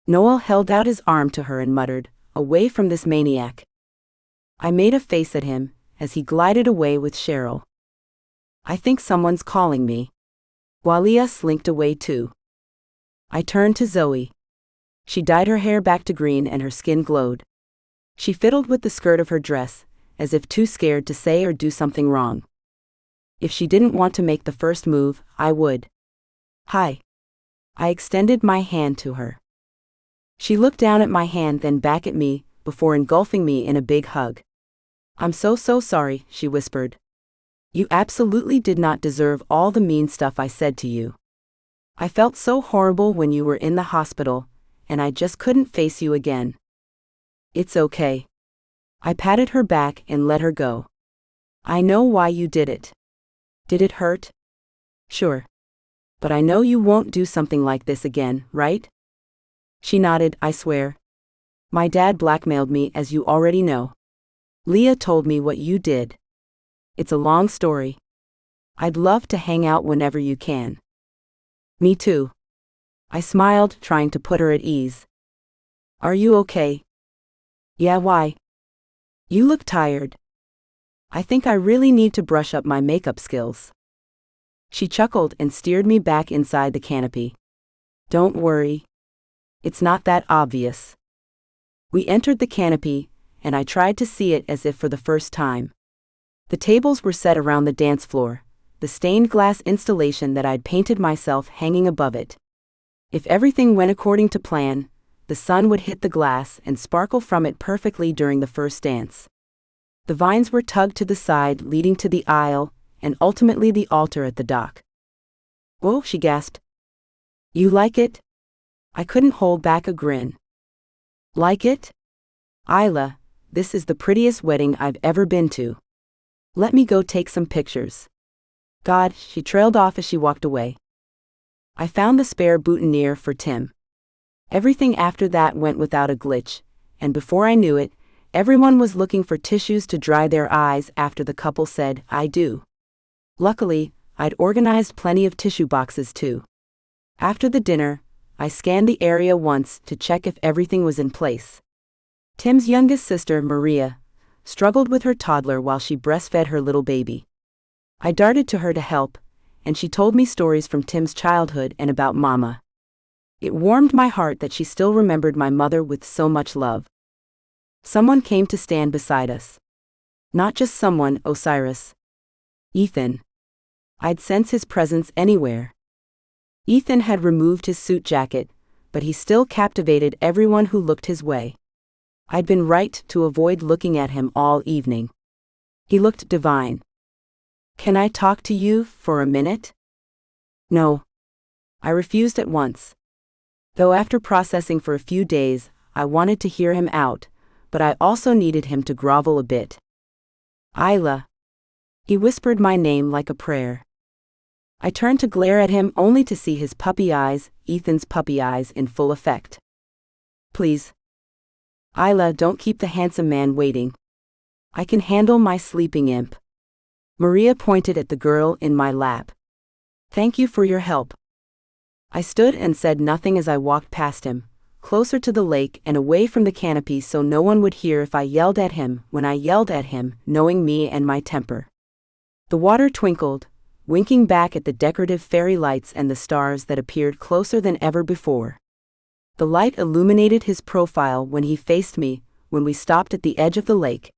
Noel held out his arm to her and muttered, away from this maniac. I made a face at him as he glided away with Cheryl. I think someone's calling me. Walia slinked away too. I turned to Zoe. She dyed her hair back to green and her skin glowed. She fiddled with the skirt of her dress, as if too scared to say or do something wrong. If she didn't want to make the first move, I would. Hi. I extended my hand to her. She looked down at my hand, then back at me, before engulfing me in a big hug. I'm so sorry, she whispered. You absolutely did not deserve all the mean stuff I said to you. I felt so horrible when you were in the hospital, and I just couldn't face you again. It's okay. I patted her back and let her go. I know why you did it. Did it hurt? Sure. But I know you won't do something like this again, right? She nodded. I swear. My dad blackmailed me, as you already know. Leah told me what you did. It's a long story. I'd love to hang out whenever you can. Me too. I smiled, trying to put her at ease. Are you okay? Yeah, why? You look tired. I think I really need to brush up my makeup skills. She chuckled and steered me back inside the canopy. Don't worry. It's not that obvious. We entered the canopy, and I tried to see it as if for the first time. The tables were set around the dance floor, the stained glass installation that I'd painted myself hanging above it. If everything went according to plan, the sun would hit the glass and sparkle from it perfectly during the first dance. The vines were tugged to the side, leading to the aisle, and ultimately the altar at the dock. Whoa, she gasped. You like it? I couldn't hold back a grin. Like it? Isla, this is the prettiest wedding I've ever been to. Let me go take some pictures. God, she trailed off as she walked away. I found the spare boutonniere for Tim. Everything after that went without a glitch, and before I knew it, everyone was looking for tissues to dry their eyes after the couple said, I do. Luckily, I'd organized plenty of tissue boxes too. After the dinner, I scanned the area once to check if everything was in place. Tim's youngest sister, Maria, struggled with her toddler while she breastfed her little baby. I darted to her to help, and she told me stories from Tim's childhood and about Mama. It warmed my heart that she still remembered my mother with so much love. Someone came to stand beside us. Not just someone, Osiris. Ethan. I'd sense his presence anywhere. Ethan had removed his suit jacket, but he still captivated everyone who looked his way. I'd been right to avoid looking at him all evening. He looked divine. Can I talk to you for a minute? No. I refused at once. Though after processing for a few days, I wanted to hear him out, but I also needed him to grovel a bit. Isla. He whispered my name like a prayer. I turned to glare at him only to see his puppy eyes, Ethan's puppy eyes, in full effect. Please. Isla, don't keep the handsome man waiting. I can handle my sleeping imp. Maria pointed at the girl in my lap. Thank you for your help. I stood and said nothing as I walked past him, closer to the lake and away from the canopy so no one would hear if I yelled at him when I yelled at him, knowing me and my temper. The water twinkled, winking back at the decorative fairy lights and the stars that appeared closer than ever before. The light illuminated his profile when he faced me, when we stopped at the edge of the lake.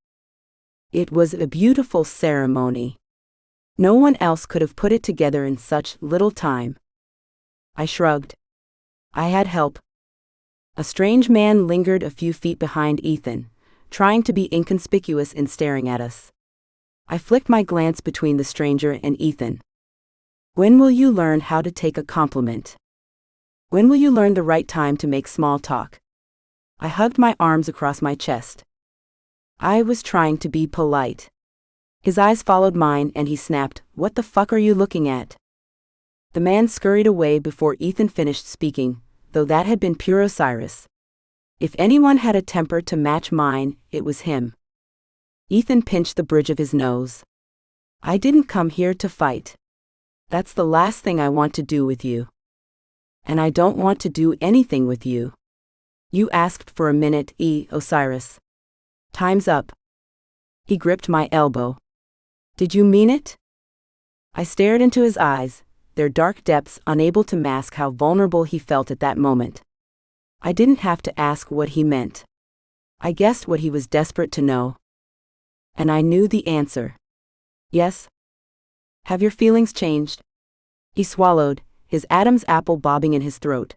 It was a beautiful ceremony. No one else could have put it together in such little time. I shrugged. I had help. A strange man lingered a few feet behind Ethan, trying to be inconspicuous in staring at us. I flicked my glance between the stranger and Ethan. When will you learn how to take a compliment? When will you learn the right time to make small talk? I hugged my arms across my chest. I was trying to be polite. His eyes followed mine and he snapped, "What the fuck are you looking at?" The man scurried away before Ethan finished speaking, though that had been pure Osiris. If anyone had a temper to match mine, it was him. Ethan pinched the bridge of his nose. I didn't come here to fight. That's the last thing I want to do with you. And I don't want to do anything with you. You asked for a minute, Osiris. Time's up. He gripped my elbow. Did you mean it? I stared into his eyes, their dark depths unable to mask how vulnerable he felt at that moment. I didn't have to ask what he meant. I guessed what he was desperate to know. And I knew the answer. Yes? Have your feelings changed? He swallowed, his Adam's apple bobbing in his throat.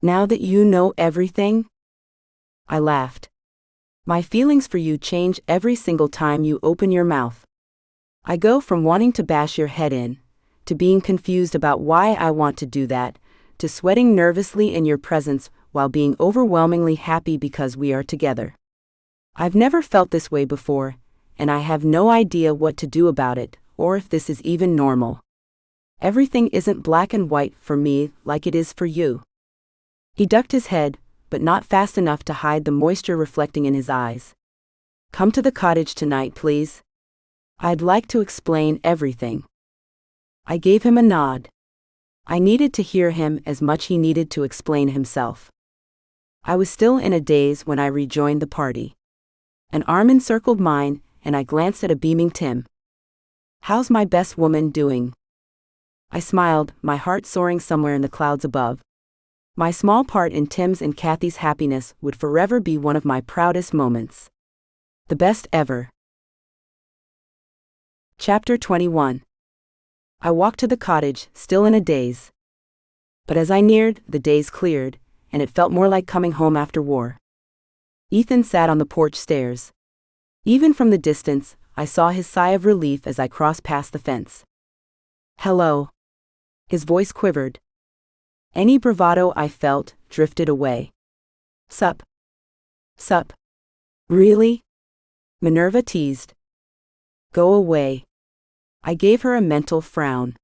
Now that you know everything? I laughed. My feelings for you change every single time you open your mouth. I go from wanting to bash your head in, to being confused about why I want to do that, to sweating nervously in your presence while being overwhelmingly happy because we are together. I've never felt this way before, and I have no idea what to do about it, or if this is even normal. Everything isn't black and white for me like it is for you. He ducked his head, but not fast enough to hide the moisture reflecting in his eyes. Come to the cottage tonight, please. I'd like to explain everything. I gave him a nod. I needed to hear him as much he needed to explain himself. I was still in a daze when I rejoined the party. An arm encircled mine, and I glanced at a beaming Tim. How's my best woman doing? I smiled, my heart soaring somewhere in the clouds above. My small part in Tim's and Kathy's happiness would forever be one of my proudest moments. The best ever. Chapter 21. I walked to the cottage, still in a daze. But as I neared, the daze cleared, and it felt more like coming home after war. Ethan sat on the porch stairs. Even from the distance, I saw his sigh of relief as I crossed past the fence. Hello. His voice quivered. Any bravado I felt drifted away. Sup? Sup? Really? Minerva teased. Go away. I gave her a mental frown.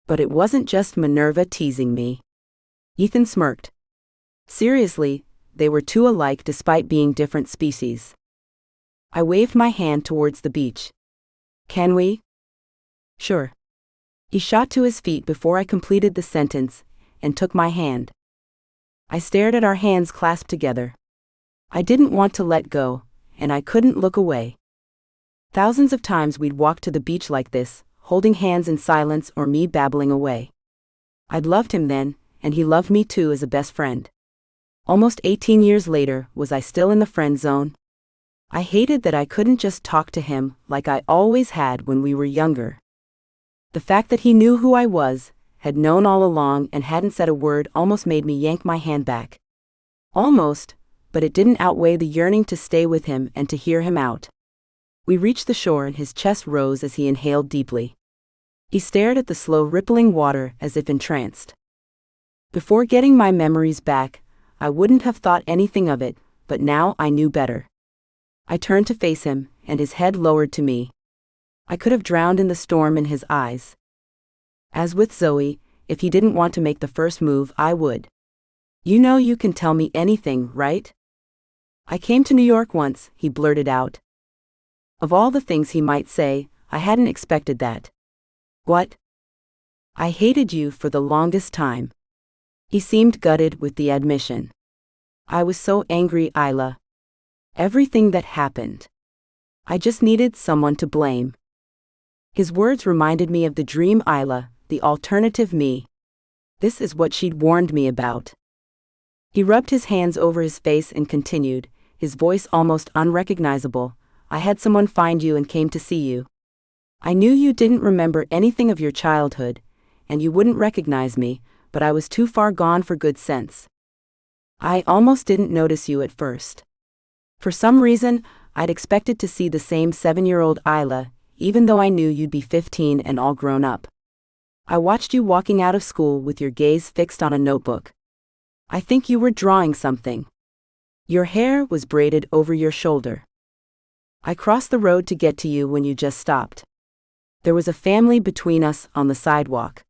But it wasn't just Minerva teasing me. Ethan smirked. Seriously, they were two alike despite being different species. I waved my hand towards the beach. Can we? Sure. He shot to his feet before I completed the sentence, and took my hand. I stared at our hands clasped together. I didn't want to let go, and I couldn't look away. Thousands of times we'd walk to the beach like this, holding hands in silence or me babbling away. I'd loved him then, and he loved me too as a best friend. Almost 18 years later, was I still in the friend zone? I hated that I couldn't just talk to him like I always had when we were younger. The fact that he knew who I was, had known all along and hadn't said a word almost made me yank my hand back. Almost, but it didn't outweigh the yearning to stay with him and to hear him out. We reached the shore and his chest rose as he inhaled deeply. He stared at the slow rippling water as if entranced. Before getting my memories back, I wouldn't have thought anything of it, but now I knew better. I turned to face him, and his head lowered to me. I could have drowned in the storm in his eyes. As with Zoe, if he didn't want to make the first move, I would. You know you can tell me anything, right? I came to New York once, he blurted out. Of all the things he might say, I hadn't expected that. What? I hated you for the longest time. He seemed gutted with the admission. I was so angry, Isla. Everything that happened. I just needed someone to blame. His words reminded me of the dream Isla, the alternative me. This is what she'd warned me about. He rubbed his hands over his face and continued, his voice almost unrecognizable. I had someone find you and came to see you. I knew you didn't remember anything of your childhood, and you wouldn't recognize me, but I was too far gone for good sense. I almost didn't notice you at first. For some reason, I'd expected to see the same 7-year-old Isla, even though I knew you'd be 15 and all grown up. I watched you walking out of school with your gaze fixed on a notebook. I think you were drawing something. Your hair was braided over your shoulder. I crossed the road to get to you when you just stopped. There was a family between us on the sidewalk.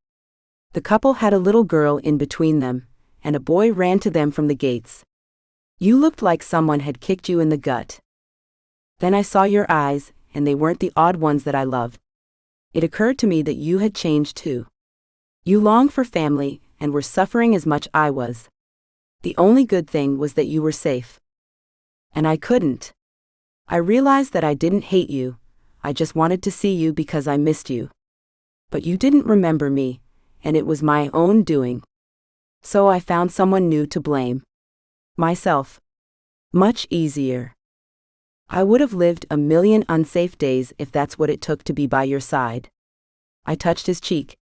The couple had a little girl in between them, and a boy ran to them from the gates. You looked like someone had kicked you in the gut. Then I saw your eyes, and they weren't the odd ones that I loved. It occurred to me that you had changed too. You longed for family, and were suffering as much I was. The only good thing was that you were safe. And I couldn't. I realized that I didn't hate you, I just wanted to see you because I missed you. But you didn't remember me, and it was my own doing. So I found someone new to blame. Myself. Much easier. I would have lived a million unsafe days if that's what it took to be by your side. I touched his cheek.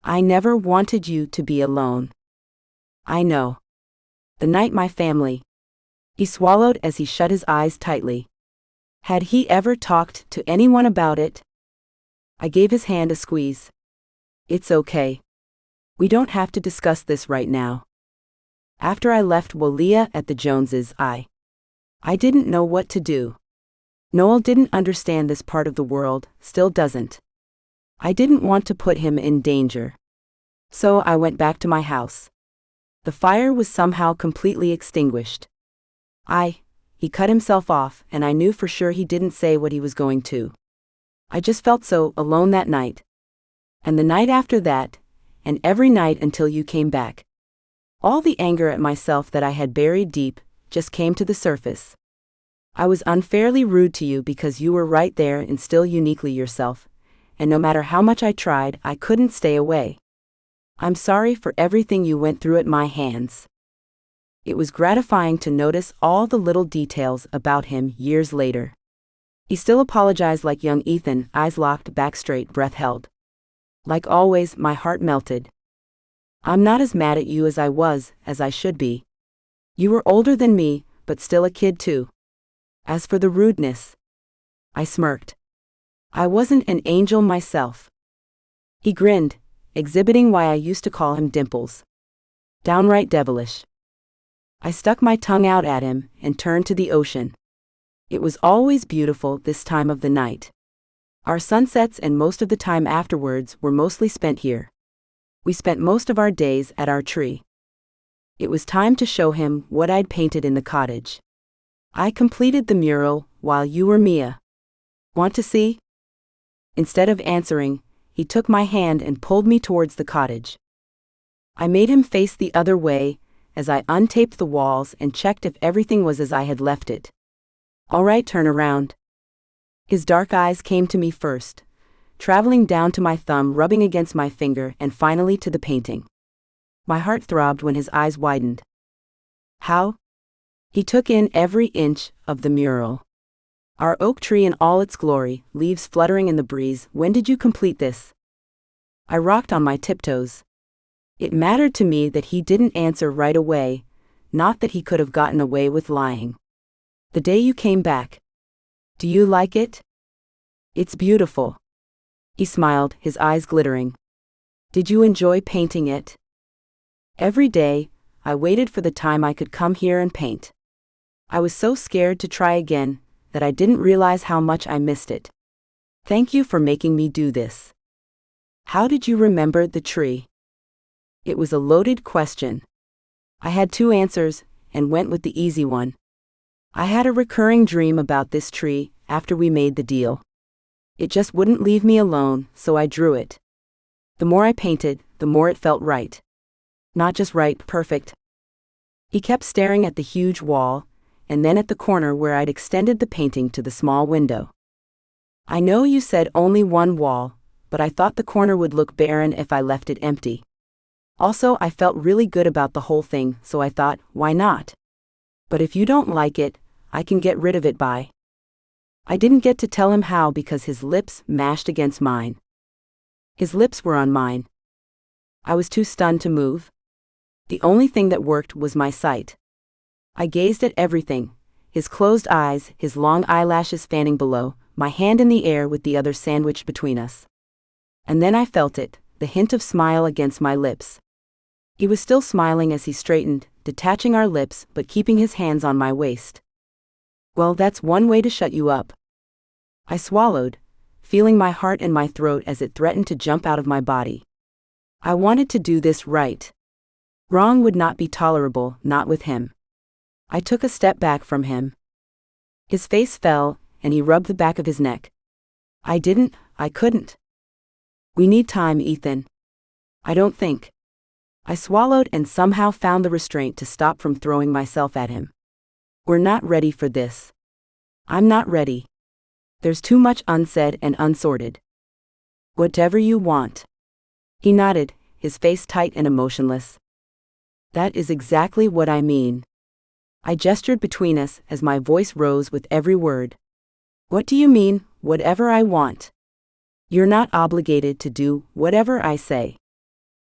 I never wanted you to be alone. I know. The night my family. He swallowed as he shut his eyes tightly. Had he ever talked to anyone about it? I gave his hand a squeeze. It's okay. We don't have to discuss this right now. After I left Walia at the Joneses, I didn't know what to do. Noel didn't understand this part of the world, still doesn't. I didn't want to put him in danger. So I went back to my house. The fire was somehow completely extinguished. He cut himself off, and I knew for sure he didn't say what he was going to. I just felt so alone that night. And the night after that, and every night until you came back. All the anger at myself that I had buried deep just came to the surface. I was unfairly rude to you because you were right there and still uniquely yourself, and no matter how much I tried, I couldn't stay away. I'm sorry for everything you went through at my hands. It was gratifying to notice all the little details about him years later. He still apologized like young Ethan, eyes locked, back straight, breath held. Like always, my heart melted. I'm not as mad at you as I should be. You were older than me, but still a kid too. As for the rudeness, I smirked. I wasn't an angel myself. He grinned, exhibiting why I used to call him Dimples. Downright devilish. I stuck my tongue out at him and turned to the ocean. It was always beautiful this time of the night. Our sunsets and most of the time afterwards were mostly spent here. We spent most of our days at our tree. It was time to show him what I'd painted in the cottage. I completed the mural while you were Mia. Want to see? Instead of answering, he took my hand and pulled me towards the cottage. I made him face the other way as I untaped the walls and checked if everything was as I had left it. All right, turn around. His dark eyes came to me first, traveling down to my thumb, rubbing against my finger, and finally to the painting. My heart throbbed when his eyes widened. How? He took in every inch of the mural. Our oak tree in all its glory, leaves fluttering in the breeze. When did you complete this? I rocked on my tiptoes. It mattered to me that he didn't answer right away, not that he could have gotten away with lying. The day you came back. Do you like it? It's beautiful. He smiled, his eyes glittering. Did you enjoy painting it? Every day, I waited for the time I could come here and paint. I was so scared to try again that I didn't realize how much I missed it. Thank you for making me do this. How did you remember the tree? It was a loaded question. I had two answers, and went with the easy one. I had a recurring dream about this tree after we made the deal. It just wouldn't leave me alone, so I drew it. The more I painted, the more it felt right. Not just right, perfect. He kept staring at the huge wall, and then at the corner where I'd extended the painting to the small window. I know you said only one wall, but I thought the corner would look barren if I left it empty. Also, I felt really good about the whole thing, so I thought, why not? But if you don't like it, I can get rid of it by. I didn't get to tell him how because his lips mashed against mine. His lips were on mine. I was too stunned to move. The only thing that worked was my sight. I gazed at everything, his closed eyes, his long eyelashes fanning below, my hand in the air with the other sandwiched between us. And then I felt it, the hint of smile against my lips. He was still smiling as he straightened, detaching our lips but keeping his hands on my waist. Well, that's one way to shut you up. I swallowed, feeling my heart in my throat as it threatened to jump out of my body. I wanted to do this right. Wrong would not be tolerable, not with him. I took a step back from him. His face fell, and he rubbed the back of his neck. I couldn't. We need time, Ethan. I don't think. I swallowed and somehow found the restraint to stop from throwing myself at him. We're not ready for this. I'm not ready. There's too much unsaid and unsorted. Whatever you want. He nodded, his face tight and emotionless. That is exactly what I mean. I gestured between us as my voice rose with every word. What do you mean, whatever I want? You're not obligated to do whatever I say.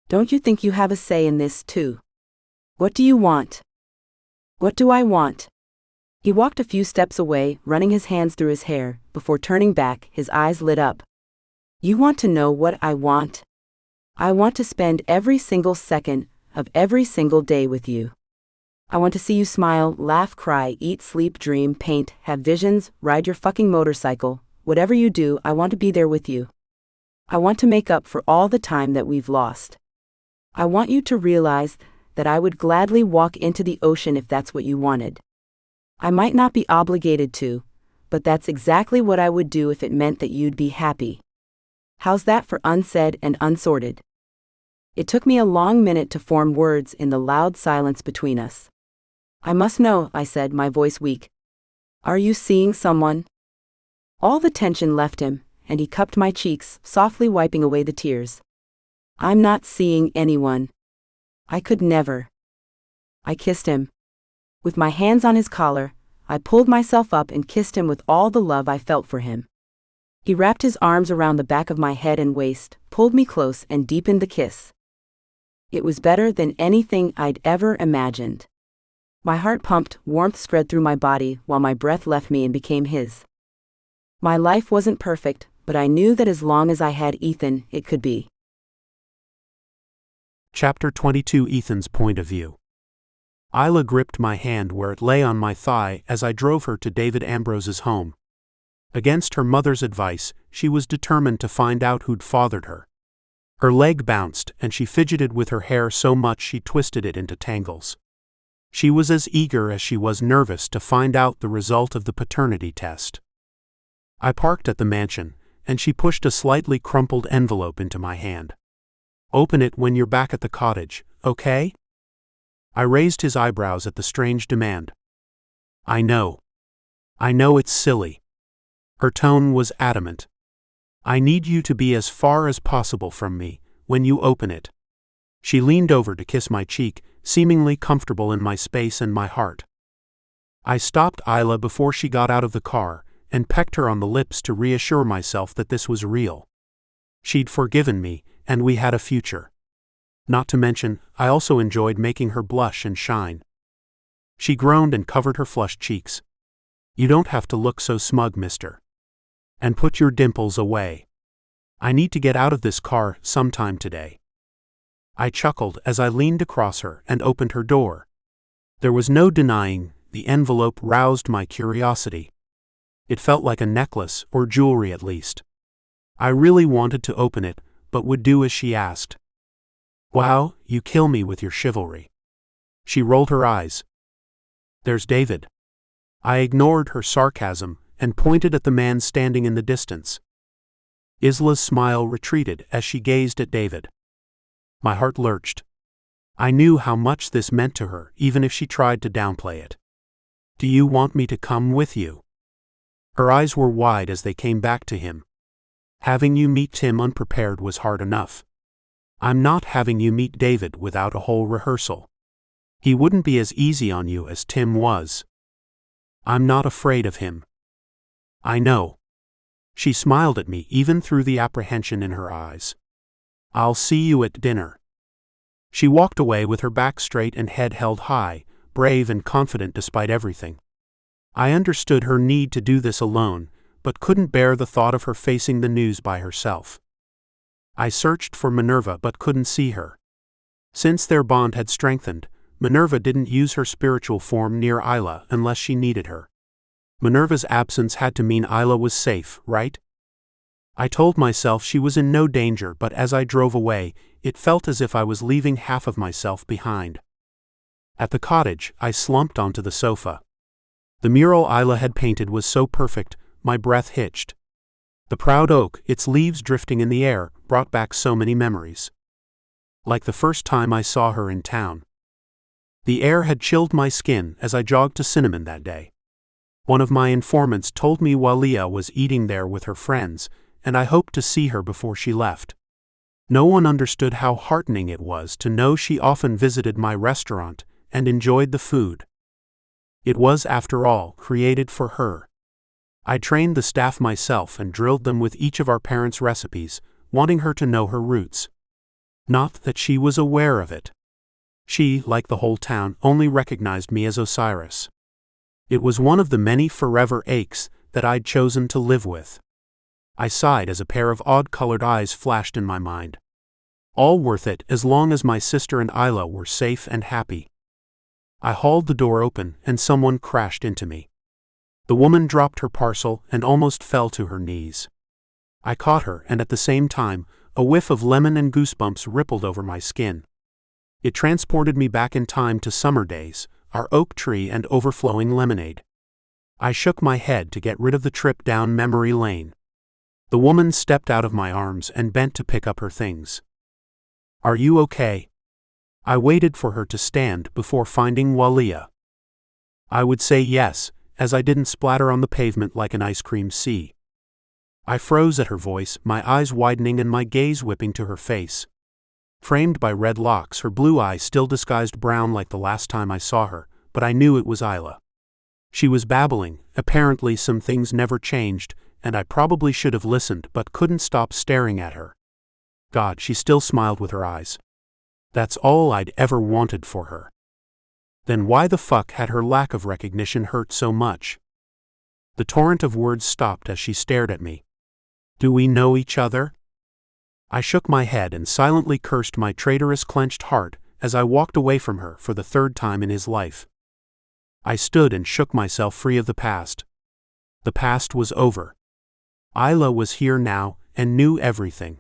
Don't you think you have a say in this too? What do you want? What do I want? He walked a few steps away, running his hands through his hair, before turning back, his eyes lit up. You want to know what I want? I want to spend every single second of every single day with you. I want to see you smile, laugh, cry, eat, sleep, dream, paint, have visions, ride your fucking motorcycle. Whatever you do, I want to be there with you. I want to make up for all the time that we've lost. I want you to realize that I would gladly walk into the ocean if that's what you wanted. I might not be obligated to, but that's exactly what I would do if it meant that you'd be happy. How's that for unsaid and unsorted? It took me a long minute to form words in the loud silence between us. I must know, I said, my voice weak. Are you seeing someone? All the tension left him, and he cupped my cheeks, softly wiping away the tears. I'm not seeing anyone. I could never. I kissed him. With my hands on his collar, I pulled myself up and kissed him with all the love I felt for him. He wrapped his arms around the back of my head and waist, pulled me close and deepened the kiss. It was better than anything I'd ever imagined. My heart pumped, warmth spread through my body while my breath left me and became his. My life wasn't perfect, but I knew that as long as I had Ethan, it could be. Chapter 22. Ethan's Point of View. Isla gripped my hand where it lay on my thigh as I drove her to David Ambrose's home. Against her mother's advice, she was determined to find out who'd fathered her. Her leg bounced, and she fidgeted with her hair so much she twisted it into tangles. She was as eager as she was nervous to find out the result of the paternity test. I parked at the mansion, and she pushed a slightly crumpled envelope into my hand. Open it when you're back at the cottage, okay? I raised his eyebrows at the strange demand. I know it's silly. Her tone was adamant. I need you to be as far as possible from me when you open it. She leaned over to kiss my cheek, seemingly comfortable in my space and my heart. I stopped Isla before she got out of the car and pecked her on the lips to reassure myself that this was real. She'd forgiven me, and we had a future. Not to mention, I also enjoyed making her blush and shine. She groaned and covered her flushed cheeks. You don't have to look so smug, mister. And put your dimples away. I need to get out of this car sometime today. I chuckled as I leaned across her and opened her door. There was no denying, the envelope roused my curiosity. It felt like a necklace, or jewelry at least. I really wanted to open it, but would do as she asked. Wow, you kill me with your chivalry. She rolled her eyes. There's David. I ignored her sarcasm and pointed at the man standing in the distance. Isla's smile retreated as she gazed at David. My heart lurched. I knew how much this meant to her, even if she tried to downplay it. Do you want me to come with you? Her eyes were wide as they came back to him. Having you meet Tim unprepared was hard enough. I'm not having you meet David without a whole rehearsal. He wouldn't be as easy on you as Tim was. I'm not afraid of him. I know. She smiled at me even through the apprehension in her eyes. I'll see you at dinner. She walked away with her back straight and head held high, brave and confident despite everything. I understood her need to do this alone, but couldn't bear the thought of her facing the news by herself. I searched for Minerva but couldn't see her. Since their bond had strengthened, Minerva didn't use her spiritual form near Isla unless she needed her. Minerva's absence had to mean Isla was safe, right? I told myself she was in no danger, but as I drove away, it felt as if I was leaving half of myself behind. At the cottage, I slumped onto the sofa. The mural Isla had painted was so perfect, my breath hitched. The proud oak, its leaves drifting in the air, brought back so many memories. Like the first time I saw her in town. The air had chilled my skin as I jogged to Cinnamon that day. One of my informants told me Walia was eating there with her friends, and I hoped to see her before she left. No one understood how heartening it was to know she often visited my restaurant and enjoyed the food. It was, after all, created for her. I trained the staff myself and drilled them with each of our parents' recipes, wanting her to know her roots. Not that she was aware of it. She, like the whole town, only recognized me as Osiris. It was one of the many forever aches that I'd chosen to live with. I sighed as a pair of odd-colored eyes flashed in my mind. All worth it as long as my sister and Isla were safe and happy. I hauled the door open and someone crashed into me. The woman dropped her parcel and almost fell to her knees. I caught her, and at the same time, a whiff of lemon and goosebumps rippled over my skin. It transported me back in time to summer days, our oak tree and overflowing lemonade. I shook my head to get rid of the trip down memory lane. The woman stepped out of my arms and bent to pick up her things. "Are you okay?" I waited for her to stand before finding Walia. I would say yes, as I didn't splatter on the pavement like an ice cream sea. I froze at her voice, my eyes widening and my gaze whipping to her face. Framed by red locks, her blue eyes still disguised brown like the last time I saw her, but I knew it was Isla. She was babbling, apparently some things never changed, and I probably should have listened but couldn't stop staring at her. God, she still smiled with her eyes. That's all I'd ever wanted for her. Then why the fuck had her lack of recognition hurt so much? The torrent of words stopped as she stared at me. Do we know each other? I shook my head and silently cursed my traitorous clenched heart as I walked away from her for the third time in his life. I stood and shook myself free of the past. The past was over. Isla was here now and knew everything.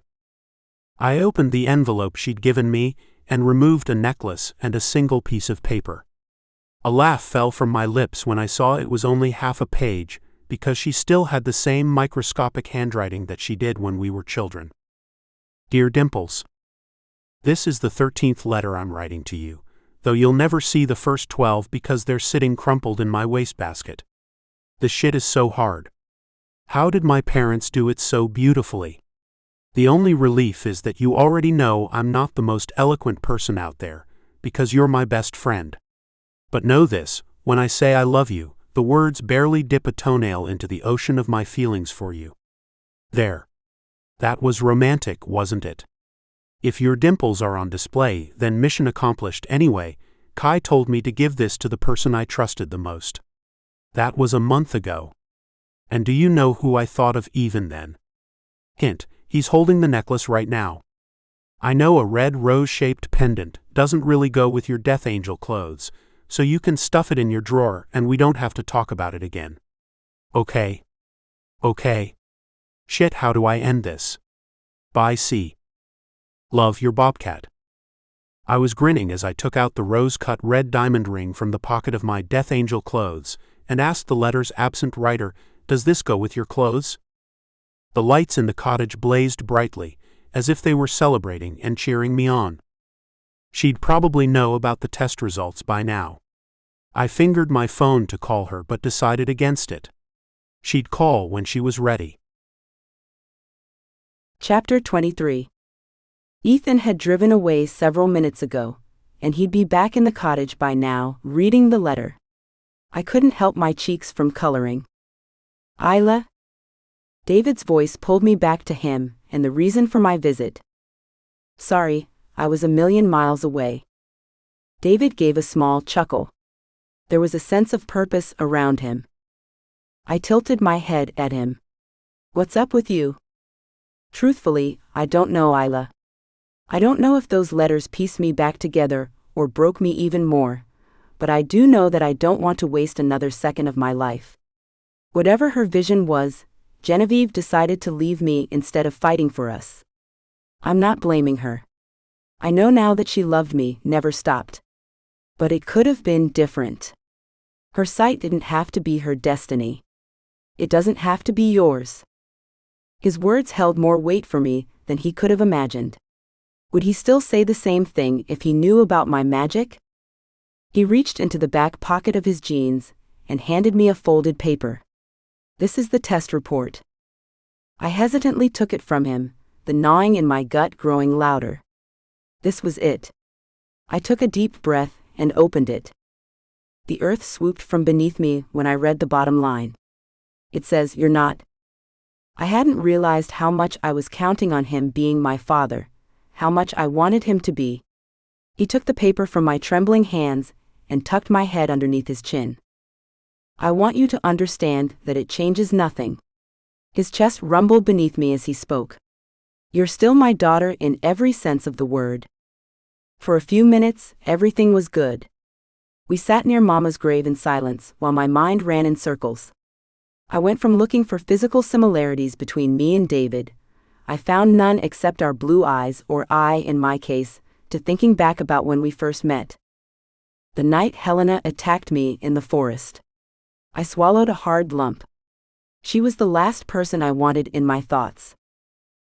I opened the envelope she'd given me and removed a necklace and a single piece of paper. A laugh fell from my lips when I saw it was only half a page, because she still had the same microscopic handwriting that she did when we were children. Dear Dimples, this is the 13th letter I'm writing to you, though you'll never see the first 12 because they're sitting crumpled in my wastebasket. The shit is so hard. How did my parents do it so beautifully? The only relief is that you already know I'm not the most eloquent person out there, because you're my best friend. But know this, when I say I love you, the words barely dip a toenail into the ocean of my feelings for you. There. That was romantic, wasn't it? If your dimples are on display, then mission accomplished anyway. Kai told me to give this to the person I trusted the most. That was a month ago. And do you know who I thought of even then? Hint, he's holding the necklace right now. I know a red rose-shaped pendant doesn't really go with your Death Angel clothes, so you can stuff it in your drawer and we don't have to talk about it again. Okay. Okay. Shit, how do I end this? Bye, C. Love, your Bobcat. I was grinning as I took out the rose-cut red diamond ring from the pocket of my Death Angel clothes and asked the letter's absent writer, "Does this go with your clothes?" The lights in the cottage blazed brightly, as if they were celebrating and cheering me on. She'd probably know about the test results by now. I fingered my phone to call her but decided against it. She'd call when she was ready. Chapter 23. Ethan had driven away several minutes ago, and he'd be back in the cottage by now, reading the letter. I couldn't help my cheeks from coloring. Isla? David's voice pulled me back to him and the reason for my visit. Sorry, I was a million miles away. David gave a small chuckle. There was a sense of purpose around him. I tilted my head at him. What's up with you? Truthfully, I don't know, Isla. I don't know if those letters pieced me back together or broke me even more, but I do know that I don't want to waste another second of my life. Whatever her vision was, Genevieve decided to leave me instead of fighting for us. I'm not blaming her. I know now that she loved me, never stopped. But it could have been different. Her sight didn't have to be her destiny. It doesn't have to be yours. His words held more weight for me than he could have imagined. Would he still say the same thing if he knew about my magic? He reached into the back pocket of his jeans and handed me a folded paper. This is the test report. I hesitantly took it from him, the gnawing in my gut growing louder. This was it. I took a deep breath and opened it. The earth swooped from beneath me when I read the bottom line. It says, "You're not." I hadn't realized how much I was counting on him being my father, how much I wanted him to be. He took the paper from my trembling hands and tucked my head underneath his chin. "I want you to understand that it changes nothing." His chest rumbled beneath me as he spoke. "You're still my daughter in every sense of the word." For a few minutes, everything was good. We sat near Mama's grave in silence while my mind ran in circles. I went from looking for physical similarities between me and David. I found none except our blue eyes, or eye in my case, to thinking back about when we first met. The night Helena attacked me in the forest. I swallowed a hard lump. She was the last person I wanted in my thoughts.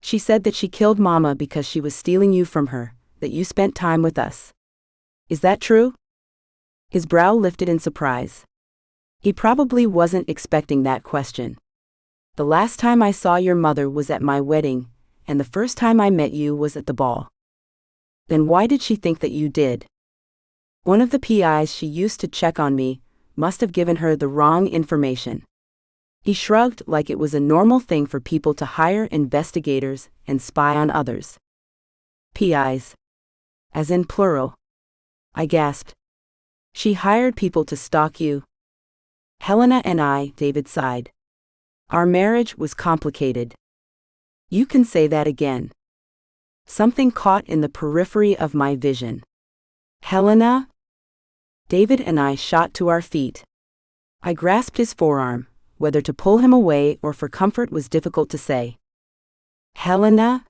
She said that she killed Mama because she was stealing you from her, that you spent time with us. Is that true? His brow lifted in surprise. He probably wasn't expecting that question. The last time I saw your mother was at my wedding, and the first time I met you was at the ball. Then why did she think that you did? One of the PIs she used to check on me must have given her the wrong information. He shrugged like it was a normal thing for people to hire investigators and spy on others. PIs. As in plural. I gasped. She hired people to stalk you. Helena and I, David sighed. Our marriage was complicated. You can say that again. Something caught in the periphery of my vision. Helena? David and I shot to our feet. I grasped his forearm. Whether to pull him away or for comfort was difficult to say. Helena?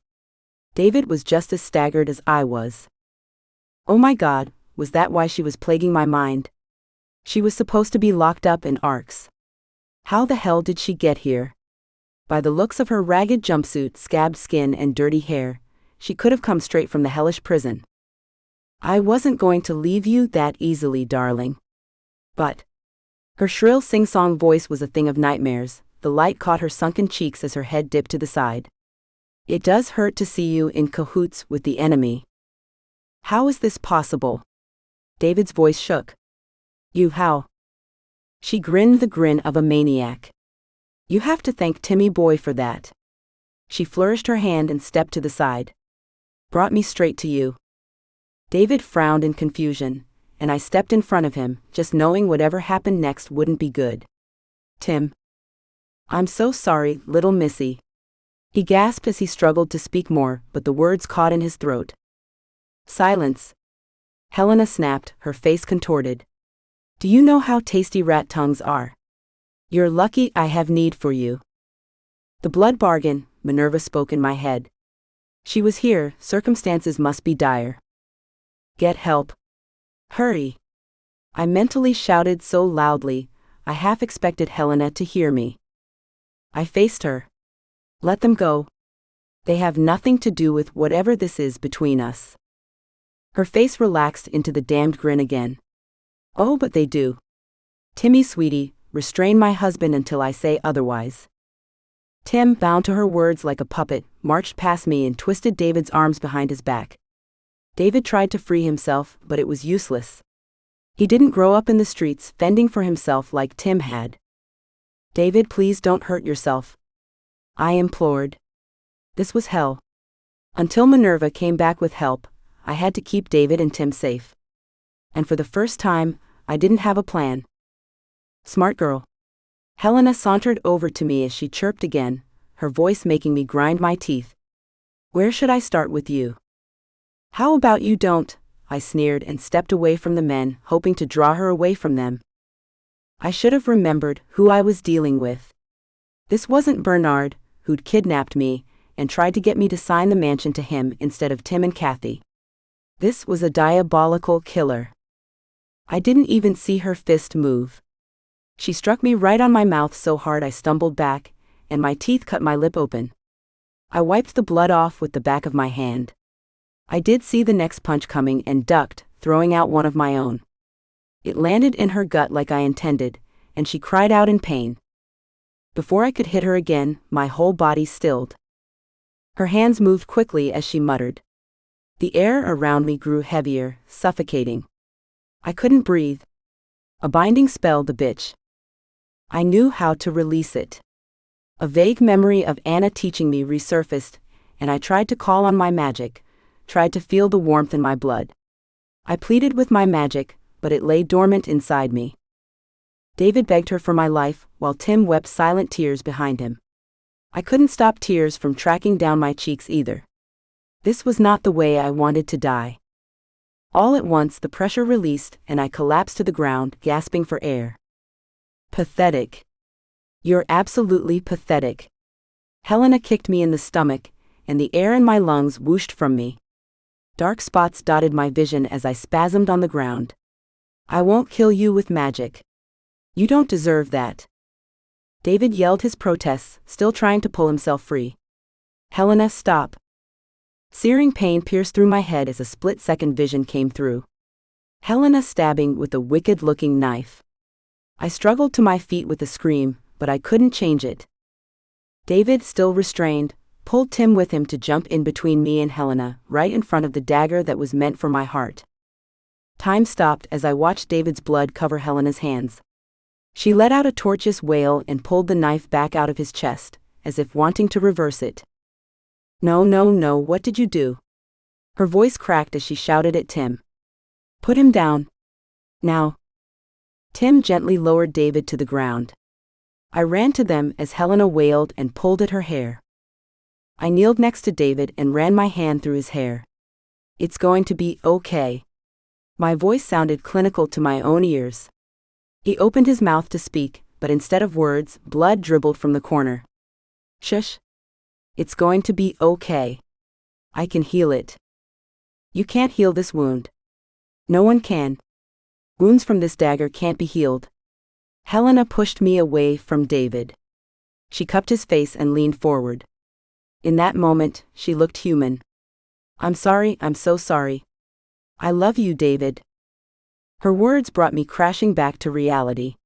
David was just as staggered as I was. Oh my God, was that why she was plaguing my mind? She was supposed to be locked up in ARCs. How the hell did she get here? By the looks of her ragged jumpsuit, scabbed skin and dirty hair, she could have come straight from the hellish prison. I wasn't going to leave you that easily, darling. But her shrill sing-song voice was a thing of nightmares. The light caught her sunken cheeks as her head dipped to the side. It does hurt to see you in cahoots with the enemy. How is this possible? David's voice shook. You how? She grinned the grin of a maniac. You have to thank Timmy boy for that. She flourished her hand and stepped to the side. Brought me straight to you. David frowned in confusion, and I stepped in front of him, just knowing whatever happened next wouldn't be good. Tim. I'm so sorry, little missy. He gasped as he struggled to speak more, but the words caught in his throat. Silence. Helena snapped, her face contorted. Do you know how tasty rat tongues are? You're lucky I have need for you. The blood bargain, Minerva spoke in my head. She was here, circumstances must be dire. Get help. Hurry. I mentally shouted so loudly, I half expected Helena to hear me. I faced her. Let them go. They have nothing to do with whatever this is between us. Her face relaxed into the damned grin again. Oh, but they do. Timmy, sweetie, restrain my husband until I say otherwise. Tim, bound to her words like a puppet, marched past me and twisted David's arms behind his back. David tried to free himself, but it was useless. He didn't grow up in the streets fending for himself like Tim had. David, please don't hurt yourself. I implored. This was hell. Until Minerva came back with help, I had to keep David and Tim safe. And for the first time, I didn't have a plan. Smart girl. Helena sauntered over to me as she chirped again, her voice making me grind my teeth. Where should I start with you? How about you don't? I sneered and stepped away from the men, hoping to draw her away from them. I should have remembered who I was dealing with. This wasn't Bernard, who'd kidnapped me and tried to get me to sign the mansion to him instead of Tim and Kathy. This was a diabolical killer. I didn't even see her fist move. She struck me right on my mouth so hard I stumbled back, and my teeth cut my lip open. I wiped the blood off with the back of my hand. I did see the next punch coming and ducked, throwing out one of my own. It landed in her gut like I intended, and she cried out in pain. Before I could hit her again, my whole body stilled. Her hands moved quickly as she muttered. The air around me grew heavier, suffocating. I couldn't breathe. A binding spell, the bitch. I knew how to release it. A vague memory of Anna teaching me resurfaced, and I tried to call on my magic, tried to feel the warmth in my blood. I pleaded with my magic, but it lay dormant inside me. David begged her for my life, while Tim wept silent tears behind him. I couldn't stop tears from tracking down my cheeks either. This was not the way I wanted to die. All at once the pressure released, and I collapsed to the ground, gasping for air. Pathetic. You're absolutely pathetic. Helena kicked me in the stomach, and the air in my lungs whooshed from me. Dark spots dotted my vision as I spasmed on the ground. I won't kill you with magic. You don't deserve that. David yelled his protests, still trying to pull himself free. Helena, stop. Searing pain pierced through my head as a split-second vision came through. Helena stabbing with a wicked-looking knife. I struggled to my feet with a scream, but I couldn't change it. David, still restrained, pulled Tim with him to jump in between me and Helena, right in front of the dagger that was meant for my heart. Time stopped as I watched David's blood cover Helena's hands. She let out a tortuous wail and pulled the knife back out of his chest, as if wanting to reverse it. No, no, no, what did you do? Her voice cracked as she shouted at Tim. Put him down. Now. Tim gently lowered David to the ground. I ran to them as Helena wailed and pulled at her hair. I kneeled next to David and ran my hand through his hair. It's going to be okay. My voice sounded clinical to my own ears. He opened his mouth to speak, but instead of words, blood dribbled from the corner. Shush. It's going to be okay. I can heal it. You can't heal this wound. No one can. Wounds from this dagger can't be healed. Helena pushed me away from David. She cupped his face and leaned forward. In that moment, she looked human. I'm sorry, I'm so sorry. I love you, David. Her words brought me crashing back to reality.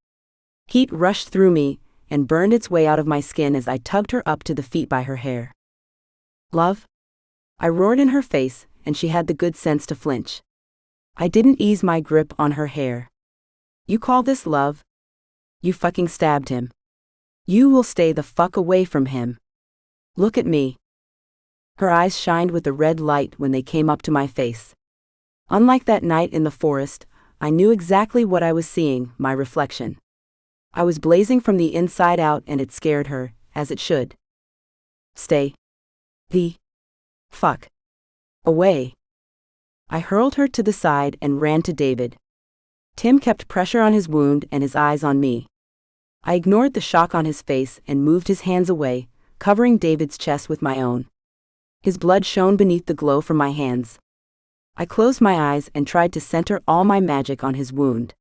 Heat rushed through me and burned its way out of my skin as I tugged her up to the feet by her hair. Love? I roared in her face, and she had the good sense to flinch. I didn't ease my grip on her hair. You call this love? You fucking stabbed him. You will stay the fuck away from him. Look at me. Her eyes shined with a red light when they came up to my face. Unlike that night in the forest, I knew exactly what I was seeing, my reflection. I was blazing from the inside out, and it scared her, as it should. Stay the fuck away. I hurled her to the side and ran to David. Tim kept pressure on his wound and his eyes on me. I ignored the shock on his face and moved his hands away, covering David's chest with my own. His blood shone beneath the glow from my hands. I closed my eyes and tried to center all my magic on his wound.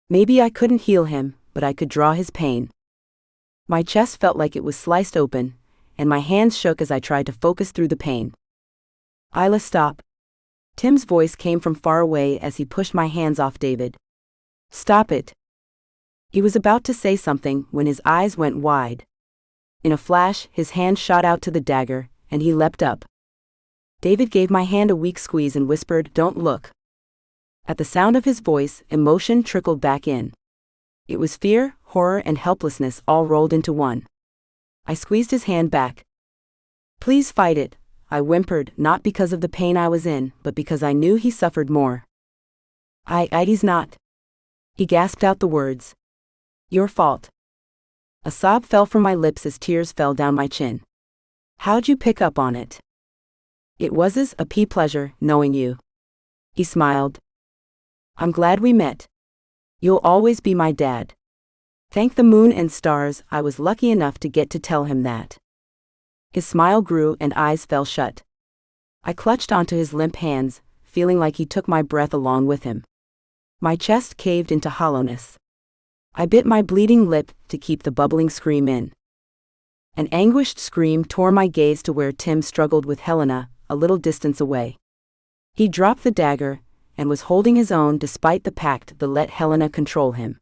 Maybe I couldn't heal him, but I could draw his pain. My chest felt like it was sliced open, and my hands shook as I tried to focus through the pain. Isla, stop. Tim's voice came from far away as he pushed my hands off David. Stop it. He was about to say something when his eyes went wide. In a flash, his hand shot out to the dagger, and he leapt up. David gave my hand a weak squeeze and whispered, "Don't look." At the sound of his voice, emotion trickled back in. It was fear, horror, and helplessness all rolled into one. I squeezed his hand back. Please fight it, I whimpered, not because of the pain I was in, but because I knew he suffered more. He's not. He gasped out the words. Your fault. A sob fell from my lips as tears fell down my chin. How'd you pick up on it? It was a pleasure knowing you. He smiled. I'm glad we met. You'll always be my dad. Thank the moon and stars I was lucky enough to get to tell him that. His smile grew and eyes fell shut. I clutched onto his limp hands, feeling like he took my breath along with him. My chest caved into hollowness. I bit my bleeding lip to keep the bubbling scream in. An anguished scream tore my gaze to where Tim struggled with Helena, a little distance away. He dropped the dagger, and was holding his own despite the pact that let Helena control him.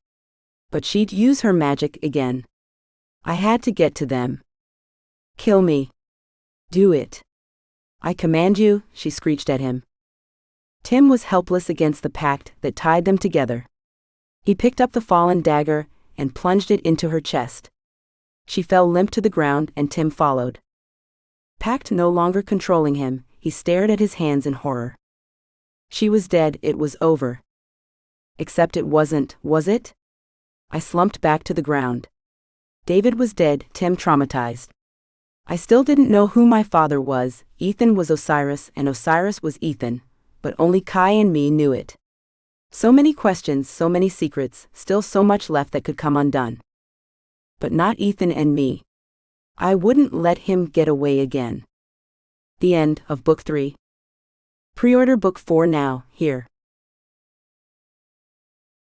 But she'd use her magic again. I had to get to them. Kill me. Do it. I command you, she screeched at him. Tim was helpless against the pact that tied them together. He picked up the fallen dagger and plunged it into her chest. She fell limp to the ground and Tim followed. Pact no longer controlling him, he stared at his hands in horror. She was dead, it was over. Except it wasn't, was it? I slumped back to the ground. David was dead, Tim traumatized. I still didn't know who my father was. Ethan was Osiris and Osiris was Ethan, but only Kai and me knew it. So many questions, so many secrets, still so much left that could come undone. But not Ethan and me. I wouldn't let him get away again. The end of Book 3. Pre-order Book 4 now, here.